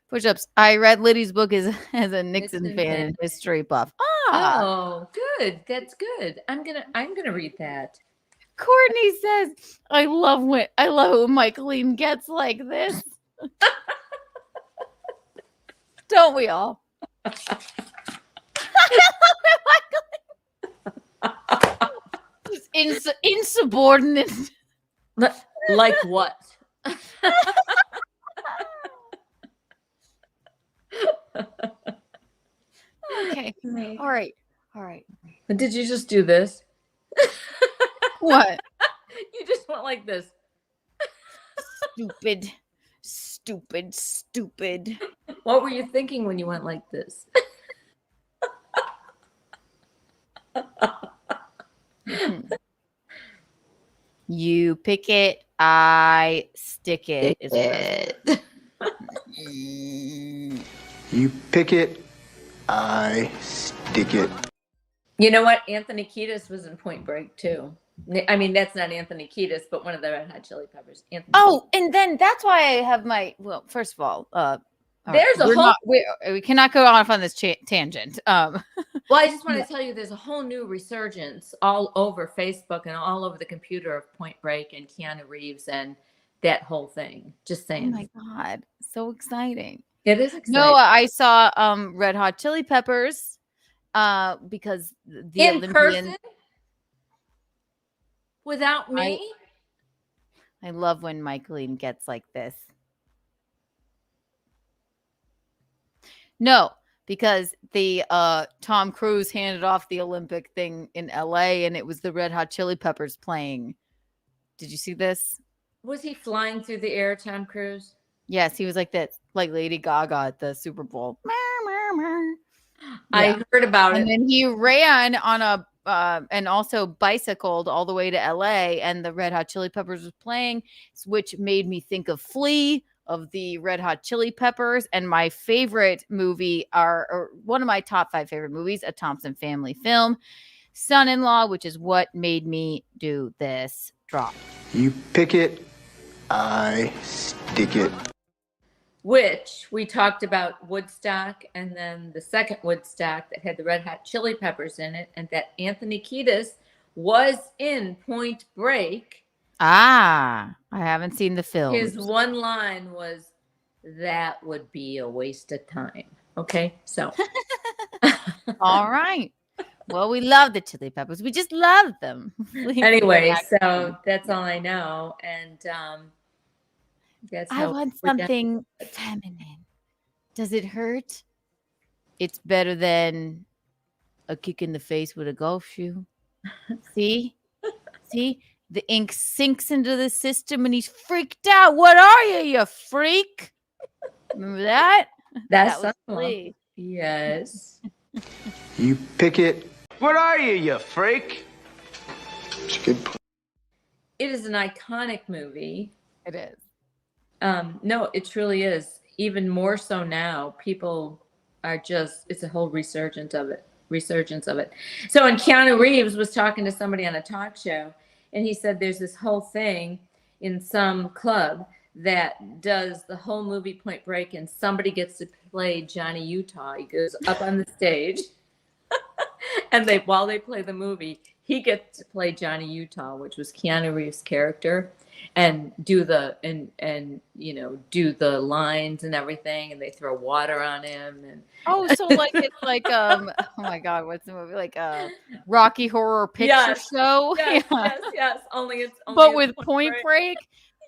Speaker 1: Push-ups. I read Liddy's book as a Nixon fan and history buff.
Speaker 2: Oh, good. That's good. I'm gonna read that.
Speaker 1: Courtney says, I love it when Michaeline gets like this. Don't we all? Insubordinate.
Speaker 2: Like what?
Speaker 1: Okay. All right.
Speaker 2: Did you just do this?
Speaker 1: What?
Speaker 2: You just went like this.
Speaker 1: Stupid.
Speaker 2: What were you thinking when you went like this?
Speaker 1: You pick it, I stick it.
Speaker 14: You pick it, I stick it.
Speaker 2: You know what? Anthony Kiedis was in Point Break too. I mean, that's not Anthony Kiedis, but one of the Red Hot Chili Peppers. Anthony
Speaker 1: Oh, and then that's why I have my. Well, first of all,
Speaker 2: there's a whole.
Speaker 1: We cannot go off on this tangent.
Speaker 2: Well, I just want to tell you, there's a whole new resurgence all over Facebook and all over the computer of Point Break and Keanu Reeves and that whole thing. Just saying.
Speaker 1: Oh my God, so exciting!
Speaker 2: It is exciting.
Speaker 1: No, I saw Red Hot Chili Peppers because the
Speaker 2: in
Speaker 1: Olympian
Speaker 2: person without me.
Speaker 1: I love when Michaeline gets like this. No, because the Tom Cruise handed off the Olympic thing in LA and it was the Red Hot Chili Peppers playing. Did you see this?
Speaker 2: Was he flying through the air, Tom Cruise?
Speaker 1: Yes, he was like that, like Lady Gaga at the Super Bowl.
Speaker 2: I heard about it.
Speaker 1: And then he ran on a and also bicycled all the way to LA, and the Red Hot Chili Peppers was playing, which made me think of Flea, of the Red Hot Chili Peppers, and my favorite movie or one of my top 5 favorite movies, a Thompson family film, Son-in-Law, which is what made me do this drop.
Speaker 5: You pick it, I stick it.
Speaker 2: Which we talked about Woodstock, and then the second Woodstock that had the Red Hot Chili Peppers in it, and that Anthony Kiedis was in Point Break.
Speaker 1: I haven't seen the film.
Speaker 2: His one line was, "That would be a waste of time." Okay, so.
Speaker 1: All right. Well, we love the Chili Peppers. We just love them.
Speaker 2: Anyway, so that's all I know, and that's
Speaker 1: I want something feminine. Does it hurt? It's better than a kick in the face with a golf shoe. See? The ink sinks into the system and he's freaked out. What are you freak? Remember that?
Speaker 2: That's
Speaker 1: that was Flea.
Speaker 2: Yes.
Speaker 5: You pick it. What are you freak? It's a good point.
Speaker 2: It is an iconic movie.
Speaker 1: It is.
Speaker 2: No, it truly is. Even more so now. People are just, it's a whole resurgence of it. So, and Keanu Reeves was talking to somebody on a talk show, and he said there's this whole thing in some club that does the whole movie Point Break, and somebody gets to play Johnny Utah. He goes up on the stage, and while they play the movie, he gets to play Johnny Utah, which was Keanu Reeves' character, and do the do the lines and everything, and they throw water on him. And
Speaker 1: so like it's like oh my God, what's the movie, like a Rocky Horror Picture Show?
Speaker 2: Yes. Only
Speaker 1: but with Point Break.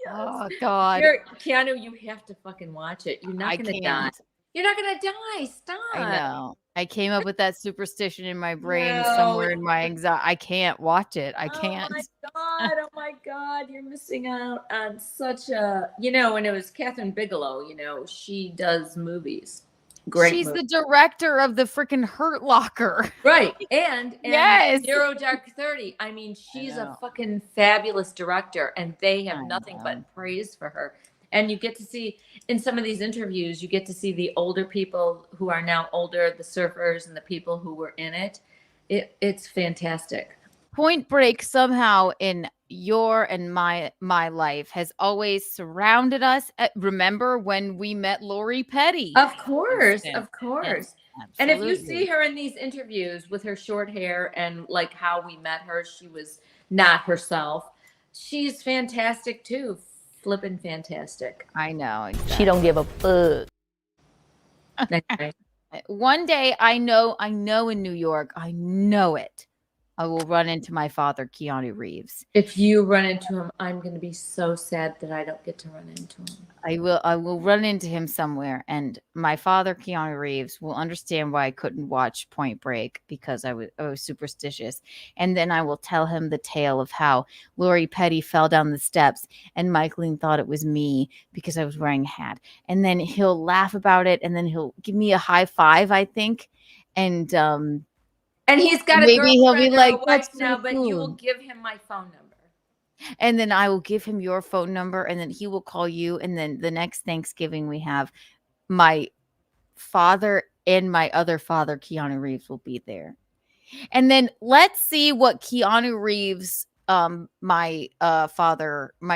Speaker 2: Yes.
Speaker 1: Oh God,
Speaker 2: Keanu, you have to fucking watch it. You're not gonna die. You're not gonna die. Stop.
Speaker 1: I know. I came up with that superstition in my brain somewhere in my anxiety. I can't watch it. I can't.
Speaker 2: Oh my God. You're missing out on such a, and it was Catherine Bigelow, she does movies. Great.
Speaker 1: She's
Speaker 2: movie.
Speaker 1: the director of the freaking Hurt Locker.
Speaker 2: Right. And
Speaker 1: yes.
Speaker 2: Zero Dark 30. I mean, she's a fucking fabulous director, and they have nothing but praise for her. And you get to see in some of these interviews, you get to see the older people who are now older, the surfers and the people who were in it. It's fantastic.
Speaker 1: Point Break somehow in your and my life has always surrounded us. Remember when we met Lori Petty?
Speaker 2: Of course. Yes, and if you
Speaker 1: absolutely.
Speaker 2: see her in these interviews with her short hair and like how we met her, she was not herself. She's fantastic too. Flippin' fantastic.
Speaker 1: I know. Exactly.
Speaker 2: She don't give a fuck.
Speaker 1: One day, I know in New York, I know it, I will run into my father, Keanu Reeves.
Speaker 2: If you run into him, I'm going to be so sad that I don't get to run into him.
Speaker 1: I will run into him somewhere, and my father, Keanu Reeves, will understand why I couldn't watch Point Break because I was superstitious. And then I will tell him the tale of how Lori Petty fell down the steps and Michaeline thought it was me because I was wearing a hat. And then he'll laugh about it, and then he'll give me a high five, I think. And
Speaker 2: he's got
Speaker 1: maybe he'll be like,
Speaker 2: "That's now," but you will give him my phone number.
Speaker 1: And then I will give him your phone number, and then he will call you. And then the next Thanksgiving we have, my father and my other father, Keanu Reeves, will be there. And then let's see what Keanu Reeves, my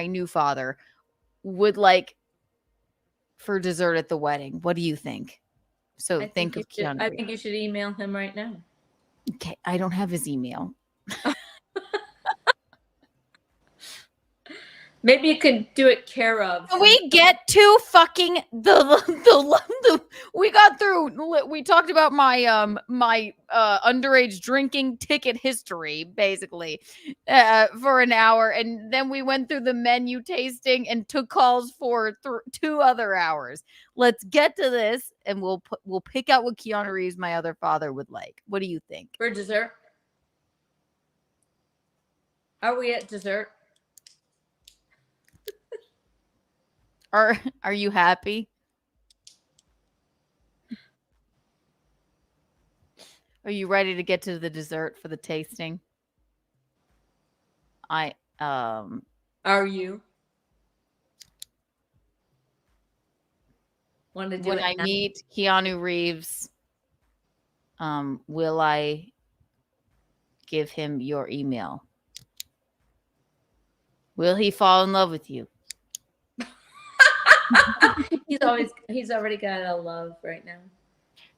Speaker 1: new father, would like for dessert at the wedding. What do you think? So
Speaker 2: I
Speaker 1: think of Keanu.
Speaker 2: I think you should email him right now.
Speaker 1: Okay, I don't have his email.
Speaker 2: Maybe you could do it care of.
Speaker 1: Can we get to fucking the we got through, we talked about my my underage drinking ticket history basically for an hour, and then we went through the menu tasting and took calls for 2 other hours. Let's get to this and we'll pick out what Keanu Reeves, my other father, would like. What do you think?
Speaker 2: For dessert? Are we at dessert?
Speaker 1: Are you happy? Are you ready to get to the dessert for the tasting? Are
Speaker 2: you? Want to do
Speaker 1: when
Speaker 2: it
Speaker 1: I
Speaker 2: now?
Speaker 1: meet Keanu Reeves, will I give him your email? Will he fall in love with you?
Speaker 2: He's already got a love right now.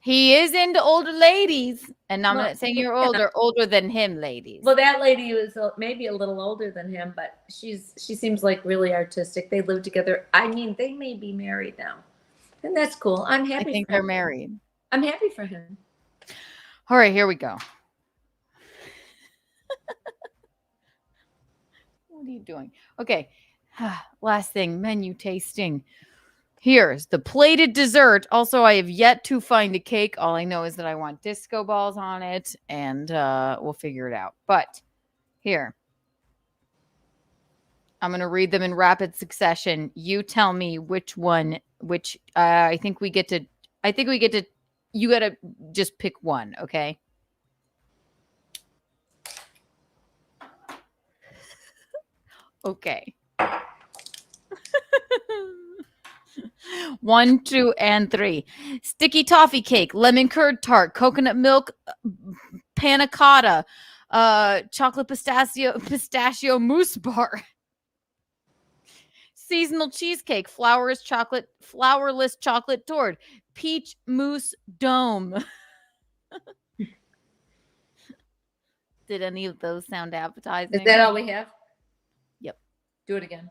Speaker 1: He is into older ladies, and I'm not saying you're older than him, ladies.
Speaker 2: Well, that lady was maybe a little older than him, but she seems like really artistic. They live together. I mean, they may be married now, and that's cool. I'm happy.
Speaker 1: I think they're married.
Speaker 2: I'm happy for him.
Speaker 1: All right, here we go. What are you doing? Okay. Last thing, menu tasting. Here's the plated dessert. Also, I have yet to find a cake. All I know is that I want disco balls on it, and we'll figure it out. But here, I'm going to read them in rapid succession. You tell me which one, I think we get to, you got to just pick one, okay? Okay. 1, 2, and 3. Sticky toffee cake, lemon curd tart, coconut milk panna cotta, chocolate pistachio mousse bar, seasonal cheesecake, flourless chocolate torte, peach mousse dome. Did any of those sound appetizing?
Speaker 2: Is that all we have?
Speaker 1: Yep.
Speaker 2: Do it again.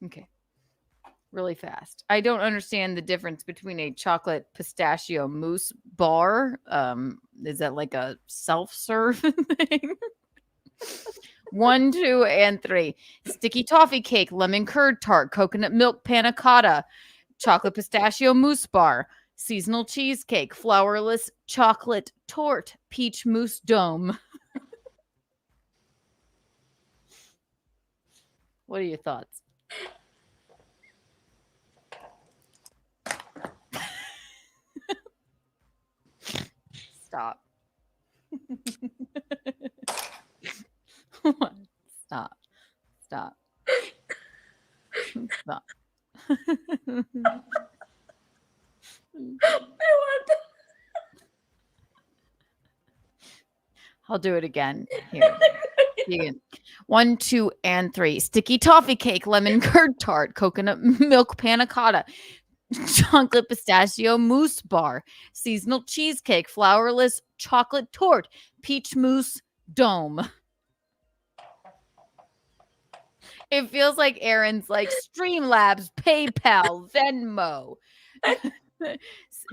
Speaker 1: Okay. Really fast. I don't understand the difference between a chocolate pistachio mousse bar. Is that like a self-serve thing? 1, 2, and 3. Sticky toffee cake, lemon curd tart, coconut milk panna cotta, chocolate pistachio mousse bar, seasonal cheesecake, flourless chocolate torte, peach mousse dome. What are your thoughts? Stop. Stop. Stop. Stop. I'll do it again. Here. Again. 1, 2, and 3. Sticky toffee cake, lemon curd tart, coconut milk panna cotta, chocolate pistachio mousse bar, seasonal cheesecake, flourless chocolate torte, peach mousse dome. It feels like Aaron's like Streamlabs, PayPal, Venmo,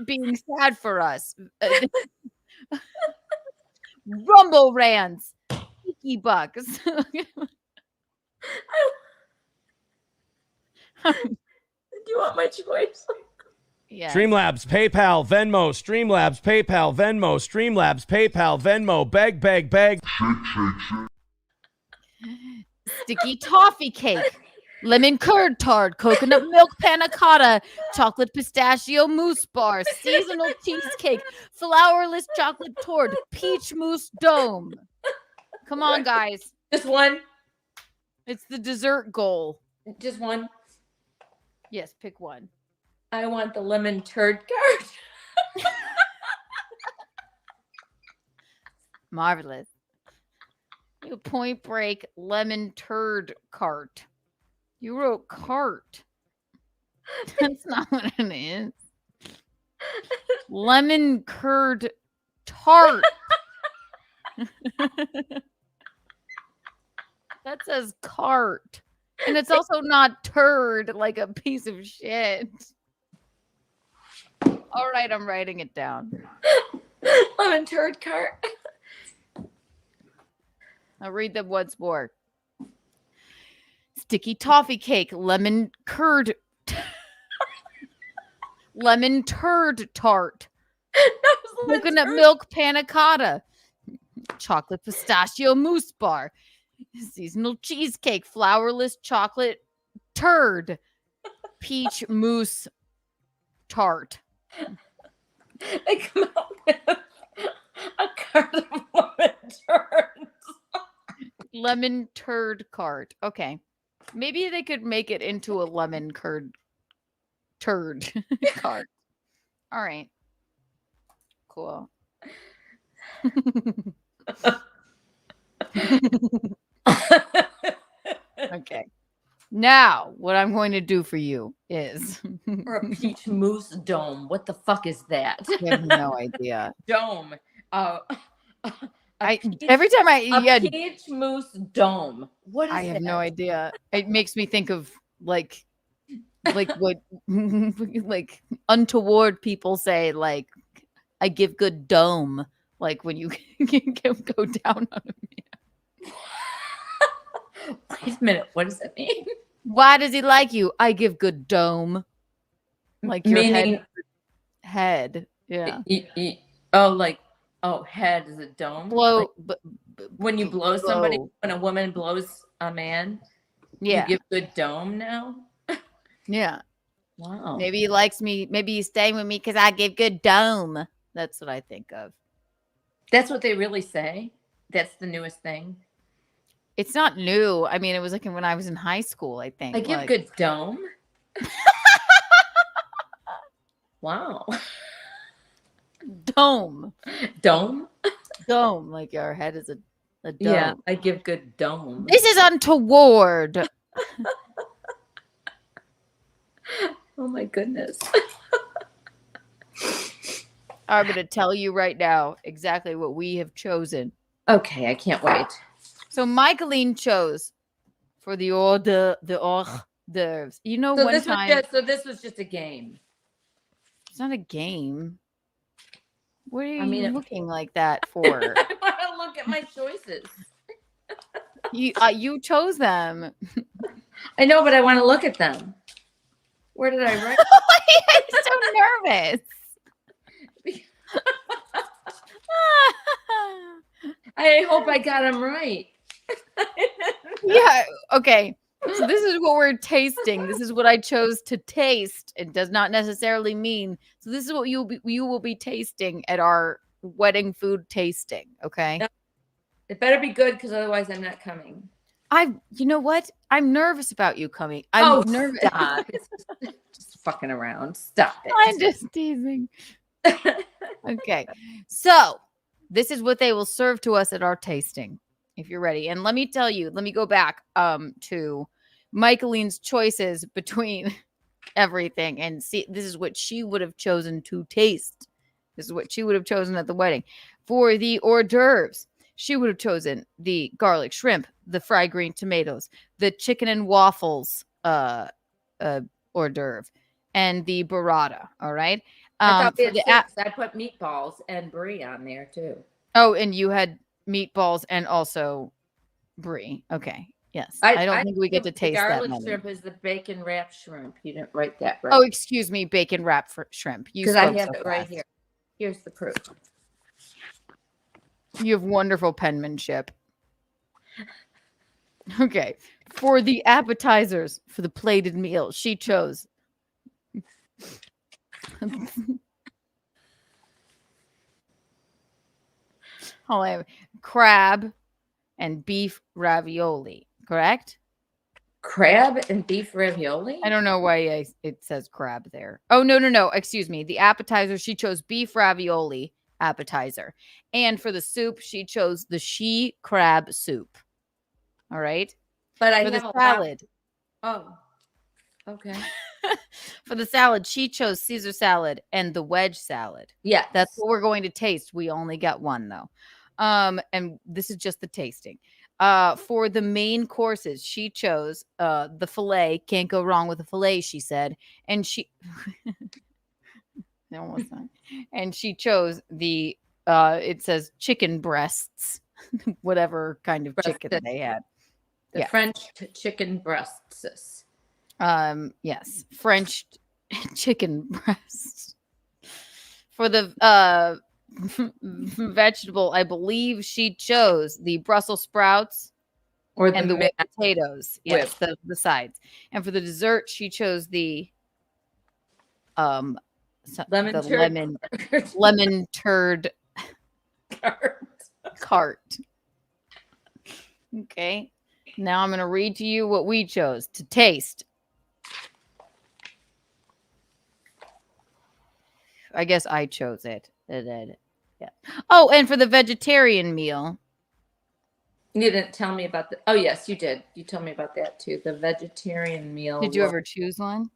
Speaker 1: being sad for us. Rumble rants, Kiki bucks.
Speaker 2: Do you want my choice?
Speaker 1: Yeah.
Speaker 11: Streamlabs, PayPal, Venmo, Streamlabs, PayPal, Venmo, Streamlabs, PayPal, Venmo, beg, beg, beg.
Speaker 1: Sticky toffee cake, lemon curd tart, coconut milk panna cotta, chocolate pistachio mousse bar, seasonal cheesecake, flourless chocolate torte, peach mousse dome. Come on, guys.
Speaker 2: Just one?
Speaker 1: It's the dessert goal.
Speaker 2: Just one?
Speaker 1: Yes, pick one.
Speaker 2: I want the lemon turd card.
Speaker 1: Marvelous. You Point Break lemon turd cart. You wrote cart. That's not what it is. Lemon curd tart. That says cart. And it's also not turd like a piece of shit. All right, I'm writing it down.
Speaker 2: Lemon turd cart.
Speaker 1: I'll read them once more. Sticky toffee cake, lemon curd, lemon turd tart, coconut milk panna cotta, chocolate pistachio mousse bar, seasonal cheesecake, flourless chocolate turd, peach mousse tart.
Speaker 2: They come out with a cart of lemon turds.
Speaker 1: Lemon turd cart. Okay. Maybe they could make it into a lemon curd turd cart. All right. Cool. Okay. Now, what I'm going to do for you is
Speaker 2: or a peach mousse dome. What the fuck is that?
Speaker 1: I have no idea.
Speaker 2: Dome.
Speaker 1: Every time
Speaker 2: a peach mousse dome. What is
Speaker 1: I have
Speaker 2: that?
Speaker 1: no idea. It makes me think of like what like untoward people say, like I give good dome, like when you go down on a man.
Speaker 2: Wait a minute, what does that mean?
Speaker 1: Why does he like you? I give good dome. Like your
Speaker 2: Meaning,
Speaker 1: head. Yeah.
Speaker 2: Head is a dome.
Speaker 1: Blow
Speaker 2: when you blow somebody, when a woman blows a man,
Speaker 1: yeah,
Speaker 2: you give good dome now.
Speaker 1: Yeah.
Speaker 2: Wow.
Speaker 1: Maybe he likes me. Maybe he's staying with me because I give good dome. That's what I think of.
Speaker 2: That's what they really say. That's the newest thing.
Speaker 1: It's not new. I mean, it was like when I was in high school, I think.
Speaker 2: I give good dome. Wow.
Speaker 1: Dome.
Speaker 2: Dome?
Speaker 1: Dome. Like our head is a dome.
Speaker 2: Yeah, I give good dome.
Speaker 1: This is untoward.
Speaker 2: Oh my goodness.
Speaker 1: I'm going to tell you right now exactly what we have chosen.
Speaker 2: Okay, I can't wait.
Speaker 1: So Michaeline chose for the hors d'oeuvres. You know,
Speaker 2: so this was just a game.
Speaker 1: It's not a game. What are you looking like that for?
Speaker 2: I want to look at my choices.
Speaker 1: You chose them.
Speaker 2: I know, but I want to look at them. Where did I write?
Speaker 1: I'm so nervous.
Speaker 2: I hope I got them right.
Speaker 1: Yeah. Okay. So this is what we're tasting. This is what I chose to taste. It does not necessarily mean. So this is what you will be tasting at our wedding food tasting. Okay.
Speaker 2: It better be good because otherwise I'm not coming.
Speaker 1: You know what? I'm nervous about you coming. I'm nervous.
Speaker 2: Stop. It's just fucking around. Stop it.
Speaker 1: I'm just teasing. Okay. So this is what they will serve to us at our tasting. If you're ready. And let me tell you, let me go back to Michaeline's choices between everything and see, this is what she would have chosen to taste. This is what she would have chosen at the wedding. For the hors d'oeuvres, she would have chosen the garlic shrimp, the fried green tomatoes, the chicken and waffles hors d'oeuvre, and the burrata. All right.
Speaker 2: I thought we had six. I put meatballs and brie on there too.
Speaker 1: Oh, and you had meatballs and also brie. Okay. Yes. I don't think we get to taste that.
Speaker 2: Garlic shrimp is the bacon wrapped shrimp. You didn't write that right.
Speaker 1: Oh, excuse me. Bacon wrapped shrimp.
Speaker 2: Because I have it right here. Here's the proof.
Speaker 1: You have wonderful penmanship. Okay. For the appetizers, for the plated meal, she chose crab and beef ravioli, correct?
Speaker 2: Crab and beef ravioli?
Speaker 1: I don't know why it says crab there. Oh, no. Excuse me. The appetizer, she chose beef ravioli appetizer. And for the soup, she chose the she crab soup. All right.
Speaker 2: But I
Speaker 1: for
Speaker 2: have
Speaker 1: the
Speaker 2: a
Speaker 1: salad.
Speaker 2: Oh, okay.
Speaker 1: For the salad, she chose Caesar salad and the wedge salad.
Speaker 2: Yes.
Speaker 1: That's what we're going to taste. We only got one though. And this is just the tasting. For the main courses, she chose the filet. Can't go wrong with a filet, she said. And she almost not. And she chose the it says chicken breasts, whatever kind of chicken they had.
Speaker 2: The French chicken breasts.
Speaker 1: Yes, French chicken breasts. For the vegetable, I believe she chose the Brussels sprouts
Speaker 2: or
Speaker 1: the whipped potatoes. Yes, the sides. And for the dessert, she chose the lemon turd cart. Okay. Now I'm going to read to you what we chose to taste. I guess I chose it. Yeah. Oh, and for the vegetarian meal.
Speaker 2: You didn't tell me about the. Oh, yes, you did. You told me about that too. The vegetarian meal.
Speaker 1: Did you ever choose one?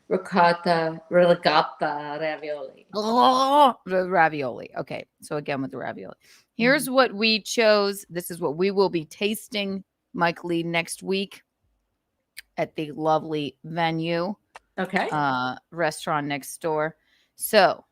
Speaker 2: Ricotta ravioli.
Speaker 1: Oh, the ravioli. Okay. So again with the ravioli. Here's what we chose. This is what we will be tasting, Mike Lee, next week at the lovely venue.
Speaker 2: Okay.
Speaker 1: Restaurant next door. So,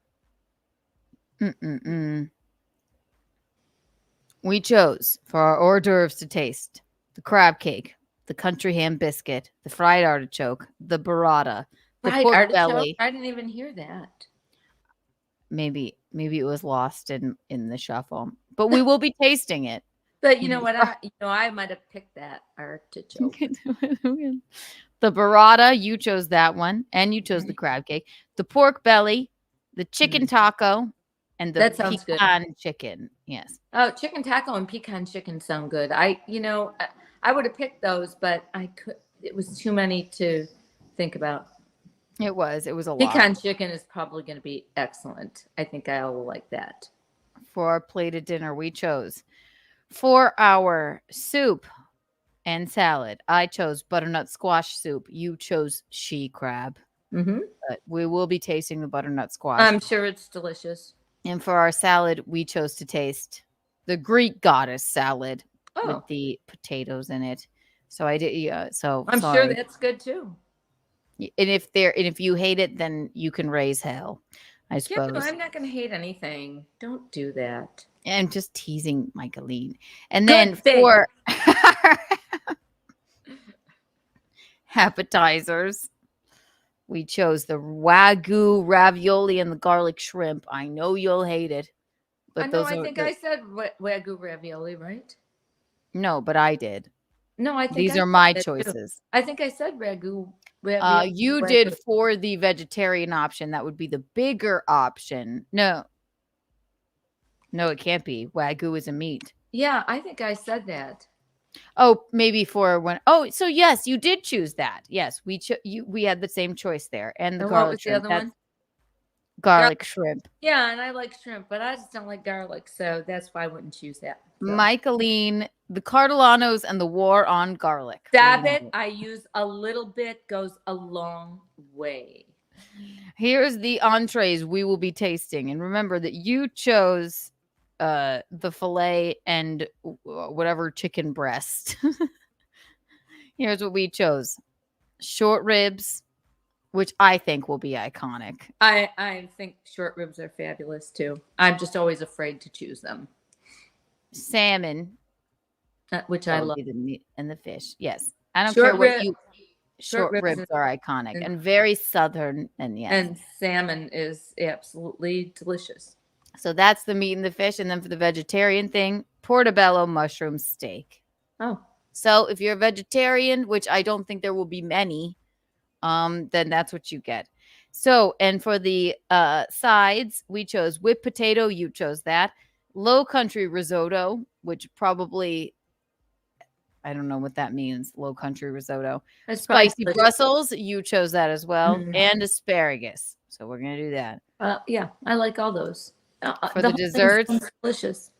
Speaker 1: we chose for our hors d'oeuvres to taste the crab cake, the country ham biscuit, the fried artichoke, the burrata, the
Speaker 2: Fried
Speaker 1: pork
Speaker 2: artichoke?
Speaker 1: belly.
Speaker 2: I didn't even hear that.
Speaker 1: Maybe it was lost in the shuffle, but we will be tasting it.
Speaker 2: But you know what? I might have picked that artichoke.
Speaker 1: The burrata, you chose that one, and you chose the crab cake, the pork belly, the chicken taco, and the pecan chicken. Yes.
Speaker 2: Oh, chicken taco and pecan chicken sound good. I would have picked those, but it was too many to think about.
Speaker 1: It was a lot.
Speaker 2: Pecan chicken is probably going to be excellent. I think I will like that.
Speaker 1: For our plated dinner, we chose for our soup and salad. I chose butternut squash soup. You chose she crab.
Speaker 2: Mm-hmm.
Speaker 1: But we will be tasting the butternut squash.
Speaker 2: I'm sure it's delicious.
Speaker 1: And for our salad, we chose to taste the Greek goddess salad with the potatoes in it. So I did. Yeah. So
Speaker 2: I'm sure that's good too.
Speaker 1: And if you hate it, then you can raise hell, I suppose.
Speaker 2: Yeah, I'm not going to hate anything. Don't do that.
Speaker 1: I'm just teasing Michaeline. And then for appetizers, we chose the Wagyu ravioli and the garlic shrimp. I know you'll hate it. But
Speaker 2: I think I said Wagyu ravioli, right?
Speaker 1: No, but I did.
Speaker 2: No, I think
Speaker 1: these are my choices.
Speaker 2: I think I said Wagyu.
Speaker 1: You did for the vegetarian option. That would be the bigger option. No, it can't be. Wagyu is a meat.
Speaker 2: Yeah, I think I said that.
Speaker 1: Oh, maybe for when. Oh, so yes, you did choose that. Yes, we had the same choice there, and the garlic shrimp.
Speaker 2: The other one?
Speaker 1: Garlic shrimp.
Speaker 2: Yeah, and I like shrimp, but I just don't like garlic, so that's why I wouldn't choose that. So.
Speaker 1: Michaeline, the Cardolanos, and the war on garlic.
Speaker 2: Stop it! I use a little bit, goes a long way.
Speaker 1: Here's the entrees we will be tasting, and remember that you chose the filet and whatever chicken breast. Here's what we chose: short ribs, which I think will be iconic.
Speaker 2: I think short ribs are fabulous too. I'm just always afraid to choose them.
Speaker 1: Salmon,
Speaker 2: which I love,
Speaker 1: the meat and the fish. Yes, I don't care what you. Short ribs are iconic and very southern, and yes,
Speaker 2: and salmon is absolutely delicious.
Speaker 1: So that's the meat and the fish, and then for the vegetarian thing, portobello mushroom steak.
Speaker 2: Oh,
Speaker 1: so if you're a vegetarian, which I don't think there will be many, then that's what you get. So, and for the sides, we chose whipped potato. You chose that. Low country risotto, which probably, I don't know what that means. Low country risotto. Spicy Brussels. You chose that as well. Mm-hmm. And asparagus. So we're gonna do that.
Speaker 2: Yeah, I like all those.
Speaker 1: For the desserts,
Speaker 2: delicious.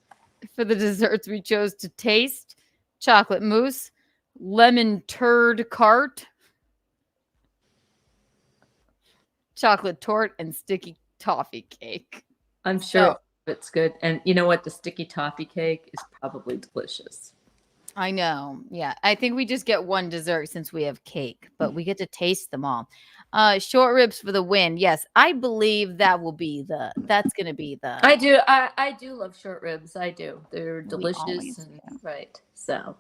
Speaker 1: For the desserts, we chose to taste chocolate mousse, lemon turd cart, chocolate torte, and sticky toffee cake.
Speaker 2: I'm sure it's good. And you know what? The sticky toffee cake is probably delicious.
Speaker 1: I know. Yeah. I think we just get one dessert since we have cake, but we get to taste them all. Short ribs for the win. Yes. I believe that's going to be the.
Speaker 2: I do love short ribs. I do. They're delicious. Right. So.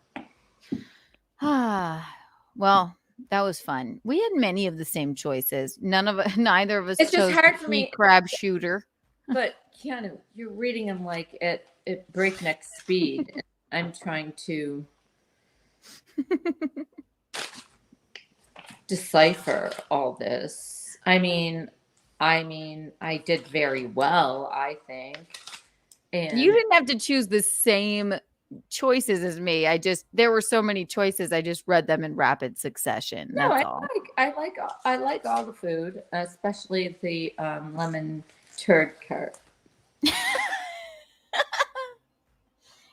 Speaker 1: Well, that was fun. We had many of the same choices. Neither of us
Speaker 2: it's
Speaker 1: chose
Speaker 2: just hard for me.
Speaker 1: Crab shooter.
Speaker 2: But Keanu, you're reading them like at breakneck speed. I'm trying to decipher all this. I mean, I did very well, I think. And
Speaker 1: you didn't have to choose the same choices as me. There were so many choices. I just read them in rapid succession. That's all.
Speaker 2: I like all the food, especially the lemon turd cart.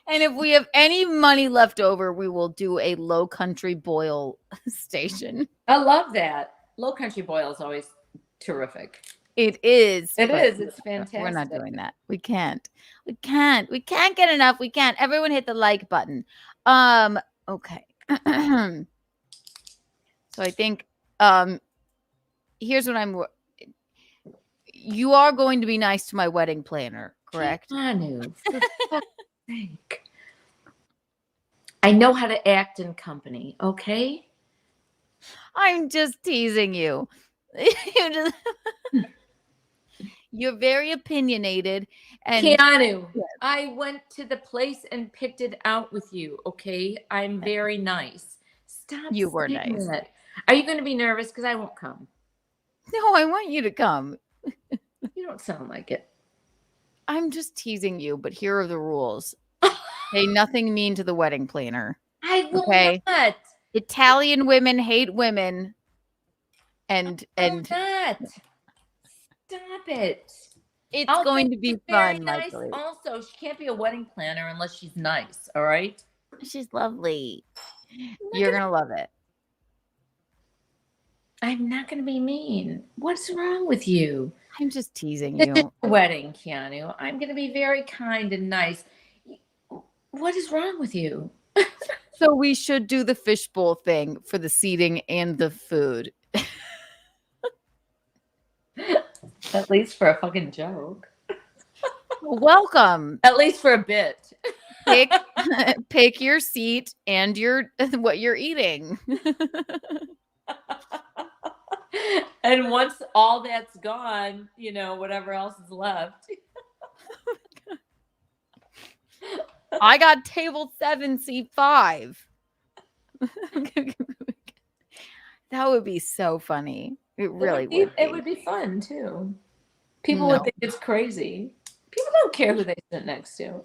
Speaker 1: And if we have any money left over, we will do a Low Country Boil station.
Speaker 2: I love that. Low Country Boil is always terrific.
Speaker 1: It is.
Speaker 2: It's fantastic.
Speaker 1: We're not doing that. We can't get enough. We can't. Everyone hit the like button. Okay. So I think here's what you are going to be nice to my wedding planner, correct?
Speaker 2: Keanu, for fuck's sake. I know how to act in company, okay?
Speaker 1: I'm just teasing you. You're very opinionated. And
Speaker 2: Keanu, I went to the place and picked it out with you, okay? I'm very nice. Stop.
Speaker 1: You were nice.
Speaker 2: That. Are you going to be nervous? Because I won't come.
Speaker 1: No, I want you to come.
Speaker 2: You don't sound like it.
Speaker 1: I'm just teasing you, but here are the rules. Say nothing mean to the wedding planner.
Speaker 2: I will not.
Speaker 1: Italian women hate women. And
Speaker 2: not. Stop it.
Speaker 1: It's going to be fun,
Speaker 2: nice.
Speaker 1: Michael.
Speaker 2: Also, she can't be a wedding planner unless she's nice, all right?
Speaker 1: She's lovely. You're going to love it.
Speaker 2: I'm not going to be mean. What's wrong with you?
Speaker 1: I'm just teasing you.
Speaker 2: It's a wedding, Keanu. I'm going to be very kind and nice. What is wrong with you?
Speaker 1: So we should do the fishbowl thing for the seating and the food.
Speaker 2: At least for a fucking joke.
Speaker 1: Welcome.
Speaker 2: At least for a bit.
Speaker 1: Pick your seat and what you're eating.
Speaker 2: And once all that's gone, whatever else is left.
Speaker 1: I got table 7C5. That would be so funny. It really would.
Speaker 2: It would be fun too. People would think it's crazy. People don't care who they sit next to.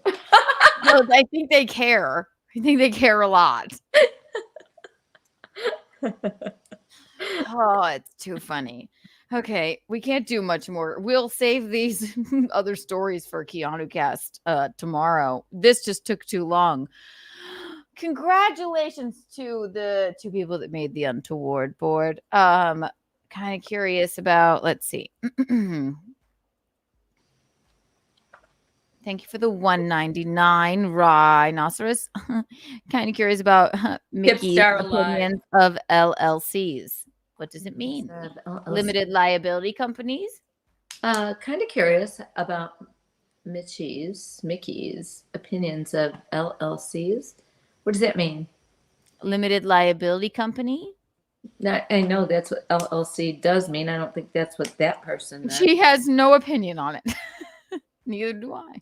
Speaker 1: No, I think they care. I think they care a lot. Oh, it's too funny. Okay, we can't do much more. We'll save these other stories for Keanu Cast tomorrow. This just took too long. Congratulations to the two people that made the Untoward board. Kind of curious about, let's see. Thank you for the $1.99 rhinoceros. Kind of curious about Mickey's opinions of LLCs. What does it mean? Limited liability companies?
Speaker 2: Kind of curious about Mickey's opinions of LLCs. What does that mean?
Speaker 1: Limited liability company?
Speaker 2: I know that's what LLC does mean. I don't think that's what that person meant.
Speaker 1: She has no opinion on it. Neither do I.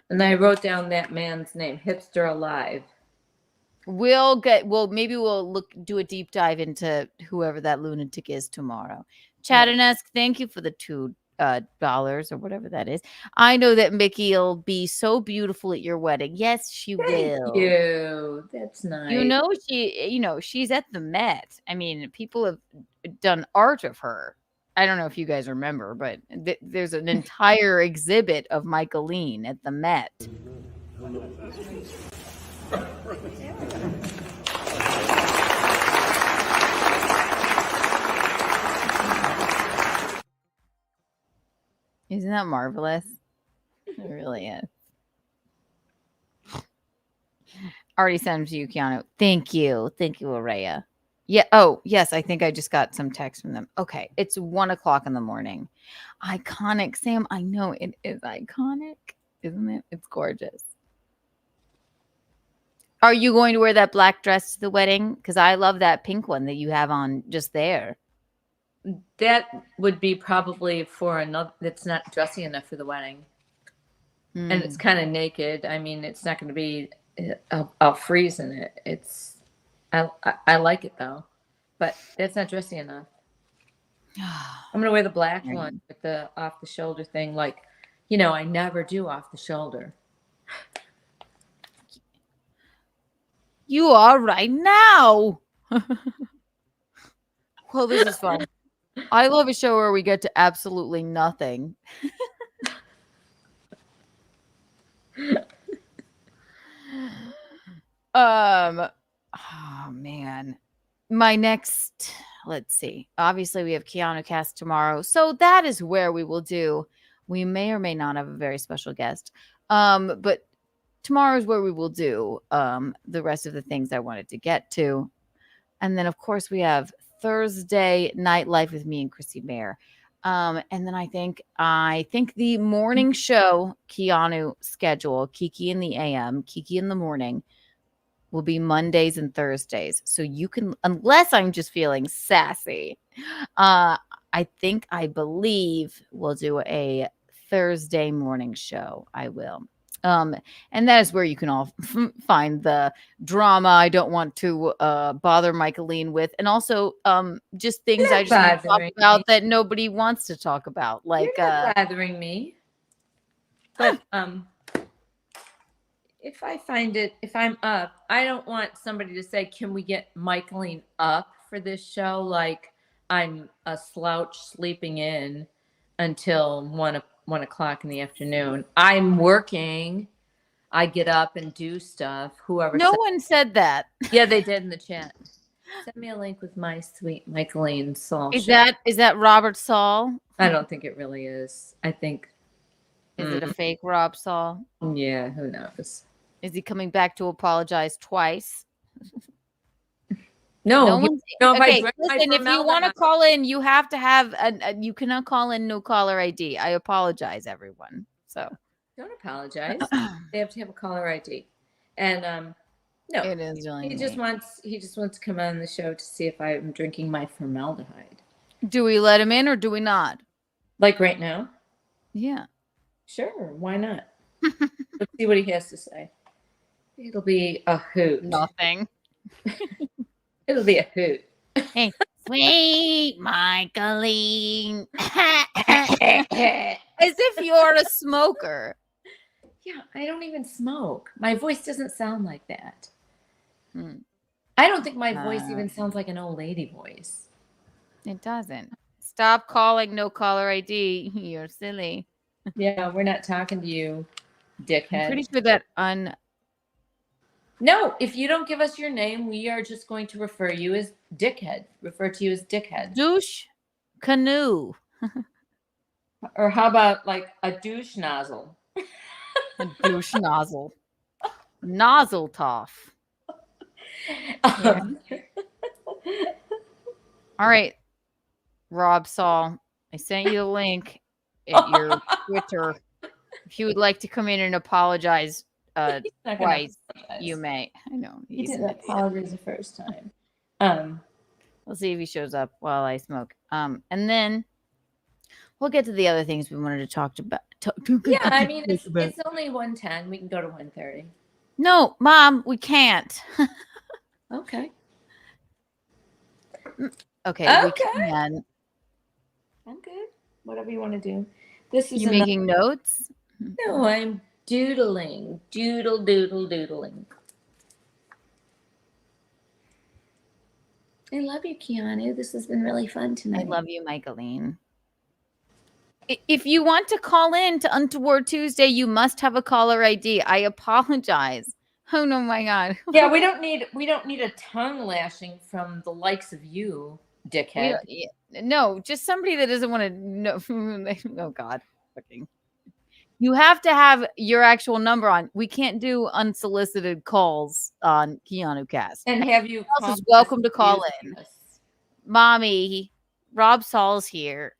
Speaker 2: And I wrote down that man's name, Hipster Alive.
Speaker 1: Maybe we'll do a deep dive into whoever that lunatic is tomorrow. Chatternesque, thank you for the $2 or whatever that is. I know that Mickey will be so beautiful at your wedding. Yes, she will.
Speaker 2: Thank you. That's nice.
Speaker 1: She's at the Met. I mean, people have done art of her. I don't know if you guys remember, but there's an entire exhibit of Michaeline at the Met. Isn't that marvelous? It really is. Already sent them to you, Keanu. Thank you. Thank you, Araya. Yeah. Oh, yes. I think I just got some text from them. Okay. It's 1:00 in the morning. Iconic, Sam. I know it is iconic, isn't it? It's gorgeous. Are you going to wear that black dress to the wedding? Because I love that pink one that you have on just there.
Speaker 2: That would be probably for another. That's not dressy enough for the wedding, and it's kind of naked. I mean, it's not going to be. I'll freeze in it. It's. I like it though, but that's not dressy enough. I'm gonna wear the black one with the off the shoulder thing. Like, I never do off the shoulder.
Speaker 1: You are right now. Well, this is fun. I love a show where we get to absolutely nothing. Oh man. My next, let's see. Obviously, we have Keanu cast tomorrow. So that is where we may or may not have a very special guest. But tomorrow is where we will do the rest of the things I wanted to get to. And then, of course, we have Thursday Nightlife with me and Chrissy Mayer. And then I think the morning show Keanu schedule, Kiki in the AM, Kiki in the morning, will be Mondays and Thursdays. So you can, unless I'm just feeling sassy, I believe we'll do a Thursday morning show. I will. And that is where you can all find the drama I don't want to bother Michaeline with, and also just things I just want to talk about that nobody wants to talk about. Like
Speaker 2: You're not bothering me. But if I'm up, I don't want somebody to say, "Can we get Michaeline up for this show?" Like I'm a slouch sleeping in until 1:00 in the afternoon. I'm working. I get up and do stuff.
Speaker 1: No one said that.
Speaker 2: Yeah, they did in the chat. Send me a link with my sweet Michaeline Saul.
Speaker 1: Is that Robert Saul?
Speaker 2: I don't think it really is. I think.
Speaker 1: Is it a fake Rob Saul?
Speaker 2: Yeah, who knows?
Speaker 1: Is he coming back to apologize twice?
Speaker 2: No.
Speaker 1: Okay, listen, if you want to call in, you have to have you cannot call in no caller ID. I apologize, everyone. So
Speaker 2: don't apologize. They have to have a caller ID. And no,
Speaker 1: it is really
Speaker 2: he just wants to come on the show to see if I'm drinking my formaldehyde.
Speaker 1: Do we let him in or do we not?
Speaker 2: Like right now?
Speaker 1: Yeah.
Speaker 2: Sure, why not? Let's see what he has to say. It'll be a hoot.
Speaker 1: Nothing.
Speaker 2: It'll be a hoot.
Speaker 1: Hey, sweet Michaeline. As if you're a smoker.
Speaker 2: Yeah, I don't even smoke. My voice doesn't sound like that. I don't think my voice even sounds like an old lady voice.
Speaker 1: It doesn't. Stop calling no caller ID. You're silly.
Speaker 2: Yeah, we're not talking to you, dickhead.
Speaker 1: I'm pretty sure that
Speaker 2: No, if you don't give us your name, we are just going to refer to you as dickhead.
Speaker 1: Douche canoe.
Speaker 2: Or how about like a douche nozzle?
Speaker 1: A douche nozzle. Nozzle toff. Yeah. All right. Rob Saul, I sent you the link at your Twitter. If you would like to come in and apologize twice, you may. I know.
Speaker 2: He didn't apologize the first time.
Speaker 1: We'll see if he shows up while I smoke. And then we'll get to the other things we wanted to talk about.
Speaker 2: Yeah, I mean, it's only 1:10. We can go to 1:30.
Speaker 1: No, Mom, we can't.
Speaker 2: Okay.
Speaker 1: Okay, we can.
Speaker 2: I'm good. Whatever you want to do. This is
Speaker 1: you making notes?
Speaker 2: No, I'm doodling. Doodling. I love you, Keanu. This has been really fun tonight.
Speaker 1: I love you, Michaeline. If you want to call in to Untoward Tuesday, you must have a caller ID. I apologize. Oh no, my God.
Speaker 2: Yeah, we don't need a tongue lashing from the likes of you, dickhead.
Speaker 1: No, just somebody that doesn't want to know. Oh God, fucking. You have to have your actual number on. We can't do unsolicited calls on Keanu Cast.
Speaker 2: And have you
Speaker 1: else is welcome to call in. Mommy, Rob Saul's here.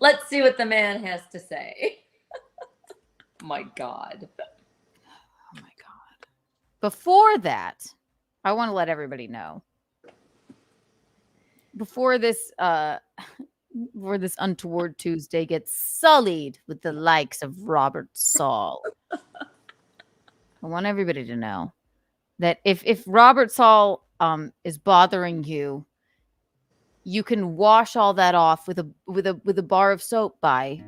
Speaker 2: Let's see what the man has to say. My God.
Speaker 1: Oh my God. Before that, I want to let everybody know. Before this Untoward Tuesday gets sullied with the likes of Robert Saul, I want everybody to know that if Robert Saul is bothering you, you can wash all that off with a bar of soap by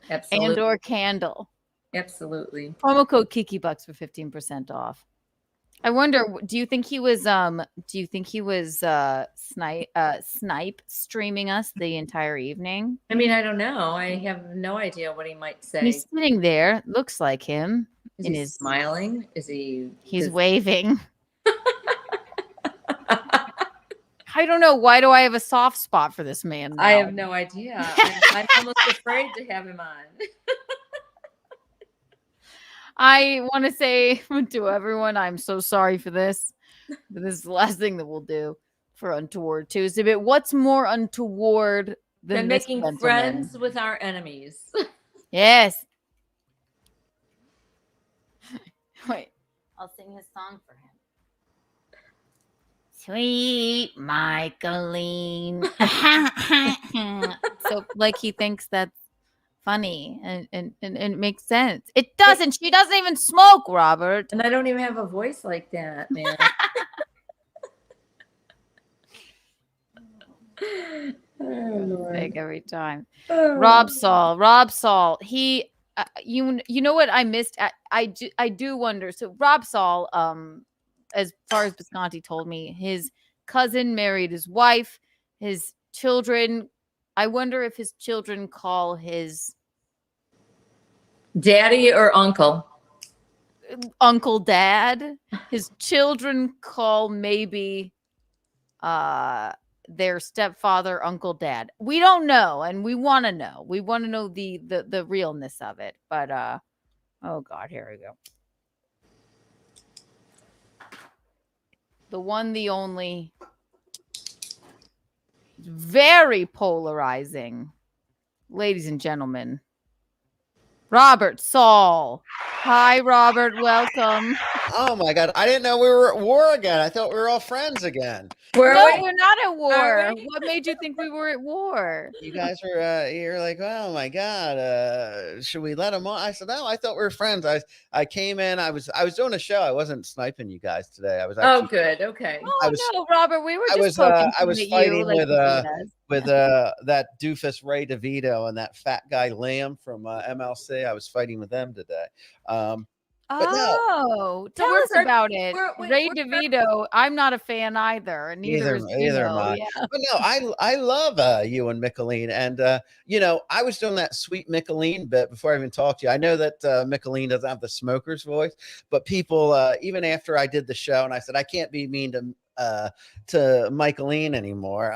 Speaker 2: Absolutely.
Speaker 1: and or candle.
Speaker 2: Absolutely.
Speaker 1: Promo code Kiki Bucks for 15% off. I wonder, do you think he was snipe streaming us the entire evening?
Speaker 2: I mean, I don't know. I have no idea what he might say.
Speaker 1: He's sitting there, looks like him.
Speaker 2: Is he smiling? Is he?
Speaker 1: He's waving. I don't know. Why do I have a soft spot for this man now?
Speaker 2: I have no idea. I'm almost afraid to have him on.
Speaker 1: I want to say to everyone, I'm so sorry for this. But this is the last thing that we'll do for Untoward Tuesday. But what's more untoward than
Speaker 2: making
Speaker 1: gentleman?
Speaker 2: Friends with our enemies?
Speaker 1: Yes. Wait, I'll sing his song for him. Sweet Michaeline. So, like, he thinks that's funny and it makes sense. It doesn't. She doesn't even smoke, Robert.
Speaker 2: And I don't even have a voice like that, man.
Speaker 1: Big every time. Rob Saul. He, you know what I missed? I do wonder. So Rob Saul, as far as Bisconti told me, his cousin married his wife, his children. I wonder if his children call his
Speaker 2: daddy or uncle.
Speaker 1: Uncle Dad. His children call maybe their stepfather Uncle Dad. We don't know, and we want to know. We want to know the realness of it. But oh God, here we go. The one, the only, very polarizing, ladies and gentlemen, Robert Saul. Hi, Robert. Welcome.
Speaker 14: Oh my God! I didn't know we were at war again. I thought we were all friends again.
Speaker 1: We're not at war. What made you think we were at war?
Speaker 14: You guys were. You're like, oh my God. Should we let him on? I said, no. I thought we were friends. I came in. I was doing a show. I wasn't sniping you guys today. I was. Actually,
Speaker 2: good. Okay.
Speaker 1: Oh no, Robert. We were just.
Speaker 14: I was fighting with that doofus Ray DeVito and that fat guy Liam from MLC. I was fighting with them today.
Speaker 1: Tell us about it. Ray DeVito, I'm not a fan either. And neither
Speaker 14: am I.
Speaker 1: Yeah.
Speaker 14: But no, I love you and Micheline. And, you know, I was doing that sweet Micheline bit before I even talked to you. I know that Micheline doesn't have the smoker's voice, but people, even after I did the show and I said, I can't be mean to Micheline anymore.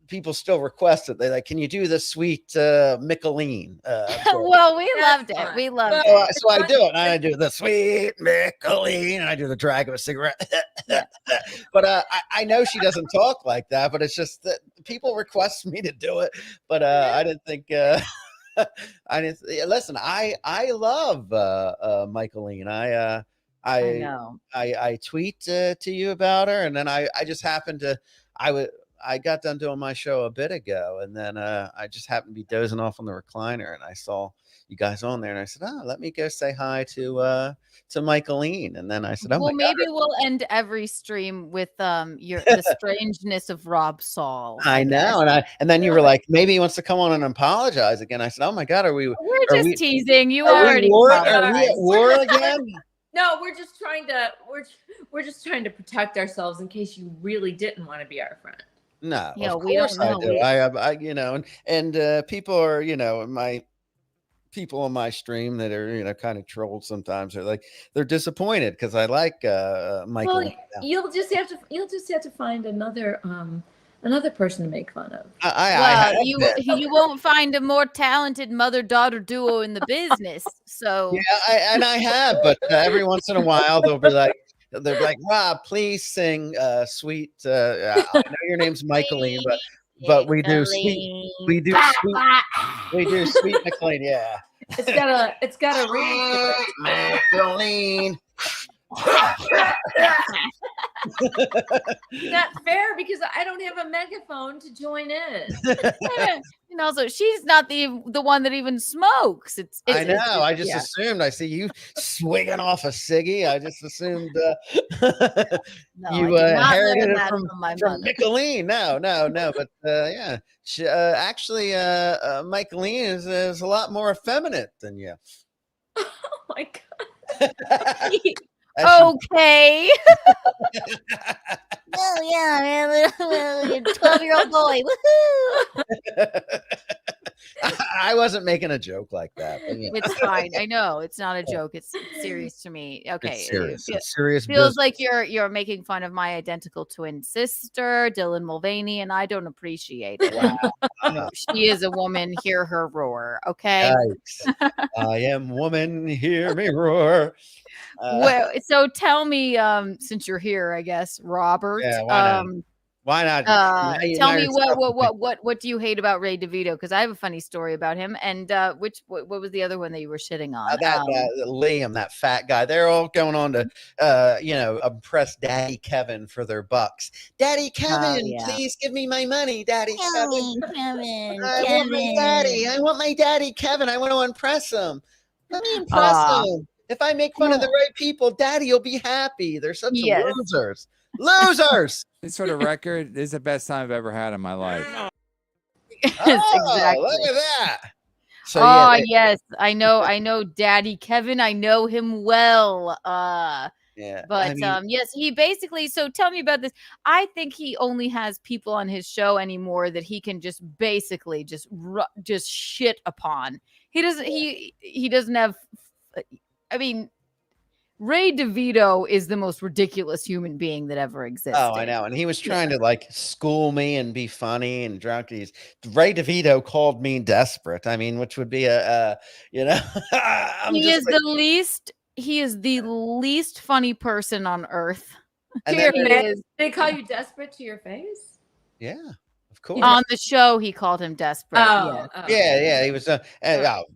Speaker 14: People still request it. They're like, can you do the sweet Micheline?
Speaker 1: Well, we loved it. We loved it.
Speaker 14: So I do it. And I do the sweet Micheline. And I do the drag of a cigarette. But I know she doesn't talk like that. But it's just that people request me to do it. But I didn't think... I didn't listen. I love Micheline. I know. I tweet to you about her. And then I just happened to... I got done doing my show a bit ago, and then I just happened to be dozing off on the recliner, and I saw you guys on there, and I said, "Oh, let me go say hi to Micheline." And then I said, "Oh,
Speaker 1: well,
Speaker 14: my God.
Speaker 1: Maybe we'll end every stream with the strangeness of Rob Saul."
Speaker 14: I know, and then you were like, maybe he wants to come on and apologize again. I said, "Oh my God,
Speaker 1: We're just teasing. You already
Speaker 14: are we at war again?"
Speaker 2: No, we're just trying to protect ourselves in case you really didn't want to be our friend.
Speaker 14: No,
Speaker 1: Yeah,
Speaker 14: of
Speaker 1: we
Speaker 14: course
Speaker 1: don't
Speaker 14: I
Speaker 1: know.
Speaker 14: do. I and people are, people on my stream that are, kind of trolled sometimes. They're disappointed because I like Michael.
Speaker 2: Well, you'll just have to find another person to make fun of.
Speaker 1: You won't find a more talented mother-daughter duo in the business. So
Speaker 14: yeah, I have, but every once in a while they'll be like, Rob, please sing sweet. I know your name's Michaeline, but we do sweet McLean. Yeah,
Speaker 2: it's got a ring to it.
Speaker 14: McLean.
Speaker 2: Not fair because I don't have a megaphone to join in.
Speaker 1: And also, she's not the one that even smokes.
Speaker 14: I know. I just assumed. I see you swigging off a ciggy. I just assumed you inherited it from Micheline. No. But yeah, she, actually, Micheline is a lot more effeminate than you.
Speaker 2: Oh my god.
Speaker 1: Okay. Oh yeah, man, 12-year-old boy. Woohoo!
Speaker 14: I wasn't making a joke like that. But,
Speaker 1: It's fine. I know it's not a joke. It's serious to me. Okay,
Speaker 14: it's serious. It's serious.
Speaker 1: Feels
Speaker 14: business.
Speaker 1: like you're making fun of my identical twin sister, Dylan Mulvaney, and I don't appreciate it.
Speaker 14: Wow.
Speaker 1: She is a woman. Hear her roar. Okay.
Speaker 14: Yikes. I am woman. Hear me roar.
Speaker 1: Well, so tell me, since you're here, I guess, Robert.
Speaker 14: Yeah, why not?
Speaker 1: Tell me what do you hate about Ray DeVito? Because I have a funny story about him. And what was the other one that you were shitting on?
Speaker 14: Liam, that fat guy. They're all going on to impress Daddy Kevin for their bucks. Daddy Kevin, please give me my money, Daddy Kevin. I want my daddy. I want my daddy Kevin. I want to impress him. Let me impress him. If I make fun of the right people, Daddy will be happy. They're such losers. Losers.
Speaker 15: This sort of record is the best time I've ever had in my life.
Speaker 1: Exactly.
Speaker 14: Look at that. So,
Speaker 1: yes. I know Daddy Kevin. I know him well.
Speaker 14: Yeah.
Speaker 1: But yes, he basically, so tell me about this. I think he only has people on his show anymore that he can just basically just shit upon. He doesn't have, I mean, Ray DeVito is the most ridiculous human being that ever existed.
Speaker 14: Oh, I know. And he was trying to school me and be funny and drunk. Ray DeVito called me desperate. I mean, which would be he is
Speaker 1: the least funny person on earth.
Speaker 2: They call you desperate to your face?
Speaker 14: Yeah. Of course.
Speaker 1: On the show, he called him desperate.
Speaker 14: Yeah. He was.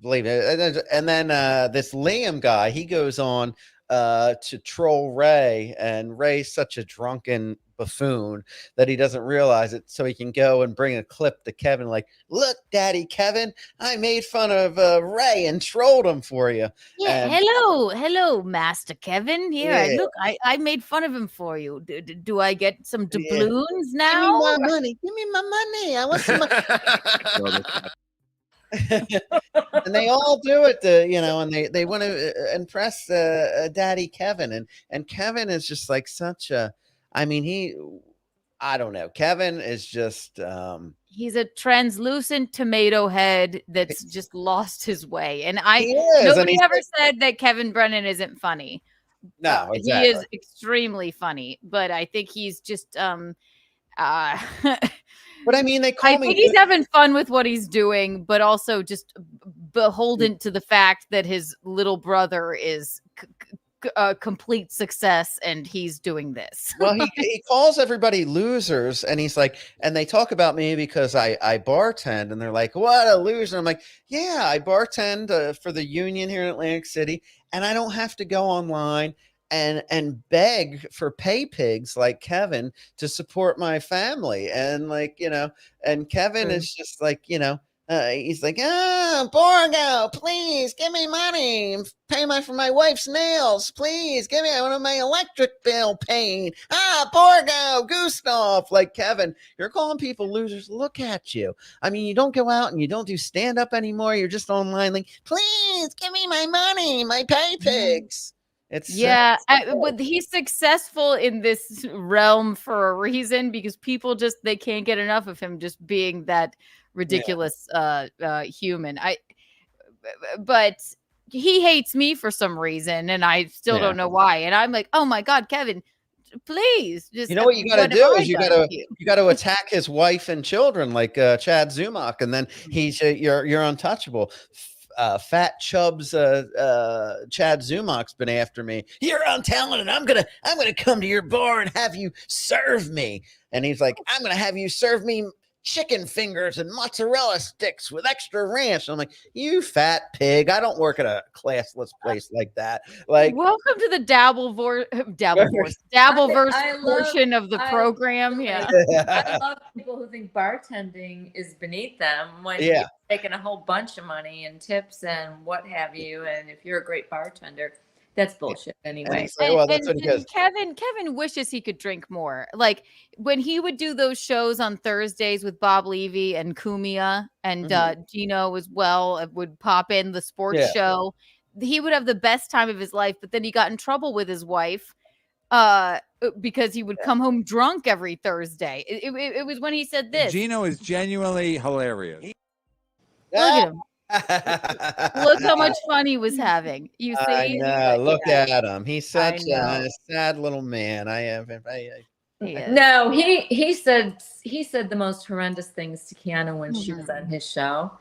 Speaker 14: Believe it. And then this Liam guy, he goes on to troll Ray, and Ray's such a drunken buffoon that he doesn't realize it. So he can go and bring a clip to Kevin, like, "Look, Daddy Kevin, I made fun of Ray and trolled him for you."
Speaker 1: Yeah.
Speaker 14: And,
Speaker 1: hello, Master Kevin. Here, look, I made fun of him for you. Do I get some doubloons now?
Speaker 14: Give me my money. Give me my money. I want some money. And they all do it, and they want to impress Daddy Kevin, and Kevin is just like such a. I mean, I don't know. Kevin is just.
Speaker 1: He's a translucent tomato head that's just lost his way, and nobody ever said that Kevin Brennan isn't funny.
Speaker 14: No, exactly.
Speaker 1: He is extremely funny, but I think he's just
Speaker 14: But I mean, they call me.
Speaker 1: I think he's having fun with what he's doing, but also just beholden to the fact that his little brother is a complete success and he's doing this.
Speaker 14: Well, he calls everybody losers, and he's like, and they talk about me because I bartend, and they're like, "What a loser!" I'm like, "Yeah, I bartend for the Union here in Atlantic City, and I don't have to go online and beg for pay pigs like Kevin to support my family." And and Kevin is just like, he's like, Borgo, please give me money, pay for my wife's nails, please give me, I want my electric bill paid. Borgo, Gustav. Like, Kevin, you're calling people losers. Look at you. I mean, you don't go out and you don't do stand up anymore. You're just online like, please give me my money, my pay pigs. It's
Speaker 1: but he's successful in this realm for a reason because people they can't get enough of him just being that ridiculous human. But he hates me for some reason, and I still don't know why. And I'm like, oh my God, Kevin, please, just
Speaker 14: you know what you got to do is you got to attack his wife and children like Chad Zumach, and then he's you're untouchable. Fat Chubbs Chad Zumach's been after me. You're untalented. I'm gonna come to your bar and have you serve me. And he's like, I'm gonna have you serve me chicken fingers and mozzarella sticks with extra ranch. I'm like, you fat pig. I don't work at a classless place like that. Like,
Speaker 1: welcome to the Dabbleverse portion of the program. Yeah.
Speaker 2: I love people who think bartending is beneath them when you're taking a whole bunch of money and tips and what have you. And if you're a great bartender, that's bullshit anyway.
Speaker 1: Kevin wishes he could drink more. Like when he would do those shows on Thursdays with Bob Levy and Kumia and Gino as well would pop in the sports show. He would have the best time of his life, but then he got in trouble with his wife because he would come home drunk every Thursday. It was when he said this.
Speaker 15: Gino is genuinely hilarious.
Speaker 1: Look at him. Look how much fun he was having. You see?
Speaker 14: I know. Look at him. He's such a sad little man.
Speaker 2: No, he said the most horrendous things to Keanu when she was on his show.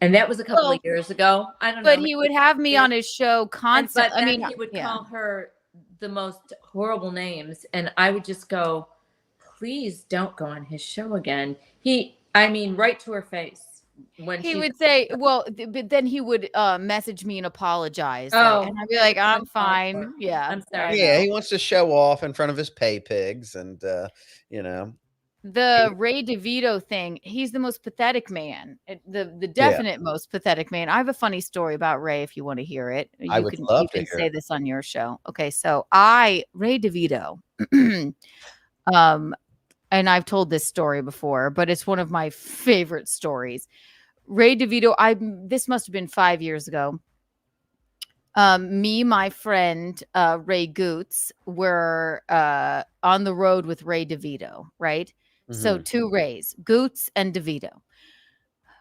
Speaker 2: And that was a couple of years ago. I don't know.
Speaker 1: But he would have me on his show constantly.
Speaker 2: He would call her the most horrible names. And I would just go, please don't go on his show again. Right to her face. When
Speaker 1: he would say, but then he would message me and apologize. And I'd be like, I'm fine. Yeah.
Speaker 2: I'm sorry.
Speaker 14: Yeah, he wants to show off in front of his pay pigs and,
Speaker 1: The Ray DeVito thing, he's the most pathetic man. The definite most pathetic man. I have a funny story about Ray if you want to hear it.
Speaker 14: I would love to
Speaker 1: say this on your show. Okay, so Ray DeVito, and I've told this story before, but it's one of my favorite stories. Ray DeVito, this must have been 5 years ago. Me, my friend, Ray Goots, were on the road with Ray DeVito, right? Mm-hmm. So 2 Rays, Goots and DeVito.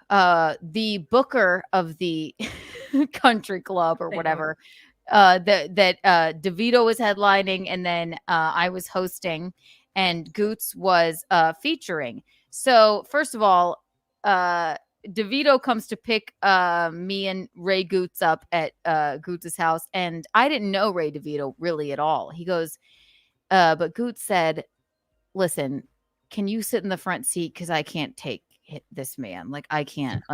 Speaker 1: The booker of the country club or whatever, that DeVito was headlining, and then I was hosting, and Goots was featuring. So first of all, DeVito comes to pick me and Ray Goots up at Goots' house, and I didn't know Ray DeVito really at all. He goes, but Goots said, listen, can you sit in the front seat? Because I can't take this man. Like, I can't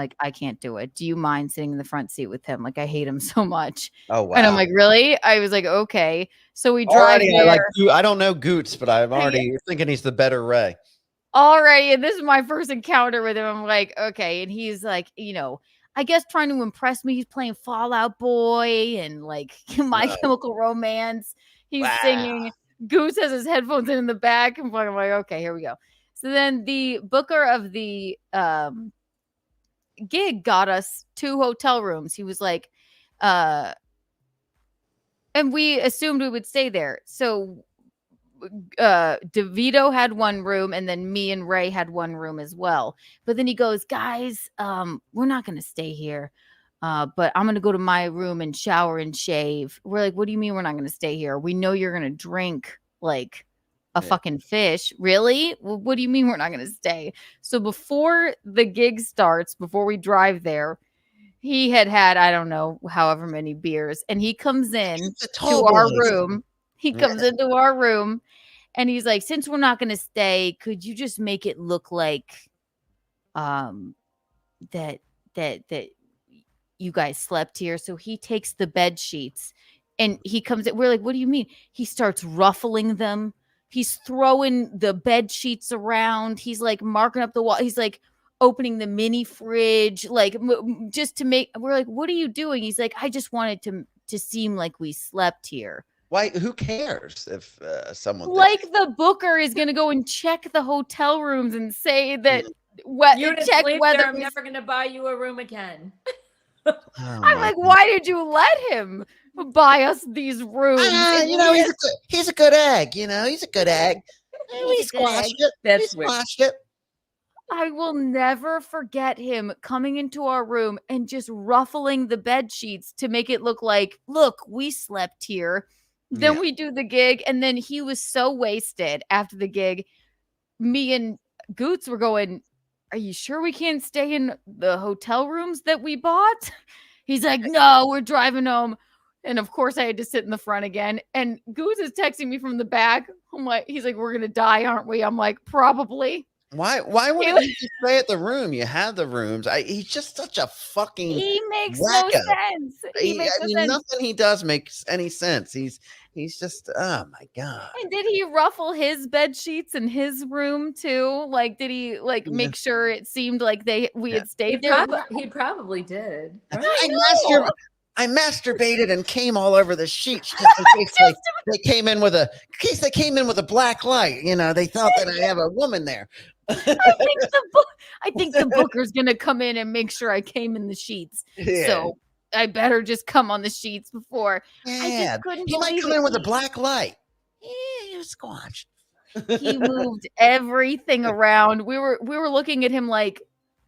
Speaker 1: do it. Do you mind sitting in the front seat with him? Like, I hate him so much.
Speaker 14: Oh, wow.
Speaker 1: And I'm like, really? I was like, okay. So we drive there.
Speaker 14: I don't know Goots, but I'm already thinking he's the better Ray.
Speaker 1: Already, and this is my first encounter with him. I'm like, okay. And he's like, I guess trying to impress me. He's playing Fall Out Boy and like My Chemical Romance. He's singing. Goose has his headphones in the back. And I'm like, okay, here we go. So then the booker of the gig got us 2 hotel rooms. He was like, and we assumed we would stay there. So DeVito had 1 room, and then me and Ray had 1 room as well. But then he goes, guys, we're not going to stay here. But I'm going to go to my room and shower and shave. We're like, what do you mean we're not going to stay here? We know you're going to drink like a fucking fish. Really? Well, what do you mean we're not going to stay? So before the gig starts, before we drive there, he had I don't know, however many beers. And he comes in to our room. He comes into our room and he's like, since we're not going to stay, could you just make it look like that you guys slept here? So he takes the bed sheets and he comes in. We're like, what do you mean? He starts ruffling them. He's throwing the bed sheets around. He's like marking up the wall. He's like opening the mini fridge, like just to make. We're like, what are you doing? He's like, I just wanted to seem like we slept here.
Speaker 14: Why? Who cares if someone
Speaker 1: like the booker is going to go and check the hotel rooms and say that
Speaker 2: check whether I'm never going to buy you a room again.
Speaker 1: I'm like, why did you let him buy us these rooms?
Speaker 14: He's a good egg. He's a good egg. We squashed it.
Speaker 2: That's
Speaker 14: we squashed it.
Speaker 1: I will never forget him coming into our room and just ruffling the bed sheets to make it look like, look, we slept here. Then we do the gig, and then he was so wasted after the gig. Me and Goots were going, are you sure we can't stay in the hotel rooms that we bought? He's like, no, we're driving home. And of course I had to sit in the front again. And Goots is texting me from the back. He's like, we're going to die, aren't we? I'm like, probably.
Speaker 14: Why wouldn't you just stay at the room? You have the rooms. He's just such a fucking
Speaker 1: He makes
Speaker 14: wacko.
Speaker 1: no sense.
Speaker 14: Nothing he does makes any sense. He's just, oh my God.
Speaker 1: And did he ruffle his bed sheets in his room too? Like, did he make sure it seemed like we had stayed there?
Speaker 2: He probably did.
Speaker 14: I masturbated and came all over the sheets just in case they came in with a black light. They thought that I have a woman there.
Speaker 1: I think the booker's gonna come in and make sure I came in the sheets.
Speaker 14: Yeah.
Speaker 1: So I better just come on the sheets before.
Speaker 14: Yeah,
Speaker 1: I just couldn't
Speaker 14: he might
Speaker 1: believe
Speaker 14: come
Speaker 1: it.
Speaker 14: in with a black light. Yeah, you squashed.
Speaker 1: He moved everything around. We were looking at him like,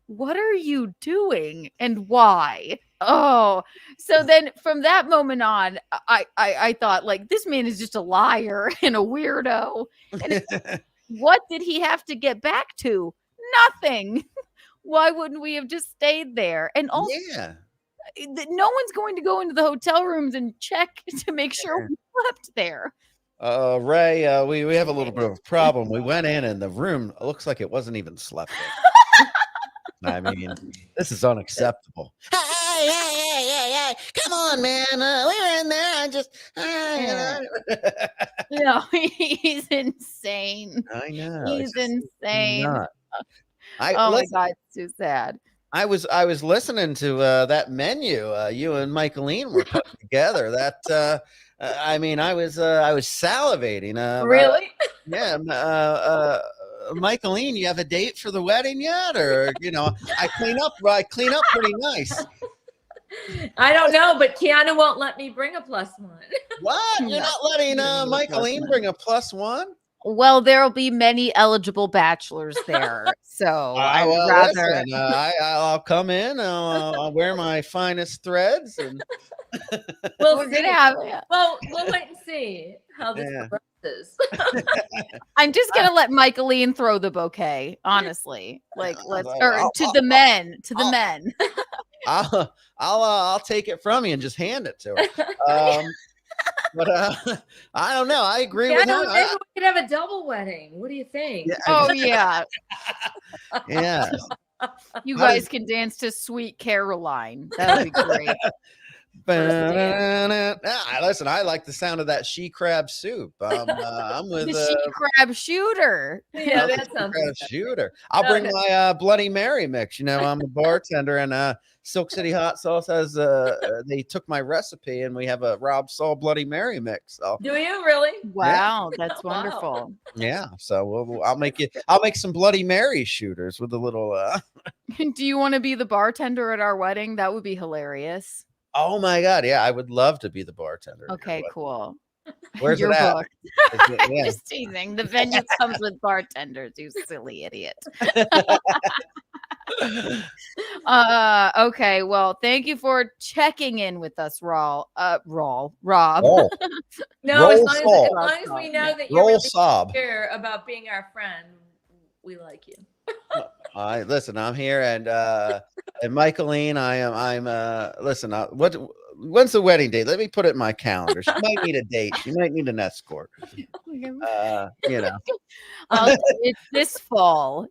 Speaker 1: what are you doing and why? Oh, so then from that moment on, I thought, like, this man is just a liar and a weirdo. And what did he have to get back to? Nothing. Why wouldn't we have just stayed there? And also, no one's going to go into the hotel rooms and check to make sure we slept there.
Speaker 14: Ray, we have a little bit of a problem. We went in and the room looks like it wasn't even slept in. I mean, this is unacceptable. Hey, come on, man. We were in there. I just,
Speaker 1: No, he's insane.
Speaker 14: I know.
Speaker 1: He's insane.
Speaker 14: Not.
Speaker 1: My God, it's too sad.
Speaker 14: I was listening to that menu you and Michaeline were putting together. That I was salivating.
Speaker 2: Really?
Speaker 14: Yeah. Michaeline, you have a date for the wedding yet? Or I clean up pretty nice.
Speaker 2: I don't know, but Keanu won't let me bring a +1.
Speaker 14: What? You're not letting Michaeline bring a +1?
Speaker 1: Well, there'll be many eligible bachelors there, so I'd rather.
Speaker 14: Listen, I'll come in. I'll wear my finest threads, and
Speaker 2: we'll wait and see how this progresses.
Speaker 1: I'm just gonna let Michaeline throw the bouquet. Honestly, to the men.
Speaker 14: I'll take it from you and just hand it to her. But I don't know. I agree with her.
Speaker 2: Maybe we could have a double wedding. What do you think?
Speaker 14: Yeah.
Speaker 1: Oh yeah.
Speaker 14: Yeah.
Speaker 1: You guys can dance to Sweet Caroline. That would be great.
Speaker 14: Listen, I like the sound of that she crab soup. I'm with
Speaker 1: the she crab shooter.
Speaker 2: Yeah, that sounds
Speaker 14: crab shooter. I'll bring my Bloody Mary mix. I'm a bartender, and Silk City Hot Sauce has they took my recipe, and we have a ROB SAUL Bloody Mary mix. So.
Speaker 2: Do you really?
Speaker 1: Wow, that's wonderful.
Speaker 14: Yeah, so I'll make some Bloody Mary shooters with a little.
Speaker 1: Do you want to be the bartender at our wedding? That would be hilarious.
Speaker 14: Oh my God! Yeah, I would love to be the bartender.
Speaker 1: Okay, cool.
Speaker 14: Where's
Speaker 1: Your
Speaker 14: it at?
Speaker 1: book. Just teasing. The venue comes with bartenders. You silly idiot. Okay. Well, thank you for checking in with us, Rob.
Speaker 2: No, as long as we know that you're really here about being our friend, we like you.
Speaker 14: Listen, I'm here, and Michaeline, listen, when's the wedding date? Let me put it in my calendar. She might need a date. She might need an escort.
Speaker 1: It's this fall.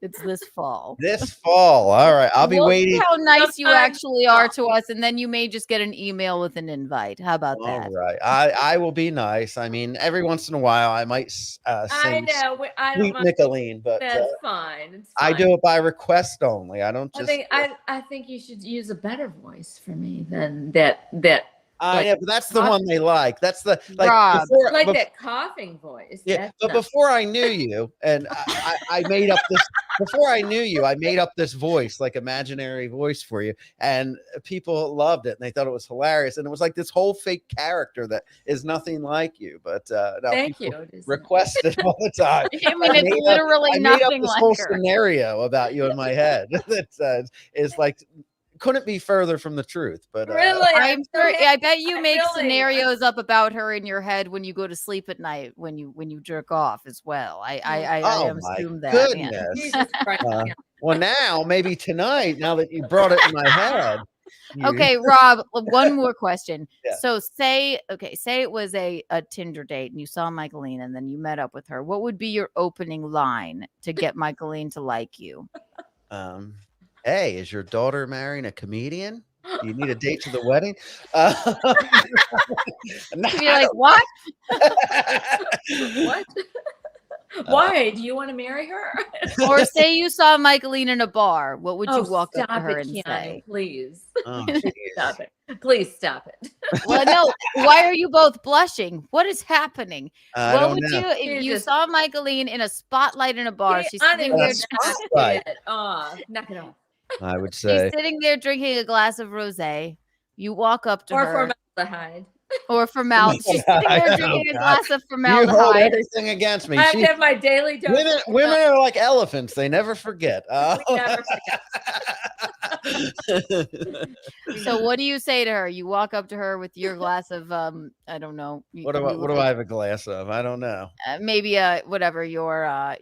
Speaker 14: This fall. All right. I'll be waiting.
Speaker 1: See how nice you actually are to us, and then you may just get an email with an invite. How about that?
Speaker 14: All right. I will be nice. I mean, every once in a while, I might sing
Speaker 2: I know. I don't
Speaker 14: Sweet
Speaker 2: mind.
Speaker 14: Michaeline, but
Speaker 2: that's fine. It's
Speaker 14: I
Speaker 2: fine.
Speaker 14: do it by request only. I don't just.
Speaker 2: I think you should use a better voice for me than that
Speaker 14: I know, but that's the one they like. That's the
Speaker 1: Rob.
Speaker 2: Like that coughing voice.
Speaker 14: Yeah,
Speaker 2: That's
Speaker 14: but
Speaker 2: not-
Speaker 14: before I knew you, and I made up this. Before I knew you, I made up this voice, like imaginary voice for you, and people loved it, and they thought it was hilarious, and it was like this whole fake character that is nothing like you. But now
Speaker 2: Thank
Speaker 14: people
Speaker 2: you.
Speaker 14: request it all the time.
Speaker 1: I mean, it's literally
Speaker 14: I made up
Speaker 1: nothing
Speaker 14: this
Speaker 1: like
Speaker 14: whole
Speaker 1: her.
Speaker 14: scenario about you in my head that is like couldn't be further from the truth. But
Speaker 2: Really,
Speaker 1: I'm sure. I bet you make
Speaker 2: really-
Speaker 1: scenarios up about her in your head when you go to sleep at night when you jerk off as well. I
Speaker 14: oh my
Speaker 1: assume that.
Speaker 14: goodness.
Speaker 1: Yeah.
Speaker 2: Jesus Christ.
Speaker 14: Well, now maybe tonight, now that you brought it in my head.
Speaker 1: Okay, Rob, one more question.
Speaker 14: Yeah.
Speaker 1: So say it was a Tinder date and you saw Michaeline and then you met up with her. What would be your opening line to get Michaeline to like you?
Speaker 14: Hey, is your daughter marrying a comedian? Do you need a date to the wedding?
Speaker 1: You're like, what?
Speaker 2: What? Why? Do you want to marry her?
Speaker 1: Or say you saw Michaeline in a bar. What would you walk up to
Speaker 2: stop
Speaker 1: her
Speaker 2: it,
Speaker 1: and
Speaker 2: Keanu,
Speaker 1: say?
Speaker 2: Please.
Speaker 14: Oh,
Speaker 2: Stop it. Please stop it.
Speaker 1: Well, no. Why are you both blushing? What is happening?
Speaker 14: I
Speaker 1: What
Speaker 14: don't
Speaker 1: would
Speaker 14: know.
Speaker 1: you if you saw Michaeline in a spotlight in a bar? She's
Speaker 2: On
Speaker 1: sitting
Speaker 2: it,
Speaker 1: there.
Speaker 2: we're not
Speaker 14: Spotlight.
Speaker 2: it. Oh, knock it off.
Speaker 14: I would
Speaker 1: She's
Speaker 14: say.
Speaker 1: sitting there drinking a glass of rosé. You walk up to
Speaker 2: Or
Speaker 1: her.
Speaker 2: formaldehyde.
Speaker 1: Or formaldehyde. She's sitting there drinking a glass of
Speaker 14: You hold
Speaker 1: formaldehyde.
Speaker 14: everything against me.
Speaker 2: I have to have my daily dose.
Speaker 14: Women are like elephants; they never forget.
Speaker 2: We never forget.
Speaker 1: So what do you say to her? You walk up to her with your glass of I don't know.
Speaker 14: What do I have a glass of? I don't know.
Speaker 1: Maybe whatever your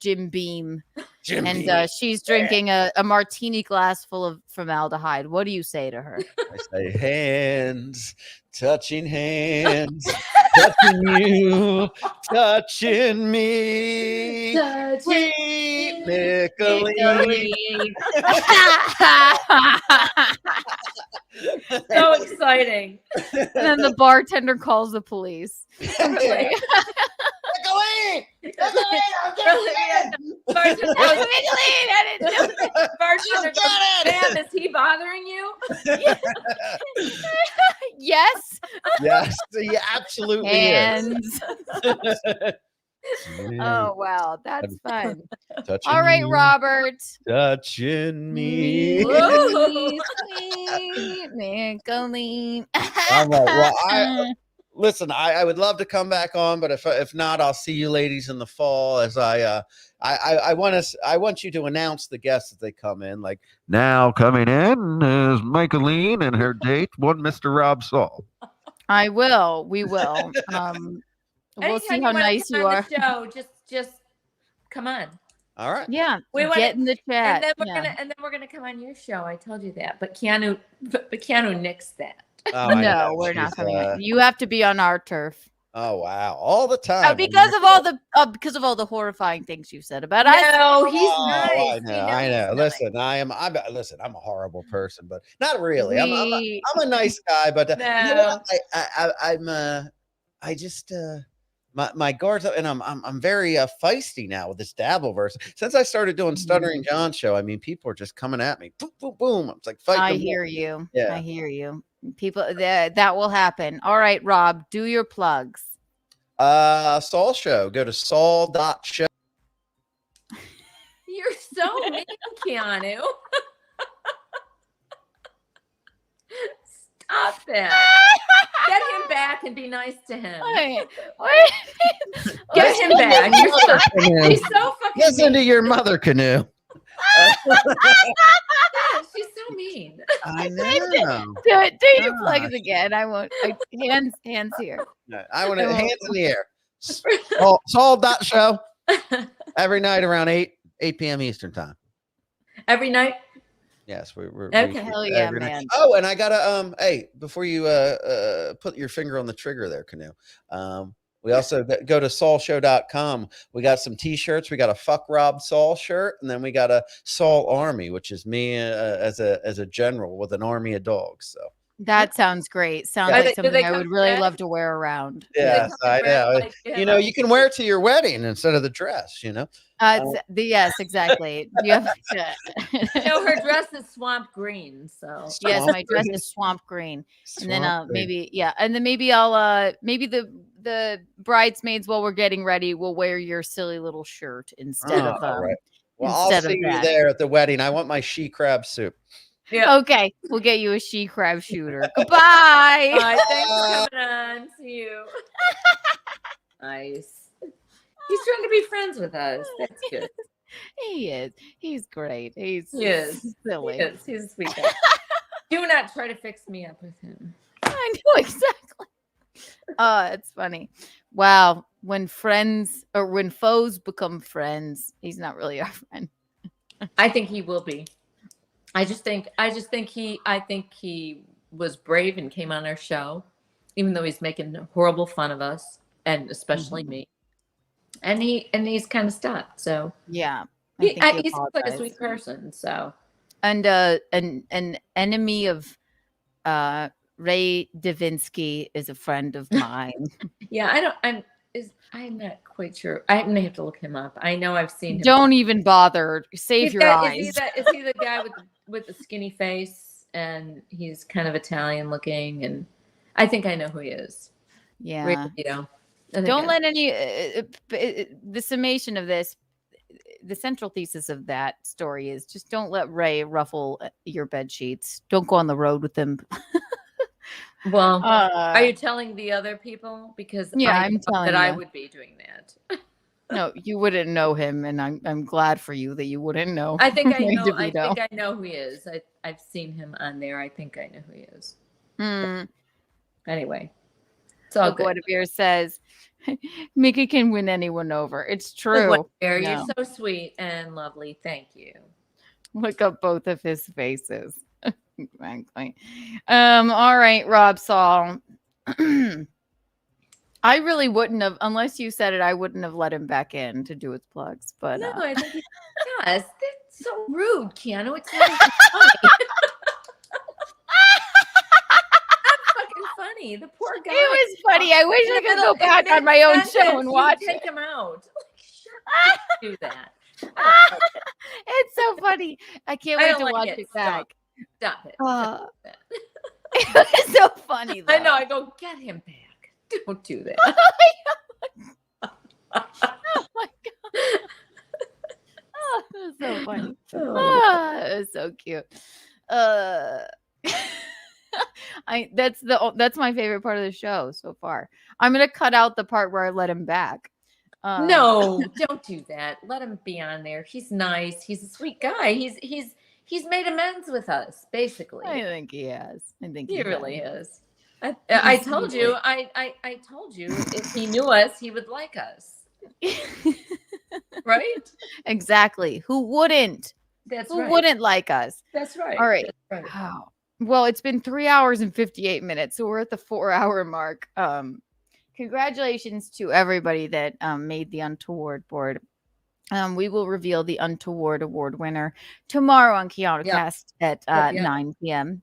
Speaker 1: Jim Beam.
Speaker 14: Jim
Speaker 1: And
Speaker 14: Beam.
Speaker 1: she's drinking a martini glass full of formaldehyde. What do you say to her?
Speaker 14: I say hands, touching hands, touching you, touching me, sweet Nicolene.
Speaker 2: So exciting.
Speaker 1: And then the bartender calls the police.
Speaker 14: Nicolene!
Speaker 2: Bartender goes, "Ma'am, is he bothering you?"
Speaker 1: Yes.
Speaker 14: Yes, he absolutely
Speaker 1: Hands.
Speaker 14: is.
Speaker 1: Oh wow, that's fun.
Speaker 14: Touching
Speaker 1: All right,
Speaker 14: you,
Speaker 1: Robert.
Speaker 14: touching me.
Speaker 1: Sweet Nicolene.
Speaker 14: I'm like, well, listen, I would love to come back on, but if not, I'll see you ladies in the fall. As I want you to announce the guests as they come in. Like now coming in is Michaeline and her date, one Mr. Rob Saul.
Speaker 1: I will. We will. We'll see how nice you are.
Speaker 2: Show, just come on.
Speaker 14: All right.
Speaker 1: Yeah.
Speaker 2: We wanna,
Speaker 1: get in the chat.
Speaker 2: And then we're gonna come on your show. I told you that. But Keanu nixed that.
Speaker 14: Oh, I
Speaker 1: No,
Speaker 14: know.
Speaker 1: we're not
Speaker 14: She's,
Speaker 1: coming. You have to be on our turf.
Speaker 14: Oh wow, all the time.
Speaker 1: Because of all the horrifying things you said about us.
Speaker 2: No, he's
Speaker 14: Oh,
Speaker 2: nice.
Speaker 14: I know. Listen, I'm a horrible person, but not really. I'm a nice guy, but you know what? I just my guards up, and I'm very feisty now with this Dabbleverse. Since I started doing Stuttering John show, I mean, people are just coming at me. Boom, boom, boom. It's like fighting.
Speaker 1: I hear you.
Speaker 14: Yeah.
Speaker 1: I hear you. People that will happen. All right, Rob, do your plugs.
Speaker 14: Saul show. Go to saul.show.
Speaker 2: You're so mean, Keanu. Stop that. Get him back and be nice to him.
Speaker 1: Wait.
Speaker 2: Get him back. He's so fucking
Speaker 14: Listen
Speaker 2: mean.
Speaker 14: to your mother, Canoe.
Speaker 2: She's so mean.
Speaker 14: I know.
Speaker 1: Do your plugs again. I won't. Hands here.
Speaker 14: No, I want to hands in the air. Saul.show every night around 8 p.m. Eastern time.
Speaker 2: Every night?
Speaker 14: Yes, we're
Speaker 2: okay.
Speaker 1: Hell yeah,
Speaker 14: every night.
Speaker 1: man.
Speaker 14: Oh, and I gotta hey, before you put your finger on the trigger there, Canoe. We also go to saulshow.com. We got some t-shirts. We got a Fuck Rob Saul shirt, and then we got a Saul Army, which is me as a general with an army of dogs. So
Speaker 1: That sounds great. Sounds
Speaker 14: Yeah.
Speaker 1: like
Speaker 2: Do
Speaker 1: something
Speaker 2: they
Speaker 1: I
Speaker 2: come
Speaker 1: would really
Speaker 2: red?
Speaker 1: love to wear around.
Speaker 14: Yes, I know.
Speaker 2: Like,
Speaker 14: You know, you can wear it to your wedding instead of the dress, you know?
Speaker 1: Yes, exactly. Do you have
Speaker 2: No, her dress is swamp green. So
Speaker 1: yes,
Speaker 14: Swamp
Speaker 1: my dress
Speaker 14: green.
Speaker 1: is swamp green. And then
Speaker 14: Swamp green.
Speaker 1: maybe I'll maybe the bridesmaids while we're getting ready will wear your silly little shirt instead of
Speaker 14: All right. Well, I'll
Speaker 1: instead
Speaker 14: see
Speaker 1: of
Speaker 14: you
Speaker 1: that.
Speaker 14: there at the wedding. I want my she crab soup.
Speaker 2: yeah.
Speaker 1: Okay, we'll get you a she crab shooter. Goodbye.
Speaker 2: All right, thanks for coming on. See you. Nice. He's trying to be friends with us. That's good.
Speaker 1: He is. He's great. He's
Speaker 2: He is.
Speaker 1: silly.
Speaker 2: He is. He's a sweet guy. Do not try to fix me up with him.
Speaker 1: I know exactly. Oh, it's funny. Wow. When foes become friends, he's not really our friend.
Speaker 2: I think he will be. I think he was brave and came on our show, even though he's making horrible fun of us, and especially me. And he's kind of stopped. So
Speaker 1: yeah,
Speaker 2: he seems like a sweet person. So
Speaker 1: and an enemy of Ray Davinsky is a friend of mine.
Speaker 2: yeah, I'm not quite sure. I'm gonna have to look him up. I know I've seen him.
Speaker 1: Don't even bother. Save your eyes.
Speaker 2: Is he the guy with the skinny face, and he's kind of Italian looking, and I think I know who he is.
Speaker 1: Yeah.
Speaker 2: Really, you know.
Speaker 1: Don't let any the summation of this, the central thesis of that story is just don't let Ray ruffle your bed sheets. Don't go on the road with him.
Speaker 2: Well, are you telling the other people? Because
Speaker 1: I'm telling
Speaker 2: that I
Speaker 1: you.
Speaker 2: would be doing that.
Speaker 1: No, you wouldn't know him, and I'm glad for you that you wouldn't know.
Speaker 2: I think I
Speaker 1: Ray
Speaker 2: know. I
Speaker 1: DeVito.
Speaker 2: think I know who he is. I've seen him on there. I think I know who he is. Anyway, it's all good.
Speaker 1: Guinevere says, Mickey can win anyone over. It's true.
Speaker 2: You're so sweet and lovely. Thank you.
Speaker 1: Look up both of his faces. Exactly. All right, Rob Saul. I really wouldn't have, unless you said it, I wouldn't have let him back in to do his plugs. But
Speaker 2: no, I think he does. That's so rude, Keanu. It's not even funny. Funny. The poor guy.
Speaker 1: It was funny. I wish I could go back on my own show and watch it.
Speaker 2: Take him out. Do that.
Speaker 1: It's so funny. I can't wait to watch it back.
Speaker 2: Stop it.
Speaker 1: It was so funny, though.
Speaker 2: I know. I go, get him back. Don't do that.
Speaker 1: Oh my god. Oh, it was so funny. It was so cute. That's my favorite part of the show so far. I'm gonna cut out the part where I let him back.
Speaker 2: No, don't do that. Let him be on there. He's nice. He's a sweet guy. He's made amends with us, basically.
Speaker 1: I think he has. I think
Speaker 2: he really is. I told you. I told you if he knew us, he would like us. Right?
Speaker 1: Exactly. Who wouldn't?
Speaker 2: Who
Speaker 1: wouldn't like us?
Speaker 2: That's right.
Speaker 1: All right.
Speaker 2: That's right.
Speaker 1: Wow. Well, it's been 3 hours and 58 minutes, so we're at the 4-hour mark. Congratulations to everybody that made the Untoward board. We will reveal the Untoward Award winner tomorrow on Keanu Cast at 9 p.m.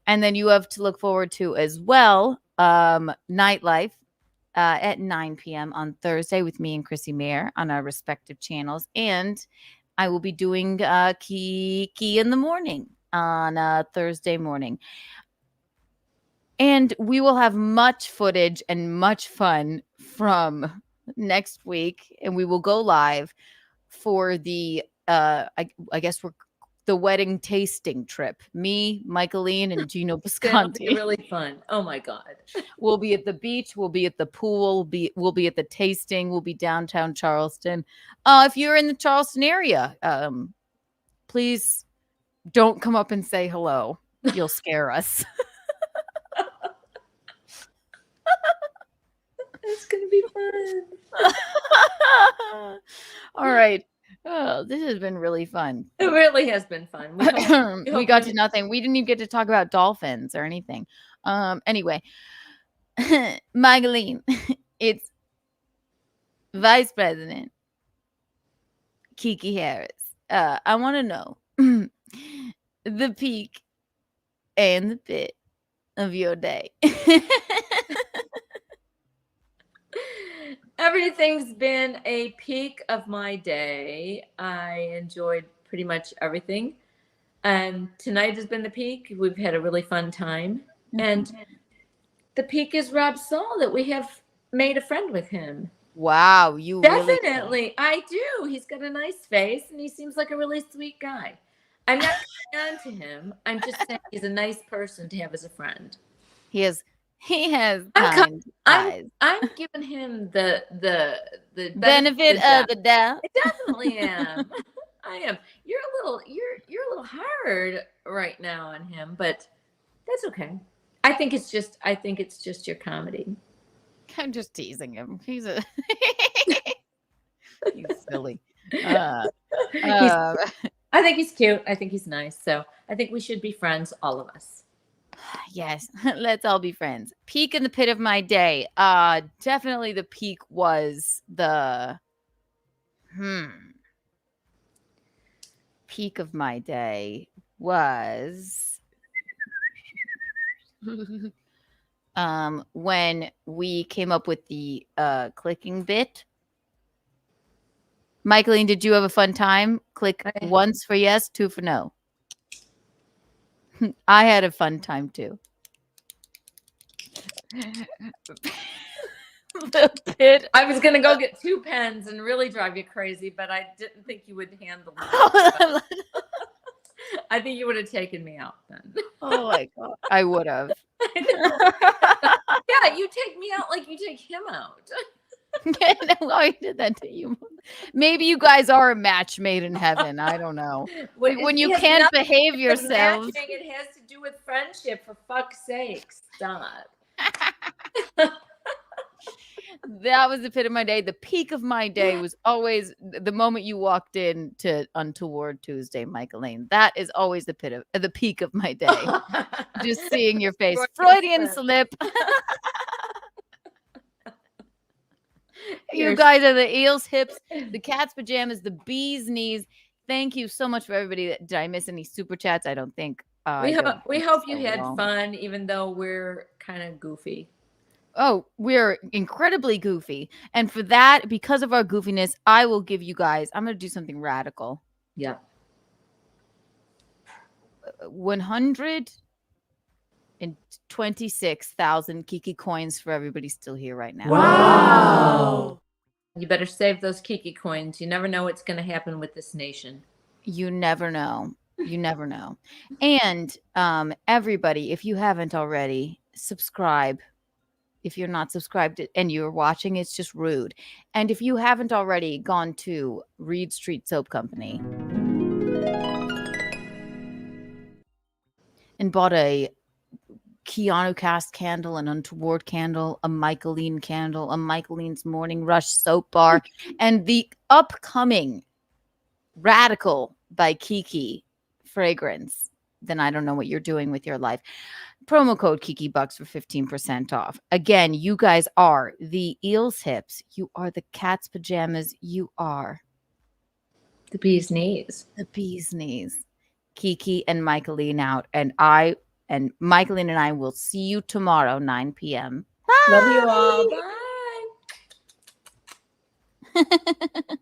Speaker 1: And then you have to look forward to as well Nightlife at 9 p.m. on Thursday with me and Chrissy Mayer on our respective channels. And I will be doing Kiki in the morning on Thursday morning. And we will have much footage and much fun from next week. And we will go live for the, I guess the wedding tasting trip. Me, Michaeline, and Gino Bisconti.
Speaker 2: It'll be really fun. Oh my God.
Speaker 1: We'll be at the beach. We'll be at the pool. We'll be at the tasting. We'll be downtown Charleston. If you're in the Charleston area, please don't come up and say hello. You'll scare us.
Speaker 2: It's going to be fun.
Speaker 1: All right. Oh, this has been really fun.
Speaker 2: It really has been fun.
Speaker 1: We got to nothing. We didn't even get to talk about dolphins or anything. Anyway, Michaeline, it's Vice President Kiki Harris. I want to know the peak and the pit of your day?
Speaker 2: Everything's been a peak of my day. I enjoyed pretty much everything. And tonight has been the peak. We've had a really fun time. And the peak is Rob Saul, that we have made a friend with him.
Speaker 1: Wow, you
Speaker 2: Definitely. I do. He's got a nice face and he seems like a really sweet guy. I'm not on to him. I'm just saying he's a nice person to have as a friend.
Speaker 1: He has kind eyes.
Speaker 2: I'm giving him the
Speaker 1: benefit of the doubt.
Speaker 2: I definitely am. I am. You're a little hard right now on him, but that's okay. I think it's just your comedy.
Speaker 1: I'm just teasing him. He's silly.
Speaker 2: I think he's cute. I think he's nice. So I think we should be friends, all of us.
Speaker 1: Yes, let's all be friends. Peak in the pit of my day. Definitely the peak was the peak of my day was when we came up with the clicking bit. Michaeline, did you have a fun time? Click once for yes, 2 for no. I had a fun time too. The pit.
Speaker 2: I was gonna go get 2 pens and really drive you crazy, but I didn't think you would handle it. I think you would have taken me out then.
Speaker 1: Oh my god, I would have.
Speaker 2: Yeah, you take me out like you take him out.
Speaker 1: I did that to you. Maybe you guys are a match made in heaven. I don't know. When you can't behave yourselves.
Speaker 2: It has to do with friendship, for fuck's sake. Stop.
Speaker 1: That was the pit of my day. The peak of my day was always the moment you walked in to Untoward Tuesday, Michaeline. That is always the peak of my day. Just seeing your face. Freudian slip. You guys are the eels hips, the cat's pajamas, the bee's knees. Thank you so much for everybody. Did I miss any super chats? I don't think.
Speaker 2: We hope you had fun, even though we're kind of goofy.
Speaker 1: Oh, we're incredibly goofy. And for that, because of our goofiness, I will give you guys, I'm going to do something radical.
Speaker 2: Yeah.
Speaker 1: 126,000 Kiki coins for everybody still here right now.
Speaker 2: Wow. You better save those Kiki coins. You never know what's going to happen with this nation.
Speaker 1: You never know. You never know. And everybody, if you haven't already, subscribe. If you're not subscribed and you're watching, it's just rude. And if you haven't already gone to Reed Street Soap Company and bought a Keanu cast candle, an Untoward candle, a Michaeline candle, a Michaeline's Morning Rush soap bar, and the upcoming Radical by Kiki fragrance, then I don't know what you're doing with your life. Promo code KikiBucks for 15% off. Again, you guys are the eels hips. You are the cat's pajamas. You are
Speaker 2: the bee's knees.
Speaker 1: The bee's knees. Kiki and Michaeline out. And Michaeline and I will see you tomorrow, 9 p.m.
Speaker 2: Bye. Love you all. Bye.